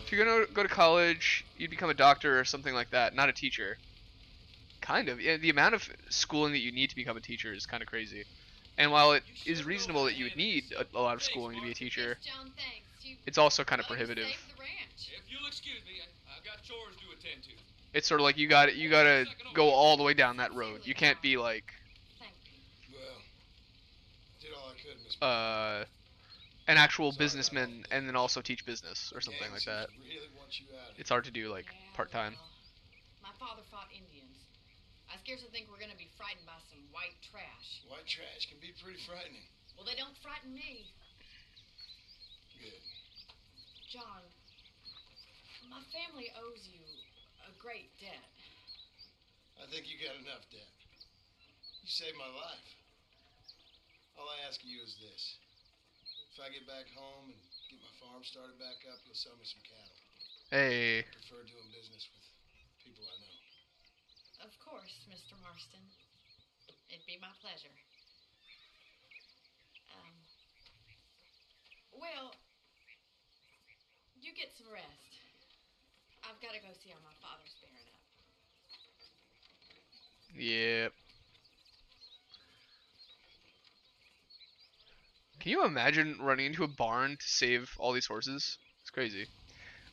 A: If you're gonna go to college, you'd become a doctor or something like that, not a teacher. Kind of. Yeah, the amount of schooling that you need to become a teacher is kind of crazy. And while it is reasonable that you would need a lot of schooling to be a teacher, it's also kind of prohibitive.
B: If you'll excuse me, I've got chores to attend to.
A: It's sort of like you gotta go all the way down that road. You can't be like
F: Well, did all I could, Miss.
A: an actual businessman and then also teach business or something like that.
F: Really want you out of
A: It's hard to do like part-time.
H: My father fought Indians. I scarcely think we're gonna be frightened by some white trash.
F: White trash can be pretty frightening.
H: Well, they don't frighten me.
F: Good.
H: John, my family owes you a great debt.
F: I think you got enough debt. You saved my life. All I ask of you is this. If I get back home and get my farm started back up, you'll sell me some cattle.
A: Hey.
F: I prefer doing business with people I know.
H: Of course, Mr. Marston. It'd be my pleasure. Well, you get some rest. I've got to go see how my father's bearing up.
A: Yep. Can you imagine running into a barn to save all these horses? It's crazy.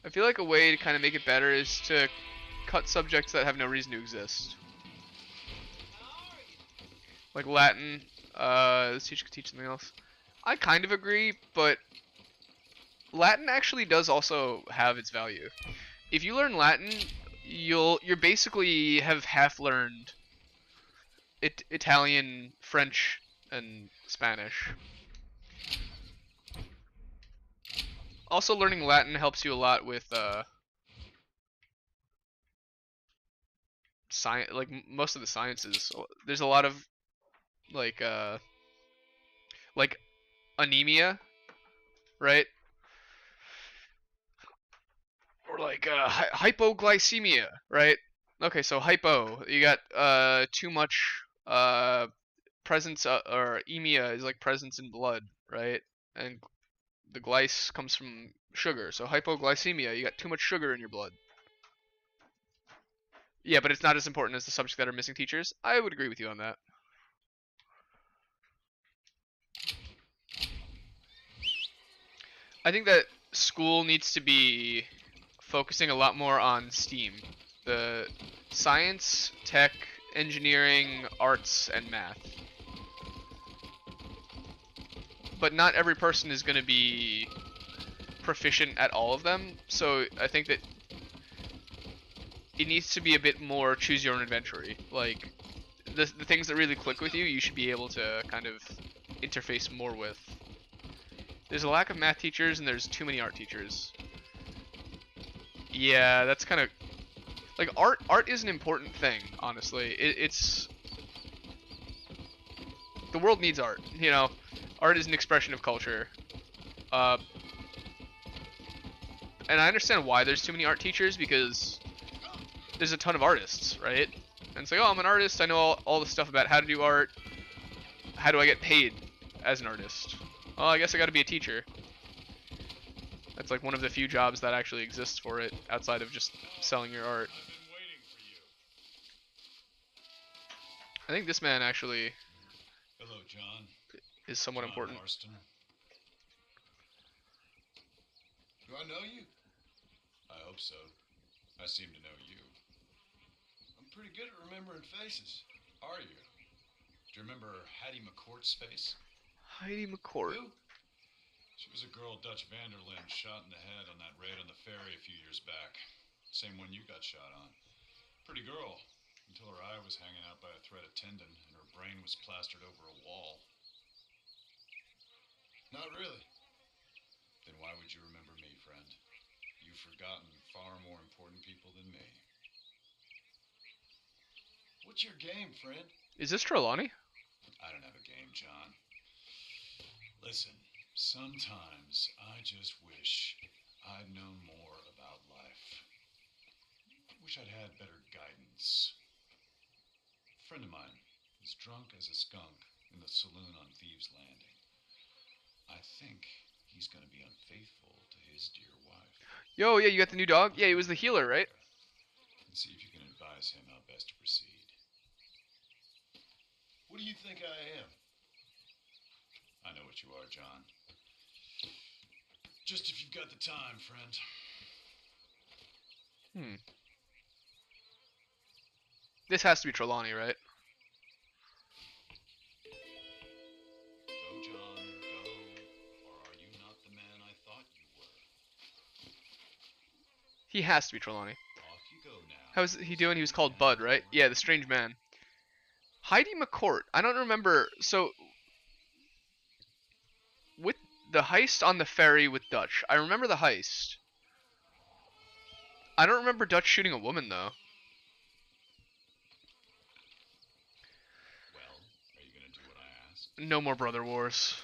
A: I feel like a way to kind of make it better is to cut subjects that have no reason to exist. Like Latin, this teacher could teach something else. I kind of agree, but Latin actually does also have its value. If you learn Latin, you're basically have half learned Italian, French, and Spanish. Also, learning Latin helps you a lot with science, like most of the sciences. There's a lot of like anemia, right? Or like hypoglycemia, right? Okay, so hypo, you got too much presence or emia is like presence in blood, right? And the glyce comes from sugar, so hypoglycemia, you got too much sugar in your blood. Yeah, but it's not as important as the subjects that are missing teachers. I would agree with you on that. I think that school needs to be focusing a lot more on STEAM. The science, tech, engineering, arts, and math. But not every person is going to be proficient at all of them, so I think that it needs to be a bit more choose your own adventure. Like, the things that really click with you, you should be able to kind of interface more with. There's a lack of math teachers and there's too many art teachers. Yeah, that's kind of like art. Art is an important thing, honestly. It's the world needs art. You know, art is an expression of culture. Uh, and I understand why there's too many art teachers because there's a ton of artists, right? And it's like, oh, I'm an artist. I know all the stuff about how to do art. How do I get paid as an artist? Well, I guess I got to be a teacher. That's like one of the few jobs that actually exists for it outside of just selling your art.
B: I've been waiting for you.
A: I think this man actually
B: Hello, John.
A: is somewhat
B: John
A: important.
B: Marston.
F: Do I know you?
B: I hope so. I seem to know you.
F: I'm pretty good at remembering faces.
B: Are you? Do you remember Hattie McCourt's face?
A: Heidi McCourt.
F: Who?
B: She was a girl Dutch Vanderlyn shot in the head on that raid on the ferry a few years back. Same one you got shot on. Pretty girl, until her eye was hanging out by a thread of tendon and her brain was plastered over a wall.
F: Not really.
B: Then why would you remember me, friend? You've forgotten far more important people than me.
F: What's your game, friend?
A: Is this Trelawney?
B: I don't have a game, John. Listen, sometimes I just wish I'd known more about life. Wish I'd had better guidance. A friend of mine was drunk as a skunk in the saloon on Thieves' Landing. I think he's going to be unfaithful to his dear wife.
A: Yo, yeah, you got the new dog? Yeah, he was the healer, right?
B: And see if you can advise him how best to proceed.
F: What do you think I am?
B: I know what you are, John. Just if you've got the time, friend.
A: This has to be Trelawney, right?
B: Go, John, go. Or are you not the man I thought you were?
A: He has to be Trelawney.
B: Off you go now.
A: How's he doing? He was called Bud, right? Yeah, the strange man. Heidi McCourt. I don't remember. So, with the heist on the ferry with Dutch, I remember the heist. I don't remember Dutch shooting a woman, though.
B: Well, are you going to do what I asked?
A: No more brother wars.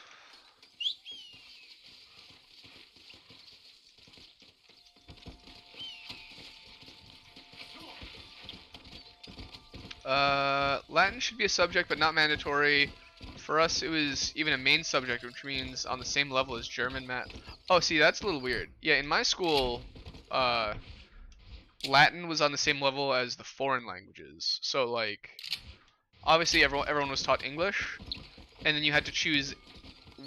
A: Latin should be a subject, but not mandatory. For us, it was even a main subject, which means on the same level as German, math. Oh, see, that's a little weird. Yeah, in my school, Latin was on the same level as the foreign languages. So, like, obviously everyone was taught English, and then you had to choose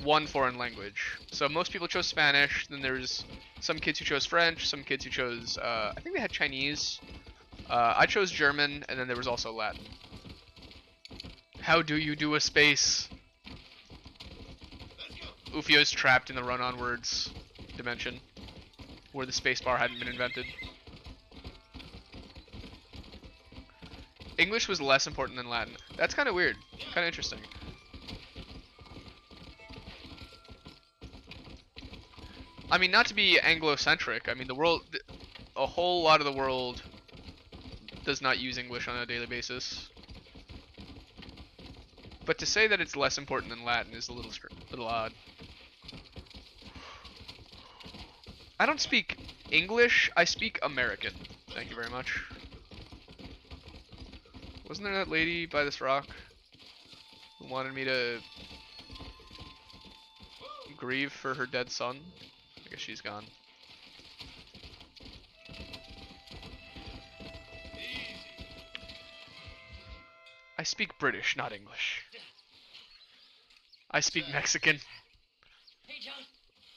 A: one foreign language. So most people chose Spanish. Then there was some kids who chose French, some kids who chose, I think they had Chinese. I chose German, and then there was also Latin. How do you do a space? Ufio's trapped in the run onwards dimension, where the space bar hadn't been invented. English was less important than Latin. That's kind of weird. Kind of interesting. I mean, not to be Anglo-centric. I mean, the world, a whole lot of the world does not use English on a daily basis. But to say that it's less important than Latin is a little odd. I don't speak English, I speak American. Thank you very much. Wasn't there that lady by this rock who wanted me to grieve for her dead son? I guess she's gone. I speak British, not English. I speak Mexican.
J: Hey, John.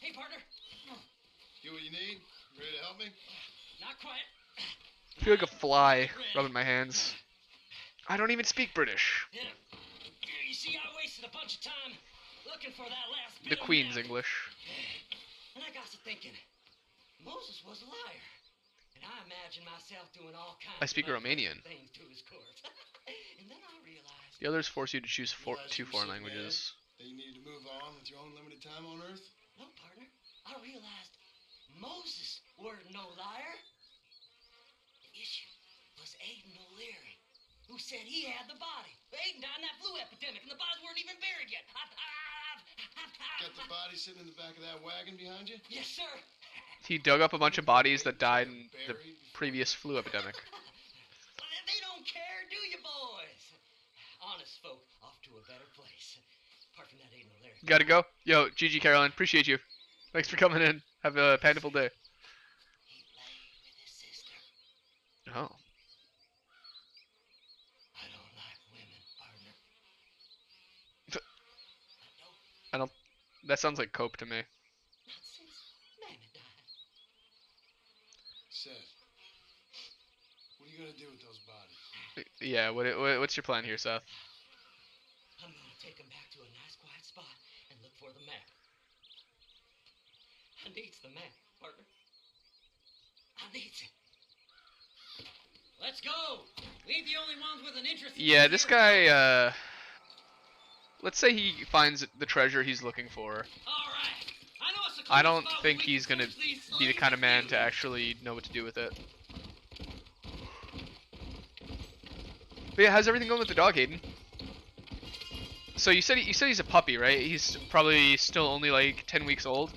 J: Hey, partner.
F: Get what you need? Ready to help me?
J: Not quite.
A: I feel like a fly rubbing my hands. I don't even speak British.
J: Yeah. You see, I wasted a bunch of time looking for that last bit
A: The
J: of
A: Queen's
J: map.
A: English.
J: And I got to thinking, Moses was a liar. And I imagine myself doing all kinds
A: I speak
J: of
A: Romanian.
J: things to his court. And then I realized
A: The others force you to choose
F: Realize
A: two
F: you were
A: foreign
F: so mad
A: languages.
F: that you needed to move on with your own limited time on Earth?
J: no, partner. I realized Moses weren't no liar.
N: said he had the body. They died in that flu epidemic, and the bodies weren't even buried yet.
F: Got the body sitting in the back of that wagon behind you?
N: Yes, sir.
A: He dug up a bunch of bodies that died in the previous flu epidemic.
N: They don't care, do you, boys? Honest folk off to a better place. Apart from that, ain't no there.
A: Gotta go. Yo, Gigi Caroline, appreciate you. Thanks for coming in. Have a plentiful day.
N: He lay with his sister.
A: Oh.
N: I don't like women, partner.
A: I don't. That sounds like cope to me.
N: Not since Mammy died.
F: Seth, what are you gonna do with those bodies?
A: Yeah. What's your plan here, Seth?
N: I'm gonna take him back to a nice quiet spot and look for the map. I needs the map, partner. I needs it. Let's go. We ain't the only ones with an interest in
A: Yeah, this guy. Let's say he finds the treasure he's looking for. I don't think he's gonna be the kind of man to actually know what to do with it. But yeah, how's everything going with the dog, Hayden? So you said he's a puppy, right? He's probably still only like 10 weeks old.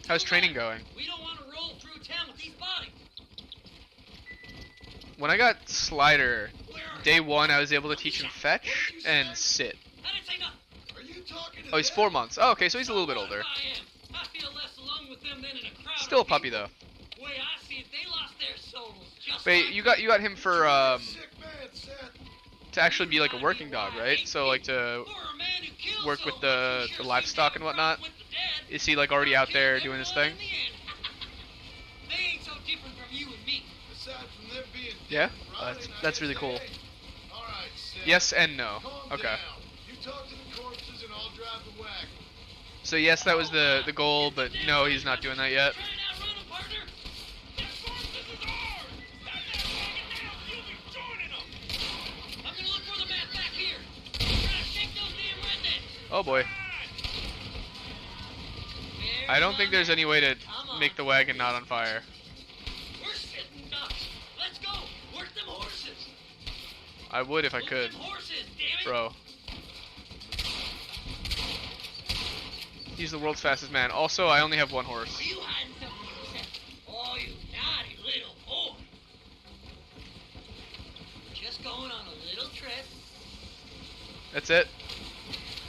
A: How's training going?
N: We don't want to roll through town with these bodies.
A: When I got Slider, day 1 I was able to teach him fetch and sit.
N: I didn't say nothing.
F: Are you talking to
A: Oh, he's 4 months. Oh, okay, so he's a little bit older.
N: I feel less alone with them than in a crowd.
A: Still a puppy though.
N: Way I see it, they lost their souls. Just
A: Wait,
N: like
A: you got him for
F: sick man, Seth?
A: to actually be like a working dog, right? So like to work with the livestock and whatnot. Is he like already out there doing his thing?
N: They ain't so different from you and me.
F: Aside from them being
A: Yeah,
F: rotting,
A: that's
F: I
A: really
F: guess
A: cool.
F: they- All right, Seth.
A: Yes and no.
F: Calm
A: Okay.
F: down. You talk to the corpses and I'll drive the wagon.
A: So yes, that was the goal, but no, he's not doing that yet.
N: Try and outrun them, partner.
B: This horse is ours! Stop that wagon now! You'll be joining them!
N: I'm gonna look for the map back here. Try to shake those damn rednecks.
A: Oh boy. I don't think there's any way to make the wagon not on fire.
N: We're sitting ducks. Let's go. Work them horses.
A: I would if I
N: Work
A: could,
N: them horses, damn it.
A: bro. He's the world's fastest man. Also, I only have 1 horse.
N: Are you hiding something from yourself? Oh, you naughty little boy. Just going on a little trip.
A: That's it.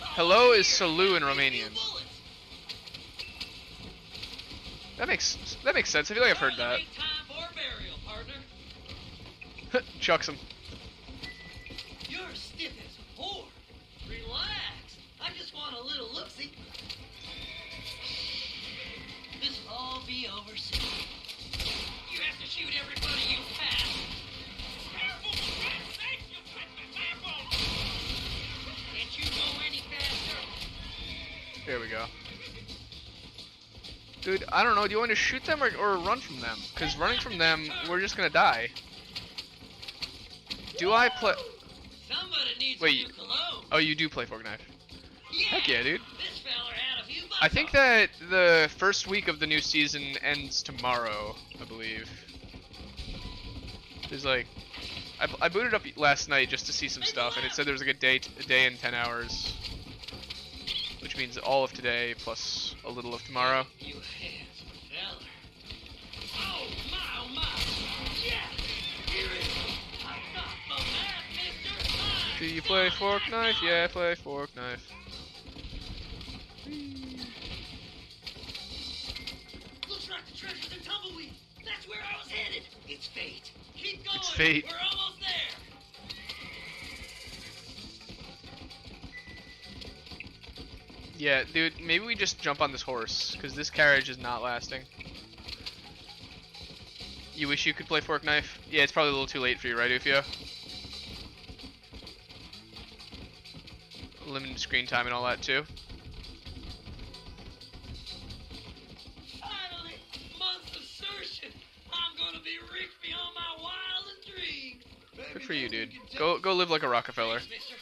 A: Hello is salut in Romanian. That makes sense. I feel like I've heard that.
N: Make time for burial, partner.
A: Chucks him.
N: You're stiff as a board. Relax. I just want a little look-see. This'll all be over soon. You have to shoot everybody you pass.
B: Careful, for God's sake! You'll cut my backbone!
N: Can't you go any faster?
A: There we go. Dude, I don't know. Do you want to shoot them or run from them? Because running from them, we're just gonna die. Do I play?
N: Somebody needs
A: Wait.
N: a new cologne.
A: Oh, you do play fork knife.
N: Yeah.
A: Heck yeah, dude.
N: This feller had a few bucks
A: I think
N: on
A: that the first week of the new season ends tomorrow, I believe. There's like, I booted up last night just to see some stuff, and it said there was like a day and 10 hours, which means all of today plus a little of tomorrow.
N: You handsome feller. Oh my, yeah. Here it is. I got the map, mister.
A: Do you play fork knife? Yeah, I play fork knife.
N: Looks like the treasure's in Tumbleweed. That's where I was headed. It's fate. Keep going.
A: It's fate.
N: We're almost there.
A: Yeah, dude, maybe we just jump on this horse, because this carriage is not lasting. You wish you could play fork knife? Yeah, it's probably a little too late for you, right, Ufio? Limited screen time and all that, too.
N: Finally, month's assertion. I'm gonna be rich beyond my wildest dreams.
A: Good for you, dude. Go live like a Rockefeller.
N: Thanks, mister.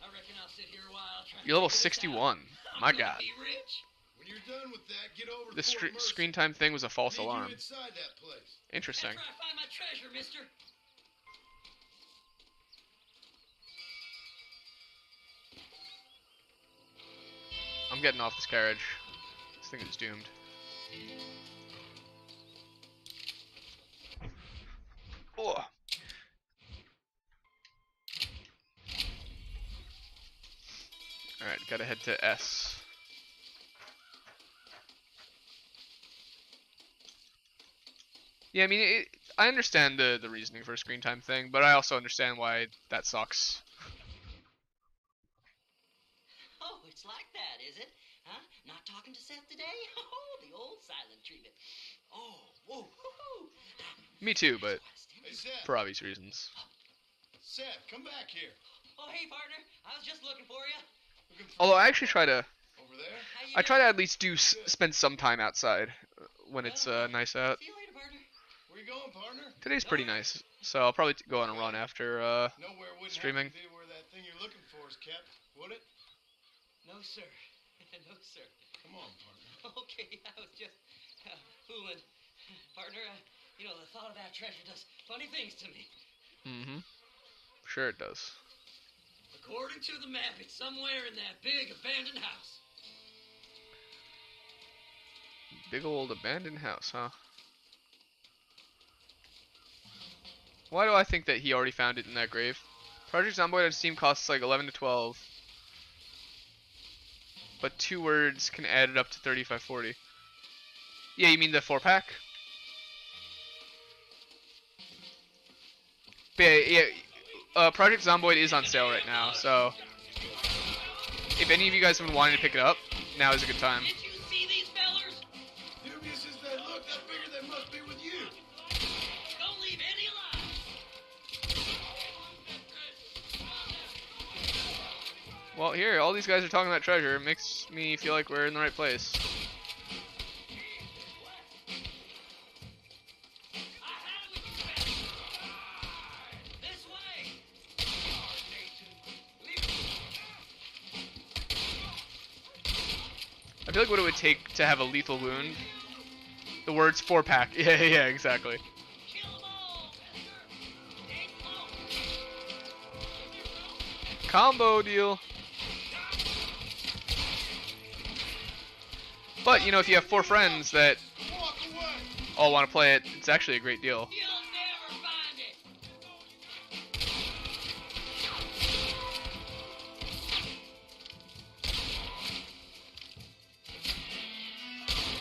N: I reckon I'll sit here a while trying
A: You're level 61. My
N: to
A: god.
N: be rich.
F: When you're done with that, get over
A: The
F: to Fort Mercy.
A: screen time thing was a false
F: Need
A: alarm.
F: you inside that place.
A: Interesting.
N: After I find my treasure, mister.
A: I'm getting off this carriage. This thing is doomed. Oh. Alright, gotta head to S. Yeah, I mean, I understand the reasoning for a screen time thing, but I also understand why that sucks.
N: Oh, it's like that, is it? Huh? Not talking to Seth today? Oh, the old silent treatment. Oh, whoa, whoo-hoo.
A: Me too, but
F: Hey, Seth.
A: for obvious reasons.
F: Seth, come back here.
N: Oh, hey, partner. I was just looking for you.
F: Looking for
A: Although I actually try to,
F: over there?
N: How you
A: I try to
N: doing?
A: at least spend some time outside when it's nice out.
N: See you later, partner.
F: Where you going, partner?
A: Today's pretty nice, so I'll probably go on a run after
F: Nowhere wouldn't
A: streaming.
F: have to be where that thing you're looking for is kept, would it?
N: No, sir. No, sir.
F: Come on, partner.
N: Okay, I was just fooling. Partner, you know, the thought of that treasure does funny things to me.
A: Mm-hmm. Sure it does.
N: According to the map, it's somewhere in that big abandoned house.
A: Big old abandoned house, huh? Why do I think that he already found it in that grave? Project Zomboid on Steam costs like 11 to 12. But 2 words can add it up to 35.40. Yeah, you mean the 4-pack? Yeah, Project Zomboid is on sale right now, so if any of you guys have been wanting to pick it up, now is a good time.
N: Did you see these fellers?
F: Dubious as they look, I figure they must be with you.
N: Don't leave any alive.
A: Well, here, all these guys are talking about treasure. It makes me feel like we're in the right place.
N: This way.
A: I feel like what it would take to have a lethal wound. The words 4-pack. Yeah, exactly.
N: Kill 'em all, mister. Ain't close.
A: Combo deal. But, you know, if you have 4 friends that
F: Walk away.
A: all want to play it, it's actually a great deal.
N: You'll never find it.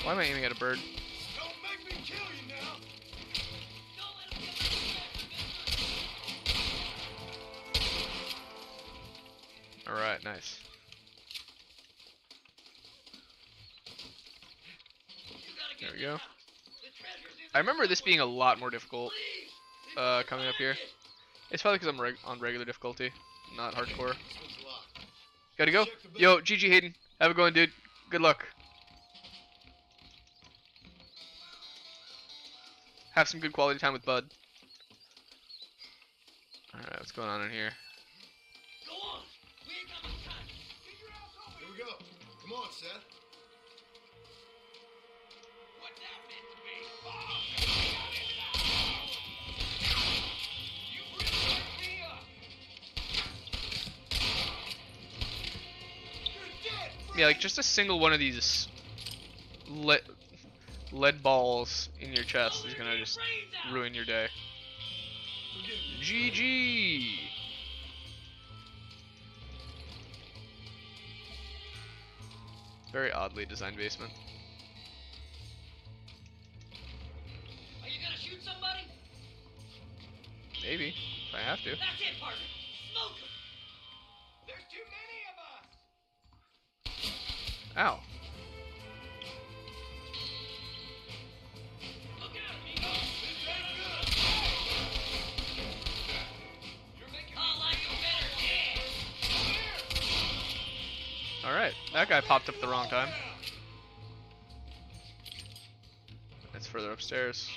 A: Why am I aiming at a bird?
F: Don't make me kill you now.
N: Don't let 'em get my treasure, mister.
A: Alright, nice.
N: You gotta
A: There
N: get
A: we go.
N: out. The treasure's in
A: I remember this being a lot more difficult
N: Please.
A: coming up here. It's probably because I'm on regular difficulty, not hardcore.
F: This one's locked.
A: Gotta go? Yo, GG Hayden. Have a good one, dude. Good luck. Have some good quality time with Bud. Alright, what's going on in here?
N: Go on. We ain't got much time. Get your ass over
F: Here we go. Come on, Seth.
N: What's that meant to be?
B: You ripped me up.
F: You're dead.
A: Yeah, like just a single one of these lead balls in your chest is gonna just ruin your day.
F: Forgive me.
A: GG! Very oddly designed basement.
N: Are you gonna shoot somebody?
A: Maybe, if I have to.
N: That's it, partner. Smoke 'em.
B: There's too many of us.
A: Ow.
N: Look out, amigo.
B: You're making
N: I like 'em better dead.
A: Alright, that guy popped up at the wrong time. It's further upstairs.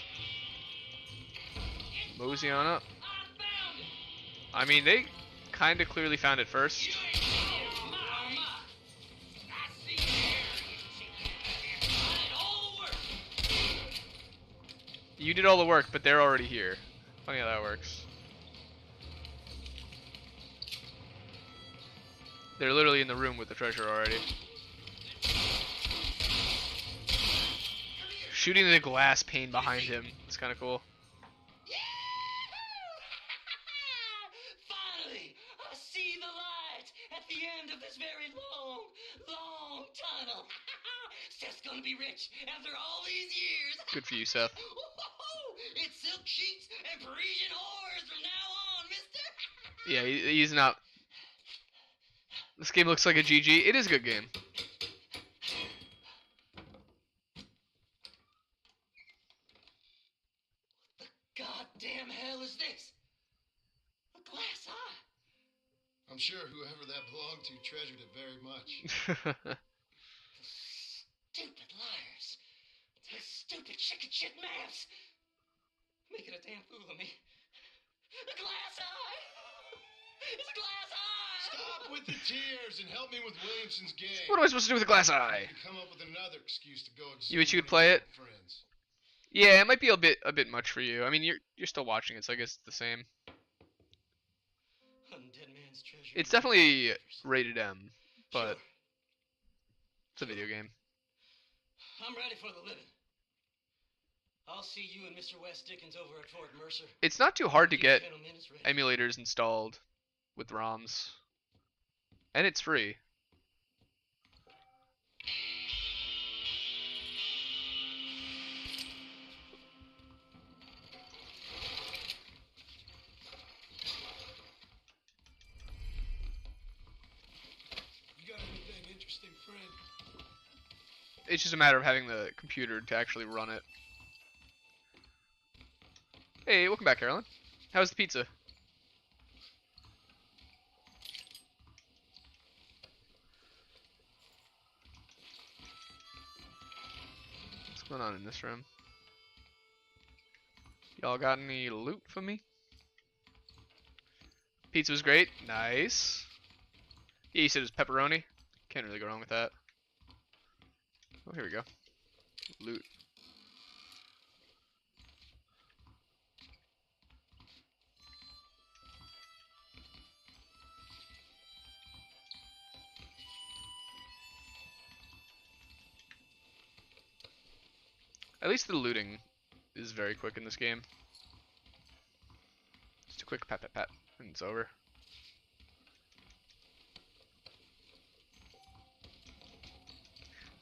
A: Mosey on up.
N: I found it.
A: I mean, they kinda clearly found it first.
N: You ain't my. I see you there, you cheeky
A: You did all the work, but they're already here. Funny how that works. They're literally in the room with the treasure already. Shooting the glass pane behind him. It's kind of cool.
N: Finally, I see the light at the end of this very long, long tunnel. Seth's gonna be rich after all these years.
A: Good for you, Seth.
N: It's silk sheets and Parisian whores from now on, mister.
A: Yeah, he's not. This game looks like a GG. It is a good game.
N: Goddamn hell is this? A glass eye.
F: I'm sure whoever that belonged to treasured it very much.
N: Stupid liars. Those stupid chicken shit maps. Making a damn fool of me. A glass eye. It's a glass eye.
F: Stop with the tears and help me with Williamson's game.
A: What am I supposed to do with a glass eye?
F: Come up with another excuse to go.
A: You wish you could play it?
F: Friends.
A: Yeah, it might be a bit much for you. I mean, you're still watching it, so I guess it's the same.
N: Undead man's treasure.
A: It's definitely rated M, but it's a video game.
N: I'm ready for the living. I'll see you and Mr. West Dickens over at Fort Mercer.
A: It's not too hard to get emulators installed with ROMs, and it's free. It's just a matter of having the computer to actually run it. Hey, welcome back, Carolyn. How's the pizza? What's going on in this room? Y'all got any loot for me? Pizza was great. Nice. Yeah, you said it was pepperoni. Can't really go wrong with that. Oh, here we go. Loot. At least the looting is very quick in this game. Just a quick pat pat pat, and it's over.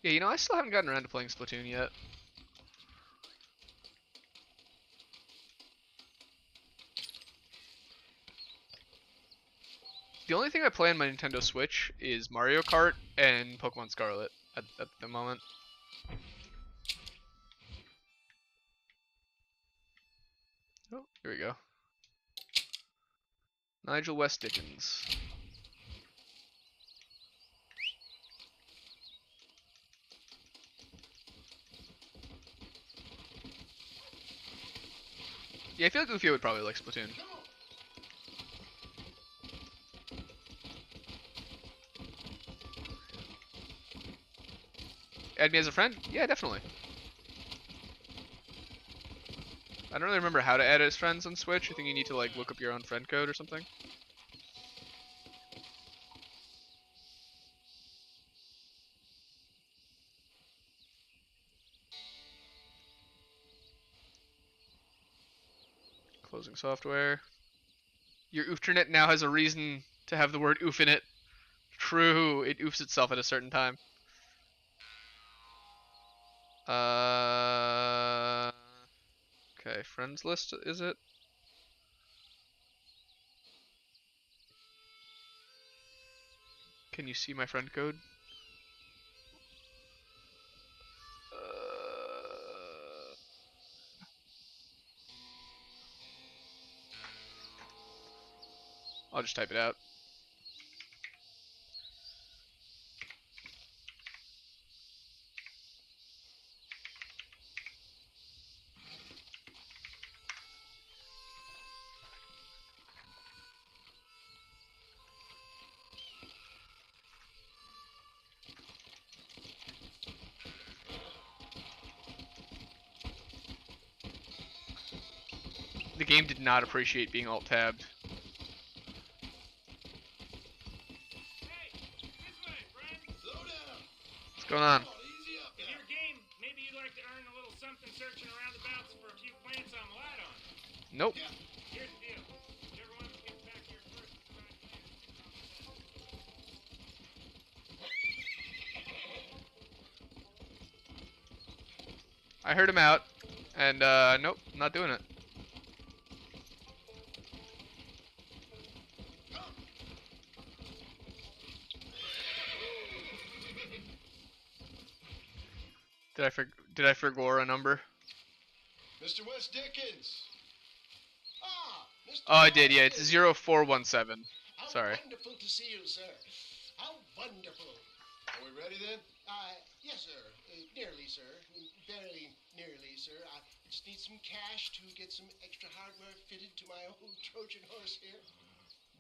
A: Yeah, you know, I still haven't gotten around to playing Splatoon yet. The only thing I play on my Nintendo Switch is Mario Kart and Pokemon Scarlet at the moment. Oh, here we go. Nigel West Dickens. Yeah, I feel like Goofy would probably like Splatoon. Add me as a friend? Yeah, definitely. I don't really remember how to add as friends on Switch. I think you need to like look up your own friend code or something. Closing software. Your Oofternet now has a reason to have the word oof in it. True, it oofs itself at a certain time. Okay, friends list, is it? Can you see my friend code? I'll just type it out. The game did not appreciate being alt-tabbed. What's going on?
B: If you're game, maybe you'd like to earn a little something searching around the bounce for a few plants I'm light on.
A: Nope.
B: Here's the deal. Whichever one gets back here first with the right plant.
A: I heard him out, and nope, not doing it. Did I forgore a number?
F: Mr. West Dickens. Ah, Mr.
A: Oh, I did. Yeah,
F: West
A: it's
F: Dickens.
A: 0417.
J: How
A: Sorry.
J: wonderful to see you, sir. How wonderful.
F: Are we ready then?
J: Yes, sir. Nearly, sir. Very nearly, sir. I just need some cash to get some extra hardware fitted to my old Trojan horse here.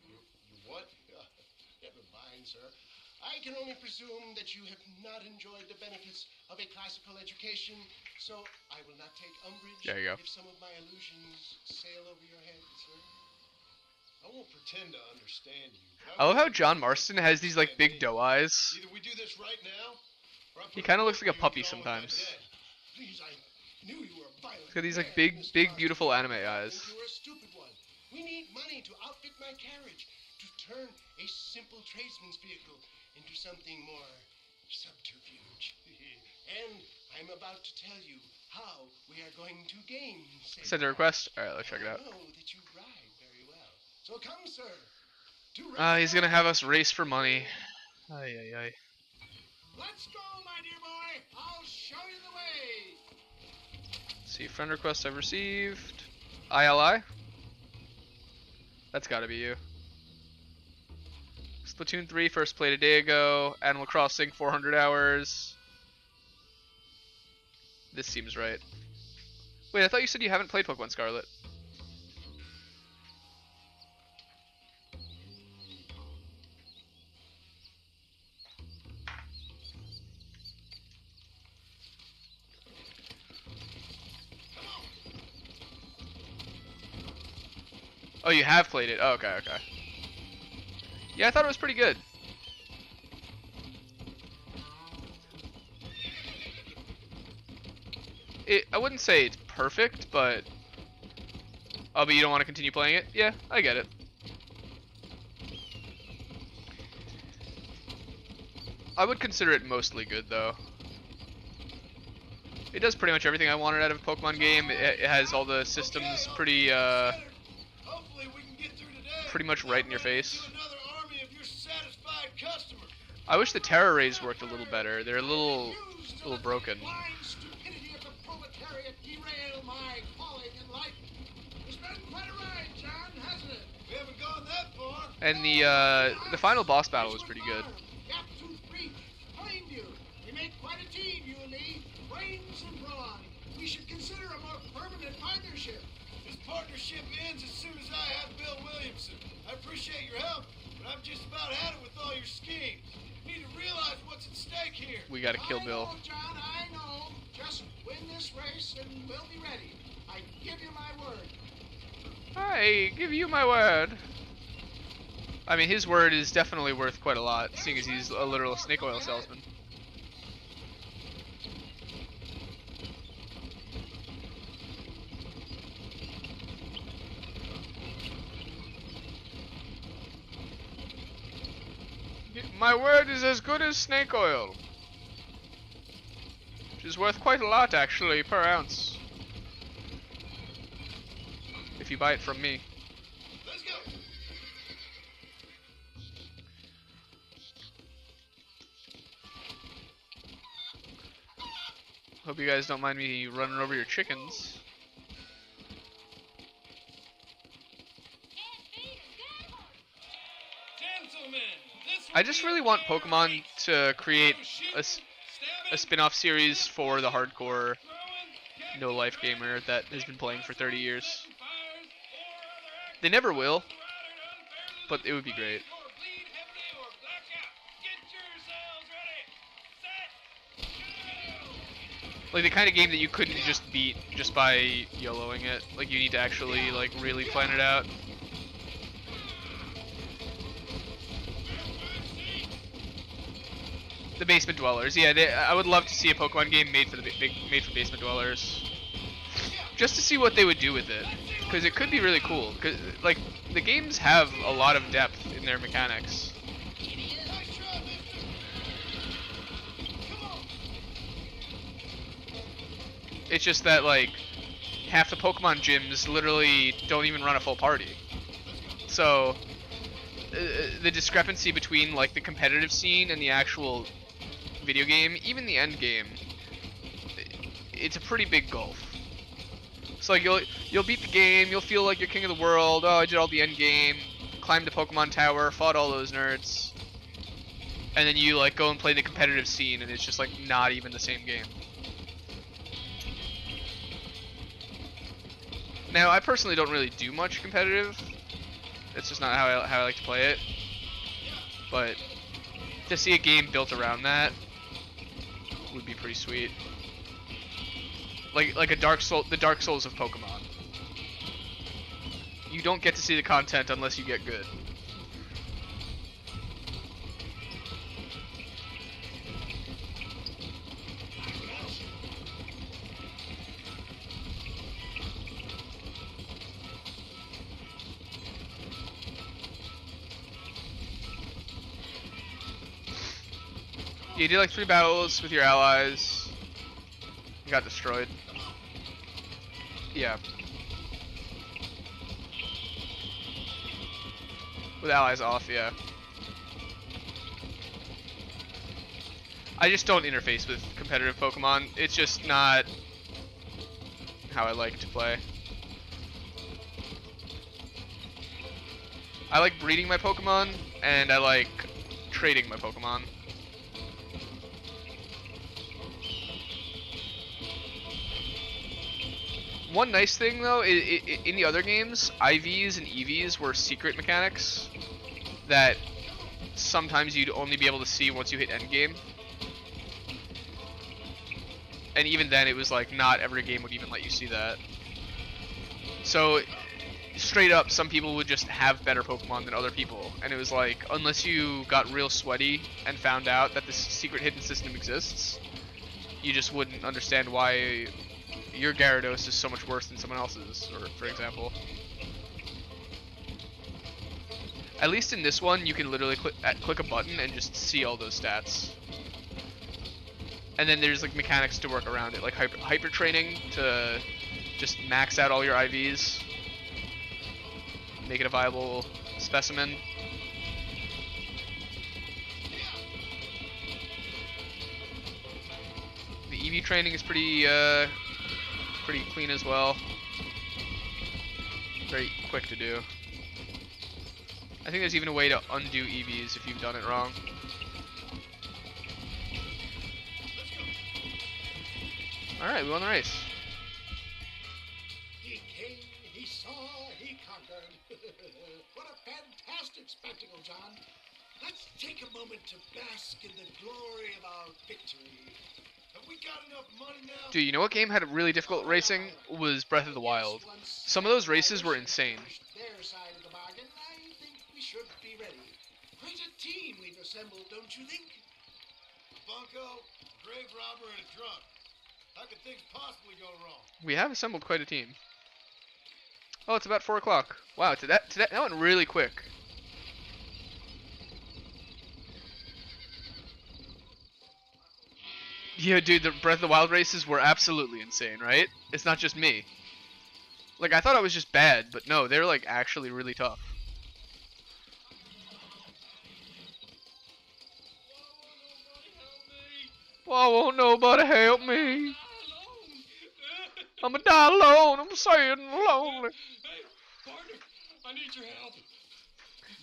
F: You what?
J: Never mind, sir. I can only presume that you have not enjoyed the benefits of a classical education, so I will not take umbrage
A: There you go.
J: if some of my allusions sail over your head, sir.
F: I won't pretend to understand you.
A: I love how John Marston has these like big doe eyes.
F: Either we do this right now, or
A: He kind of looks like a puppy sometimes.
J: Please, I knew you were a violent
A: He's got these like
J: man,
A: big,
J: Mr.
A: big,
J: Marston.
A: beautiful anime
J: I
A: eyes.
J: think you were a stupid one. We need money to outfit my carriage, to turn a simple tradesman's vehicle into something more subterfuge. And I'm about to tell you how we are going to gain.
A: Send a request. All right, let's check it out.
J: I know that you ride very well. So come, sir. To
A: He's gonna have us race for money. Ay, ay, ay.
J: Let's go, my dear boy. I'll show you the way.
A: Let's see, friend request I've received. ILI? That's gotta be you. Splatoon 3 first played a day ago. Animal Crossing 400 hours. This seems right. Wait, I thought you said you haven't played Pokemon Scarlet. Oh, you have played it. Oh, okay, okay. Yeah, I thought it was pretty good. I wouldn't say it's perfect, but... Oh, but you don't want to continue playing it? Yeah, I get it. I would consider it mostly good, though. It does pretty much everything I wanted out of a Pokemon game. It has all the systems pretty,
F: Hopefully we can get through today.
A: pretty much right in your face.
F: Another army of your satisfied customers.
A: I wish the Terra Rays worked a little better. They're a little broken.
J: Blind stupidity of the proletariat derail my calling in life. It's been quite a ride, John, hasn't it?
F: We haven't gone that far.
A: And the final boss battle was pretty good.
J: Gap-tooth breach, claimed you. We make quite a team, you and me. Brains and brawn. We should consider a more permanent partnership.
F: This partnership ends as soon as I have Bill Williamson. I appreciate your help, but I've just about had it with all your schemes. You need to realize what's at stake here.
A: We gotta kill Bill.
J: I know, John, I know. Just win this race and we'll be ready. I give you my word.
A: I give you my word. I mean, his word is definitely worth quite a lot, seeing as he's a literal snake oil salesman. My word is as good as snake oil. Which is worth quite a lot, actually, per ounce. If you buy it from me.
F: Let's go.
A: Hope you guys don't mind me running over your chickens. I just really want Pokemon to create a spin-off series for the hardcore no-life gamer that has been playing for 30 years. They never will, but it would be great. Like the kind of game that you couldn't just beat just by YOLOing it. Like you need to actually like really plan it out. The Basement Dwellers, yeah. I would love to see a Pokemon game made for made for Basement Dwellers, just to see what they would do with it, because it could be really cool. Cause like the games have a lot of depth in their mechanics. It's just that like half the Pokemon gyms literally don't even run a full party. So the discrepancy between like the competitive scene and the actual video game, even the end game, it's a pretty big gulf. So like you'll beat the game, you'll feel like you're king of the world. Oh, I did all the end game, climbed the Pokemon Tower, fought all those nerds, and then you like go and play the competitive scene, and it's just like not even the same game. Now, I personally don't really do much competitive. It's just not how I like to play it. But to see a game built around that would be pretty sweet. Like the Dark Souls of Pokemon. You don't get to see the content unless you get good. You did like 3 battles with your allies. You got destroyed. Yeah. With allies off, yeah. I just don't interface with competitive Pokemon. It's just not how I like to play. I like breeding my Pokemon, and I like trading my Pokemon. One nice thing though, in the other games, IVs and EVs were secret mechanics that sometimes you'd only be able to see once you hit endgame. And even then, it was like not every game would even let you see that. So, straight up, some people would just have better Pokemon than other people. And it was like, unless you got real sweaty and found out that this secret hidden system exists, you just wouldn't understand why your Gyarados is so much worse than someone else's, or for example. At least in this one, you can literally click a button and just see all those stats. And then there's like mechanics to work around it, like hyper training to just max out all your IVs, make it a viable specimen. The EV training is pretty clean as well. Very quick to do. I think there's even a way to undo EVs if you've done it wrong. Alright, we won the race.
J: He came, he saw, he conquered. What a fantastic spectacle, John. Let's take a moment to bask in the glory of our victory.
F: Have we got enough money now?
A: Dude, you know what game had a really difficult racing? Was Breath of the Wild. Some of those races were insane.
J: Their side of the bargain, I think we should be ready. Quite a team we've assembled, don't you think?
F: Bunko, grave robber, and a drunk. How could things possibly go wrong?
A: We have assembled quite a team. Oh, it's about 4 o'clock. Wow, that went really quick. Yeah, dude, the Breath of the Wild races were absolutely insane, right? It's not just me. Like, I thought I was just bad, but no, they're like actually really tough. Why won't nobody help me? I'ma die alone. I'm sad and lonely.
E: Hey, partner, I need your help.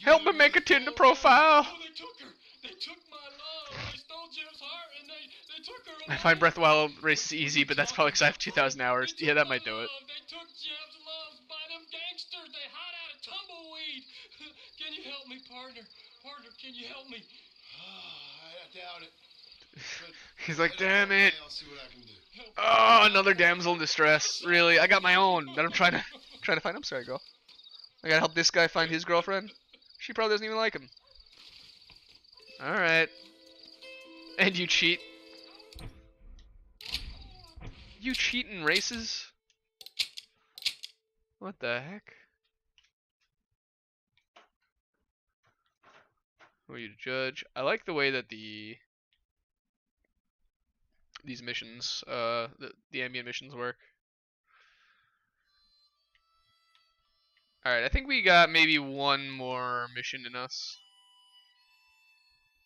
A: Help me make a Tinder profile.
E: Oh, they took her. They took my love. They stole Jim's heart and they took her away.
A: I find Breath of the Wild races easy, but that's probably because I have 2,000 hours. Yeah, that might do it.
E: They took Jim's love by them gangsters. They hide out of tumbleweed. Can you help me, partner? Partner, can you help me?
F: I doubt it.
A: He's like,
F: Head up
A: damn
F: that way,
A: it.
F: I'll see what I can do.
A: Oh, another damsel in distress. Really? I got my own that I'm trying to find. I'm sorry, girl. I gotta help this guy find his girlfriend. She probably doesn't even like him. Alright. And you cheat. You cheat in races? What the heck? Who are you to judge? I like the way that these missions, the ambient missions work. Alright, I think we got maybe one more mission in us.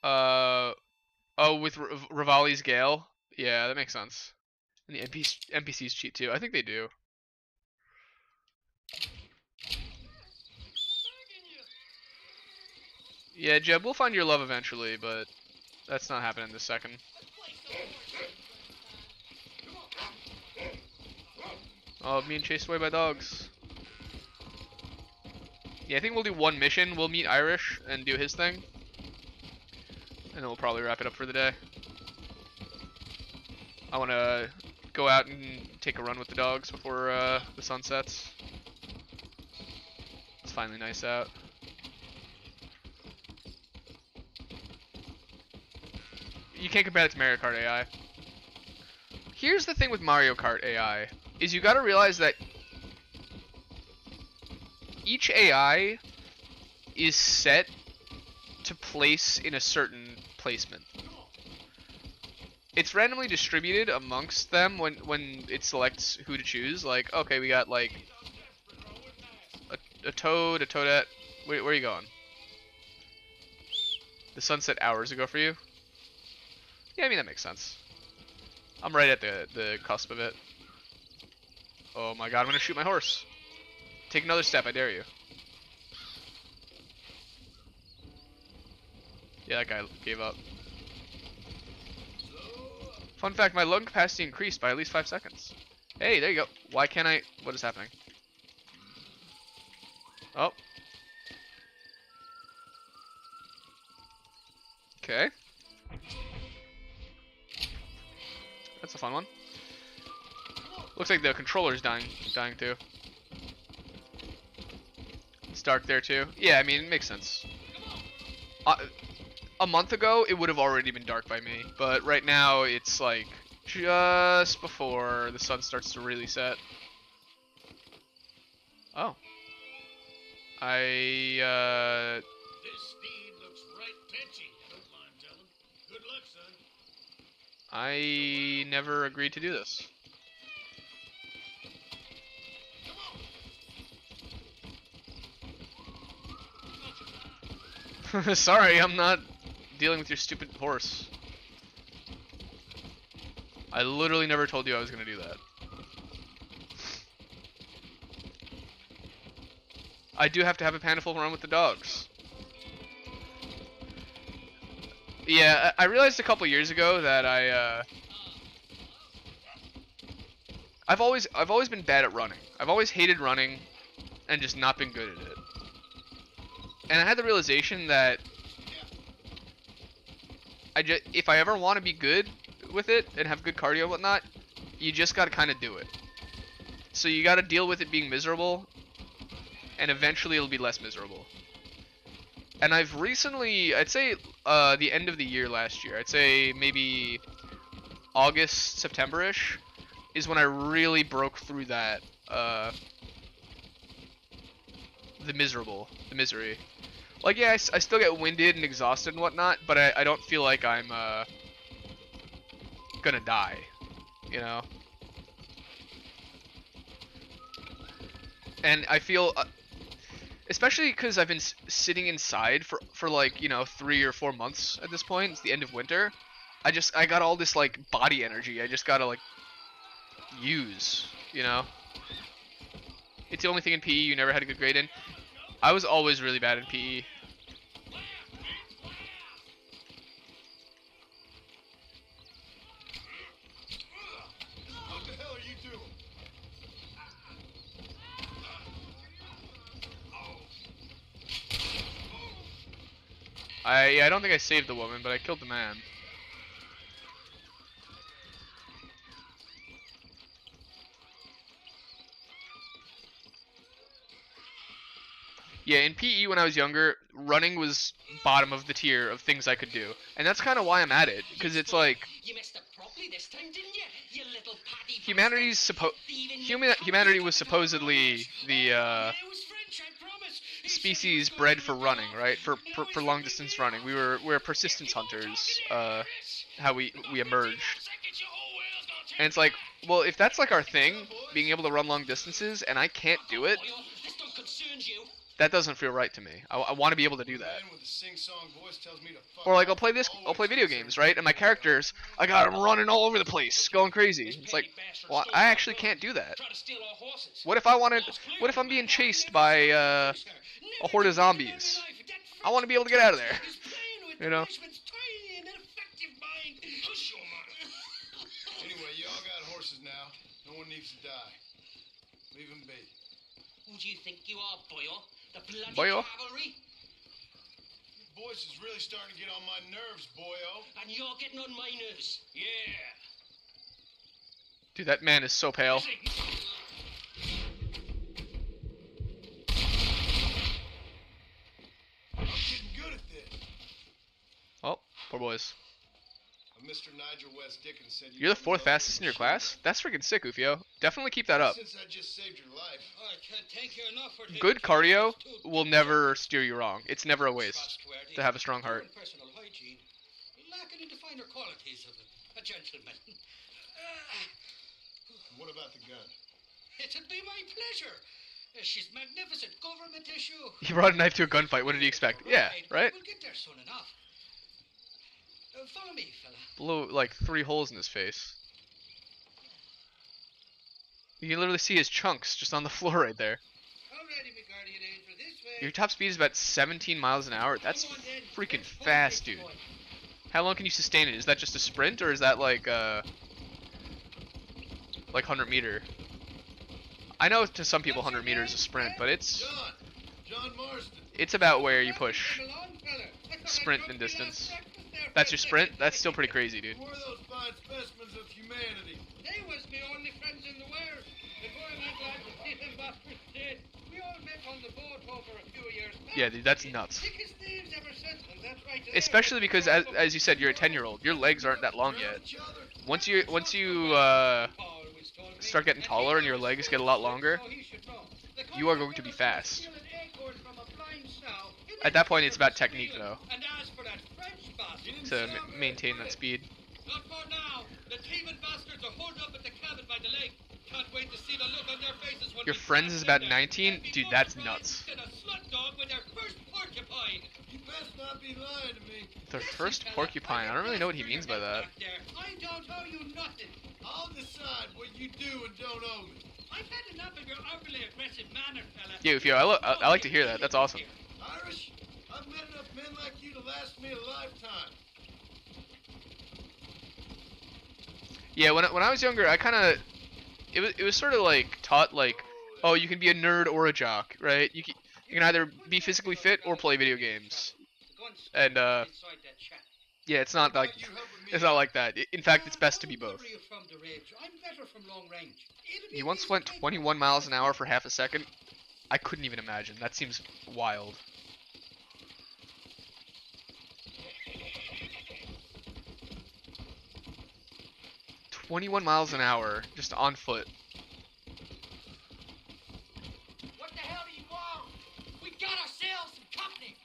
A: Oh, with Rivali's Gale? Yeah, that makes sense. And the NPCs cheat too. I think they do. Yeah, Jeb, we'll find your love eventually, but that's not happening this second. Oh, being chased away by dogs. Yeah, I think we'll do one mission. We'll meet Irish and do his thing. And then we'll probably wrap it up for the day. I want to go out and take a run with the dogs before the sun sets. It's finally nice out. You can't compare it to Mario Kart AI. Here's the thing with Mario Kart AI, is you gotta realize that each AI is set to place in a certain placement. It's randomly distributed amongst them when it selects who to choose. Like, okay, we got like a Toad, a Toadette. Where are you going? The sun set hours ago for you? Yeah, I mean, that makes sense. I'm right at the cusp of it. Oh my god, I'm gonna shoot my horse. Take another step, I dare you. Yeah, that guy gave up. Fun fact, my lung capacity increased by at least 5 seconds. Hey, there you go. Why can't I... What is happening? Oh. Okay. That's a fun one. Looks like the controller's dying too. It's dark there too. Yeah, I mean, it makes sense. A month ago, it would have already been dark by me, but right now it's like just before the sun starts to really set. Oh.
J: This steed looks right tetchy. Don't mind telling. Good luck, son.
A: I never agreed to do this. Sorry, I'm not dealing with your stupid horse. I literally never told you I was gonna do that. I do have to have a Panaful run with the dogs. Yeah, I realized a couple years ago that I've always been bad at running. I've always hated running and just not been good at it. And I had the realization that if I ever want to be good with it and have good cardio and whatnot, you just gotta kind of do it. So you gotta deal with it being miserable, and eventually it'll be less miserable. And I've recently, I'd say the end of the year last year, I'd say maybe August, September-ish, is when I really broke through that, the misery. Like, yeah, I still get winded and exhausted and whatnot, but I don't feel like I'm gonna die, you know? And I feel, especially because I've been sitting inside for like, you know, 3 or 4 months at this point, it's the end of winter, I got all this, like, body energy I just gotta, like, use, you know? It's the only thing in PE you never had a good grade in. I was always really bad in PE.
F: What the hell are you doing?
A: I don't think I saved the woman, but I killed the man. Yeah, in PE when I was younger, running was bottom of the tier of things I could do, and that's kind of why I'm at it, because it's like
N: You messed up properly this time, didn't you? You little patty
A: humanity was supposedly the species bred for running, right? For long distance running. We're persistence hunters. How we emerged, and it's like, well, if that's like our thing, being able to run long distances, and I can't do it,
N: This don't concern you.
A: that doesn't feel right to me. I want to be able to do that.
F: Man with a sing-song voice tells me to fuck
A: Or like
F: off.
A: I'll play video games, right? And my characters, I got them running all over the place, going crazy. It's like, well, I actually can't do that.
N: Try to steal our horses.
A: What if I'm being chased by a horde of zombies? I want to be able to get out of there. You know?
F: Anyway, you all got horses now. No one needs to die. Leave them be.
N: Who do you think you are, Boyle? The bloody
A: Boyle?
N: cavalry?
F: Your voice is really starting to get on my nerves, boyo.
N: And you're getting on my nerves. Yeah.
A: Dude, that man is so pale.
F: I'm getting good at this.
A: Oh, poor boys.
F: Mr. Nigel West Dickens said
A: You're the fourth fastest in your class? That's freaking sick, Ufio. Definitely keep that up.
F: Since I just saved your life.
M: I can't thank you enough for
A: Good cardio will never steer you wrong. It's never a waste to have a strong heart.
M: personal hygiene, lacking in the finer qualities of a gentleman.
F: What about the gun?
M: It'd be my pleasure. She's magnificent. Government issue.
A: He brought a knife to a gunfight. What did you expect? Yeah, right?
M: We'll get there soon enough. Follow me, fella.
A: Blew like 3 holes in his face. You can literally see his chunks just on the floor right there.
M: Alrighty, my guardian angel, this way.
A: Your top speed is about 17 miles an hour. That's freaking fast, dude. How long can you sustain it? Is that just a sprint, or is that like 100 meter? I know to some people 100 meters is a sprint, but it's
F: John Marston.
A: it's about where you push sprint in distance. That's your sprint? That's still pretty crazy, dude.
F: Who are those fine specimens of humanity?
M: They was my only friends in the world. The boy I'm glad to see them bastards dead. We all met on the boat over a few years back.
A: Yeah, dude, that's nuts.
M: Thickest thieves ever since, and that's right.
A: Especially because, as you said, you're a 10-year-old. Your legs aren't that long yet. Once you start getting taller and your legs get a lot longer, you are going to be fast. At that point, it's about technique, though, to maintain that speed.
M: Not for now. The thieving bastards are holed up at the cabin by the lake. Can't wait to see the look on their faces when
A: Your friends is about 19? Dude, that's nuts.
M: a slut dog with their first porcupine.
F: You best not be lying to me.
A: Their first porcupine. I don't really know what he means by that.
M: I don't owe you nothing.
F: I'll decide what you do and don't owe me.
M: I've had enough of your overly aggressive manner, fella.
A: Yeah, Ufio, I like to hear that. That's awesome.
F: Irish, I've met enough men like you to last me a lifetime.
A: Yeah, when I was younger, I kind of it was sort of like taught like, oh, you can be a nerd or a jock, right? You can either be physically fit or play video games. And yeah, it's not like that. In fact, it's best to be both. He once went 21 miles an hour for half a second. I couldn't even imagine. That seems wild. "21 miles an hour, just on foot."
N: What the hell do you want? We got ourselves some company.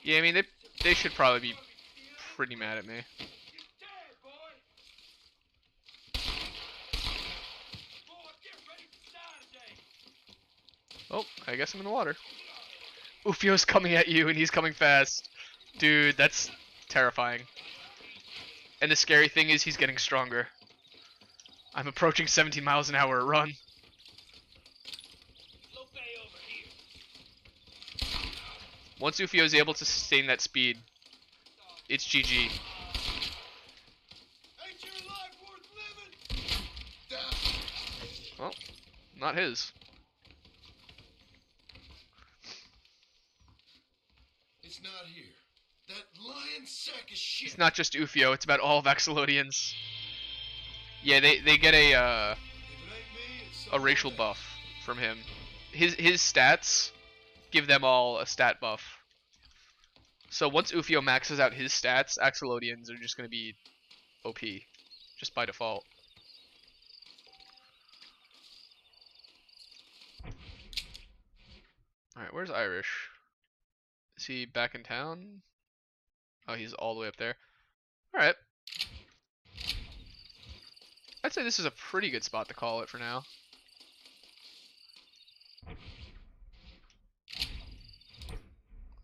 A: Yeah, I mean they should probably be pretty mad at me. Oh, I guess I'm in the water. Ufio's coming at you and he's coming fast. Dude, that's terrifying. And the scary thing is he's getting stronger. I'm approaching 17 miles an hour. Run. Once Ufio is able to sustain that speed, it's GG. Well, Not his.
F: It's not here. That lion sack of shit.
A: It's not just Ufio, it's about all of Axolotlians. Yeah, they get a racial buff from him. His stats give them all a stat buff. So once Ufio maxes out his stats, Axolotlians are just gonna be OP, just by default. Alright, where's Irish? Is he back in town? Oh, he's all the way up there. Alright. I'd say this is a pretty good spot to call it for now.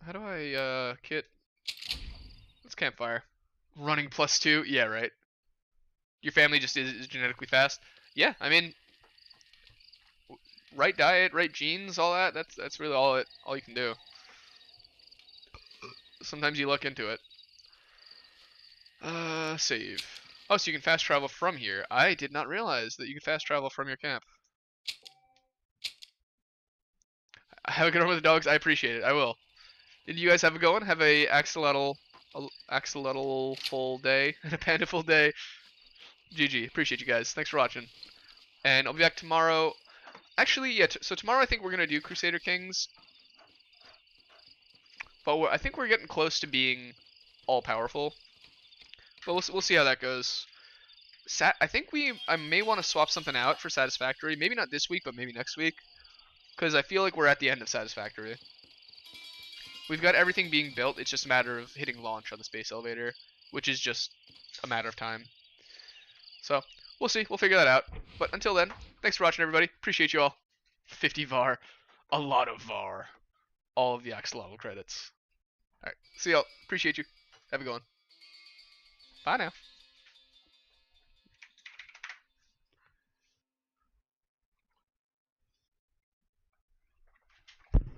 A: How do I, kit? Let's campfire. Running +2? Yeah, right. Your family just is genetically fast? Yeah, I mean, right diet, right genes, all that, that's really all you can do. Sometimes you look into it. Save. Oh, so you can fast travel from here. I did not realize that you can fast travel from your camp. Have a good one with the dogs. I appreciate it. I will. Did you guys have a good one? Have a axolotl full day and a panda full day. GG. Appreciate you guys. Thanks for watching. And I'll be back tomorrow. Actually, yeah. So tomorrow I think we're gonna do Crusader Kings. But I think we're getting close to being all powerful. But we'll see how that goes. I think I may want to swap something out for Satisfactory. Maybe not this week, but maybe next week. Because I feel like we're at the end of Satisfactory. We've got everything being built. It's just a matter of hitting launch on the space elevator, which is just a matter of time. So we'll see. We'll figure that out. But until then, thanks for watching, everybody. Appreciate you all. 50 VAR. A lot of VAR. All of the axolotl credits. Alright. See y'all. Appreciate you. Have a good one. Bye now.